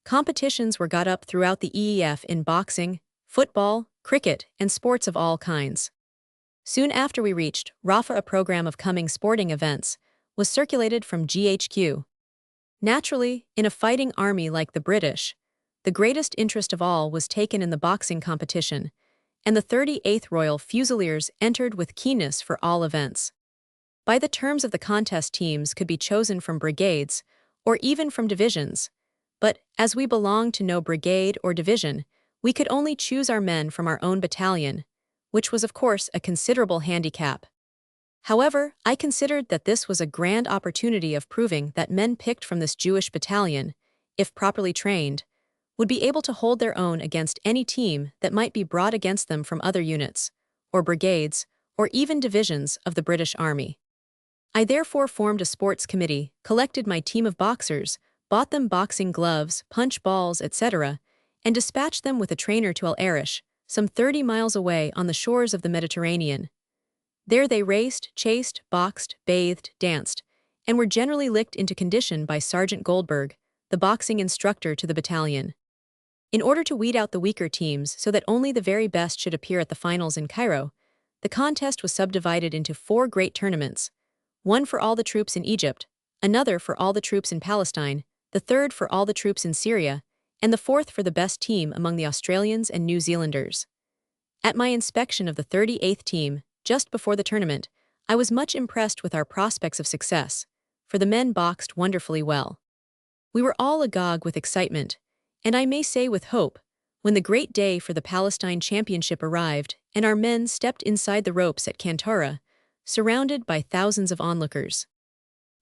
competitions were got up throughout the EEF in boxing, football, cricket, and sports of all kinds. Soon after we reached Rafah, a program of coming sporting events was circulated from GHQ. Naturally, in a fighting army like the British, the greatest interest of all was taken in the boxing competition, and the 38th Royal Fusiliers entered with keenness for all events. By the terms of the contest, teams could be chosen from brigades or even from divisions, but as we belonged to no brigade or division, we could only choose our men from our own battalion, which was of course a considerable handicap. However, I considered that this was a grand opportunity of proving that men picked from this Jewish battalion, if properly trained, would be able to hold their own against any team that might be brought against them from other units, or brigades, or even divisions of the British Army. I therefore formed a sports committee, collected my team of boxers, bought them boxing gloves, punch balls, etc., and dispatched them with a trainer to El Arish, some 30 miles away on the shores of the Mediterranean. There they raced, chased, boxed, bathed, danced, and were generally licked into condition by Sergeant Goldberg, the boxing instructor to the battalion. In order to weed out the weaker teams so that only the very best should appear at the finals in Cairo, the contest was subdivided into 4 great tournaments, one for all the troops in Egypt, another for all the troops in Palestine, the third for all the troops in Syria, and the fourth for the best team among the Australians and New Zealanders. At my inspection of the 38th team, just before the tournament, I was much impressed with our prospects of success, for the men boxed wonderfully well. We were all agog with excitement, and I may say with hope, when the great day for the Palestine Championship arrived and our men stepped inside the ropes at Kantora, surrounded by thousands of onlookers.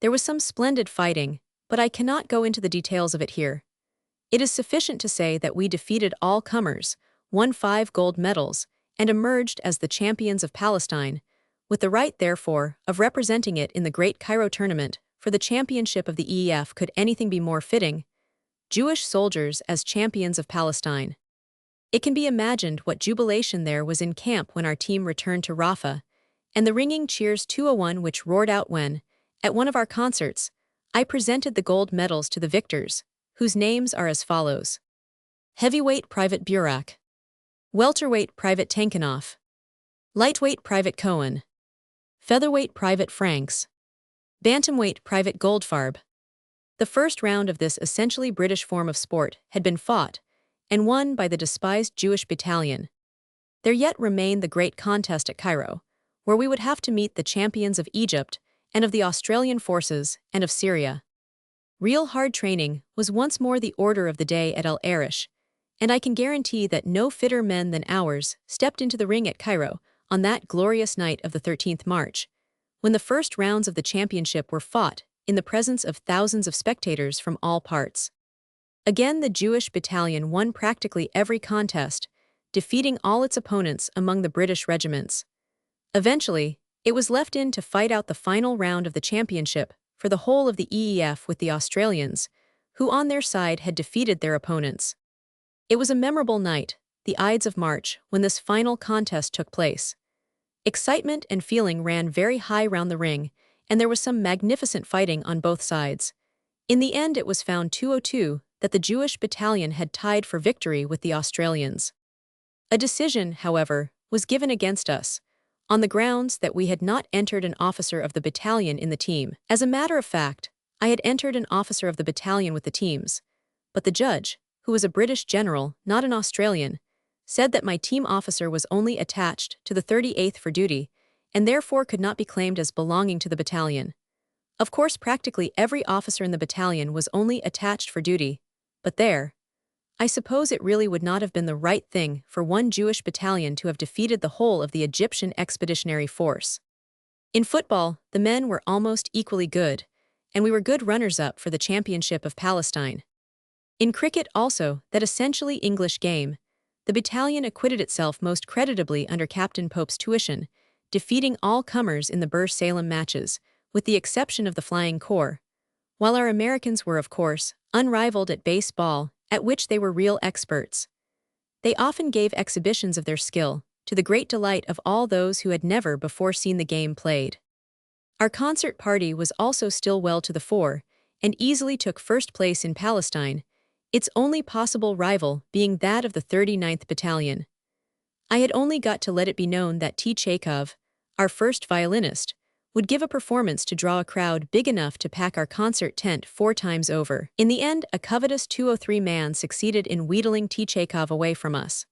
There was some splendid fighting, but I cannot go into the details of it here. It is sufficient to say that we defeated all comers, won 5 gold medals, and emerged as the champions of Palestine, with the right, therefore, of representing it in the Great Cairo Tournament for the championship of the EEF. Could anything be more fitting? Jewish soldiers as champions of Palestine. It can be imagined what jubilation there was in camp when our team returned to Rafah, and the ringing cheers 201 which roared out when, at one of our concerts, I presented the gold medals to the victors, whose names are as follows: Heavyweight Private Burak, Welterweight Private Tankanoff, Lightweight Private Cohen, Featherweight Private Franks, Bantamweight Private Goldfarb. The first round of this essentially British form of sport had been fought and won by the despised Jewish battalion. There yet remained the great contest at Cairo, where we would have to meet the champions of Egypt and of the Australian forces and of Syria. Real hard training was once more the order of the day at El Arish, and I can guarantee that no fitter men than ours stepped into the ring at Cairo on that glorious night of the 13th March, when the first rounds of the championship were fought in the presence of thousands of spectators from all parts. Again, the Jewish battalion won practically every contest, defeating all its opponents among the British regiments. Eventually, it was left in to fight out the final round of the championship for the whole of the EEF with the Australians, who on their side had defeated their opponents. It was a memorable night, the Ides of March, when this final contest took place. Excitement and feeling ran very high round the ring, and there was some magnificent fighting on both sides. In the end, it was found 202 that the Jewish battalion had tied for victory with the Australians. A decision, however, was given against us, on the grounds that we had not entered an officer of the battalion in the team. As a matter of fact, I had entered an officer of the battalion with the teams, but the judge, who was a British general, not an Australian, said that my team officer was only attached to the 38th for duty, and therefore could not be claimed as belonging to the battalion. Of course, practically every officer in the battalion was only attached for duty, but I suppose it really would not have been the right thing for one Jewish battalion to have defeated the whole of the Egyptian Expeditionary Force. In football, the men were almost equally good, and we were good runners-up for the championship of Palestine. In cricket also, that essentially English game, the battalion acquitted itself most creditably under Captain Pope's tuition, defeating all comers in the Bur-Salem matches, with the exception of the Flying Corps, while our Americans were, of course, unrivaled at baseball, at which they were real experts. They often gave exhibitions of their skill, to the great delight of all those who had never before seen the game played. Our concert party was also still well to the fore, and easily took first place in Palestine, its only possible rival being that of the 39th Battalion. I had only got to let it be known that T. Chekhov, our first violinist, would give a performance to draw a crowd big enough to pack our concert tent 4 times over. In the end, a covetous 203 man succeeded in wheedling T. Chekhov away from us.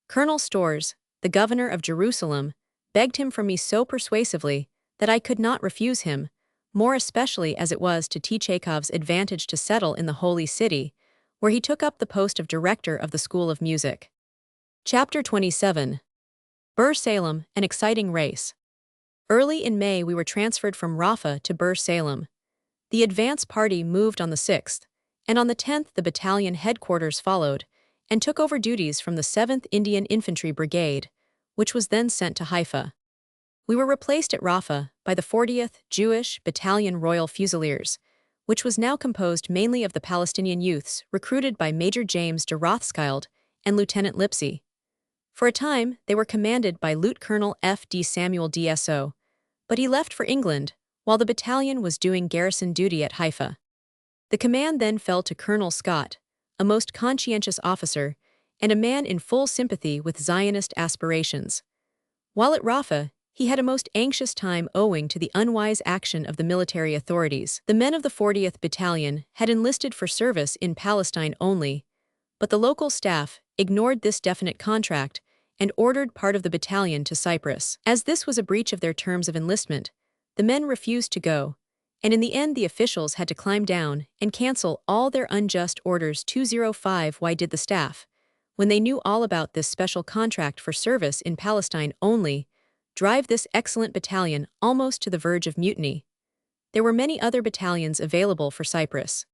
Colonel Storrs, the governor of Jerusalem, begged him from me so persuasively that I could not refuse him, more especially as it was to T. Chekhov's advantage to settle in the Holy City, where he took up the post of director of the School of Music. Chapter 27. Bur-Salem, an exciting race. Early in May we were transferred from Rafah to Bur-Salem. The advance party moved on the 6th, and on the 10th the battalion headquarters followed, and took over duties from the 7th Indian Infantry Brigade, which was then sent to Haifa. We were replaced at Rafah by the 40th Jewish Battalion Royal Fusiliers, which was now composed mainly of the Palestinian youths recruited by Major James de Rothschild and Lieutenant Lipsey. For a time, they were commanded by Lt. Colonel F. D. Samuel DSO, but he left for England while the battalion was doing garrison duty at Haifa. The command then fell to Colonel Scott, a most conscientious officer and a man in full sympathy with Zionist aspirations. While at Rafah, he had a most anxious time owing to the unwise action of the military authorities. The men of the 40th Battalion had enlisted for service in Palestine only, but the local staff ignored this definite contract and ordered part of the battalion to Cyprus. As this was a breach of their terms of enlistment, the men refused to go, and in the end the officials had to climb down and cancel all their unjust orders. 205. Why did the staff, when they knew all about this special contract for service in Palestine only, drive this excellent battalion almost to the verge of mutiny? There were many other battalions available for Cyprus.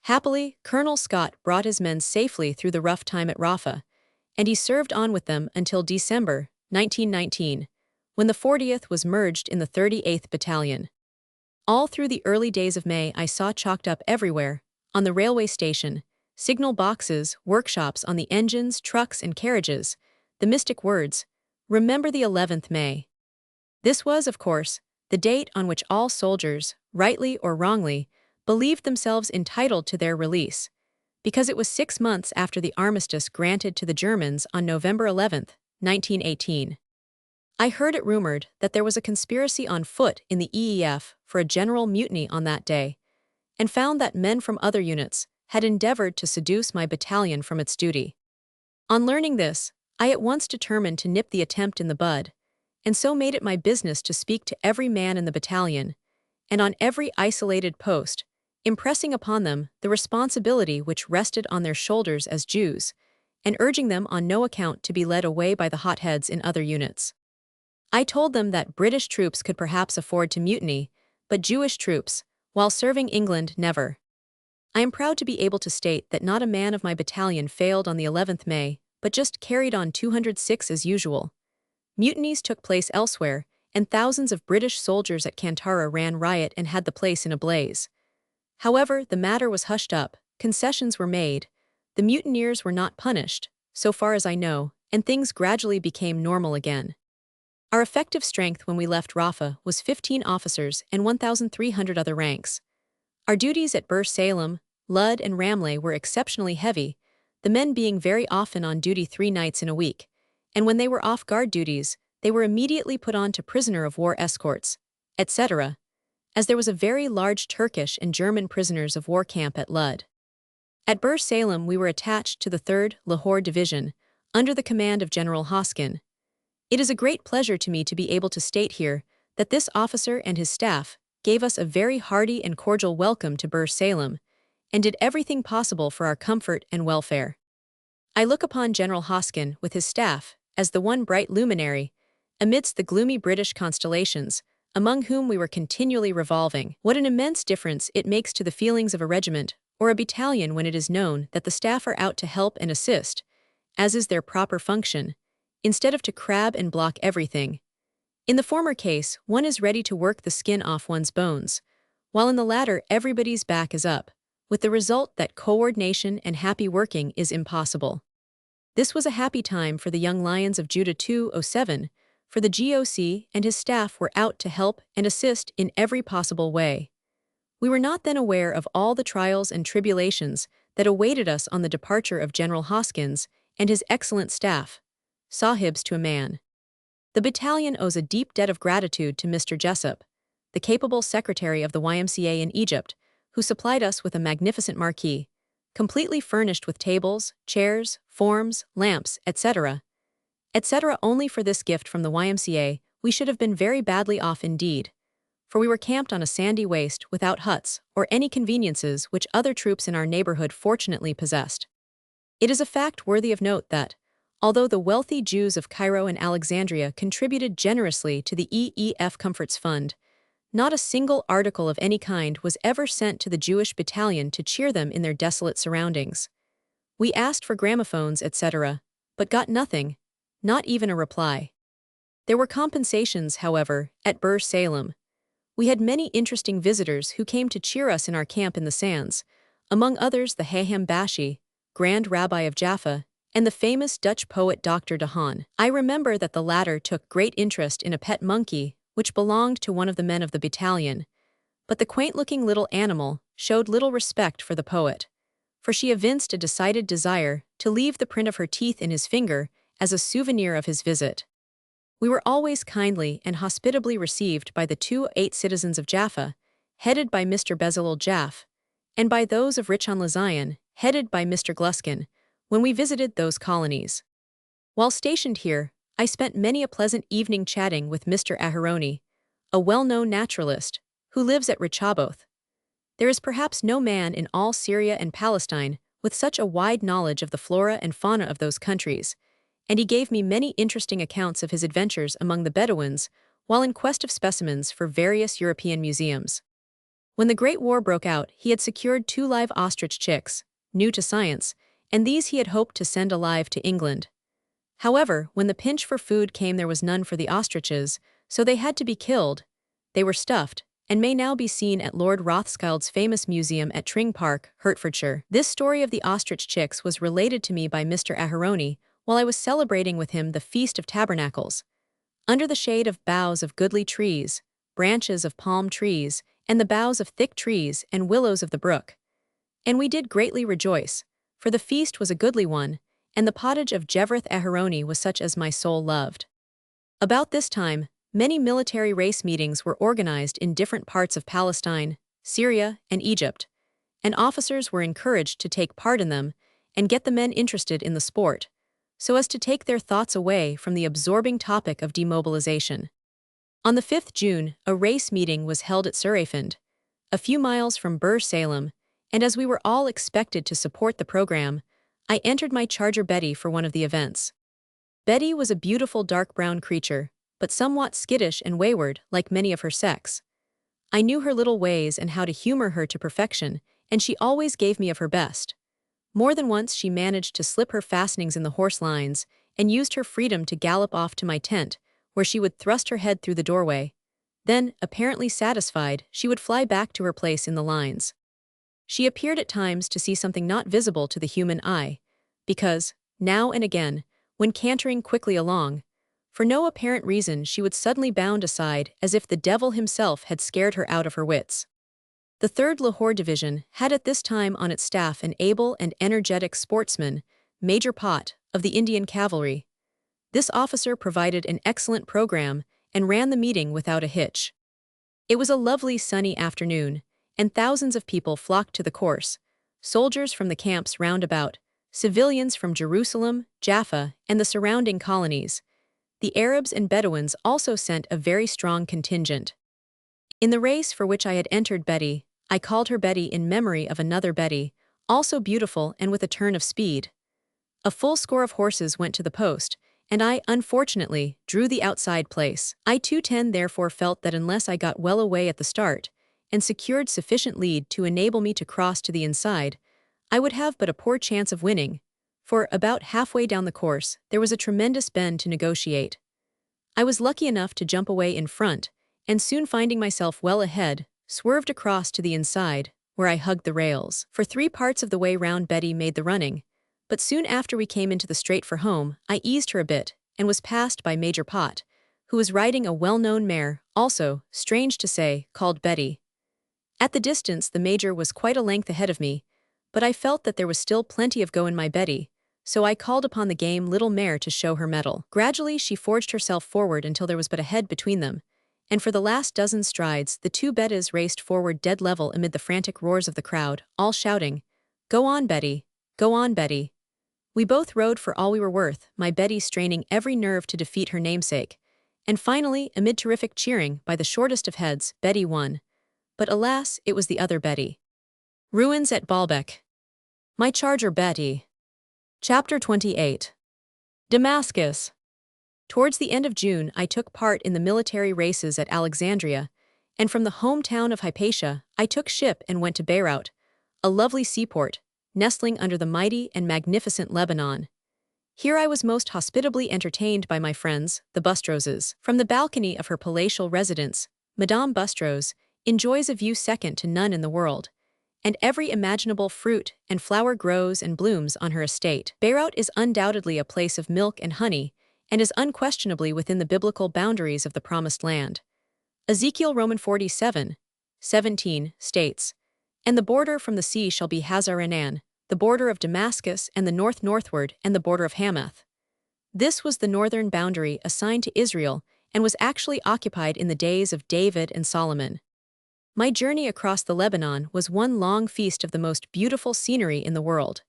Happily, Colonel Scott brought his men safely through the rough time at Rafah, and he served on with them until December 1919, when the 40th was merged in the 38th Battalion. All through the early days of May I saw chalked up everywhere, on the railway station, signal boxes, workshops, on the engines, trucks, and carriages, the mystic words, "Remember the 11th May." This was, of course, the date on which all soldiers, rightly or wrongly, believed themselves entitled to their release, because it was 6 months after the armistice granted to the Germans on November 11, 1918. I heard it rumored that there was a conspiracy on foot in the EEF for a general mutiny on that day, and found that men from other units had endeavored to seduce my battalion from its duty. On learning this, I at once determined to nip the attempt in the bud, and so made it my business to speak to every man in the battalion, and on every isolated post, impressing upon them the responsibility which rested on their shoulders as Jews, and urging them on no account to be led away by the hotheads in other units. I told them that British troops could perhaps afford to mutiny, but Jewish troops, while serving England, never. I am proud to be able to state that not a man of my battalion failed on the 11th May, but just carried on 206 as usual. Mutinies took place elsewhere, and thousands of British soldiers at Kantara ran riot and had the place in a blaze. However, the matter was hushed up, concessions were made, the mutineers were not punished, so far as I know, and things gradually became normal again. Our effective strength when we left Rafah was 15 officers and 1,300 other ranks. Our duties at Bur-Salem, Lud, and Ramleh were exceptionally heavy, the men being very often on duty 3 nights in a week, and when they were off guard duties, they were immediately put on to prisoner of war escorts, etc., as there was a very large Turkish and German prisoners of war camp at Lud. At Bur Salem we were attached to the 3rd Lahore Division, under the command of General Hoskin. It is a great pleasure to me to be able to state here that this officer and his staff gave us a very hearty and cordial welcome to Bur Salem, and did everything possible for our comfort and welfare. I look upon General Hoskin with his staff as the one bright luminary amidst the gloomy British constellations, among whom we were continually revolving. What an immense difference it makes to the feelings of a regiment or a battalion when it is known that the staff are out to help and assist, as is their proper function, instead of to crab and block everything. In the former case, one is ready to work the skin off one's bones, while in the latter everybody's back is up, with the result that coordination and happy working is impossible. This was a happy time for the young lions of Judah 207, for the GOC and his staff were out to help and assist in every possible way. We were not then aware of all the trials and tribulations that awaited us on the departure of General Hoskins and his excellent staff, sahibs to a man. The battalion owes a deep debt of gratitude to Mr. Jessup, the capable secretary of the YMCA in Egypt, who supplied us with a magnificent marquee, completely furnished with tables, chairs, forms, lamps, etc. Only for this gift from the YMCA, we should have been very badly off indeed, for we were camped on a sandy waste without huts or any conveniences which other troops in our neighborhood fortunately possessed. It is a fact worthy of note that, although the wealthy Jews of Cairo and Alexandria contributed generously to the EEF Comforts Fund, not a single article of any kind was ever sent to the Jewish battalion to cheer them in their desolate surroundings. We asked for gramophones, etc., but got nothing, not even a reply. There were compensations, however, at Bur Salem. We had many interesting visitors who came to cheer us in our camp in the sands, among others the Hayham Bashi, Grand Rabbi of Jaffa, and the famous Dutch poet Dr. de Haan. I remember that the latter took great interest in a pet monkey which belonged to one of the men of the battalion, but the quaint-looking little animal showed little respect for the poet, for she evinced a decided desire to leave the print of her teeth in his finger as a souvenir of his visit. We were always kindly and hospitably received by the 2 citizens of Jaffa, headed by Mr. Bezalel Jaff, and by those of Richon LeZion, headed by Mr. Gluskin, when we visited those colonies. While stationed here, I spent many a pleasant evening chatting with Mr. Aharoni, a well-known naturalist, who lives at Rechoboth. There is perhaps no man in all Syria and Palestine with such a wide knowledge of the flora and fauna of those countries, and he gave me many interesting accounts of his adventures among the Bedouins while in quest of specimens for various European museums. When the Great War broke out, he had secured 2 live ostrich chicks, new to science, and these he had hoped to send alive to England. However, when the pinch for food came, there was none for the ostriches, so they had to be killed. They were stuffed, and may now be seen at Lord Rothschild's famous museum at Tring Park, Hertfordshire. This story of the ostrich chicks was related to me by Mr. Aharoni while I was celebrating with him the Feast of Tabernacles. Under the shade of boughs of goodly trees, branches of palm trees, and the boughs of thick trees and willows of the brook. And we did greatly rejoice, for the feast was a goodly one, and the pottage of Jevreth Aharoni was such as my soul loved. About this time, many military race meetings were organized in different parts of Palestine, Syria, and Egypt, and officers were encouraged to take part in them and get the men interested in the sport, so as to take their thoughts away from the absorbing topic of demobilization. On the 5th June, a race meeting was held at Surafend, a few miles from Bur Salem, and as we were all expected to support the program, I entered my charger Betty for one of the events. Betty was a beautiful dark brown creature, but somewhat skittish and wayward like many of her sex. I knew her little ways and how to humor her to perfection, and she always gave me of her best. More than once she managed to slip her fastenings in the horse lines and used her freedom to gallop off to my tent, where she would thrust her head through the doorway. Then, apparently satisfied, she would fly back to her place in the lines. She appeared at times to see something not visible to the human eye, because, now and again, when cantering quickly along, for no apparent reason she would suddenly bound aside as if the devil himself had scared her out of her wits. The 3rd Lahore Division had at this time on its staff an able and energetic sportsman, Major Pott, of the Indian Cavalry. This officer provided an excellent program and ran the meeting without a hitch. It was a lovely sunny afternoon, and thousands of people flocked to the course, soldiers from the camps round about, civilians from Jerusalem, Jaffa, and the surrounding colonies. The Arabs and Bedouins also sent a very strong contingent. In the race for which I had entered Betty, I called her Betty in memory of another Betty, also beautiful and with a turn of speed. A full score of horses went to the post, and I, unfortunately, drew the outside place. I 210 therefore felt that unless I got well away at the start, and secured sufficient lead to enable me to cross to the inside, I would have but a poor chance of winning, for about halfway down the course there was a tremendous bend to negotiate. I was lucky enough to jump away in front, and soon finding myself well ahead, swerved across to the inside, where I hugged the rails. For 3 parts of the way round Betty made the running, but soon after we came into the straight for home, I eased her a bit, and was passed by Major Pott, who was riding a well-known mare, also, strange to say, called Betty. At the distance the Major was quite a length ahead of me, but I felt that there was still plenty of go in my Betty, so I called upon the game little mare to show her mettle. Gradually she forged herself forward until there was but a head between them, and for the last dozen strides the 2 Bettas raced forward dead level amid the frantic roars of the crowd, all shouting, "Go on, Betty! Go on, Betty!" We both rode for all we were worth, my Betty straining every nerve to defeat her namesake, and finally, amid terrific cheering by the shortest of heads, Betty won. But alas, it was the other Betty. Ruins at Baalbek. My charger Betty. Chapter 28. Damascus. Towards the end of June I took part in the military races at Alexandria, and from the hometown of Hypatia I took ship and went to Beirut, a lovely seaport, nestling under the mighty and magnificent Lebanon. Here I was most hospitably entertained by my friends, the Bustroses. From the balcony of her palatial residence, Madame Bustros enjoys a view second to none in the world, and every imaginable fruit and flower grows and blooms on her estate. Beirut is undoubtedly a place of milk and honey, and is unquestionably within the biblical boundaries of the Promised Land. Ezekiel Roman 47:17 states, "And the border from the sea shall be Hazar-Enan, the border of Damascus and the northward and the border of Hamath." This was the northern boundary assigned to Israel and was actually occupied in the days of David and Solomon. My journey across the Lebanon was one long feast of the most beautiful scenery in the world.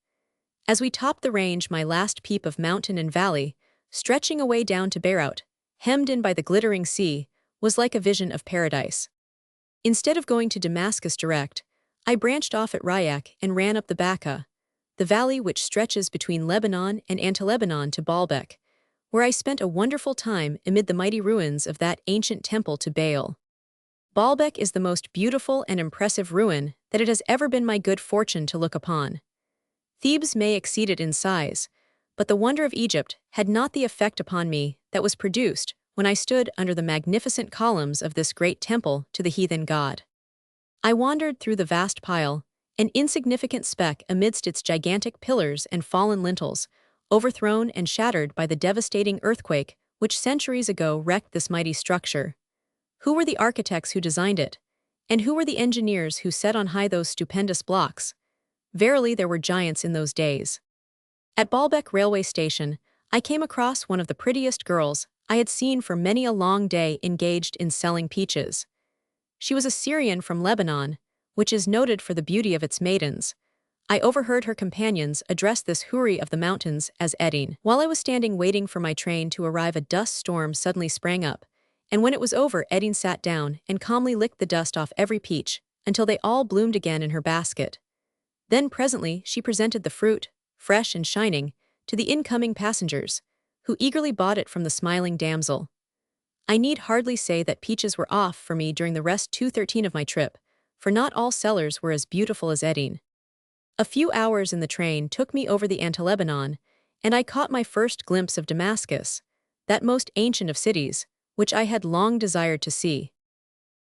As we topped the range, my last peep of mountain and valley, stretching away down to Beirut, hemmed in by the glittering sea, was like a vision of paradise. Instead of going to Damascus direct, I branched off at Rayak and ran up the Baqa, the valley which stretches between Lebanon and Anti-Lebanon to Baalbek, where I spent a wonderful time amid the mighty ruins of that ancient temple to Baal. Baalbek is the most beautiful and impressive ruin that it has ever been my good fortune to look upon. Thebes may exceed it in size, but the wonder of Egypt had not the effect upon me that was produced when I stood under the magnificent columns of this great temple to the heathen god. I wandered through the vast pile, an insignificant speck amidst its gigantic pillars and fallen lintels, overthrown and shattered by the devastating earthquake which centuries ago wrecked this mighty structure. Who were the architects who designed it? And who were the engineers who set on high those stupendous blocks? Verily there were giants in those days. At Baalbek railway station, I came across one of the prettiest girls I had seen for many a long day engaged in selling peaches. She was a Syrian from Lebanon, which is noted for the beauty of its maidens. I overheard her companions address this houri of the mountains as Eddine. While I was standing waiting for my train to arrive, a dust storm suddenly sprang up, and when it was over, Eddine sat down and calmly licked the dust off every peach until they all bloomed again in her basket. Then presently she presented the fruit, fresh and shining, to the incoming passengers, who eagerly bought it from the smiling damsel. I need hardly say that peaches were off for me during the rest 213 of my trip, for not all sellers were as beautiful as Eddine. A few hours in the train took me over the Anti-Lebanon, and I caught my first glimpse of Damascus, that most ancient of cities, which I had long desired to see.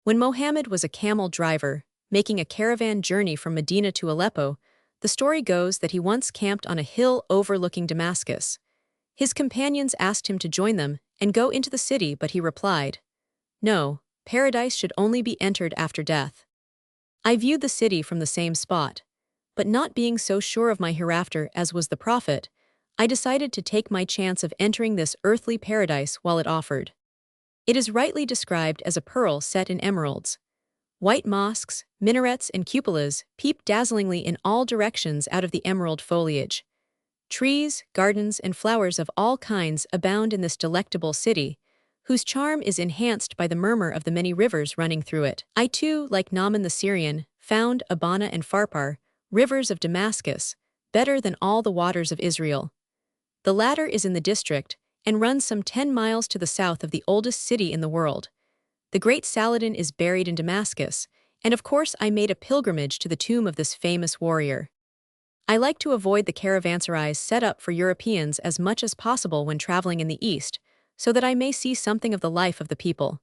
When Mohammed was a camel driver, making a caravan journey from Medina to Aleppo, the story goes that he once camped on a hill overlooking Damascus. His companions asked him to join them and go into the city, but he replied, "No, paradise should only be entered after death." I viewed the city from the same spot, but not being so sure of my hereafter as was the prophet, I decided to take my chance of entering this earthly paradise while it offered. It is rightly described as a pearl set in emeralds. White mosques, minarets, and cupolas peep dazzlingly in all directions out of the emerald foliage. Trees, gardens, and flowers of all kinds abound in this delectable city, whose charm is enhanced by the murmur of the many rivers running through it. I too, like Naaman the Syrian, found Abana and Pharpar, rivers of Damascus, better than all the waters of Israel. The latter is in the district, and runs some 10 miles to the south of the oldest city in the world. The great Saladin is buried in Damascus, and of course I made a pilgrimage to the tomb of this famous warrior. I like to avoid the caravanserais set up for Europeans as much as possible when traveling in the East, so that I may see something of the life of the people.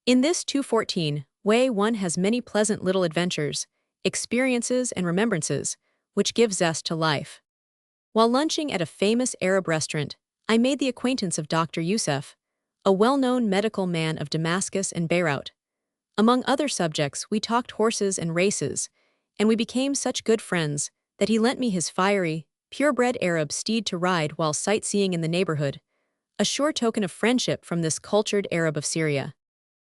In this 214 way one has many pleasant little adventures, experiences, and remembrances, which give zest to life. While lunching at a famous Arab restaurant, I made the acquaintance of Dr. Youssef, a well-known medical man of Damascus and Beirut. Among other subjects, we talked horses and races, and we became such good friends that he lent me his fiery, purebred Arab steed to ride while sightseeing in the neighborhood, a sure token of friendship from this cultured Arab of Syria.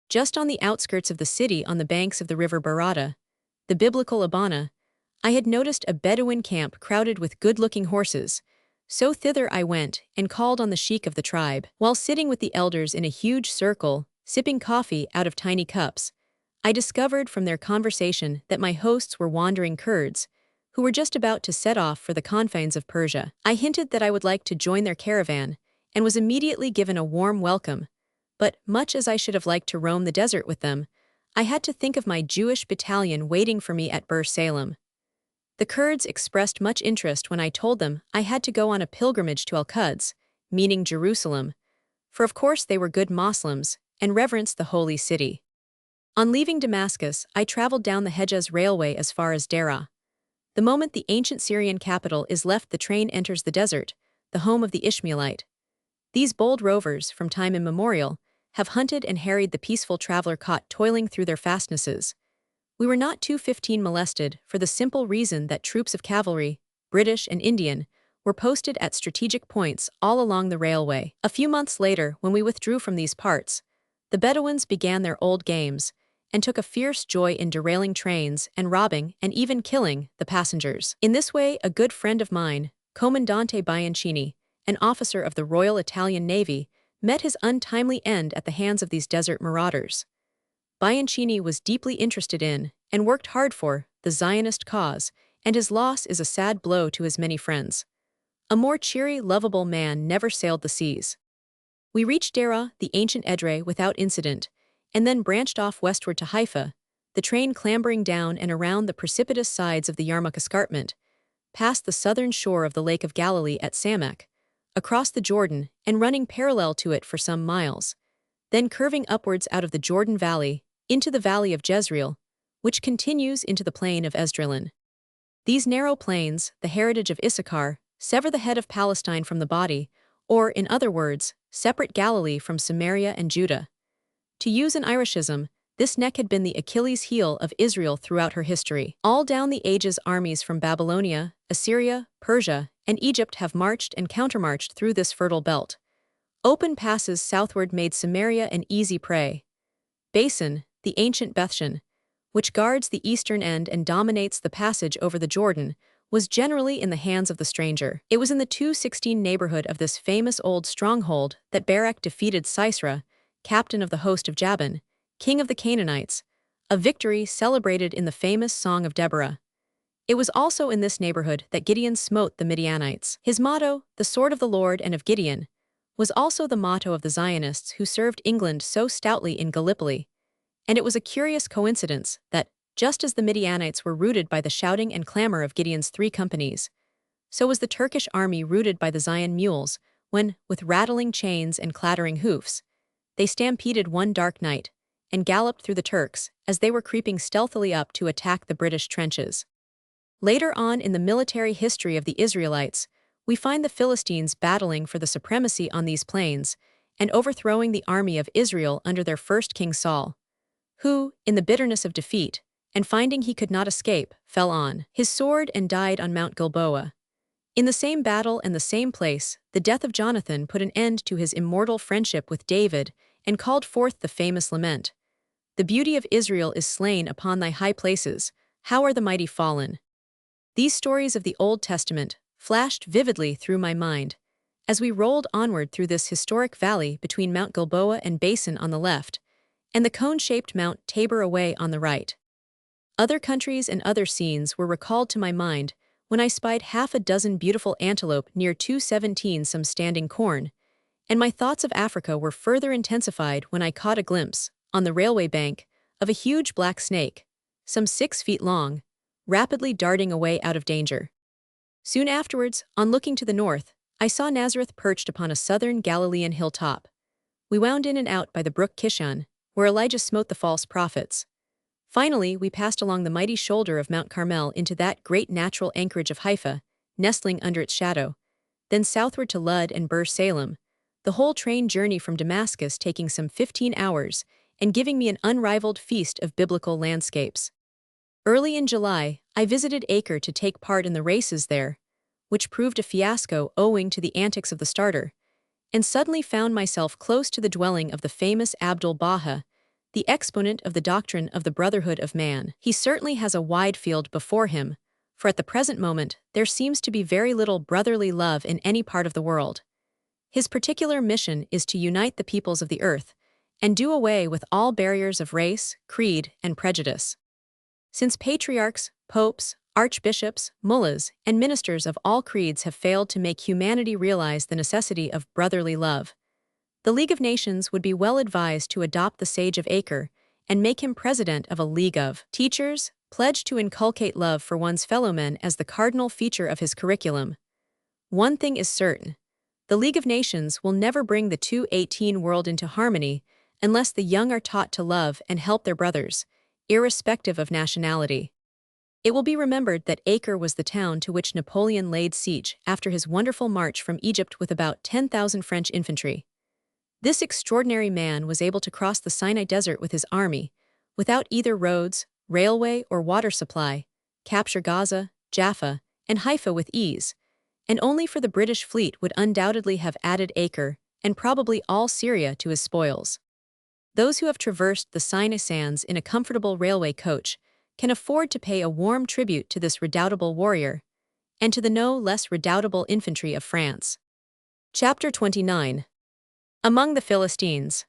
Just on the outskirts of the city on the banks of the river Barada, the biblical Abana, I had noticed a Bedouin camp crowded with good-looking horses, so thither I went and called on the sheik of the tribe. While sitting with the elders in a huge circle, sipping coffee out of tiny cups, I discovered from their conversation that my hosts were wandering Kurds, who were just about to set off for the confines of Persia. I hinted that I would like to join their caravan, and was immediately given a warm welcome, but much as I should have liked to roam the desert with them, I had to think of my Jewish battalion waiting for me at Bur Salem. The Kurds expressed much interest when I told them I had to go on a pilgrimage to Al-Quds, meaning Jerusalem, for of course they were good Moslems and reverenced the holy city. On leaving Damascus, I traveled down the Hejaz railway as far as Deraa. The moment the ancient Syrian capital is left, the train enters the desert, the home of the Ishmaelite. These bold rovers, from time immemorial, have hunted and harried the peaceful traveler caught toiling through their fastnesses. We were not 215 molested for the simple reason that troops of cavalry, British and Indian, were posted at strategic points all along the railway. A few months later, when we withdrew from these parts, the Bedouins began their old games and took a fierce joy in derailing trains and robbing and even killing the passengers. In this way, a good friend of mine, Comandante Bianchini, an officer of the Royal Italian Navy, met his untimely end at the hands of these desert marauders. Bianchini was deeply interested in, and worked hard for, the Zionist cause, and his loss is a sad blow to his many friends. A more cheery, lovable man never sailed the seas. We reached Deraa, the ancient Edrei, without incident, and then branched off westward to Haifa, the train clambering down and around the precipitous sides of the Yarmouk escarpment, past the southern shore of the Lake of Galilee at Samak, across the Jordan and running parallel to it for some miles, then curving upwards out of the Jordan Valley into the valley of Jezreel, which continues into the plain of Esdraelon. These narrow plains, the heritage of Issachar, sever the head of Palestine from the body, or, in other words, separate Galilee from Samaria and Judah. To use an Irishism, this neck had been the Achilles heel of Israel throughout her history. All down the ages, armies from Babylonia, Assyria, Persia, and Egypt have marched and countermarched through this fertile belt. Open passes southward made Samaria an easy prey. Basin, the ancient Bethshan, which guards the eastern end and dominates the passage over the Jordan, was generally in the hands of the stranger. It was in the 216 neighborhood of this famous old stronghold that Barak defeated Sisera, captain of the host of Jabin, king of the Canaanites, a victory celebrated in the famous Song of Deborah. It was also in this neighborhood that Gideon smote the Midianites. His motto, the sword of the Lord and of Gideon, was also the motto of the Zionists who served England so stoutly in Gallipoli, and it was a curious coincidence that, just as the Midianites were routed by the shouting and clamor of Gideon's 3 companies, so was the Turkish army routed by the Zion mules when, with rattling chains and clattering hoofs, they stampeded one dark night and galloped through the Turks as they were creeping stealthily up to attack the British trenches. Later on in the military history of the Israelites, we find the Philistines battling for the supremacy on these plains and overthrowing the army of Israel under their first king Saul, who, in the bitterness of defeat, and finding he could not escape, fell on his sword and died on Mount Gilboa. In the same battle and the same place, the death of Jonathan put an end to his immortal friendship with David and called forth the famous lament, The beauty of Israel is slain upon thy high places. How are the mighty fallen? These stories of the Old Testament flashed vividly through my mind as we rolled onward through this historic valley between Mount Gilboa and Basin on the left, and the cone-shaped Mount Tabor away on the right. Other countries and other scenes were recalled to my mind when I spied half a dozen beautiful antelope near 217 some standing corn, and my thoughts of Africa were further intensified when I caught a glimpse, on the railway bank, of a huge black snake, some 6 feet long, rapidly darting away out of danger. Soon afterwards, on looking to the north, I saw Nazareth perched upon a southern Galilean hilltop. We wound in and out by the brook Kishon, where Elijah smote the false prophets. Finally, we passed along the mighty shoulder of Mount Carmel into that great natural anchorage of Haifa, nestling under its shadow, then southward to Lud and Salem, the whole train journey from Damascus taking some 15 hours and giving me an unrivaled feast of biblical landscapes. Early in July, I visited Acre to take part in the races there, which proved a fiasco owing to the antics of the starter, and suddenly found myself close to the dwelling of the famous Abdul-Baha, the exponent of the doctrine of the brotherhood of man. He certainly has a wide field before him, for at the present moment there seems to be very little brotherly love in any part of the world. His particular mission is to unite the peoples of the earth and do away with all barriers of race, creed, and prejudice. Since patriarchs, popes, archbishops, mullahs, and ministers of all creeds have failed to make humanity realize the necessity of brotherly love, the League of Nations would be well advised to adopt the Sage of Acre and make him president of a League of Teachers, pledged to inculcate love for one's fellow men as the cardinal feature of his curriculum. One thing is certain: the League of Nations will never bring the 2018 world into harmony unless the young are taught to love and help their brothers, irrespective of nationality. It will be remembered that Acre was the town to which Napoleon laid siege after his wonderful march from Egypt with about 10,000 French infantry. This extraordinary man was able to cross the Sinai Desert with his army, without either roads, railway, or water supply, capture Gaza, Jaffa, and Haifa with ease, and only for the British fleet would undoubtedly have added Acre, and probably all Syria, to his spoils. Those who have traversed the Sinai sands in a comfortable railway coach can afford to pay a warm tribute to this redoubtable warrior, and to the no less redoubtable infantry of France. Chapter 29. Among the Philistines.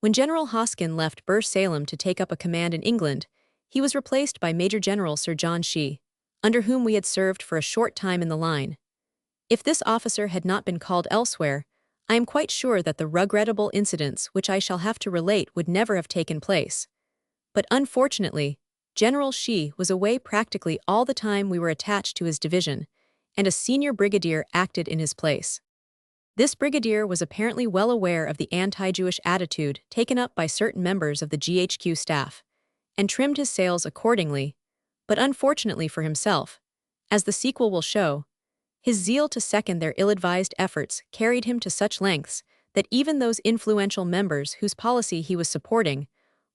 When General Hoskin left Salem to take up a command in England, he was replaced by Major General Sir John Shee, under whom we had served for a short time in the line. If this officer had not been called elsewhere, I am quite sure that the regrettable incidents which I shall have to relate would never have taken place. But unfortunately, General Shee was away practically all the time we were attached to his division, and a senior brigadier acted in his place. This brigadier was apparently well aware of the anti-Jewish attitude taken up by certain members of the GHQ staff, and trimmed his sails accordingly, but unfortunately for himself, as the sequel will show, his zeal to second their ill-advised efforts carried him to such lengths that even those influential members whose policy he was supporting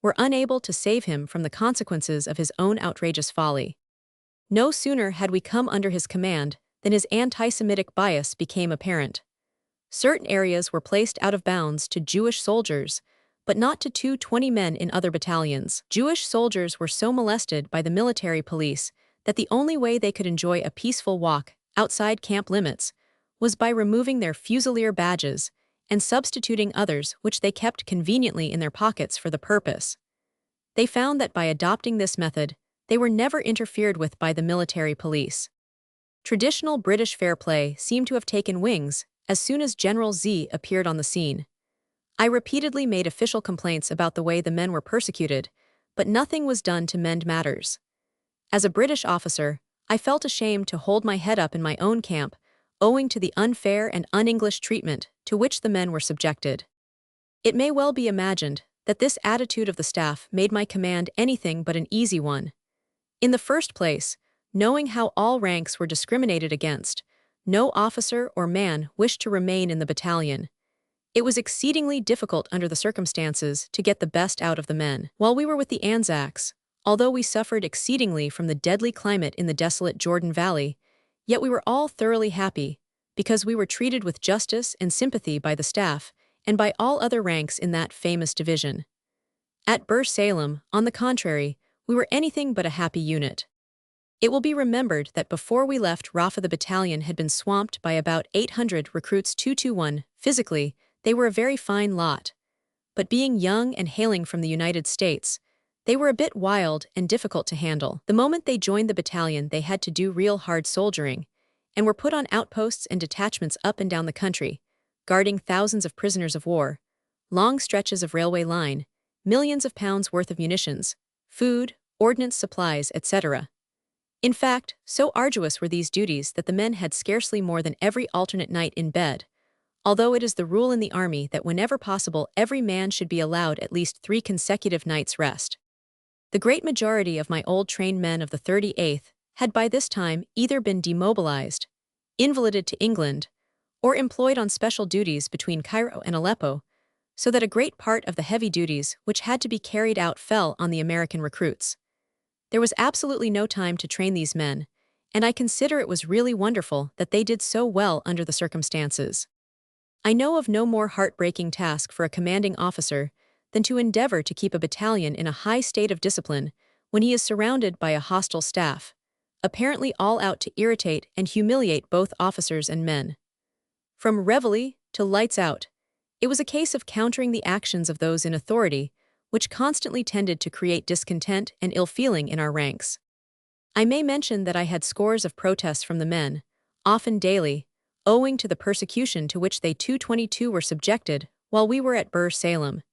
were unable to save him from the consequences of his own outrageous folly. No sooner had we come under his command than his anti-Semitic bias became apparent. Certain areas were placed out of bounds to Jewish soldiers, but not to 220 men in other battalions. Jewish soldiers were so molested by the military police that the only way they could enjoy a peaceful walk outside camp limits was by removing their fusilier badges and substituting others which they kept conveniently in their pockets for the purpose. They found that by adopting this method, they were never interfered with by the military police. Traditional British fair play seemed to have taken wings as soon as General Z appeared on the scene. I repeatedly made official complaints about the way the men were persecuted, but nothing was done to mend matters. As a British officer, I felt ashamed to hold my head up in my own camp, owing to the unfair and un-English treatment to which the men were subjected. It may well be imagined that this attitude of the staff made my command anything but an easy one. In the first place, knowing how all ranks were discriminated against, no officer or man wished to remain in the battalion. It was exceedingly difficult under the circumstances to get the best out of the men. While we were with the Anzacs, although we suffered exceedingly from the deadly climate in the desolate Jordan Valley, yet we were all thoroughly happy, because we were treated with justice and sympathy by the staff and by all other ranks in that famous division. At Salem, on the contrary, we were anything but a happy unit. It will be remembered that before we left Rafah, the battalion had been swamped by about 800 recruits 221. Physically, they were a very fine lot. But being young and hailing from the United States, they were a bit wild and difficult to handle. The moment they joined the battalion, they had to do real hard soldiering, and were put on outposts and detachments up and down the country, guarding thousands of prisoners of war, long stretches of railway line, millions of pounds worth of munitions, food, ordnance supplies, etc. In fact, so arduous were these duties that the men had scarcely more than every alternate night in bed, although it is the rule in the army that whenever possible every man should be allowed at least 3 consecutive nights' rest. The great majority of my old trained men of the 38th had by this time either been demobilized, invalided to England, or employed on special duties between Cairo and Aleppo, so that a great part of the heavy duties which had to be carried out fell on the American recruits. There was absolutely no time to train these men, and I consider it was really wonderful that they did so well under the circumstances. I know of no more heartbreaking task for a commanding officer than to endeavor to keep a battalion in a high state of discipline when he is surrounded by a hostile staff, apparently all out to irritate and humiliate both officers and men. From reveille to lights out, it was a case of countering the actions of those in authority, which constantly tended to create discontent and ill-feeling in our ranks. I may mention that I had scores of protests from the men, often daily, owing to the persecution to which they 222 were subjected while we were at Salem.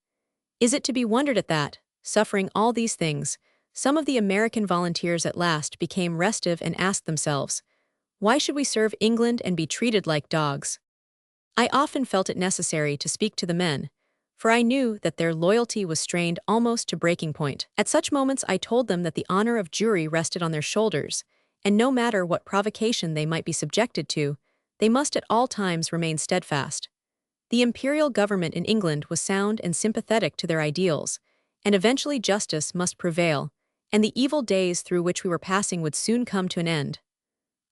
Is it to be wondered at that, suffering all these things, some of the American volunteers at last became restive and asked themselves, why should we serve England and be treated like dogs? I often felt it necessary to speak to the men, for I knew that their loyalty was strained almost to breaking point. At such moments I told them that the honor of jury rested on their shoulders, and no matter what provocation they might be subjected to, they must at all times remain steadfast. The imperial government in England was sound and sympathetic to their ideals, and eventually justice must prevail, and the evil days through which we were passing would soon come to an end.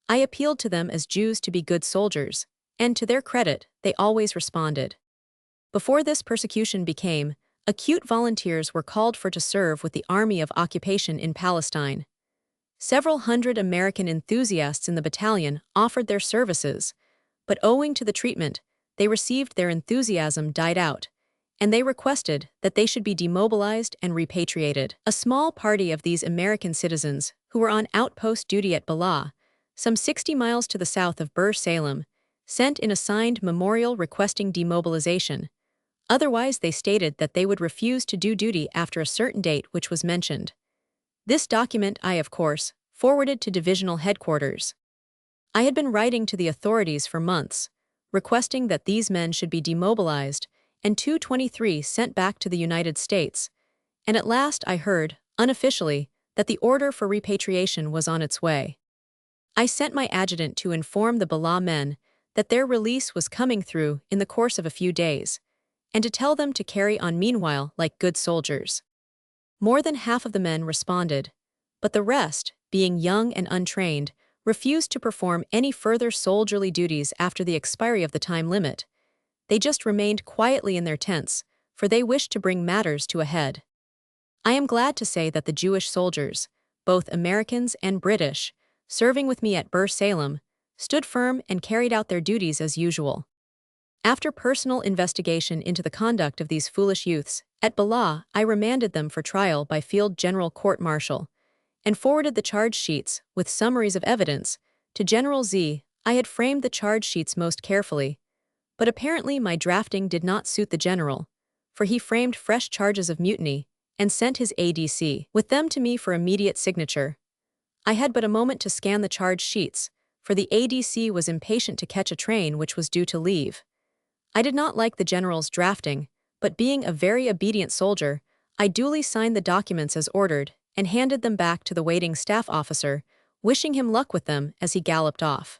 I appealed to them as Jews to be good soldiers, and to their credit, they always responded. Before this persecution became acute, volunteers were called for to serve with the Army of Occupation in Palestine. Several hundred American enthusiasts in the battalion offered their services, but owing to the treatment they received, their enthusiasm died out, and they requested that they should be demobilized and repatriated. A small party of these American citizens, who were on outpost duty at Ballah, some 60 miles to the south of Salem, sent in a signed memorial requesting demobilization. Otherwise, they stated that they would refuse to do duty after a certain date which was mentioned. This document I, of course, forwarded to divisional headquarters. I had been writing to the authorities for months, requesting that these men should be demobilized and 223 sent back to the United States, and at last I heard, unofficially, that the order for repatriation was on its way. I sent my adjutant to inform the Ballah men that their release was coming through in the course of a few days, and to tell them to carry on meanwhile like good soldiers. More than half of the men responded, but the rest, being young and untrained, refused to perform any further soldierly duties after the expiry of the time limit. They just remained quietly in their tents, for they wished to bring matters to a head. I am glad to say that the Jewish soldiers, both Americans and British, serving with me at Salem, stood firm and carried out their duties as usual. After personal investigation into the conduct of these foolish youths, at Ballah I remanded them for trial by Field General Court-Martial, and forwarded the charge sheets, with summaries of evidence, to General Z. I had framed the charge sheets most carefully, but apparently my drafting did not suit the general, for he framed fresh charges of mutiny, and sent his ADC with them to me for immediate signature. I had but a moment to scan the charge sheets, for the ADC was impatient to catch a train which was due to leave. I did not like the general's drafting, but being a very obedient soldier, I duly signed the documents as ordered and handed them back to the waiting staff officer, wishing him luck with them as he galloped off.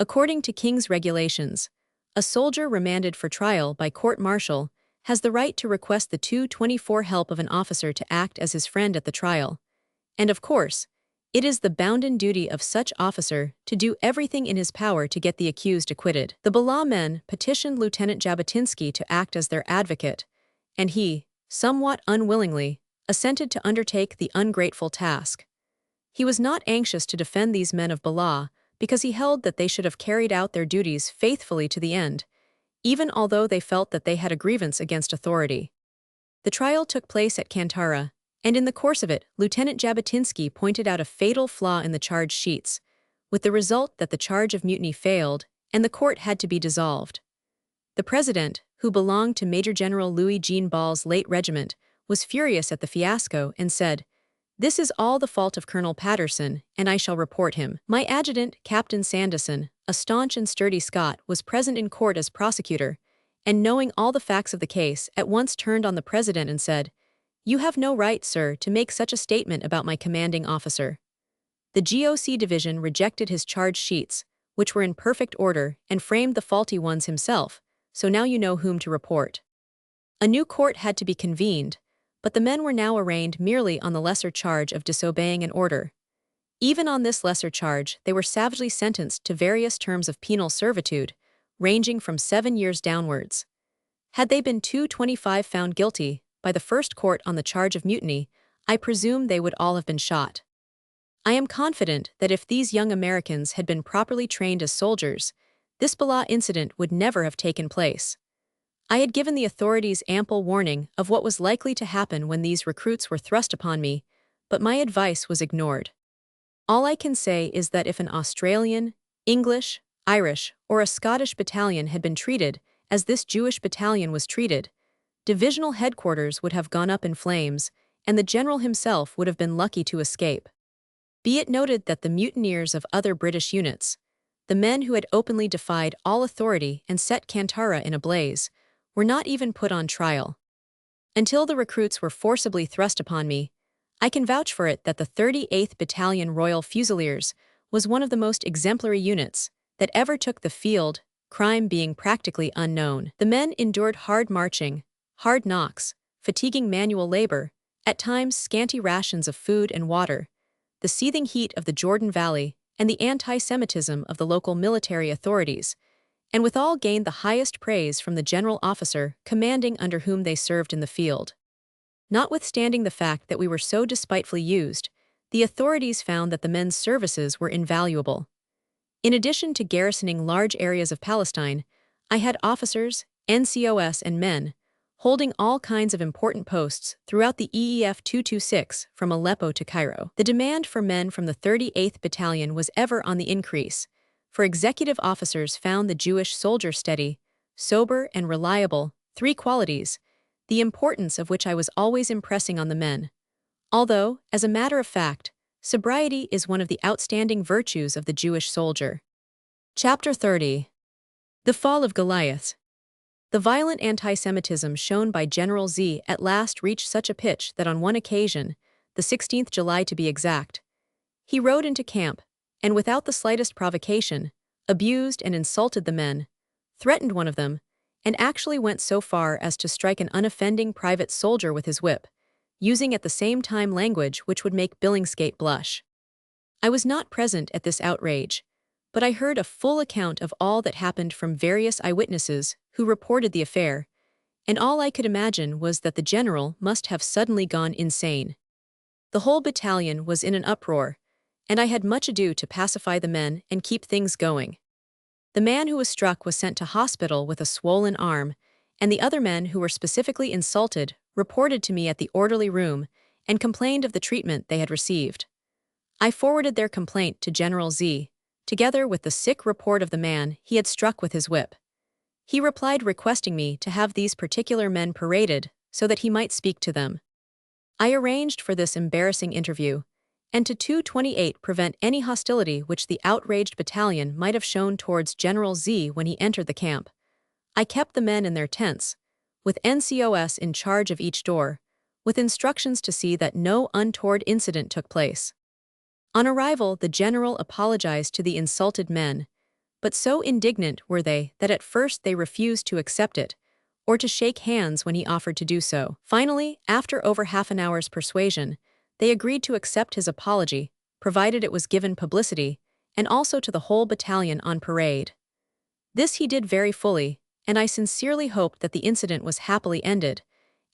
According to King's regulations, a soldier remanded for trial by court-martial has the right to request the 224 help of an officer to act as his friend at the trial, and of course, it is the bounden duty of such officer to do everything in his power to get the accused acquitted. The Ballah men petitioned Lieutenant Jabotinsky to act as their advocate, and he, somewhat unwillingly, assented to undertake the ungrateful task. He was not anxious to defend these men of Bala because he held that they should have carried out their duties faithfully to the end, even although they felt that they had a grievance against authority. The trial took place at Kantara, and in the course of it, Lieutenant Jabotinsky pointed out a fatal flaw in the charge sheets, with the result that the charge of mutiny failed and the court had to be dissolved. The president, who belonged to Major General Louis Jean Ball's late regiment, was furious at the fiasco and said, "This is all the fault of Colonel Patterson, and I shall report him." My adjutant, Captain Sanderson, a staunch and sturdy Scot, was present in court as prosecutor, and knowing all the facts of the case, at once turned on the president and said, "You have no right, sir, to make such a statement about my commanding officer." The GOC division rejected his charge sheets, which were in perfect order, and framed the faulty ones himself, so now you know whom to report. A new court had to be convened, but the men were now arraigned merely on the lesser charge of disobeying an order. Even on this lesser charge, they were savagely sentenced to various terms of penal servitude, ranging from 7 years downwards. Had they been 225 found guilty by the first court on the charge of mutiny, I presume they would all have been shot. I am confident that if these young Americans had been properly trained as soldiers, this Bala incident would never have taken place. I had given the authorities ample warning of what was likely to happen when these recruits were thrust upon me, but my advice was ignored. All I can say is that if an Australian, English, Irish, or a Scottish battalion had been treated as this Jewish battalion was treated, divisional headquarters would have gone up in flames, and the general himself would have been lucky to escape. Be it noted that the mutineers of other British units, the men who had openly defied all authority and set Kantara in a blaze, were not even put on trial. Until the recruits were forcibly thrust upon me, I can vouch for it that the 38th Battalion Royal Fusiliers was one of the most exemplary units that ever took the field, crime being practically unknown. The men endured hard marching, hard knocks, fatiguing manual labor, at times scanty rations of food and water, the seething heat of the Jordan Valley, and the anti-Semitism of the local military authorities, and withal gained the highest praise from the general officer commanding under whom they served in the field. Notwithstanding the fact that we were so despitefully used, the authorities found that the men's services were invaluable. In addition to garrisoning large areas of Palestine, I had officers, NCOS and men, holding all kinds of important posts throughout the EEF 226 from Aleppo to Cairo. The demand for men from the 38th Battalion was ever on the increase, for executive officers found the Jewish soldier steady, sober and reliable, 3 qualities, the importance of which I was always impressing on the men. Although, as a matter of fact, sobriety is one of the outstanding virtues of the Jewish soldier. Chapter 30. The Fall of Goliath. The violent anti-Semitism shown by General Z at last reached such a pitch that on one occasion, the 16th July to be exact, he rode into camp, and without the slightest provocation, abused and insulted the men, threatened one of them, and actually went so far as to strike an unoffending private soldier with his whip, using at the same time language which would make Billingsgate blush. I was not present at this outrage, but I heard a full account of all that happened from various eyewitnesses who reported the affair, and all I could imagine was that the general must have suddenly gone insane. The whole battalion was in an uproar, and I had much ado to pacify the men and keep things going. The man who was struck was sent to hospital with a swollen arm, and the other men who were specifically insulted reported to me at the orderly room and complained of the treatment they had received. I forwarded their complaint to General Z, together with the sick report of the man he had struck with his whip. He replied requesting me to have these particular men paraded so that he might speak to them. I arranged for this embarrassing interview, and to 228 prevent any hostility which the outraged battalion might have shown towards General Z when he entered the camp. I kept the men in their tents, with NCOS in charge of each door, with instructions to see that no untoward incident took place. On arrival, the general apologized to the insulted men, but so indignant were they that at first they refused to accept it, or to shake hands when he offered to do so. Finally, after over half an hour's persuasion, they agreed to accept his apology, provided it was given publicity, and also to the whole battalion on parade. This he did very fully, and I sincerely hoped that the incident was happily ended,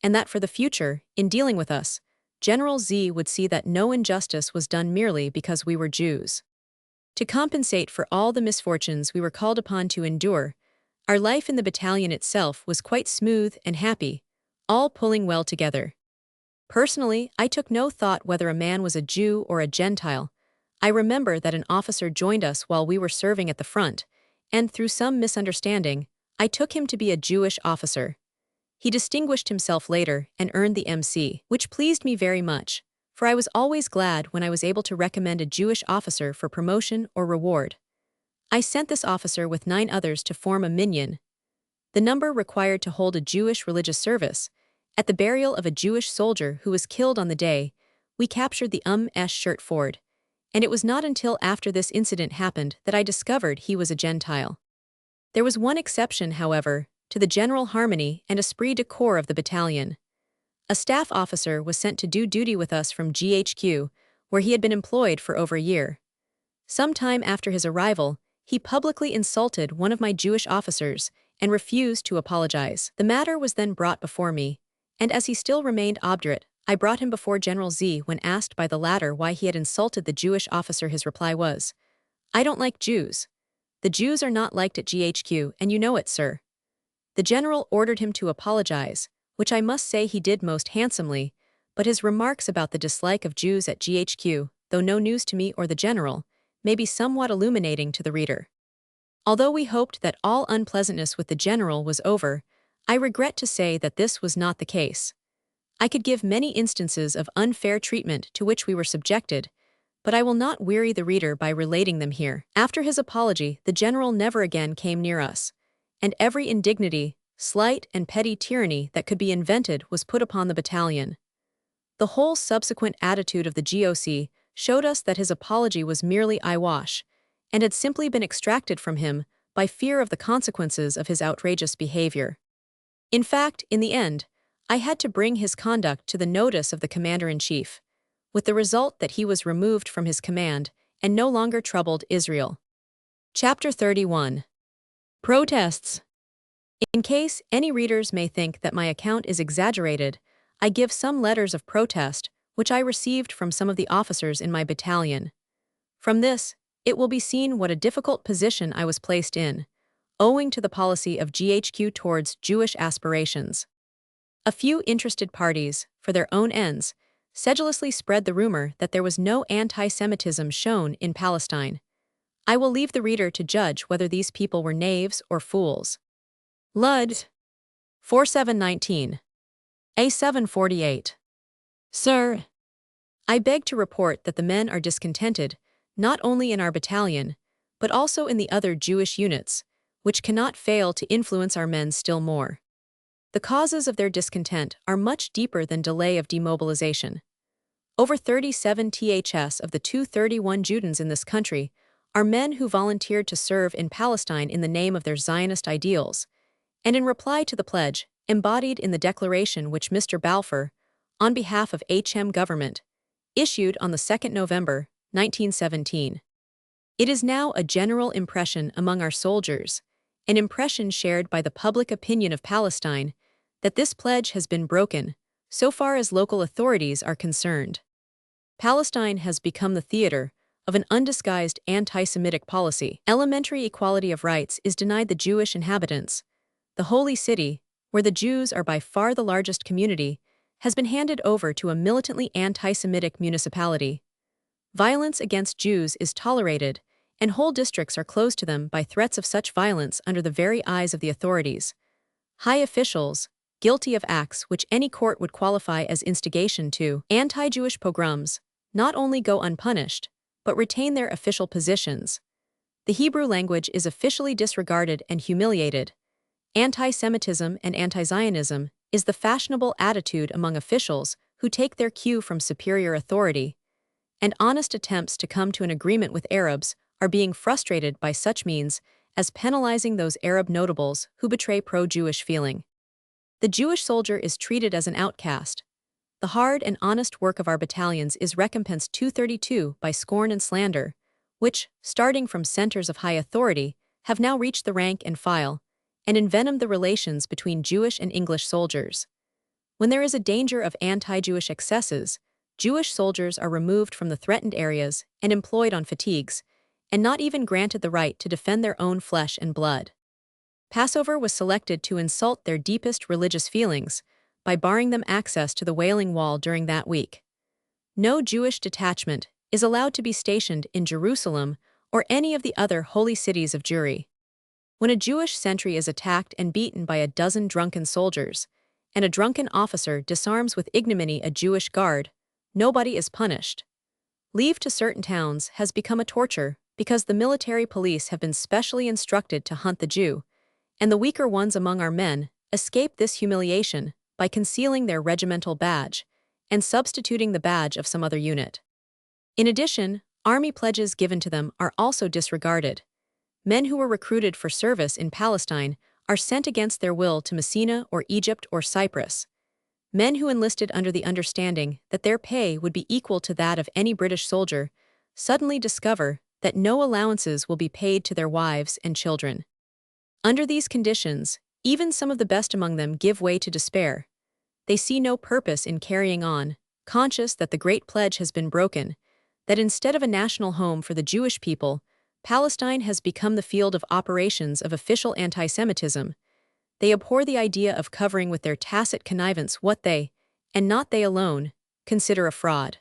and that for the future, in dealing with us, General Z would see that no injustice was done merely because we were Jews. To compensate for all the misfortunes we were called upon to endure, our life in the battalion itself was quite smooth and happy, all pulling well together. Personally, I took no thought whether a man was a Jew or a Gentile. I remember that an officer joined us while we were serving at the front, and through some misunderstanding, I took him to be a Jewish officer. He distinguished himself later and earned the MC, which pleased me very much, for I was always glad when I was able to recommend a Jewish officer for promotion or reward. I sent this officer with 9 others to form a minyan, the number required to hold a Jewish religious service. At the burial of a Jewish soldier who was killed on the day, we captured the shirt Ford, and it was not until after this incident happened that I discovered he was a Gentile. There was one exception, however, to the general harmony and esprit de corps of the battalion. A staff officer was sent to do duty with us from GHQ, where he had been employed for over a year. Some time after his arrival, he publicly insulted one of my Jewish officers and refused to apologize. The matter was then brought before me, and as he still remained obdurate, I brought him before General Z. When asked by the latter why he had insulted the Jewish officer, his reply was, "I don't like Jews. The Jews are not liked at GHQ, and you know it, sir." The general ordered him to apologize, which I must say he did most handsomely, but his remarks about the dislike of Jews at GHQ, though no news to me or the general, may be somewhat illuminating to the reader. Although we hoped that all unpleasantness with the general was over, I regret to say that this was not the case. I could give many instances of unfair treatment to which we were subjected, but I will not weary the reader by relating them here. After his apology, the general never again came near us, and every indignity, slight and petty tyranny that could be invented was put upon the battalion. The whole subsequent attitude of the GOC showed us that his apology was merely eyewash, and had simply been extracted from him by fear of the consequences of his outrageous behavior. In fact, in the end, I had to bring his conduct to the notice of the Commander-in-Chief, with the result that he was removed from his command and no longer troubled Israel. Chapter 31. Protests. In case any readers may think that my account is exaggerated, I give some letters of protest which I received from some of the officers in my battalion. From this, it will be seen what a difficult position I was placed in, owing to the policy of GHQ towards Jewish aspirations. A few interested parties, for their own ends, sedulously spread the rumor that there was no anti-Semitism shown in Palestine. I will leave the reader to judge whether these people were knaves or fools. Lud. 4719. A748. Sir, I beg to report that the men are discontented, not only in our battalion, but also in the other Jewish units, which cannot fail to influence our men still more. The causes of their discontent are much deeper than delay of demobilization. Over 37 THS of the 231 Judæans in this country are men who volunteered to serve in Palestine in the name of their Zionist ideals, and in reply to the pledge, embodied in the declaration which Mr. Balfour, on behalf of HM government, issued on the 2nd November, 1917. It is now a general impression among our soldiers, an impression shared by the public opinion of Palestine, that this pledge has been broken, so far as local authorities are concerned. Palestine has become the theater of an undisguised anti-Semitic policy. Elementary equality of rights is denied the Jewish inhabitants. The Holy City, where the Jews are by far the largest community, has been handed over to a militantly anti-Semitic municipality. Violence against Jews is tolerated, and whole districts are closed to them by threats of such violence under the very eyes of the authorities. High officials, guilty of acts which any court would qualify as instigation to anti-Jewish pogroms, not only go unpunished, but retain their official positions. The Hebrew language is officially disregarded and humiliated. Anti-Semitism and anti-Zionism is the fashionable attitude among officials who take their cue from superior authority, and honest attempts to come to an agreement with Arabs are being frustrated by such means as penalizing those Arab notables who betray pro-Jewish feeling. The Jewish soldier is treated as an outcast. The hard and honest work of our battalions is recompensed 232 by scorn and slander, which, starting from centers of high authority, have now reached the rank and file, and envenomed the relations between Jewish and English soldiers. When there is a danger of anti-Jewish excesses, Jewish soldiers are removed from the threatened areas and employed on fatigues, and not even granted the right to defend their own flesh and blood. Passover was selected to insult their deepest religious feelings by barring them access to the Wailing Wall during that week. No Jewish detachment is allowed to be stationed in Jerusalem or any of the other holy cities of Jewry. When a Jewish sentry is attacked and beaten by a dozen drunken soldiers, and a drunken officer disarms with ignominy a Jewish guard, nobody is punished. Leave to certain towns has become a torture because the military police have been specially instructed to hunt the Jew, and the weaker ones among our men escape this humiliation by concealing their regimental badge and substituting the badge of some other unit. In addition, army pledges given to them are also disregarded. Men who were recruited for service in Palestine are sent against their will to Messina or Egypt or Cyprus. Men who enlisted under the understanding that their pay would be equal to that of any British soldier suddenly discover that no allowances will be paid to their wives and children. Under these conditions, even some of the best among them give way to despair. They see no purpose in carrying on, conscious that the Great Pledge has been broken, that instead of a national home for the Jewish people, Palestine has become the field of operations of official anti-Semitism. They abhor the idea of covering with their tacit connivance what they, and not they alone, consider a fraud.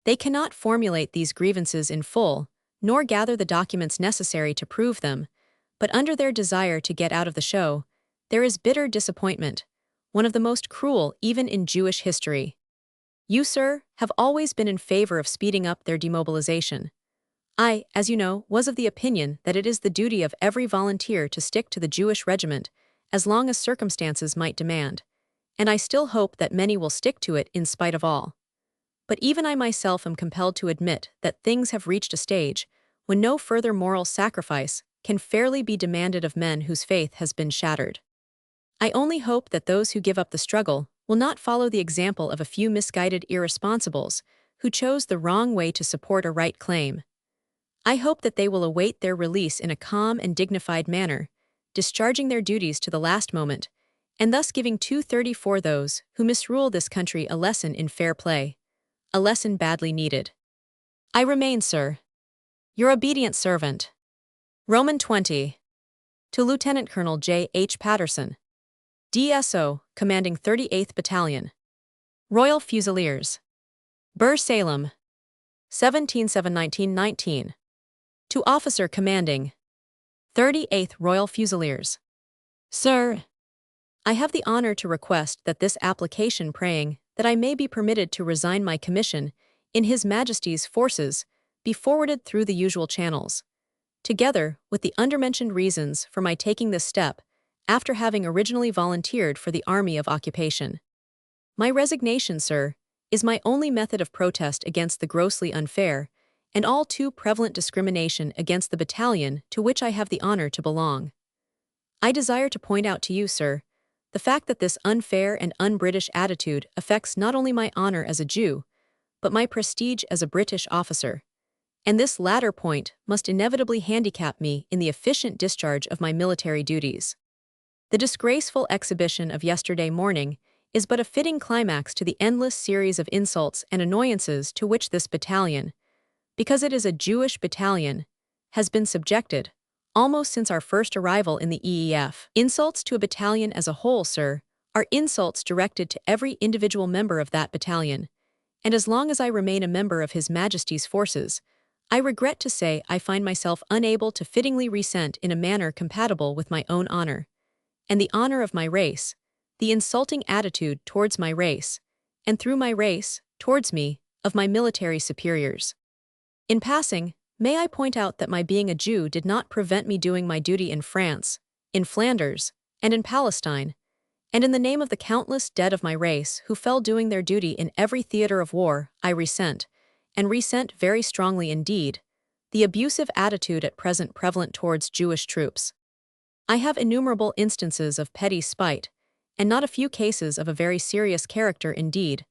They cannot formulate these grievances in full, nor gather the documents necessary to prove them, but under their desire to get out of the show, there is bitter disappointment, one of the most cruel even in Jewish history. You, sir, have always been in favor of speeding up their demobilization. I, as you know, was of the opinion that it is the duty of every volunteer to stick to the Jewish regiment as long as circumstances might demand, and I still hope that many will stick to it in spite of all. But even I myself am compelled to admit that things have reached a stage when no further moral sacrifice can fairly be demanded of men whose faith has been shattered. I only hope that those who give up the struggle will not follow the example of a few misguided irresponsibles who chose the wrong way to support a right claim. I hope that they will await their release in a calm and dignified manner, discharging their duties to the last moment, and thus giving 234 those who misrule this country a lesson in fair play, a lesson badly needed. I remain, sir, your obedient servant. Roman 20. To Lieutenant Colonel J. H. Patterson, DSO, commanding 38th Battalion, Royal Fusiliers, Bur Salem, 17/7/1919. To Officer Commanding 38th Royal Fusiliers. Sir, I have the honor to request that this application praying that I may be permitted to resign my commission in His Majesty's forces be forwarded through the usual channels, together with the undermentioned reasons for my taking this step after having originally volunteered for the Army of Occupation. My resignation, sir, is my only method of protest against the grossly unfair and all too prevalent discrimination against the battalion to which I have the honor to belong. I desire to point out to you, sir, the fact that this unfair and un-British attitude affects not only my honor as a Jew, but my prestige as a British officer, and this latter point must inevitably handicap me in the efficient discharge of my military duties. The disgraceful exhibition of yesterday morning is but a fitting climax to the endless series of insults and annoyances to which this battalion, because it is a Jewish battalion, has been subjected, almost since our first arrival in the EEF. Insults to a battalion as a whole, sir, are insults directed to every individual member of that battalion, and as long as I remain a member of His Majesty's forces, I regret to say I find myself unable to fittingly resent in a manner compatible with my own honor, and the honor of my race, the insulting attitude towards my race, and through my race, towards me, of my military superiors. In passing, may I point out that my being a Jew did not prevent me doing my duty in France, in Flanders, and in Palestine, and in the name of the countless dead of my race who fell doing their duty in every theater of war, I resent, and resent very strongly indeed, the abusive attitude at present prevalent towards Jewish troops. I have innumerable instances of petty spite, and not a few cases of a very serious character indeed,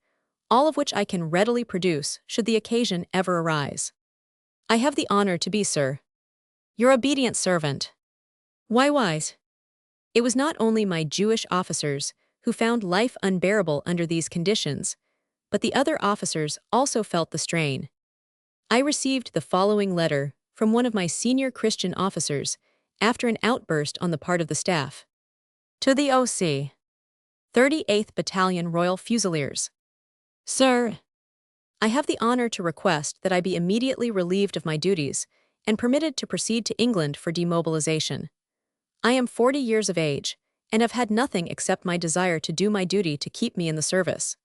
all of which I can readily produce should the occasion ever arise. I have the honor to be, sir, your obedient servant. Why wise? It was not only my Jewish officers who found life unbearable under these conditions, but the other officers also felt the strain. I received the following letter from one of my senior Christian officers after an outburst on the part of the staff. To the OC. 38th Battalion Royal Fusiliers. Sir, I have the honor to request that I be immediately relieved of my duties and permitted to proceed to England for demobilization. I am 40 years of age and have had nothing except my desire to do my duty to keep me in the service.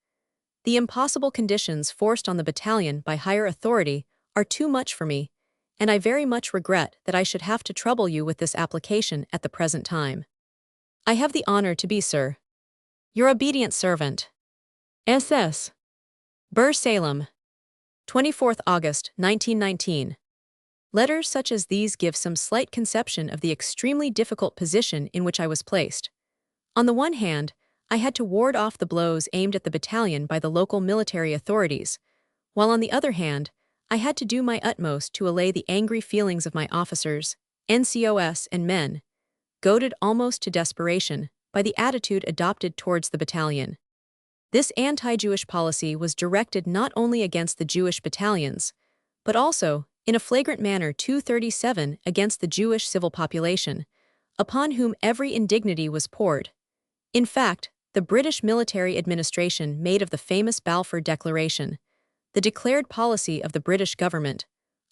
The impossible conditions forced on the battalion by higher authority are too much for me, and I very much regret that I should have to trouble you with this application at the present time. I have the honor to be, sir, your obedient servant. SS. Bur Salem. 24th August, 1919. Letters such as these give some slight conception of the extremely difficult position in which I was placed. On the one hand, I had to ward off the blows aimed at the battalion by the local military authorities, while on the other hand, I had to do my utmost to allay the angry feelings of my officers, NCOS, and men, goaded almost to desperation by the attitude adopted towards the battalion. This anti-Jewish policy was directed not only against the Jewish battalions, but also, in a flagrant manner 237 against the Jewish civil population, upon whom every indignity was poured. In fact, the British military administration made of the famous Balfour Declaration, the declared policy of the British government,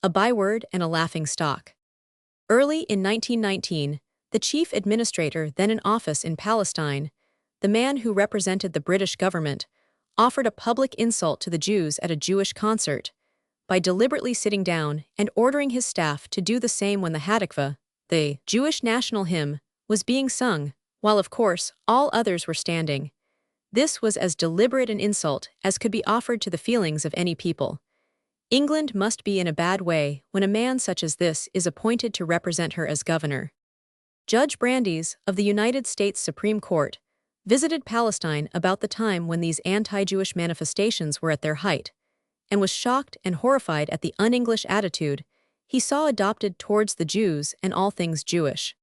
a byword and a laughing-stock. Early in 1919, the chief administrator then in office in Palestine, the man who represented the British government, offered a public insult to the Jews at a Jewish concert by deliberately sitting down and ordering his staff to do the same when the Hatikvah, the Jewish national hymn, was being sung, while of course all others were standing. This was as deliberate an insult as could be offered to the feelings of any people. England must be in a bad way when a man such as this is appointed to represent her as governor. Judge Brandeis, of the United States Supreme Court, visited Palestine about the time when these anti-Jewish manifestations were at their height, and was shocked and horrified at the un-English attitude he saw adopted towards the Jews and all things Jewish.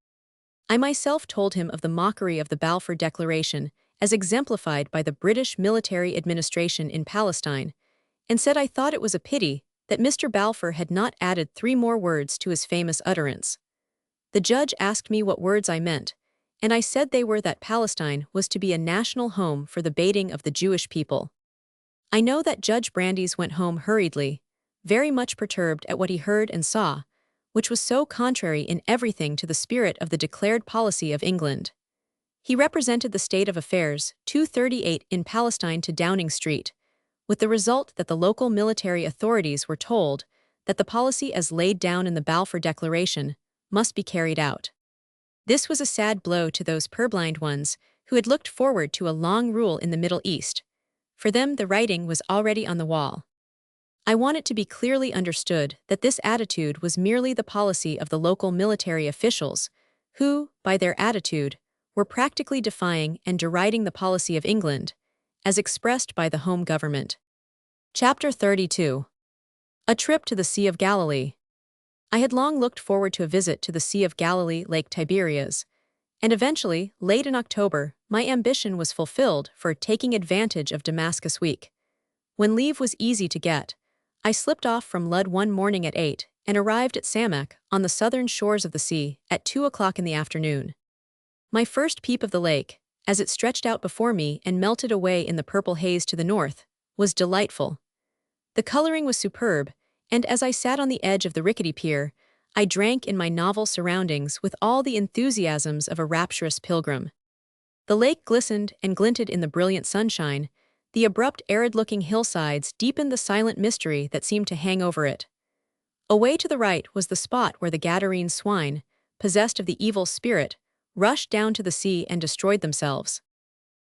I myself told him of the mockery of the Balfour Declaration as exemplified by the British military administration in Palestine, and said I thought it was a pity that Mr. Balfour had not added 3 more words to his famous utterance. The judge asked me what words I meant, and I said they were that Palestine was to be a national home for the baiting of the Jewish people. I know that Judge Brandeis went home hurriedly, very much perturbed at what he heard and saw, which was so contrary in everything to the spirit of the declared policy of England. He represented the state of affairs 238 in Palestine to Downing Street, with the result that the local military authorities were told that the policy as laid down in the Balfour Declaration must be carried out. This was a sad blow to those purblind ones who had looked forward to a long rule in the Middle East. For them the writing was already on the wall. I want it to be clearly understood that this attitude was merely the policy of the local military officials, who, by their attitude, were practically defying and deriding the policy of England, as expressed by the home government. Chapter 32. A trip to the Sea of Galilee. I had long looked forward to a visit to the Sea of Galilee, Lake Tiberias, and eventually, late in October, my ambition was fulfilled for taking advantage of Damascus Week. When leave was easy to get, I slipped off from Lud one morning at 8 and arrived at Samak on the southern shores of the sea at 2 o'clock in the afternoon. My first peep of the lake, as it stretched out before me and melted away in the purple haze to the north, was delightful. The coloring was superb, and as I sat on the edge of the rickety pier, I drank in my novel surroundings with all the enthusiasms of a rapturous pilgrim. The lake glistened and glinted in the brilliant sunshine. The abrupt, arid-looking hillsides deepened the silent mystery that seemed to hang over it. Away to the right was the spot where the Gadarene swine, possessed of the evil spirit, rushed down to the sea and destroyed themselves.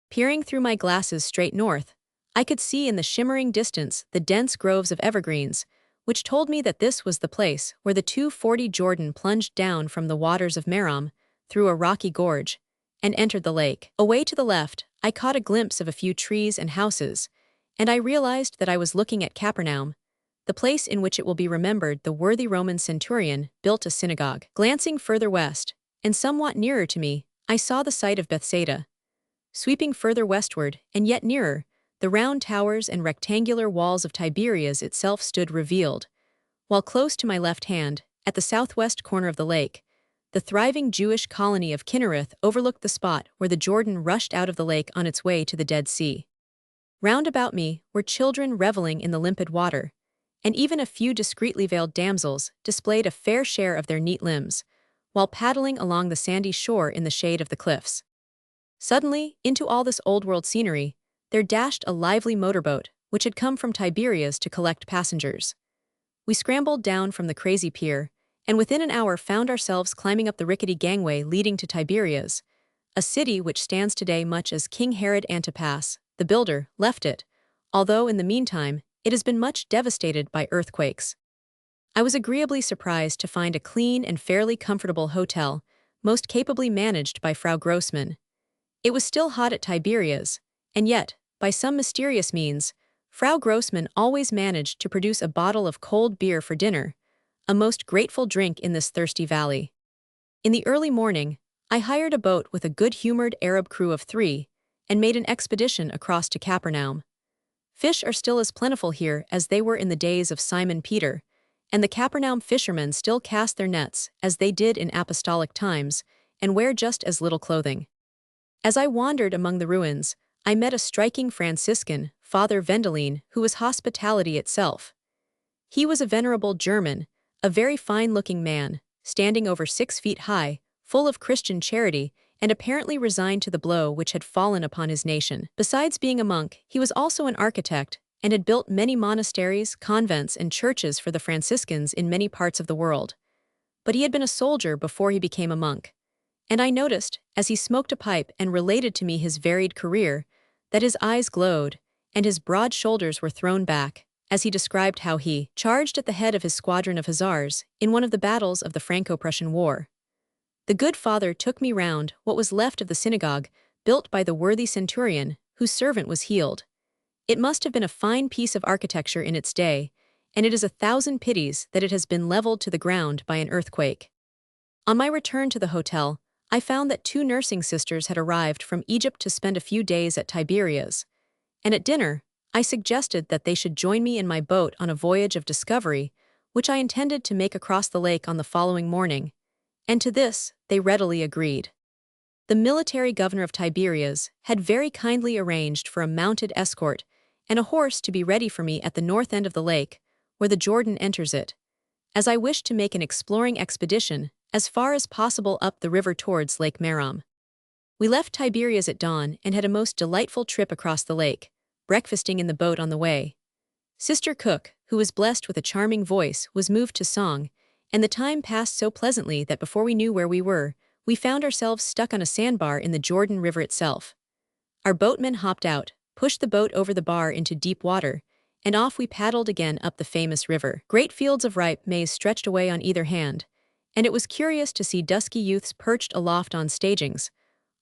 Peering through my glasses straight north, I could see in the shimmering distance the dense groves of evergreens, which told me that this was the place where the 240 Jordan plunged down from the waters of Merom, through a rocky gorge, and entered the lake. Away to the left, I caught a glimpse of a few trees and houses, and I realized that I was looking at Capernaum, the place in which it will be remembered the worthy Roman centurion built a synagogue. Glancing further west, and somewhat nearer to me, I saw the site of Bethsaida. Sweeping further westward, and yet nearer, the round towers and rectangular walls of Tiberias itself stood revealed, while close to my left hand, at the southwest corner of the lake, the thriving Jewish colony of Kinnereth overlooked the spot where the Jordan rushed out of the lake on its way to the Dead Sea. Round about me were children reveling in the limpid water, and even a few discreetly veiled damsels displayed a fair share of their neat limbs, while paddling along the sandy shore in the shade of the cliffs. Suddenly, into all this old-world scenery, there dashed a lively motorboat, which had come from Tiberias to collect passengers. We scrambled down from the crazy pier, and within an hour found ourselves climbing up the rickety gangway leading to Tiberias, a city which stands today much as King Herod Antipas, the builder, left it, although in the meantime it has been much devastated by earthquakes. I was agreeably surprised to find a clean and fairly comfortable hotel, most capably managed by Frau Grossmann. It was still hot at Tiberias, and yet, by some mysterious means, Frau Grossmann always managed to produce a bottle of cold beer for dinner, a most grateful drink in this thirsty valley. In the early morning, I hired a boat with a good-humored Arab crew of 3, and made an expedition across to Capernaum. Fish are still as plentiful here as they were in the days of Simon Peter, and the Capernaum fishermen still cast their nets as they did in apostolic times, and wear just as little clothing. As I wandered among the ruins, I met a striking Franciscan, Father Vendelin, who was hospitality itself. He was a venerable German, a very fine-looking man, standing over 6 feet high, full of Christian charity, and apparently resigned to the blow which had fallen upon his nation. Besides being a monk, he was also an architect, and had built many monasteries, convents, and churches for the Franciscans in many parts of the world. But he had been a soldier before he became a monk, and I noticed, as he smoked a pipe and related to me his varied career, that his eyes glowed, and his broad shoulders were thrown back, as he described how he charged at the head of his squadron of hussars in one of the battles of the Franco-Prussian War. The good father took me round what was left of the synagogue, built by the worthy centurion, whose servant was healed. It must have been a fine piece of architecture in its day, and it is 1,000 pities that it has been leveled to the ground by an earthquake. On my return to the hotel, I found that 2 nursing sisters had arrived from Egypt to spend a few days at Tiberias, and at dinner, I suggested that they should join me in my boat on a voyage of discovery, which I intended to make across the lake on the following morning, and to this they readily agreed. The military governor of Tiberias had very kindly arranged for a mounted escort and a horse to be ready for me at the north end of the lake, where the Jordan enters it, as I wished to make an exploring expedition as far as possible up the river towards Lake Merom. We left Tiberias at dawn and had a most delightful trip across the lake, breakfasting in the boat on the way. Sister Cook, who was blessed with a charming voice, was moved to song, and the time passed so pleasantly that before we knew where we were, we found ourselves stuck on a sandbar in the Jordan River itself. Our boatmen hopped out, pushed the boat over the bar into deep water, and off we paddled again up the famous river. Great fields of ripe maize stretched away on either hand, and it was curious to see dusky youths perched aloft on stagings,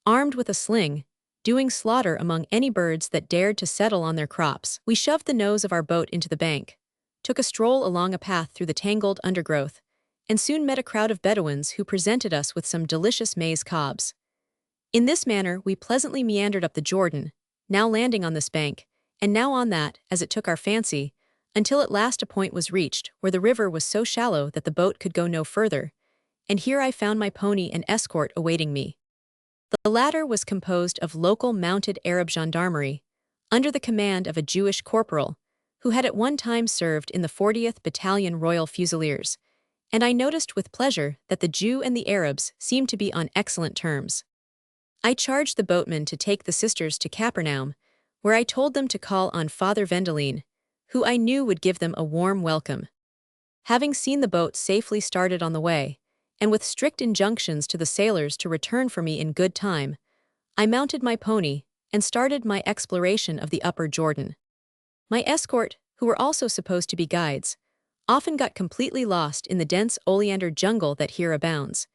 armed with a sling, doing slaughter among any birds that dared to settle on their crops. We shoved the nose of our boat into the bank, took a stroll along a path through the tangled undergrowth, and soon met a crowd of Bedouins who presented us with some delicious maize cobs. In this manner we pleasantly meandered up the Jordan, now landing on this bank, and now on that, as it took our fancy, until at last a point was reached where the river was so shallow that the boat could go no further, and here I found my pony and escort awaiting me. The latter was composed of local mounted Arab gendarmerie, under the command of a Jewish corporal, who had at one time served in the 40th Battalion Royal Fusiliers, and I noticed with pleasure that the Jew and the Arabs seemed to be on excellent terms. I charged the boatman to take the sisters to Capernaum, where I told them to call on Father Vendelin, who I knew would give them a warm welcome. Having seen the boat safely started on the way, and with strict injunctions to the sailors to return for me in good time, I mounted my pony and started my exploration of the upper Jordan. My escort, who were also supposed to be guides, often got completely lost in the dense oleander jungle that here abounds,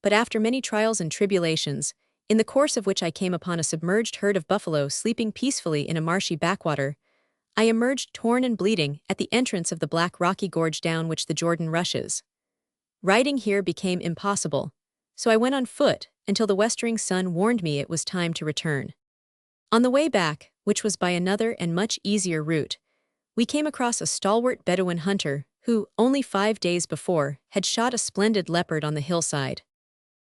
but after many trials and tribulations, in the course of which I came upon a submerged herd of buffalo sleeping peacefully in a marshy backwater, I emerged torn and bleeding at the entrance of the black rocky gorge down which the Jordan rushes. Riding here became impossible, so I went on foot until the westering sun warned me it was time to return. On the way back, which was by another and much easier route, we came across a stalwart Bedouin hunter who, only 5 days before, had shot a splendid leopard on the hillside.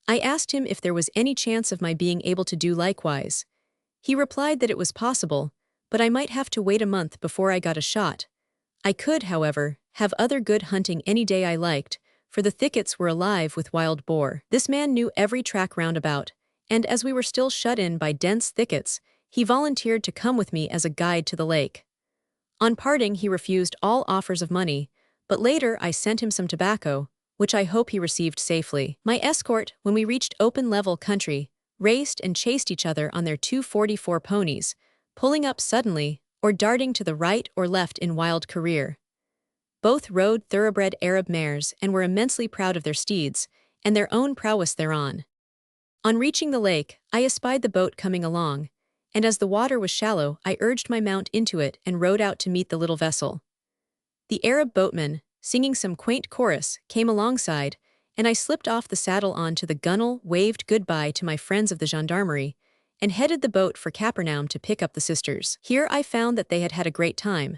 I asked him if there was any chance of my being able to do likewise. He replied that it was possible, but I might have to wait a month before I got a shot. I could, however, have other good hunting any day I liked, for the thickets were alive with wild boar. This man knew every track roundabout, and as we were still shut in by dense thickets, he volunteered to come with me as a guide to the lake. On parting, he refused all offers of money, but later I sent him some tobacco, which I hope he received safely. My escort, when we reached open-level country, raced and chased each other on their 244 ponies, pulling up suddenly or darting to the right or left in wild career. Both rode thoroughbred Arab mares and were immensely proud of their steeds and their own prowess thereon. On reaching the lake, I espied the boat coming along, and as the water was shallow, I urged my mount into it and rowed out to meet the little vessel. The Arab boatman, singing some quaint chorus, came alongside, and I slipped off the saddle onto the gunwale, waved goodbye to my friends of the gendarmerie, and headed the boat for Capernaum to pick up the sisters. Here I found that they had had a great time.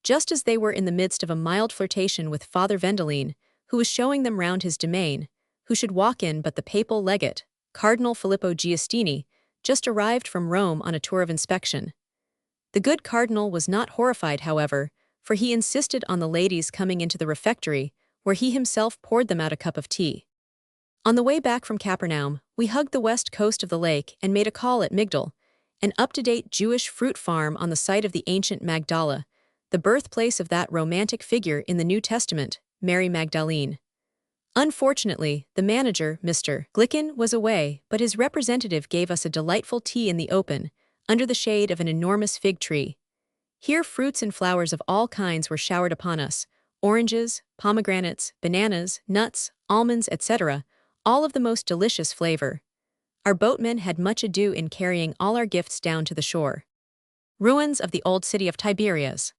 Just as they were in the midst of a mild flirtation with Father Vendelin, who was showing them round his domain, who should walk in but the papal legate, Cardinal Filippo Giustini, just arrived from Rome on a tour of inspection. The good cardinal was not horrified, however, for he insisted on the ladies coming into the refectory, where he himself poured them out a cup of tea. On the way back from Capernaum, we hugged the west coast of the lake and made a call at Migdal, an up-to-date Jewish fruit farm on the site of the ancient Magdala, the birthplace of that romantic figure in the New Testament, Mary Magdalene. Unfortunately, the manager, Mr. Glicken, was away, but his representative gave us a delightful tea in the open, under the shade of an enormous fig tree. Here fruits and flowers of all kinds were showered upon us: oranges, pomegranates, bananas, nuts, almonds, etc., all of the most delicious flavor. Our boatmen had much ado in carrying all our gifts down to the shore. Ruins of the old city of Tiberias.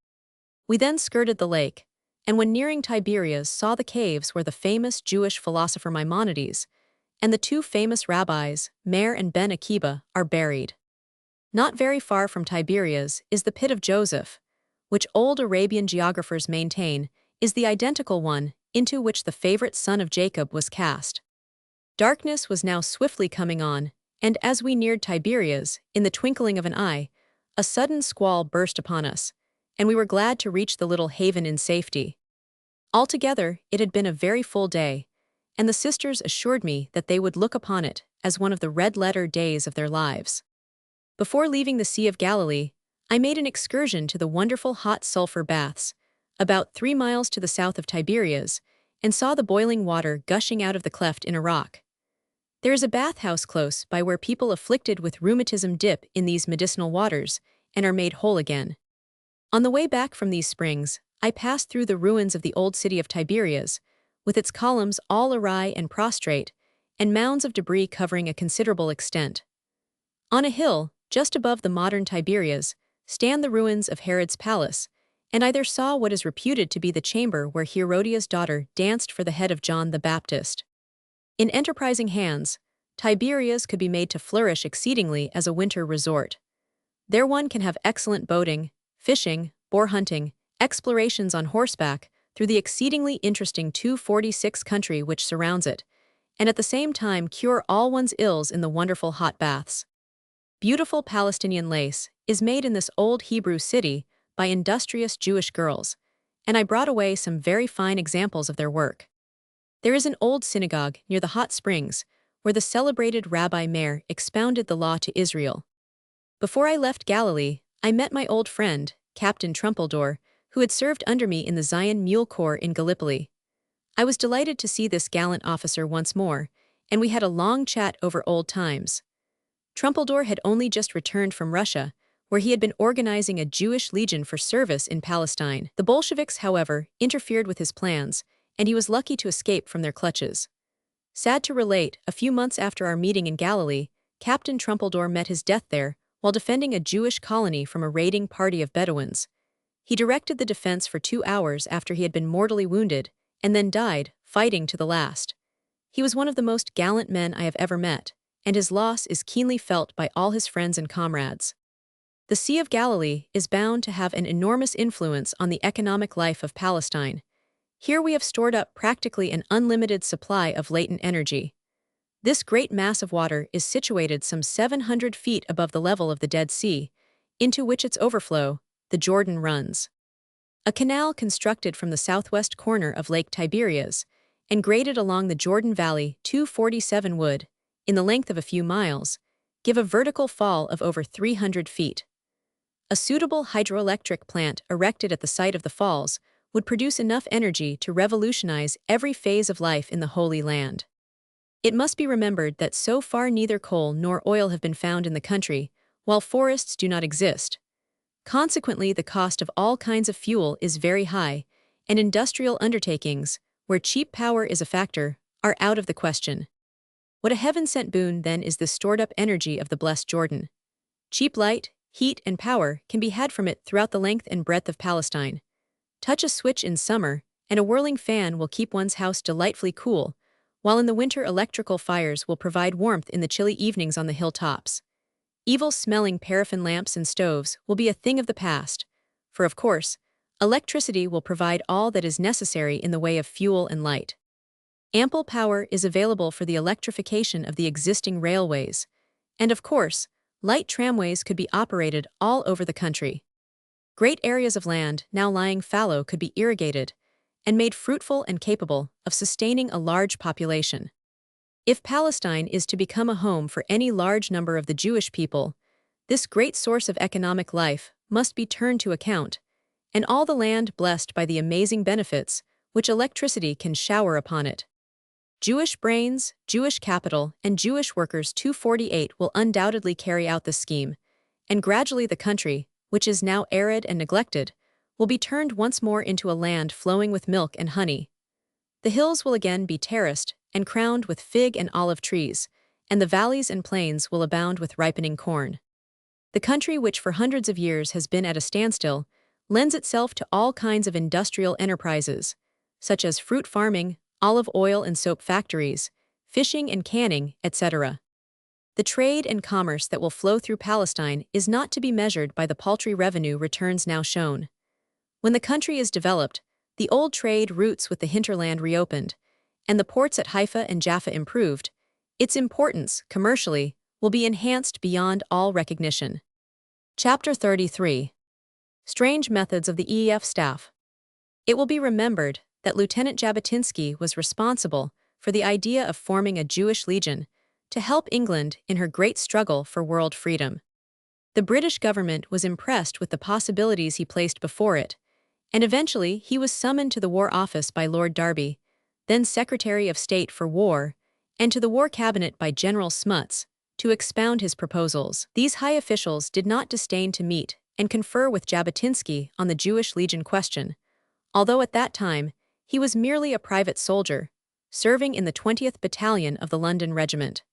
We then skirted the lake, and when nearing Tiberias saw the caves where the famous Jewish philosopher Maimonides and the two famous rabbis, Meir and Ben Akiba, are buried. Not very far from Tiberias is the pit of Joseph, which old Arabian geographers maintain is the identical one into which the favorite son of Jacob was cast. Darkness was now swiftly coming on, and as we neared Tiberias, in the twinkling of an eye, a sudden squall burst upon us, and we were glad to reach the little haven in safety. Altogether, it had been a very full day, and the sisters assured me that they would look upon it as one of the red-letter days of their lives. Before leaving the Sea of Galilee, I made an excursion to the wonderful hot sulfur baths, about 3 miles to the south of Tiberias, and saw the boiling water gushing out of the cleft in a rock. There is a bathhouse close by where people afflicted with rheumatism dip in these medicinal waters and are made whole again. On the way back from these springs, I passed through the ruins of the old city of Tiberias, with its columns all awry and prostrate, and mounds of debris covering a considerable extent. On a hill, just above the modern Tiberias, stand the ruins of Herod's palace, and I there saw what is reputed to be the chamber where Herodias' daughter danced for the head of John the Baptist. In enterprising hands, Tiberias could be made to flourish exceedingly as a winter resort. There one can have excellent boating, fishing, boar hunting, explorations on horseback through the exceedingly interesting 246 country which surrounds it, and at the same time cure all one's ills in the wonderful hot baths. Beautiful Palestinian lace is made in this old Hebrew city by industrious Jewish girls, and I brought away some very fine examples of their work. There is an old synagogue near the hot springs, where the celebrated Rabbi Meir expounded the law to Israel. Before I left Galilee, I met my old friend, Captain Trumpeldor, who had served under me in the Zion Mule Corps in Gallipoli. I was delighted to see this gallant officer once more, and we had a long chat over old times. Trumpeldor had only just returned from Russia, where he had been organizing a Jewish legion for service in Palestine. The Bolsheviks, however, interfered with his plans, and he was lucky to escape from their clutches. Sad to relate, a few months after our meeting in Galilee, Captain Trumpeldor met his death there while defending a Jewish colony from a raiding party of Bedouins. He directed the defense for 2 hours after he had been mortally wounded, and then died, fighting to the last. He was one of the most gallant men I have ever met, and his loss is keenly felt by all his friends and comrades. The Sea of Galilee is bound to have an enormous influence on the economic life of Palestine. Here we have stored up practically an unlimited supply of latent energy. This great mass of water is situated some 700 feet above the level of the Dead Sea, into which its overflow, the Jordan, runs. A canal constructed from the southwest corner of Lake Tiberias and graded along the Jordan Valley 247 would, in the length of a few miles, give a vertical fall of over 300 feet. A suitable hydroelectric plant erected at the site of the falls would produce enough energy to revolutionize every phase of life in the Holy Land. It must be remembered that so far neither coal nor oil have been found in the country, while forests do not exist. Consequently, the cost of all kinds of fuel is very high, and industrial undertakings, where cheap power is a factor, are out of the question. What a heaven-sent boon, then, is this stored-up energy of the blessed Jordan. Cheap light, heat, and power can be had from it throughout the length and breadth of Palestine. Touch a switch in summer, and a whirling fan will keep one's house delightfully cool, while in the winter electrical fires will provide warmth in the chilly evenings on the hilltops. Evil-smelling paraffin lamps and stoves will be a thing of the past, for of course, electricity will provide all that is necessary in the way of fuel and light. Ample power is available for the electrification of the existing railways, and of course, light tramways could be operated all over the country. Great areas of land now lying fallow could be irrigated and made fruitful and capable of sustaining a large population. If Palestine is to become a home for any large number of the Jewish people, this great source of economic life must be turned to account, and all the land blessed by the amazing benefits which electricity can shower upon it. Jewish brains, Jewish capital, and Jewish workers 248 will undoubtedly carry out this scheme, and gradually the country, which is now arid and neglected, will be turned once more into a land flowing with milk and honey. The hills will again be terraced and crowned with fig and olive trees, and the valleys and plains will abound with ripening corn. The country, which for hundreds of years has been at a standstill, lends itself to all kinds of industrial enterprises, such as fruit farming, olive oil and soap factories, fishing and canning, etc. The trade and commerce that will flow through Palestine is not to be measured by the paltry revenue returns now shown. When the country is developed, the old trade routes with the hinterland reopened, and the ports at Haifa and Jaffa improved, its importance, commercially, will be enhanced beyond all recognition. Chapter 33. Strange Methods of the EEF Staff. It will be remembered that Lieutenant Jabotinsky was responsible for the idea of forming a Jewish Legion to help England in her great struggle for world freedom. The British government was impressed with the possibilities he placed before it, and eventually he was summoned to the War Office by Lord Derby, then Secretary of State for War, and to the War Cabinet by General Smuts, to expound his proposals. These high officials did not disdain to meet and confer with Jabotinsky on the Jewish Legion question, although at that time he was merely a private soldier, serving in the 20th Battalion of the London Regiment.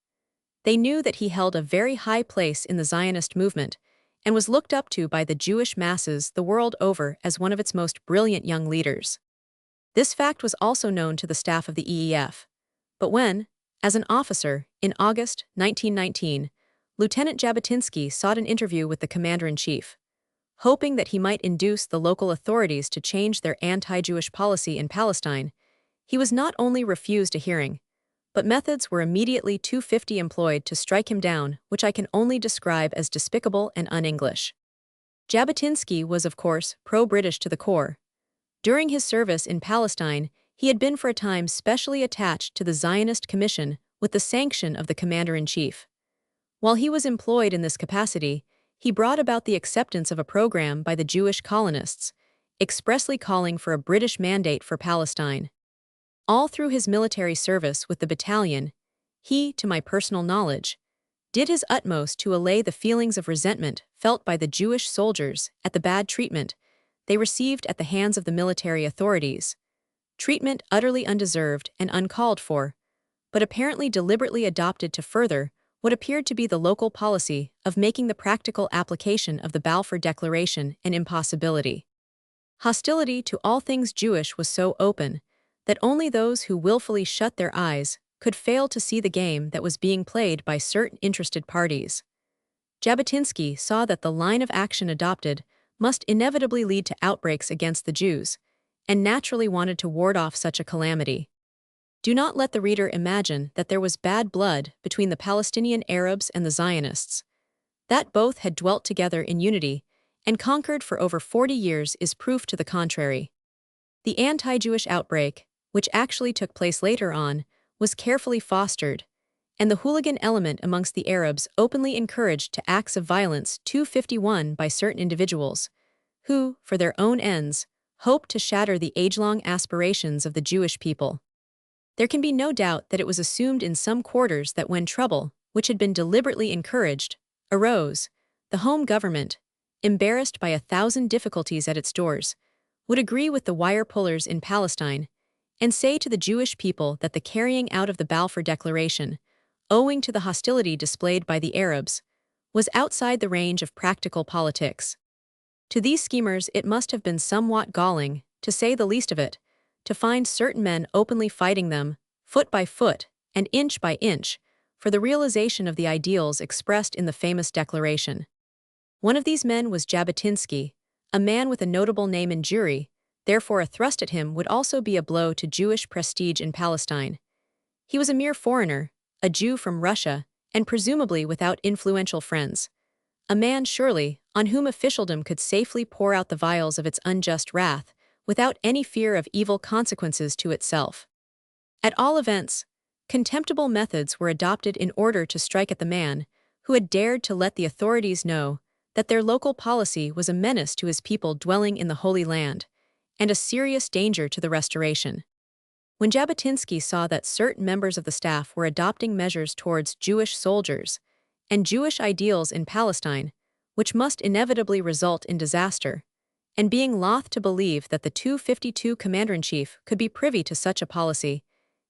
They knew that he held a very high place in the Zionist movement and was looked up to by the Jewish masses the world over as one of its most brilliant young leaders. This fact was also known to the staff of the EEF. But when, as an officer, in August 1919, Lieutenant Jabotinsky sought an interview with the Commander-in-Chief, hoping that he might induce the local authorities to change their anti-Jewish policy in Palestine, he was not only refused a hearing, but methods were immediately 250 employed to strike him down, which I can only describe as despicable and un-English. Jabotinsky was, of course, pro-British to the core. During his service in Palestine, he had been for a time specially attached to the Zionist Commission with the sanction of the Commander-in-Chief. While he was employed in this capacity, he brought about the acceptance of a program by the Jewish colonists, expressly calling for a British mandate for Palestine. All through his military service with the battalion, he, to my personal knowledge, did his utmost to allay the feelings of resentment felt by the Jewish soldiers at the bad treatment they received at the hands of the military authorities, treatment utterly undeserved and uncalled for, but apparently deliberately adopted to further what appeared to be the local policy of making the practical application of the Balfour Declaration an impossibility. Hostility to all things Jewish was so open that only those who willfully shut their eyes could fail to see the game that was being played by certain interested parties. Jabotinsky saw that the line of action adopted must inevitably lead to outbreaks against the Jews, and naturally wanted to ward off such a calamity. Do not let the reader imagine that there was bad blood between the Palestinian Arabs and the Zionists. That both had dwelt together in unity and conquered for over 40 years is proof to the contrary. The anti-Jewish outbreak, which actually took place later on, was carefully fostered, and the hooligan element amongst the Arabs openly encouraged to acts of violence 251 by certain individuals, who, for their own ends, hoped to shatter the age-long aspirations of the Jewish people. There can be no doubt that it was assumed in some quarters that when trouble, which had been deliberately encouraged, arose, the home government, embarrassed by 1,000 difficulties at its doors, would agree with the wire pullers in Palestine and say to the Jewish people that the carrying out of the Balfour Declaration, owing to the hostility displayed by the Arabs, was outside the range of practical politics. To these schemers it must have been somewhat galling, to say the least of it, to find certain men openly fighting them, foot by foot and inch by inch, for the realization of the ideals expressed in the famous declaration. One of these men was Jabotinsky, a man with a notable name in Jewry, therefore a thrust at him would also be a blow to Jewish prestige in Palestine. He was a mere foreigner, a Jew from Russia, and presumably without influential friends. A man, surely, on whom officialdom could safely pour out the vials of its unjust wrath, without any fear of evil consequences to itself. At all events, contemptible methods were adopted in order to strike at the man who had dared to let the authorities know that their local policy was a menace to his people dwelling in the Holy Land, and a serious danger to the restoration. When Jabotinsky saw that certain members of the staff were adopting measures towards Jewish soldiers and Jewish ideals in Palestine, which must inevitably result in disaster, and being loath to believe that the 252 Commander-in-Chief could be privy to such a policy,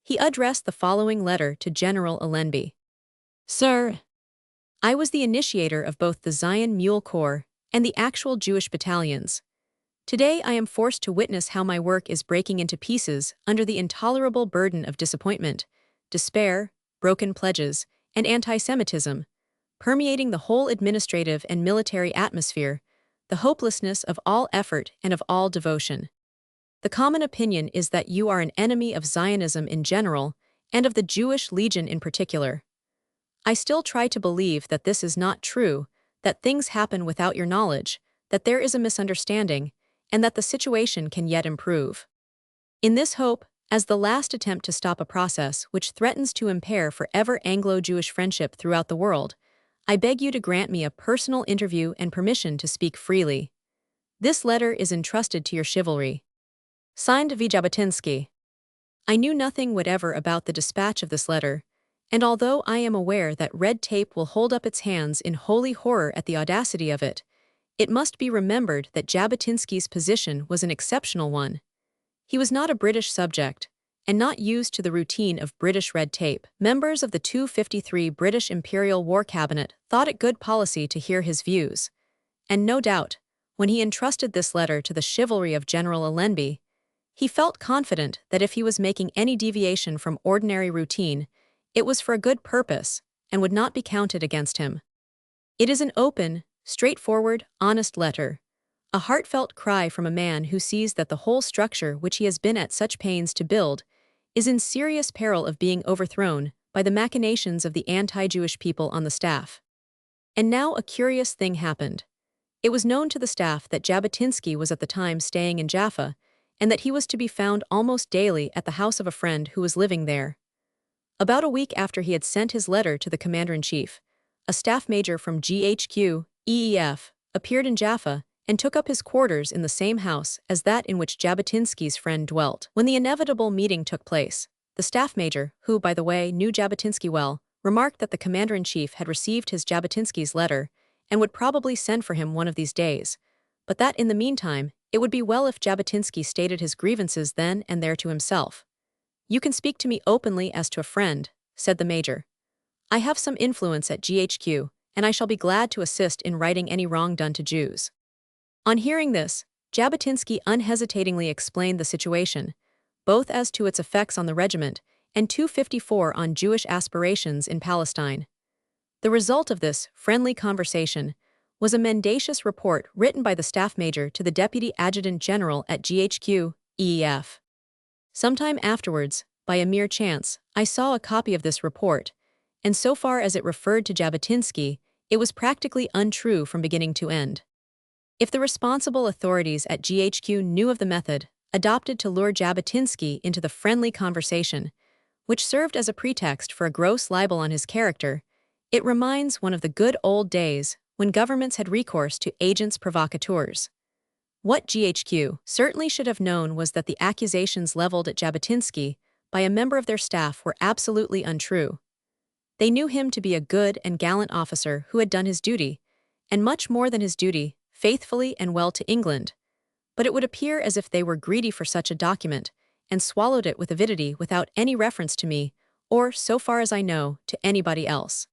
he addressed the following letter to General Allenby. Sir, I was the initiator of both the Zion Mule Corps and the actual Jewish battalions. Today I am forced to witness how my work is breaking into pieces under the intolerable burden of disappointment, despair, broken pledges, and anti-Semitism, permeating the whole administrative and military atmosphere, the hopelessness of all effort and of all devotion. The common opinion is that you are an enemy of Zionism in general and of the Jewish Legion in particular. I still try to believe that this is not true, that things happen without your knowledge, that there is a misunderstanding, and that the situation can yet improve. In this hope, as the last attempt to stop a process which threatens to impair forever Anglo-Jewish friendship throughout the world, I beg you to grant me a personal interview and permission to speak freely. This letter is entrusted to your chivalry. Signed V. Jabotinsky. I knew nothing whatever about the dispatch of this letter, and although I am aware that red tape will hold up its hands in holy horror at the audacity of it, it must be remembered that Jabotinsky's position was an exceptional one. He was not a British subject, and not used to the routine of British red tape. Members of the 253 British Imperial War Cabinet thought it good policy to hear his views, and no doubt, when he entrusted this letter to the chivalry of General Allenby, he felt confident that if he was making any deviation from ordinary routine, it was for a good purpose and would not be counted against him. It is an open, straightforward, honest letter, a heartfelt cry from a man who sees that the whole structure which he has been at such pains to build is in serious peril of being overthrown by the machinations of the anti-Jewish people on the staff. And now a curious thing happened. It was known to the staff that Jabotinsky was at the time staying in Jaffa, and that he was to be found almost daily at the house of a friend who was living there. About a week after he had sent his letter to the Commander-in-Chief, a staff major from GHQ, EEF, appeared in Jaffa and took up his quarters in the same house as that in which Jabotinsky's friend dwelt. When the inevitable meeting took place, the staff major, who, by the way, knew Jabotinsky well, remarked that the Commander-in-Chief had received his Jabotinsky's letter and would probably send for him one of these days, but that in the meantime, it would be well if Jabotinsky stated his grievances then and there to himself. You can speak to me openly as to a friend, said the major. I have some influence at GHQ, and I shall be glad to assist in righting any wrong done to Jews. On hearing this, Jabotinsky unhesitatingly explained the situation, both as to its effects on the regiment and 254 on Jewish aspirations in Palestine. The result of this friendly conversation was a mendacious report written by the staff major to the Deputy Adjutant General at GHQ, EEF. Sometime afterwards, by a mere chance, I saw a copy of this report, and so far as it referred to Jabotinsky, it was practically untrue from beginning to end. If the responsible authorities at GHQ knew of the method adopted to lure Jabotinsky into the friendly conversation, which served as a pretext for a gross libel on his character, it reminds one of the good old days when governments had recourse to agents provocateurs. What GHQ certainly should have known was that the accusations leveled at Jabotinsky by a member of their staff were absolutely untrue. They knew him to be a good and gallant officer who had done his duty, and much more than his duty, faithfully and well to England, but it would appear as if they were greedy for such a document and swallowed it with avidity without any reference to me, or, so far as I know, to anybody else.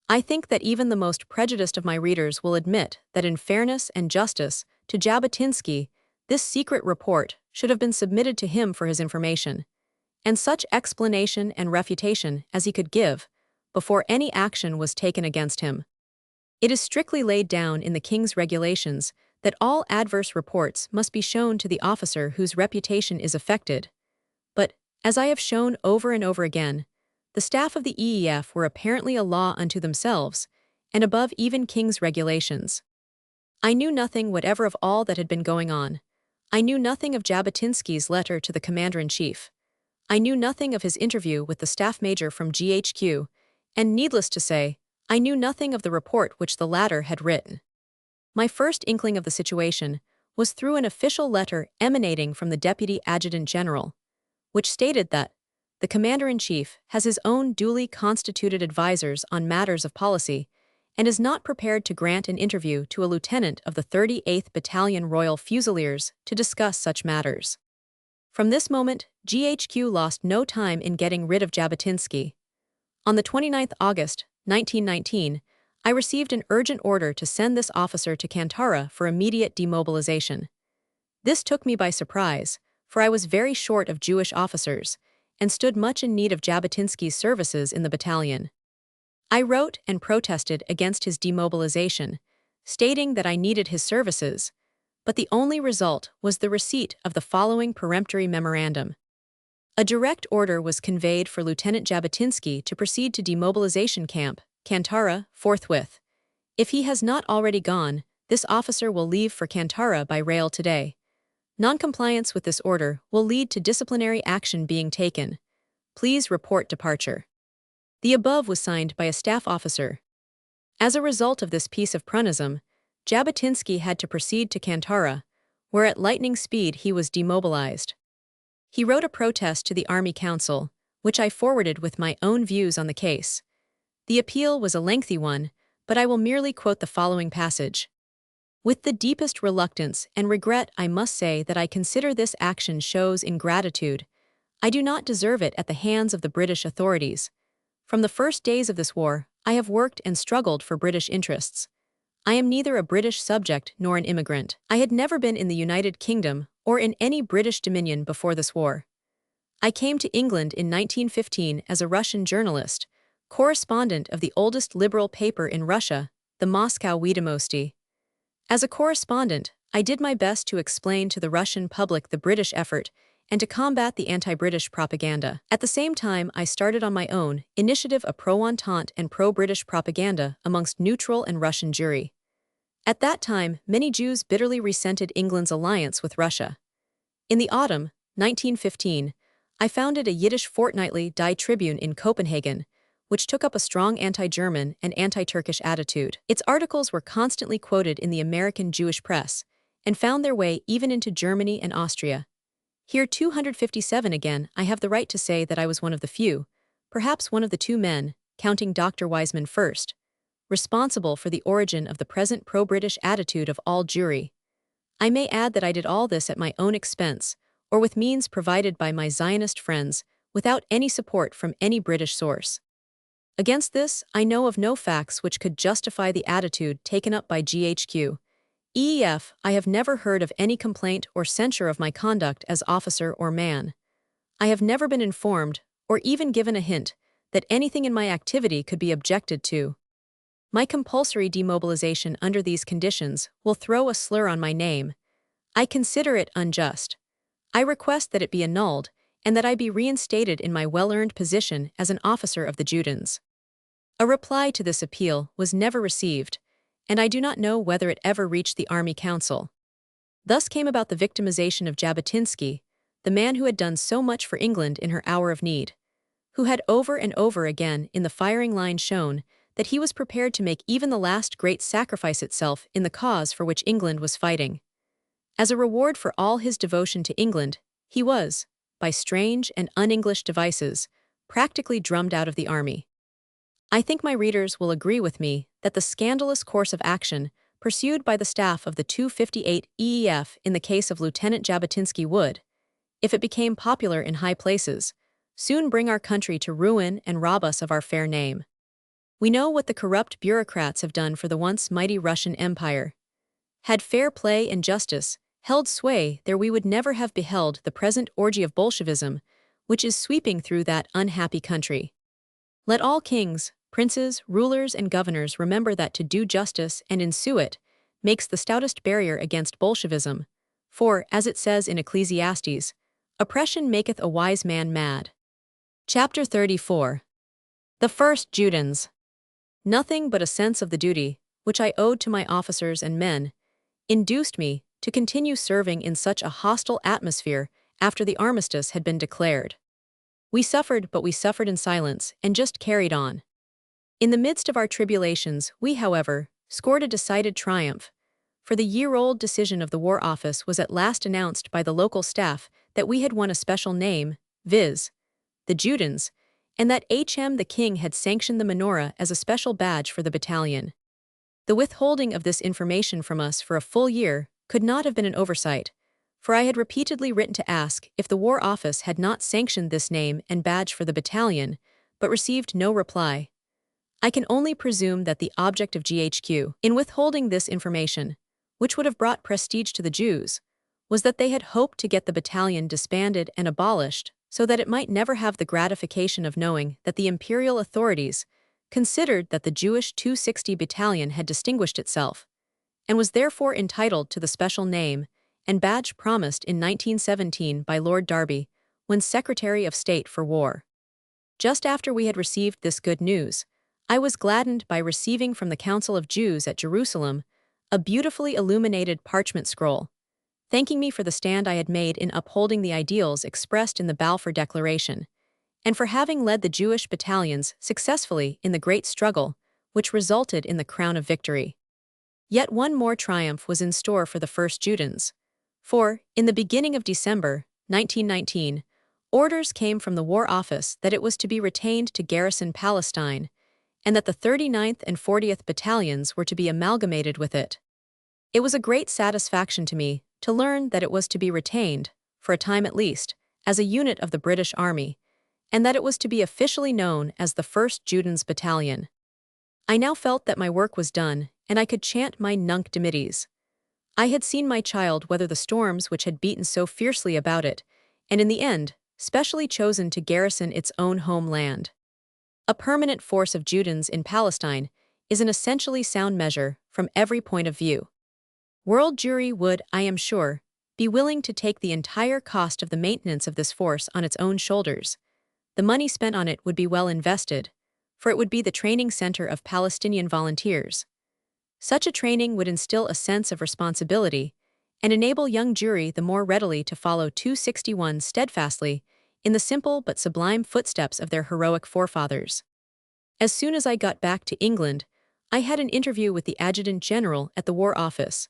I think that even the most prejudiced of my readers will admit that in fairness and justice to Jabotinsky, this secret report should have been submitted to him for his information, and such explanation and refutation as he could give, before any action was taken against him. It is strictly laid down in the King's regulations that all adverse reports must be shown to the officer whose reputation is affected. But, as I have shown over and over again, the staff of the EEF were apparently a law unto themselves, and above even King's regulations. I knew nothing whatever of all that had been going on. I knew nothing of Jabotinsky's letter to the Commander-in-Chief. I knew nothing of his interview with the staff major from GHQ, and needless to say, I knew nothing of the report which the latter had written. My first inkling of the situation was through an official letter emanating from the Deputy Adjutant General, which stated that the Commander-in-Chief has his own duly constituted advisors on matters of policy and is not prepared to grant an interview to a lieutenant of the 38th Battalion Royal Fusiliers to discuss such matters. From this moment, GHQ lost no time in getting rid of Jabotinsky. On the 29th August, 1919, I received an urgent order to send this officer to Kantara for immediate demobilization. This took me by surprise, for I was very short of Jewish officers, and stood much in need of Jabotinsky's services in the battalion. I wrote and protested against his demobilization, stating that I needed his services, but the only result was the receipt of the following peremptory memorandum. A direct order was conveyed for Lieutenant Jabotinsky to proceed to demobilization camp, Kantara, forthwith. If he has not already gone, this officer will leave for Kantara by rail today. Noncompliance with this order will lead to disciplinary action being taken. Please report departure. The above was signed by a staff officer. As a result of this piece of prunism, Jabotinsky had to proceed to Kantara, where at lightning speed he was demobilized. He wrote a protest to the Army Council, which I forwarded with my own views on the case. The appeal was a lengthy one, but I will merely quote the following passage. With the deepest reluctance and regret I must say that I consider this action shows ingratitude. I do not deserve it at the hands of the British authorities. From the first days of this war, I have worked and struggled for British interests. I am neither a British subject nor an immigrant. I had never been in the United Kingdom or in any British dominion before this war. I came to England in 1915 as a Russian journalist, correspondent of the oldest liberal paper in Russia, the Moscow Vedomosti. As a correspondent, I did my best to explain to the Russian public the British effort and to combat the anti-British propaganda. At the same time, I started on my own initiative a pro-Entente and pro-British propaganda amongst neutral and Russian Jewry. At that time, many Jews bitterly resented England's alliance with Russia. In the autumn, 1915, I founded a Yiddish fortnightly Die Tribune in Copenhagen, which took up a strong anti-German and anti-Turkish attitude. Its articles were constantly quoted in the American Jewish press, and found their way even into Germany and Austria. Here 257 again, I have the right to say that I was one of the few, perhaps one of the two men, counting Dr. Wiseman first, responsible for the origin of the present pro-British attitude of all Jewry. I may add that I did all this at my own expense, or with means provided by my Zionist friends, without any support from any British source. Against this, I know of no facts which could justify the attitude taken up by GHQ. EEF, I have never heard of any complaint or censure of my conduct as officer or man. I have never been informed, or even given a hint, that anything in my activity could be objected to. My compulsory demobilization under these conditions will throw a slur on my name. I consider it unjust. I request that it be annulled and that I be reinstated in my well-earned position as an officer of the Judæans. A reply to this appeal was never received, and I do not know whether it ever reached the Army Council. Thus came about the victimization of Jabotinsky, the man who had done so much for England in her hour of need, who had over and over again in the firing line shown that he was prepared to make even the last great sacrifice itself in the cause for which England was fighting. As a reward for all his devotion to England, he was, by strange and un-English devices, practically drummed out of the army. I think my readers will agree with me that the scandalous course of action pursued by the staff of the 258 EEF in the case of Lieutenant Jabotinsky would, if it became popular in high places, soon bring our country to ruin and rob us of our fair name. We know what the corrupt bureaucrats have done for the once mighty Russian Empire. Had fair play and justice held sway there, we would never have beheld the present orgy of Bolshevism, which is sweeping through that unhappy country. Let all kings, princes, rulers, and governors remember that to do justice and ensue it makes the stoutest barrier against Bolshevism, for, as it says in Ecclesiastes, oppression maketh a wise man mad. Chapter 34. The First Judæans. Nothing but a sense of the duty, which I owed to my officers and men, induced me to continue serving in such a hostile atmosphere after the armistice had been declared. We suffered, but we suffered in silence and just carried on. In the midst of our tribulations, we, however, scored a decided triumph, for the year-old decision of the War Office was at last announced by the local staff that we had won a special name, viz., the Judæans, and that the King had sanctioned the menorah as a special badge for the battalion. The withholding of this information from us for a full year could not have been an oversight, for I had repeatedly written to ask if the War Office had not sanctioned this name and badge for the battalion, but received no reply. I can only presume that the object of GHQ, in withholding this information, which would have brought prestige to the Jews, was that they had hoped to get the battalion disbanded and abolished so that it might never have the gratification of knowing that the imperial authorities considered that the Jewish 260 Battalion had distinguished itself, and was therefore entitled to the special name and badge promised in 1917 by Lord Derby when Secretary of State for War. Just after we had received this good news, I was gladdened by receiving from the Council of Jews at Jerusalem a beautifully illuminated parchment scroll, thanking me for the stand I had made in upholding the ideals expressed in the Balfour Declaration, and for having led the Jewish battalions successfully in the great struggle which resulted in the crown of victory. Yet one more triumph was in store for the First Judæans, for, in the beginning of December 1919, orders came from the War Office that it was to be retained to garrison Palestine, and that the 39th and 40th Battalions were to be amalgamated with it. It was a great satisfaction to me to learn that it was to be retained, for a time at least, as a unit of the British Army, and that it was to be officially known as the 1st Judæans Battalion. I now felt that my work was done, and I could chant my Nunc Dimittis. I had seen my child weather the storms which had beaten so fiercely about it, and in the end, specially chosen to garrison its own homeland. A permanent force of Judæans in Palestine is an essentially sound measure from every point of view. World Jewry would, I am sure, be willing to take the entire cost of the maintenance of this force on its own shoulders. The money spent on it would be well invested, for it would be the training center of Palestinian volunteers. Such a training would instill a sense of responsibility and enable young Jewry the more readily to follow 261 steadfastly in the simple but sublime footsteps of their heroic forefathers. As soon as I got back to England, I had an interview with the Adjutant General at the War Office,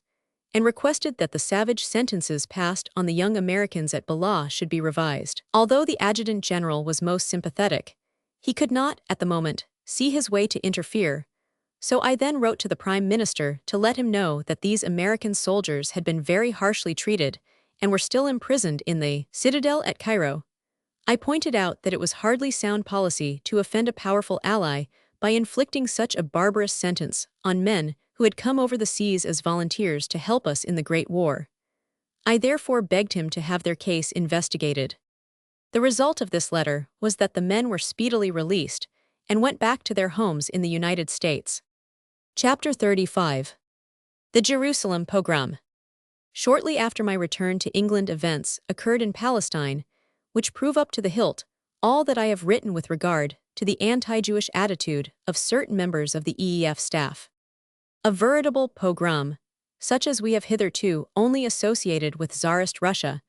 and requested that the savage sentences passed on the young Americans at Ballah should be revised. Although the Adjutant General was most sympathetic, he could not, at the moment, see his way to interfere, so I then wrote to the Prime Minister to let him know that these American soldiers had been very harshly treated and were still imprisoned in the citadel at Cairo. I pointed out that it was hardly sound policy to offend a powerful ally by inflicting such a barbarous sentence on men who had come over the seas as volunteers to help us in the Great War. I therefore begged him to have their case investigated. The result of this letter was that the men were speedily released and went back to their homes in the United States. Chapter 35. The Jerusalem Pogrom. Shortly after my return to England, events occurred in Palestine, which prove up to the hilt all that I have written with regard to the anti-Jewish attitude of certain members of the EEF staff. A veritable pogrom, such as we have hitherto only associated with Tsarist Russia,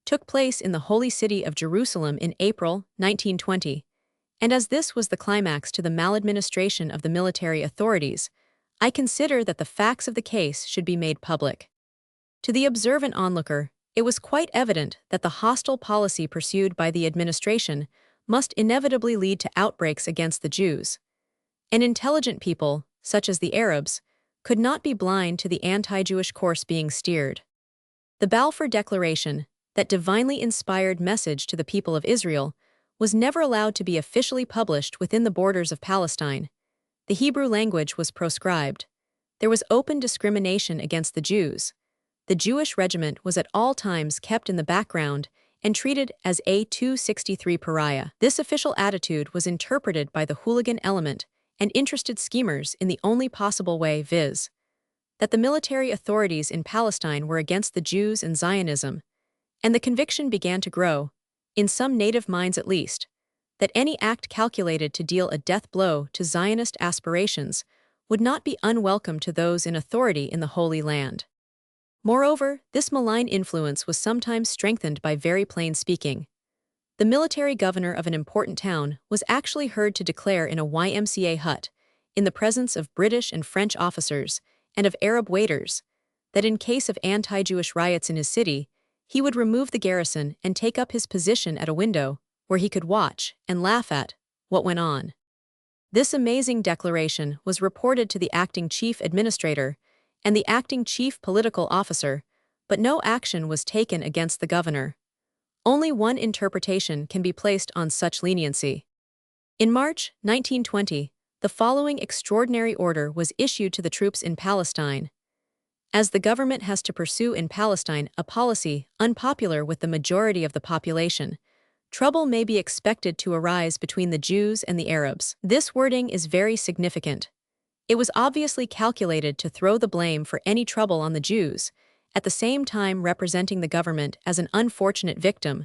took place in the holy city of Jerusalem in April 1920, and as this was the climax to the maladministration of the military authorities, I consider that the facts of the case should be made public. To the observant onlooker, it was quite evident that the hostile policy pursued by the administration must inevitably lead to outbreaks against the Jews. An intelligent people, such as the Arabs, could not be blind to the anti-Jewish course being steered. The Balfour Declaration, that divinely inspired message to the people of Israel, was never allowed to be officially published within the borders of Palestine. The Hebrew language was proscribed. There was open discrimination against the Jews. The Jewish regiment was at all times kept in the background and treated as a 263 pariah. This official attitude was interpreted by the hooligan element and interested schemers in the only possible way, viz., that the military authorities in Palestine were against the Jews and Zionism, and the conviction began to grow, in some native minds at least, that any act calculated to deal a death blow to Zionist aspirations would not be unwelcome to those in authority in the Holy Land. Moreover, this malign influence was sometimes strengthened by very plain speaking. The military governor of an important town was actually heard to declare in a YMCA hut, in the presence of British and French officers and of Arab waiters, that in case of anti-Jewish riots in his city, he would remove the garrison and take up his position at a window where he could watch and laugh at what went on. This amazing declaration was reported to the acting chief administrator and the acting chief political officer, but no action was taken against the governor. Only one interpretation can be placed on such leniency. In March 1920, the following extraordinary order was issued to the troops in Palestine. As the government has to pursue in Palestine a policy unpopular with the majority of the population, trouble may be expected to arise between the Jews and the Arabs. This wording is very significant. It was obviously calculated to throw the blame for any trouble on the Jews, at the same time representing the government as an unfortunate victim,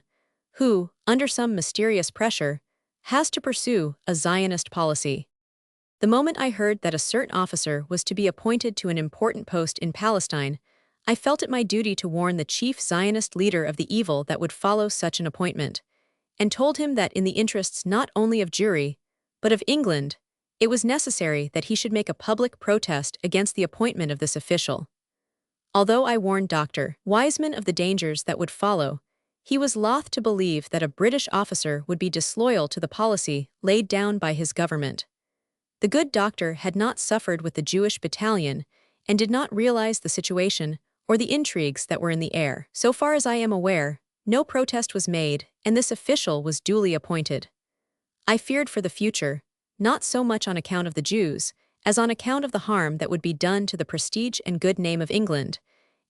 who, under some mysterious pressure, has to pursue a Zionist policy. The moment I heard that a certain officer was to be appointed to an important post in Palestine, I felt it my duty to warn the chief Zionist leader of the evil that would follow such an appointment, and told him that in the interests not only of Jewry, but of England, it was necessary that he should make a public protest against the appointment of this official. Although I warned Dr. Wiseman of the dangers that would follow, he was loath to believe that a British officer would be disloyal to the policy laid down by his government. The good doctor had not suffered with the Jewish battalion and did not realize the situation or the intrigues that were in the air. So far as I am aware, no protest was made, and this official was duly appointed. I feared for the future, not so much on account of the Jews, as on account of the harm that would be done to the prestige and good name of England,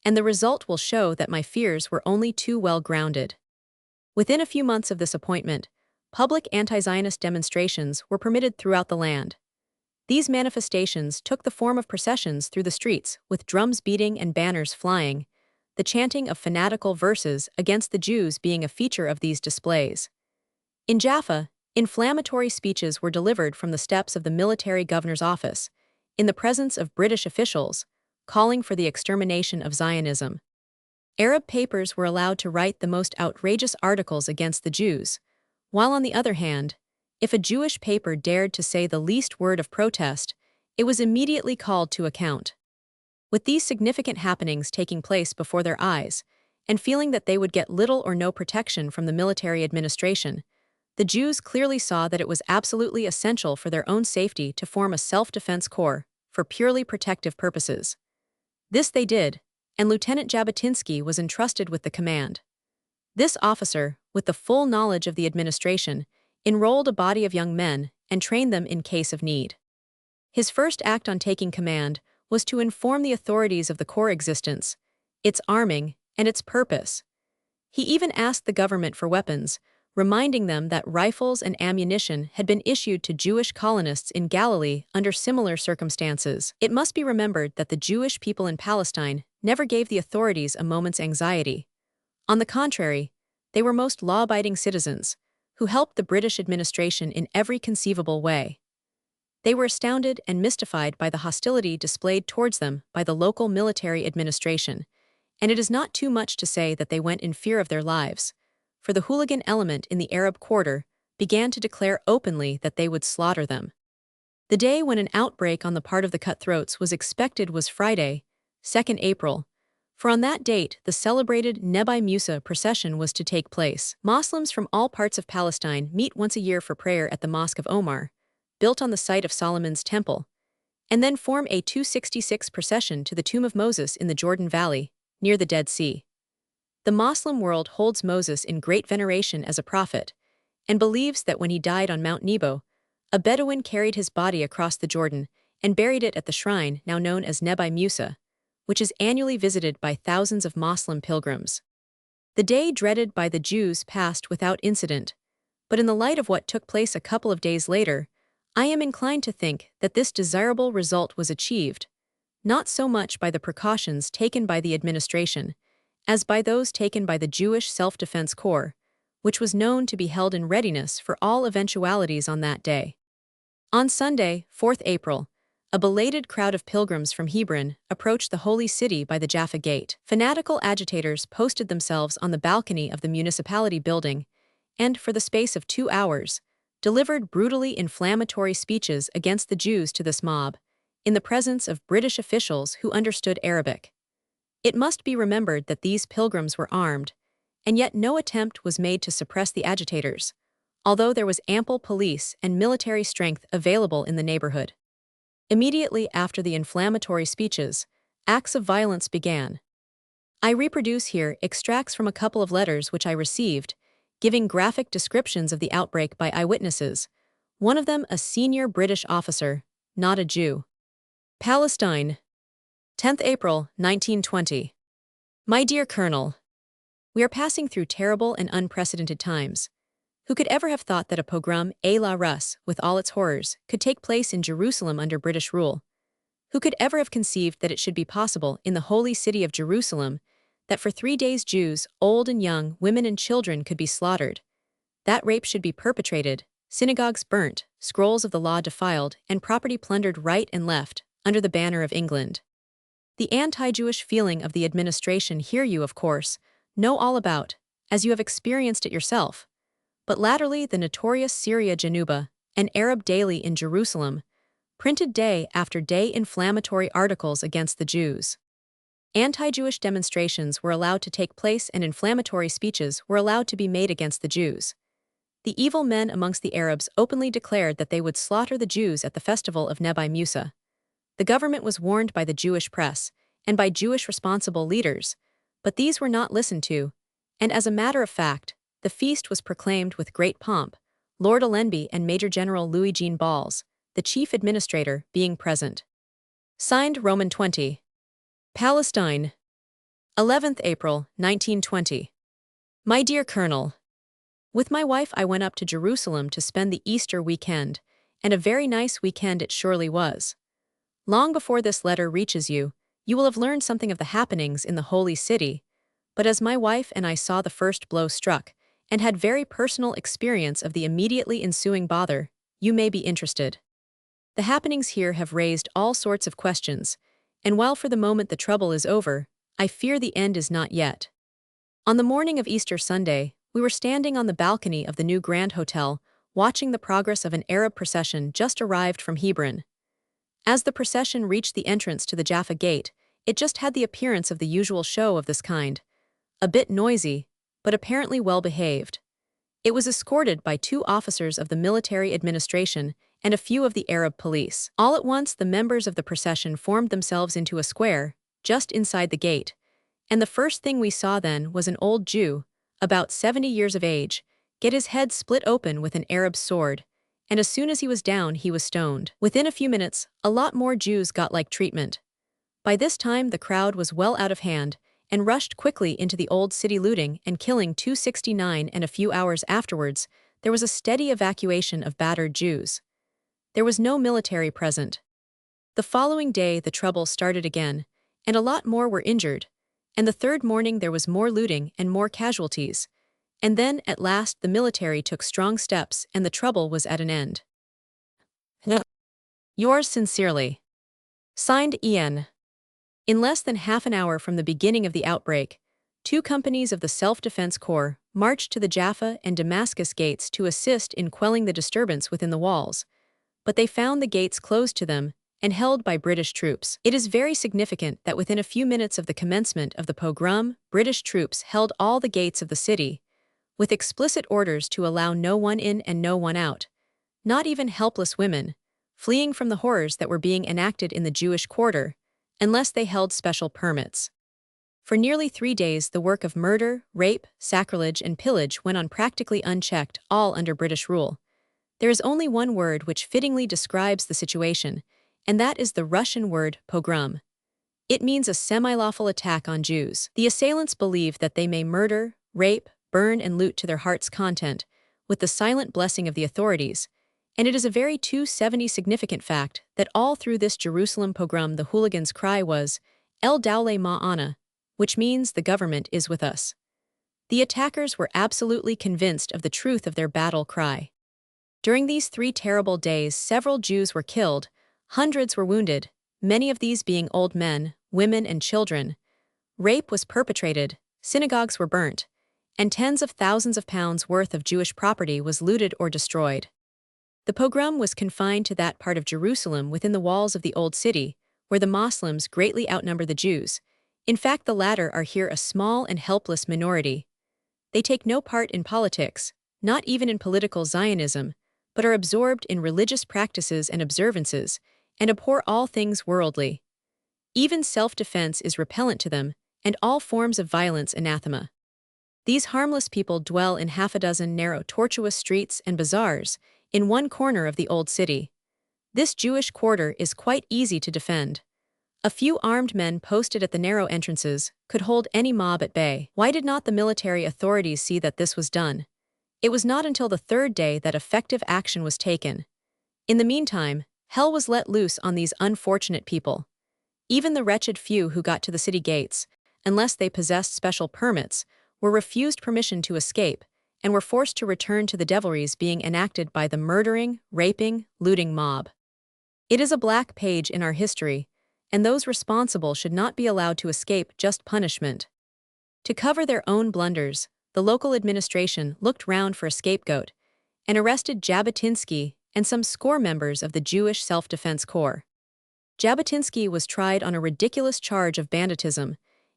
and the result will show that my fears were only too well grounded. Within a few months of this appointment, public anti-Zionist demonstrations were permitted throughout the land. These manifestations took the form of processions through the streets, with drums beating and banners flying, the chanting of fanatical verses against the Jews being a feature of these displays. In Jaffa, inflammatory speeches were delivered from the steps of the military governor's office, in the presence of British officials, calling for the extermination of Zionism. Arab papers were allowed to write the most outrageous articles against the Jews, while on the other hand, if a Jewish paper dared to say the least word of protest, it was immediately called to account. With these significant happenings taking place before their eyes, and feeling that they would get little or no protection from the military administration, the Jews clearly saw that it was absolutely essential for their own safety to form a self-defense corps for purely protective purposes. This they did, and Lieutenant Jabotinsky was entrusted with the command. This officer, with the full knowledge of the administration, enrolled a body of young men and trained them in case of need. His first act on taking command was to inform the authorities of the corps' existence, its arming, and its purpose. He even asked the government for weapons, reminding them that rifles and ammunition had been issued to Jewish colonists in Galilee under similar circumstances. It must be remembered that the Jewish people in Palestine never gave the authorities a moment's anxiety. On the contrary, they were most law-abiding citizens, who helped the British administration in every conceivable way. They were astounded and mystified by the hostility displayed towards them by the local military administration, and it is not too much to say that they went in fear of their lives, for the hooligan element in the Arab quarter began to declare openly that they would slaughter them. The day when an outbreak on the part of the cutthroats was expected was Friday, 2nd April, for on that date the celebrated Nebi Musa procession was to take place. Muslims from all parts of Palestine meet once a year for prayer at the Mosque of Omar, built on the site of Solomon's Temple, and then form a 266 procession to the tomb of Moses in the Jordan Valley, near the Dead Sea. The Muslim world holds Moses in great veneration as a prophet, and believes that when he died on Mount Nebo, a Bedouin carried his body across the Jordan and buried it at the shrine now known as Nebi Musa, which is annually visited by thousands of Muslim pilgrims. The day dreaded by the Jews passed without incident, but in the light of what took place a couple of days later, I am inclined to think that this desirable result was achieved, not so much by the precautions taken by the administration, as by those taken by the Jewish Self-Defense Corps, which was known to be held in readiness for all eventualities on that day. On Sunday, 4th April, a belated crowd of pilgrims from Hebron approached the Holy City by the Jaffa Gate. Fanatical agitators posted themselves on the balcony of the municipality building and, for the space of 2 hours, delivered brutally inflammatory speeches against the Jews to this mob, in the presence of British officials who understood Arabic. It must be remembered that these pilgrims were armed, and yet no attempt was made to suppress the agitators, although there was ample police and military strength available in the neighborhood. Immediately after the inflammatory speeches, acts of violence began. I reproduce here extracts from a couple of letters which I received, giving graphic descriptions of the outbreak by eyewitnesses, one of them a senior British officer, not a Jew. Palestine, 10th April, 1920. My dear Colonel, we are passing through terrible and unprecedented times. Who could ever have thought that a pogrom à la Russe, with all its horrors, could take place in Jerusalem under British rule? Who could ever have conceived that it should be possible in the holy city of Jerusalem that for 3 days Jews, old and young, women and children could be slaughtered, that rape should be perpetrated, synagogues burnt, scrolls of the law defiled, and property plundered right and left, under the banner of England? The anti-Jewish feeling of the administration here you, of course, know all about, as you have experienced it yourself. But latterly the notorious Syria Januba, an Arab daily in Jerusalem, printed day after day inflammatory articles against the Jews. Anti-Jewish demonstrations were allowed to take place and inflammatory speeches were allowed to be made against the Jews. The evil men amongst the Arabs openly declared that they would slaughter the Jews at the festival of Nebi Musa. The government was warned by the Jewish press and by Jewish responsible leaders, but these were not listened to, and as a matter of fact, the feast was proclaimed with great pomp, Lord Allenby and Major General Louis-Jean Balls, the chief administrator, being present. Signed Roman 20. Palestine, 11th April, 1920. My dear Colonel, with my wife I went up to Jerusalem to spend the Easter weekend, and a very nice weekend it surely was. Long before this letter reaches you, you will have learned something of the happenings in the Holy City, but as my wife and I saw the first blow struck, and had very personal experience of the immediately ensuing bother, you may be interested. The happenings here have raised all sorts of questions, and while for the moment the trouble is over, I fear the end is not yet. On the morning of Easter Sunday, we were standing on the balcony of the new Grand Hotel, watching the progress of an Arab procession just arrived from Hebron. As the procession reached the entrance to the Jaffa Gate, it just had the appearance of the usual show of this kind, a bit noisy, but apparently well behaved. It was escorted by 2 officers of the military administration and a few of the Arab police. All at once the members of the procession formed themselves into a square, just inside the gate, and the first thing we saw then was an old Jew, about 70 years of age, get his head split open with an Arab sword, and as soon as he was down he was stoned. Within a few minutes, a lot more Jews got like treatment. By this time the crowd was well out of hand, and rushed quickly into the old city, looting and killing 269, and a few hours afterwards, there was a steady evacuation of battered Jews. There was no military present. The following day the trouble started again, and a lot more were injured, and the third morning there was more looting and more casualties, and then, at last, the military took strong steps and the trouble was at an end. Yours sincerely. Signed, Ian. In less than half an hour from the beginning of the outbreak, 2 companies of the Self-Defense Corps marched to the Jaffa and Damascus gates to assist in quelling the disturbance within the walls, but they found the gates closed to them and held by British troops. It is very significant that within a few minutes of the commencement of the pogrom, British troops held all the gates of the city, with explicit orders to allow no one in and no one out, not even helpless women, fleeing from the horrors that were being enacted in the Jewish quarter, unless they held special permits. For nearly 3 days the work of murder, rape, sacrilege, and pillage went on practically unchecked, all under British rule. There is only one word which fittingly describes the situation, and that is the Russian word pogrom. It means a semi-lawful attack on Jews. The assailants believe that they may murder, rape, burn, and loot to their heart's content, with the silent blessing of the authorities, and it is a very 270 significant fact that all through this Jerusalem pogrom the hooligans' cry was, El Dawle Ma'ana, which means the government is with us. The attackers were absolutely convinced of the truth of their battle cry. During these 3 terrible days several Jews were killed, hundreds were wounded, many of these being old men, women, and children. Rape was perpetrated, synagogues were burnt, and tens of thousands of pounds worth of Jewish property was looted or destroyed. The pogrom was confined to that part of Jerusalem within the walls of the Old City, where the Muslims greatly outnumber the Jews. In fact, the latter are here a small and helpless minority. They take no part in politics, not even in political Zionism, but are absorbed in religious practices and observances, and abhor all things worldly. Even self-defense is repellent to them, and all forms of violence anathema. These harmless people dwell in half a dozen narrow, tortuous streets and bazaars, in one corner of the Old City. This Jewish quarter is quite easy to defend. A few armed men posted at the narrow entrances could hold any mob at bay. Why did not the military authorities see that this was done? It was not until the 3rd day that effective action was taken. In the meantime, hell was let loose on these unfortunate people. Even the wretched few who got to the city gates, unless they possessed special permits, were refused permission to escape, and were forced to return to the devilries being enacted by the murdering, raping, looting mob. It is a black page in our history, and those responsible should not be allowed to escape just punishment. To cover their own blunders, the local administration looked round for a scapegoat, and arrested Jabotinsky and some score members of the Jewish Self-Defense Corps. Jabotinsky was tried on a ridiculous charge of banditism,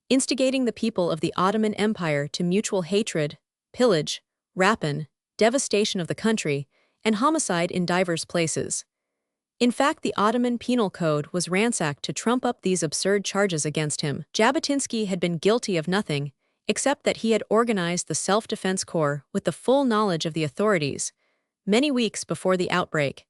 instigating the people of the Ottoman Empire to mutual hatred, pillage, rapine, devastation of the country, and homicide in divers places. In fact, the Ottoman Penal Code was ransacked to trump up these absurd charges against him. Jabotinsky had been guilty of nothing, except that he had organized the Self-Defense Corps with the full knowledge of the authorities, many weeks before the outbreak,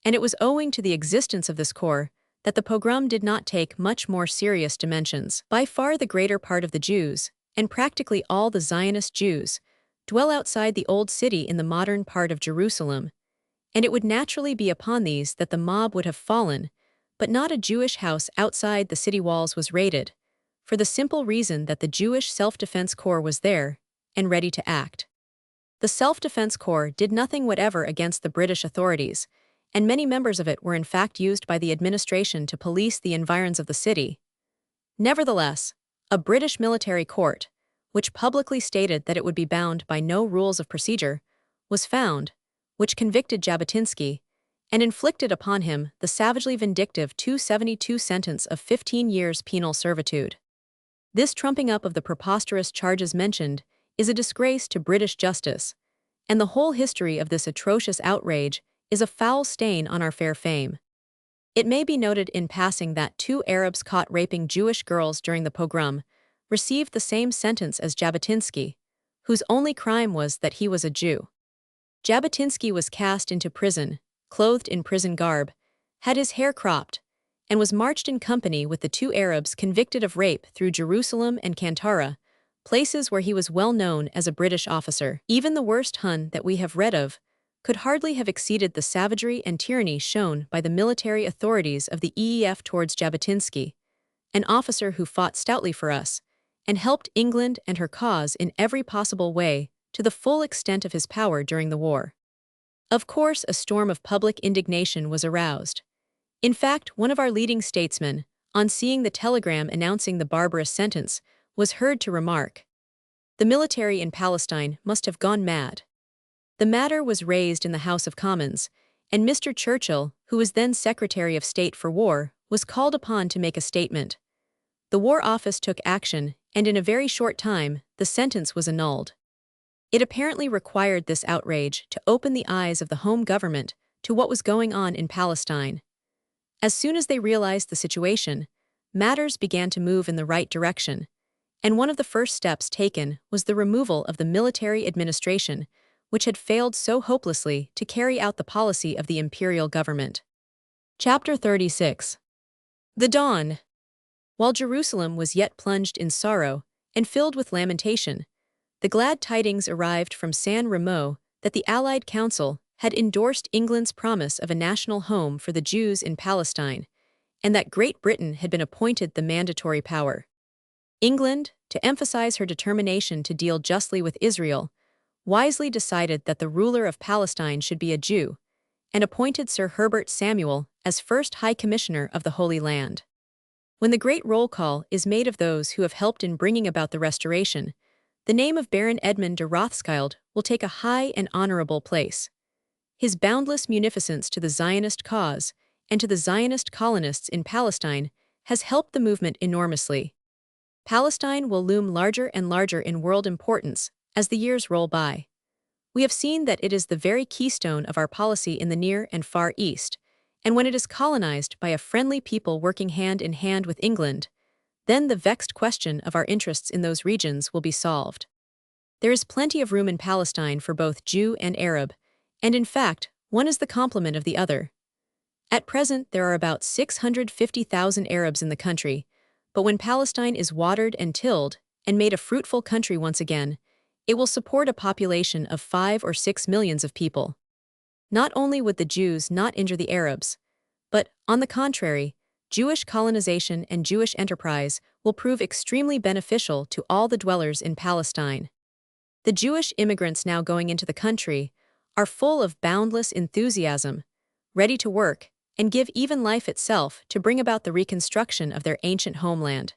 and it was owing to the existence of this corps that the pogrom did not take much more serious dimensions. By far the greater part of the Jews, and practically all the Zionist Jews, dwell outside the Old City in the modern part of Jerusalem, and it would naturally be upon these that the mob would have fallen, but not a Jewish house outside the city walls was raided, for the simple reason that the Jewish Self-Defense Corps was there, and ready to act. The Self-Defense Corps did nothing whatever against the British authorities, and many members of it were in fact used by the administration to police the environs of the city. Nevertheless, a British military court, which publicly stated that it would be bound by no rules of procedure, was found, which convicted Jabotinsky, and inflicted upon him the savagely vindictive 272 sentence of 15 years penal servitude. This trumping up of the preposterous charges mentioned is a disgrace to British justice, and the whole history of this atrocious outrage is a foul stain on our fair fame. It may be noted in passing that 2 Arabs caught raping Jewish girls during the pogrom received the same sentence as Jabotinsky, whose only crime was that he was a Jew. Jabotinsky was cast into prison, clothed in prison garb, had his hair cropped, and was marched in company with the two Arabs convicted of rape through Jerusalem and Kantara, places where he was well known as a British officer. Even the worst Hun that we have read of could hardly have exceeded the savagery and tyranny shown by the military authorities of the EEF towards Jabotinsky, an officer who fought stoutly for us and helped England and her cause in every possible way to the full extent of his power during the war. Of course, a storm of public indignation was aroused. In fact, one of our leading statesmen, on seeing the telegram announcing the barbarous sentence, was heard to remark, "The military in Palestine must have gone mad." The matter was raised in the House of Commons, and Mr. Churchill, who was then Secretary of State for War, was called upon to make a statement. The War Office took action, and in a very short time, the sentence was annulled. It apparently required this outrage to open the eyes of the home government to what was going on in Palestine. As soon as they realized the situation, matters began to move in the right direction, and one of the first steps taken was the removal of the military administration, which had failed so hopelessly to carry out the policy of the imperial government. Chapter 36. The Dawn. While Jerusalem was yet plunged in sorrow and filled with lamentation, the glad tidings arrived from San Remo that the Allied Council had endorsed England's promise of a national home for the Jews in Palestine, and that Great Britain had been appointed the mandatory power. England, to emphasize her determination to deal justly with Israel, wisely decided that the ruler of Palestine should be a Jew, and appointed Sir Herbert Samuel as first High Commissioner of the Holy Land. When the great roll call is made of those who have helped in bringing about the restoration, the name of Baron Edmund de Rothschild will take a high and honorable place. His boundless munificence to the Zionist cause and to the Zionist colonists in Palestine has helped the movement enormously. Palestine will loom larger and larger in world importance as the years roll by. We have seen that it is the very keystone of our policy in the Near and Far East, and when it is colonized by a friendly people working hand in hand with England, then the vexed question of our interests in those regions will be solved. There is plenty of room in Palestine for both Jew and Arab, and in fact, one is the complement of the other. At present, there are about 650,000 Arabs in the country, but when Palestine is watered and tilled and made a fruitful country once again, it will support a population of 5 or 6 millions of people. Not only would the Jews not injure the Arabs, but, on the contrary, Jewish colonization and Jewish enterprise will prove extremely beneficial to all the dwellers in Palestine. The Jewish immigrants now going into the country are full of boundless enthusiasm, ready to work, and give even life itself to bring about the reconstruction of their ancient homeland.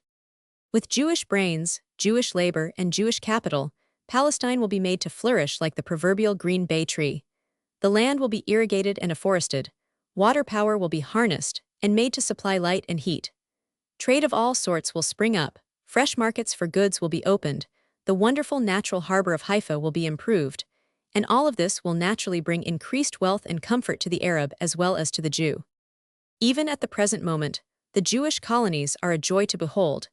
With Jewish brains, Jewish labor, and Jewish capital, Palestine will be made to flourish like the proverbial green bay tree. The land will be irrigated and afforested, water power will be harnessed and made to supply light and heat. Trade of all sorts will spring up, fresh markets for goods will be opened, the wonderful natural harbor of Haifa will be improved, and all of this will naturally bring increased wealth and comfort to the Arab as well as to the Jew. Even at the present moment, the Jewish colonies are a joy to behold,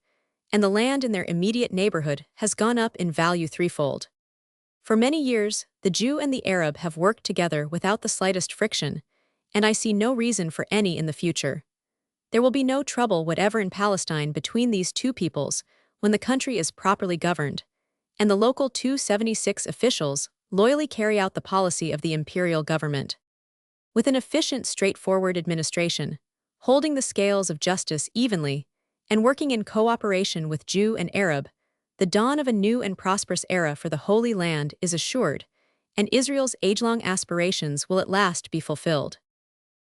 and the land in their immediate neighborhood has gone up in value threefold. For many years, the Jew and the Arab have worked together without the slightest friction, and I see no reason for any in the future. There will be no trouble whatever in Palestine between these two peoples when the country is properly governed, and the local 276 officials loyally carry out the policy of the imperial government. With an efficient, straightforward administration, holding the scales of justice evenly, and working in cooperation with Jew and Arab, the dawn of a new and prosperous era for the Holy Land is assured, and Israel's age-long aspirations will at last be fulfilled.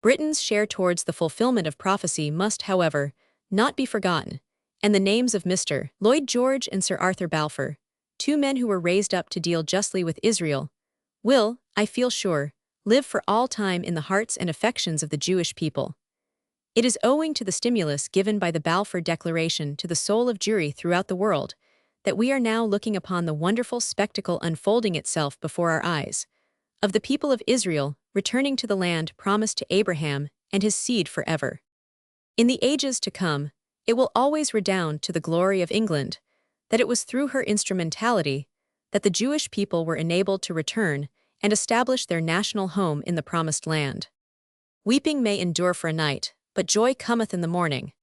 Britain's share towards the fulfillment of prophecy must, however, not be forgotten, and the names of Mr. Lloyd George and Sir Arthur Balfour, two men who were raised up to deal justly with Israel, will, I feel sure, live for all time in the hearts and affections of the Jewish people. It is owing to the stimulus given by the Balfour Declaration to the soul of Jewry throughout the world that we are now looking upon the wonderful spectacle unfolding itself before our eyes, of the people of Israel returning to the land promised to Abraham and his seed forever. In the ages to come, it will always redound to the glory of England that it was through her instrumentality that the Jewish people were enabled to return and establish their national home in the promised land. Weeping may endure for a night, but joy cometh in the morning.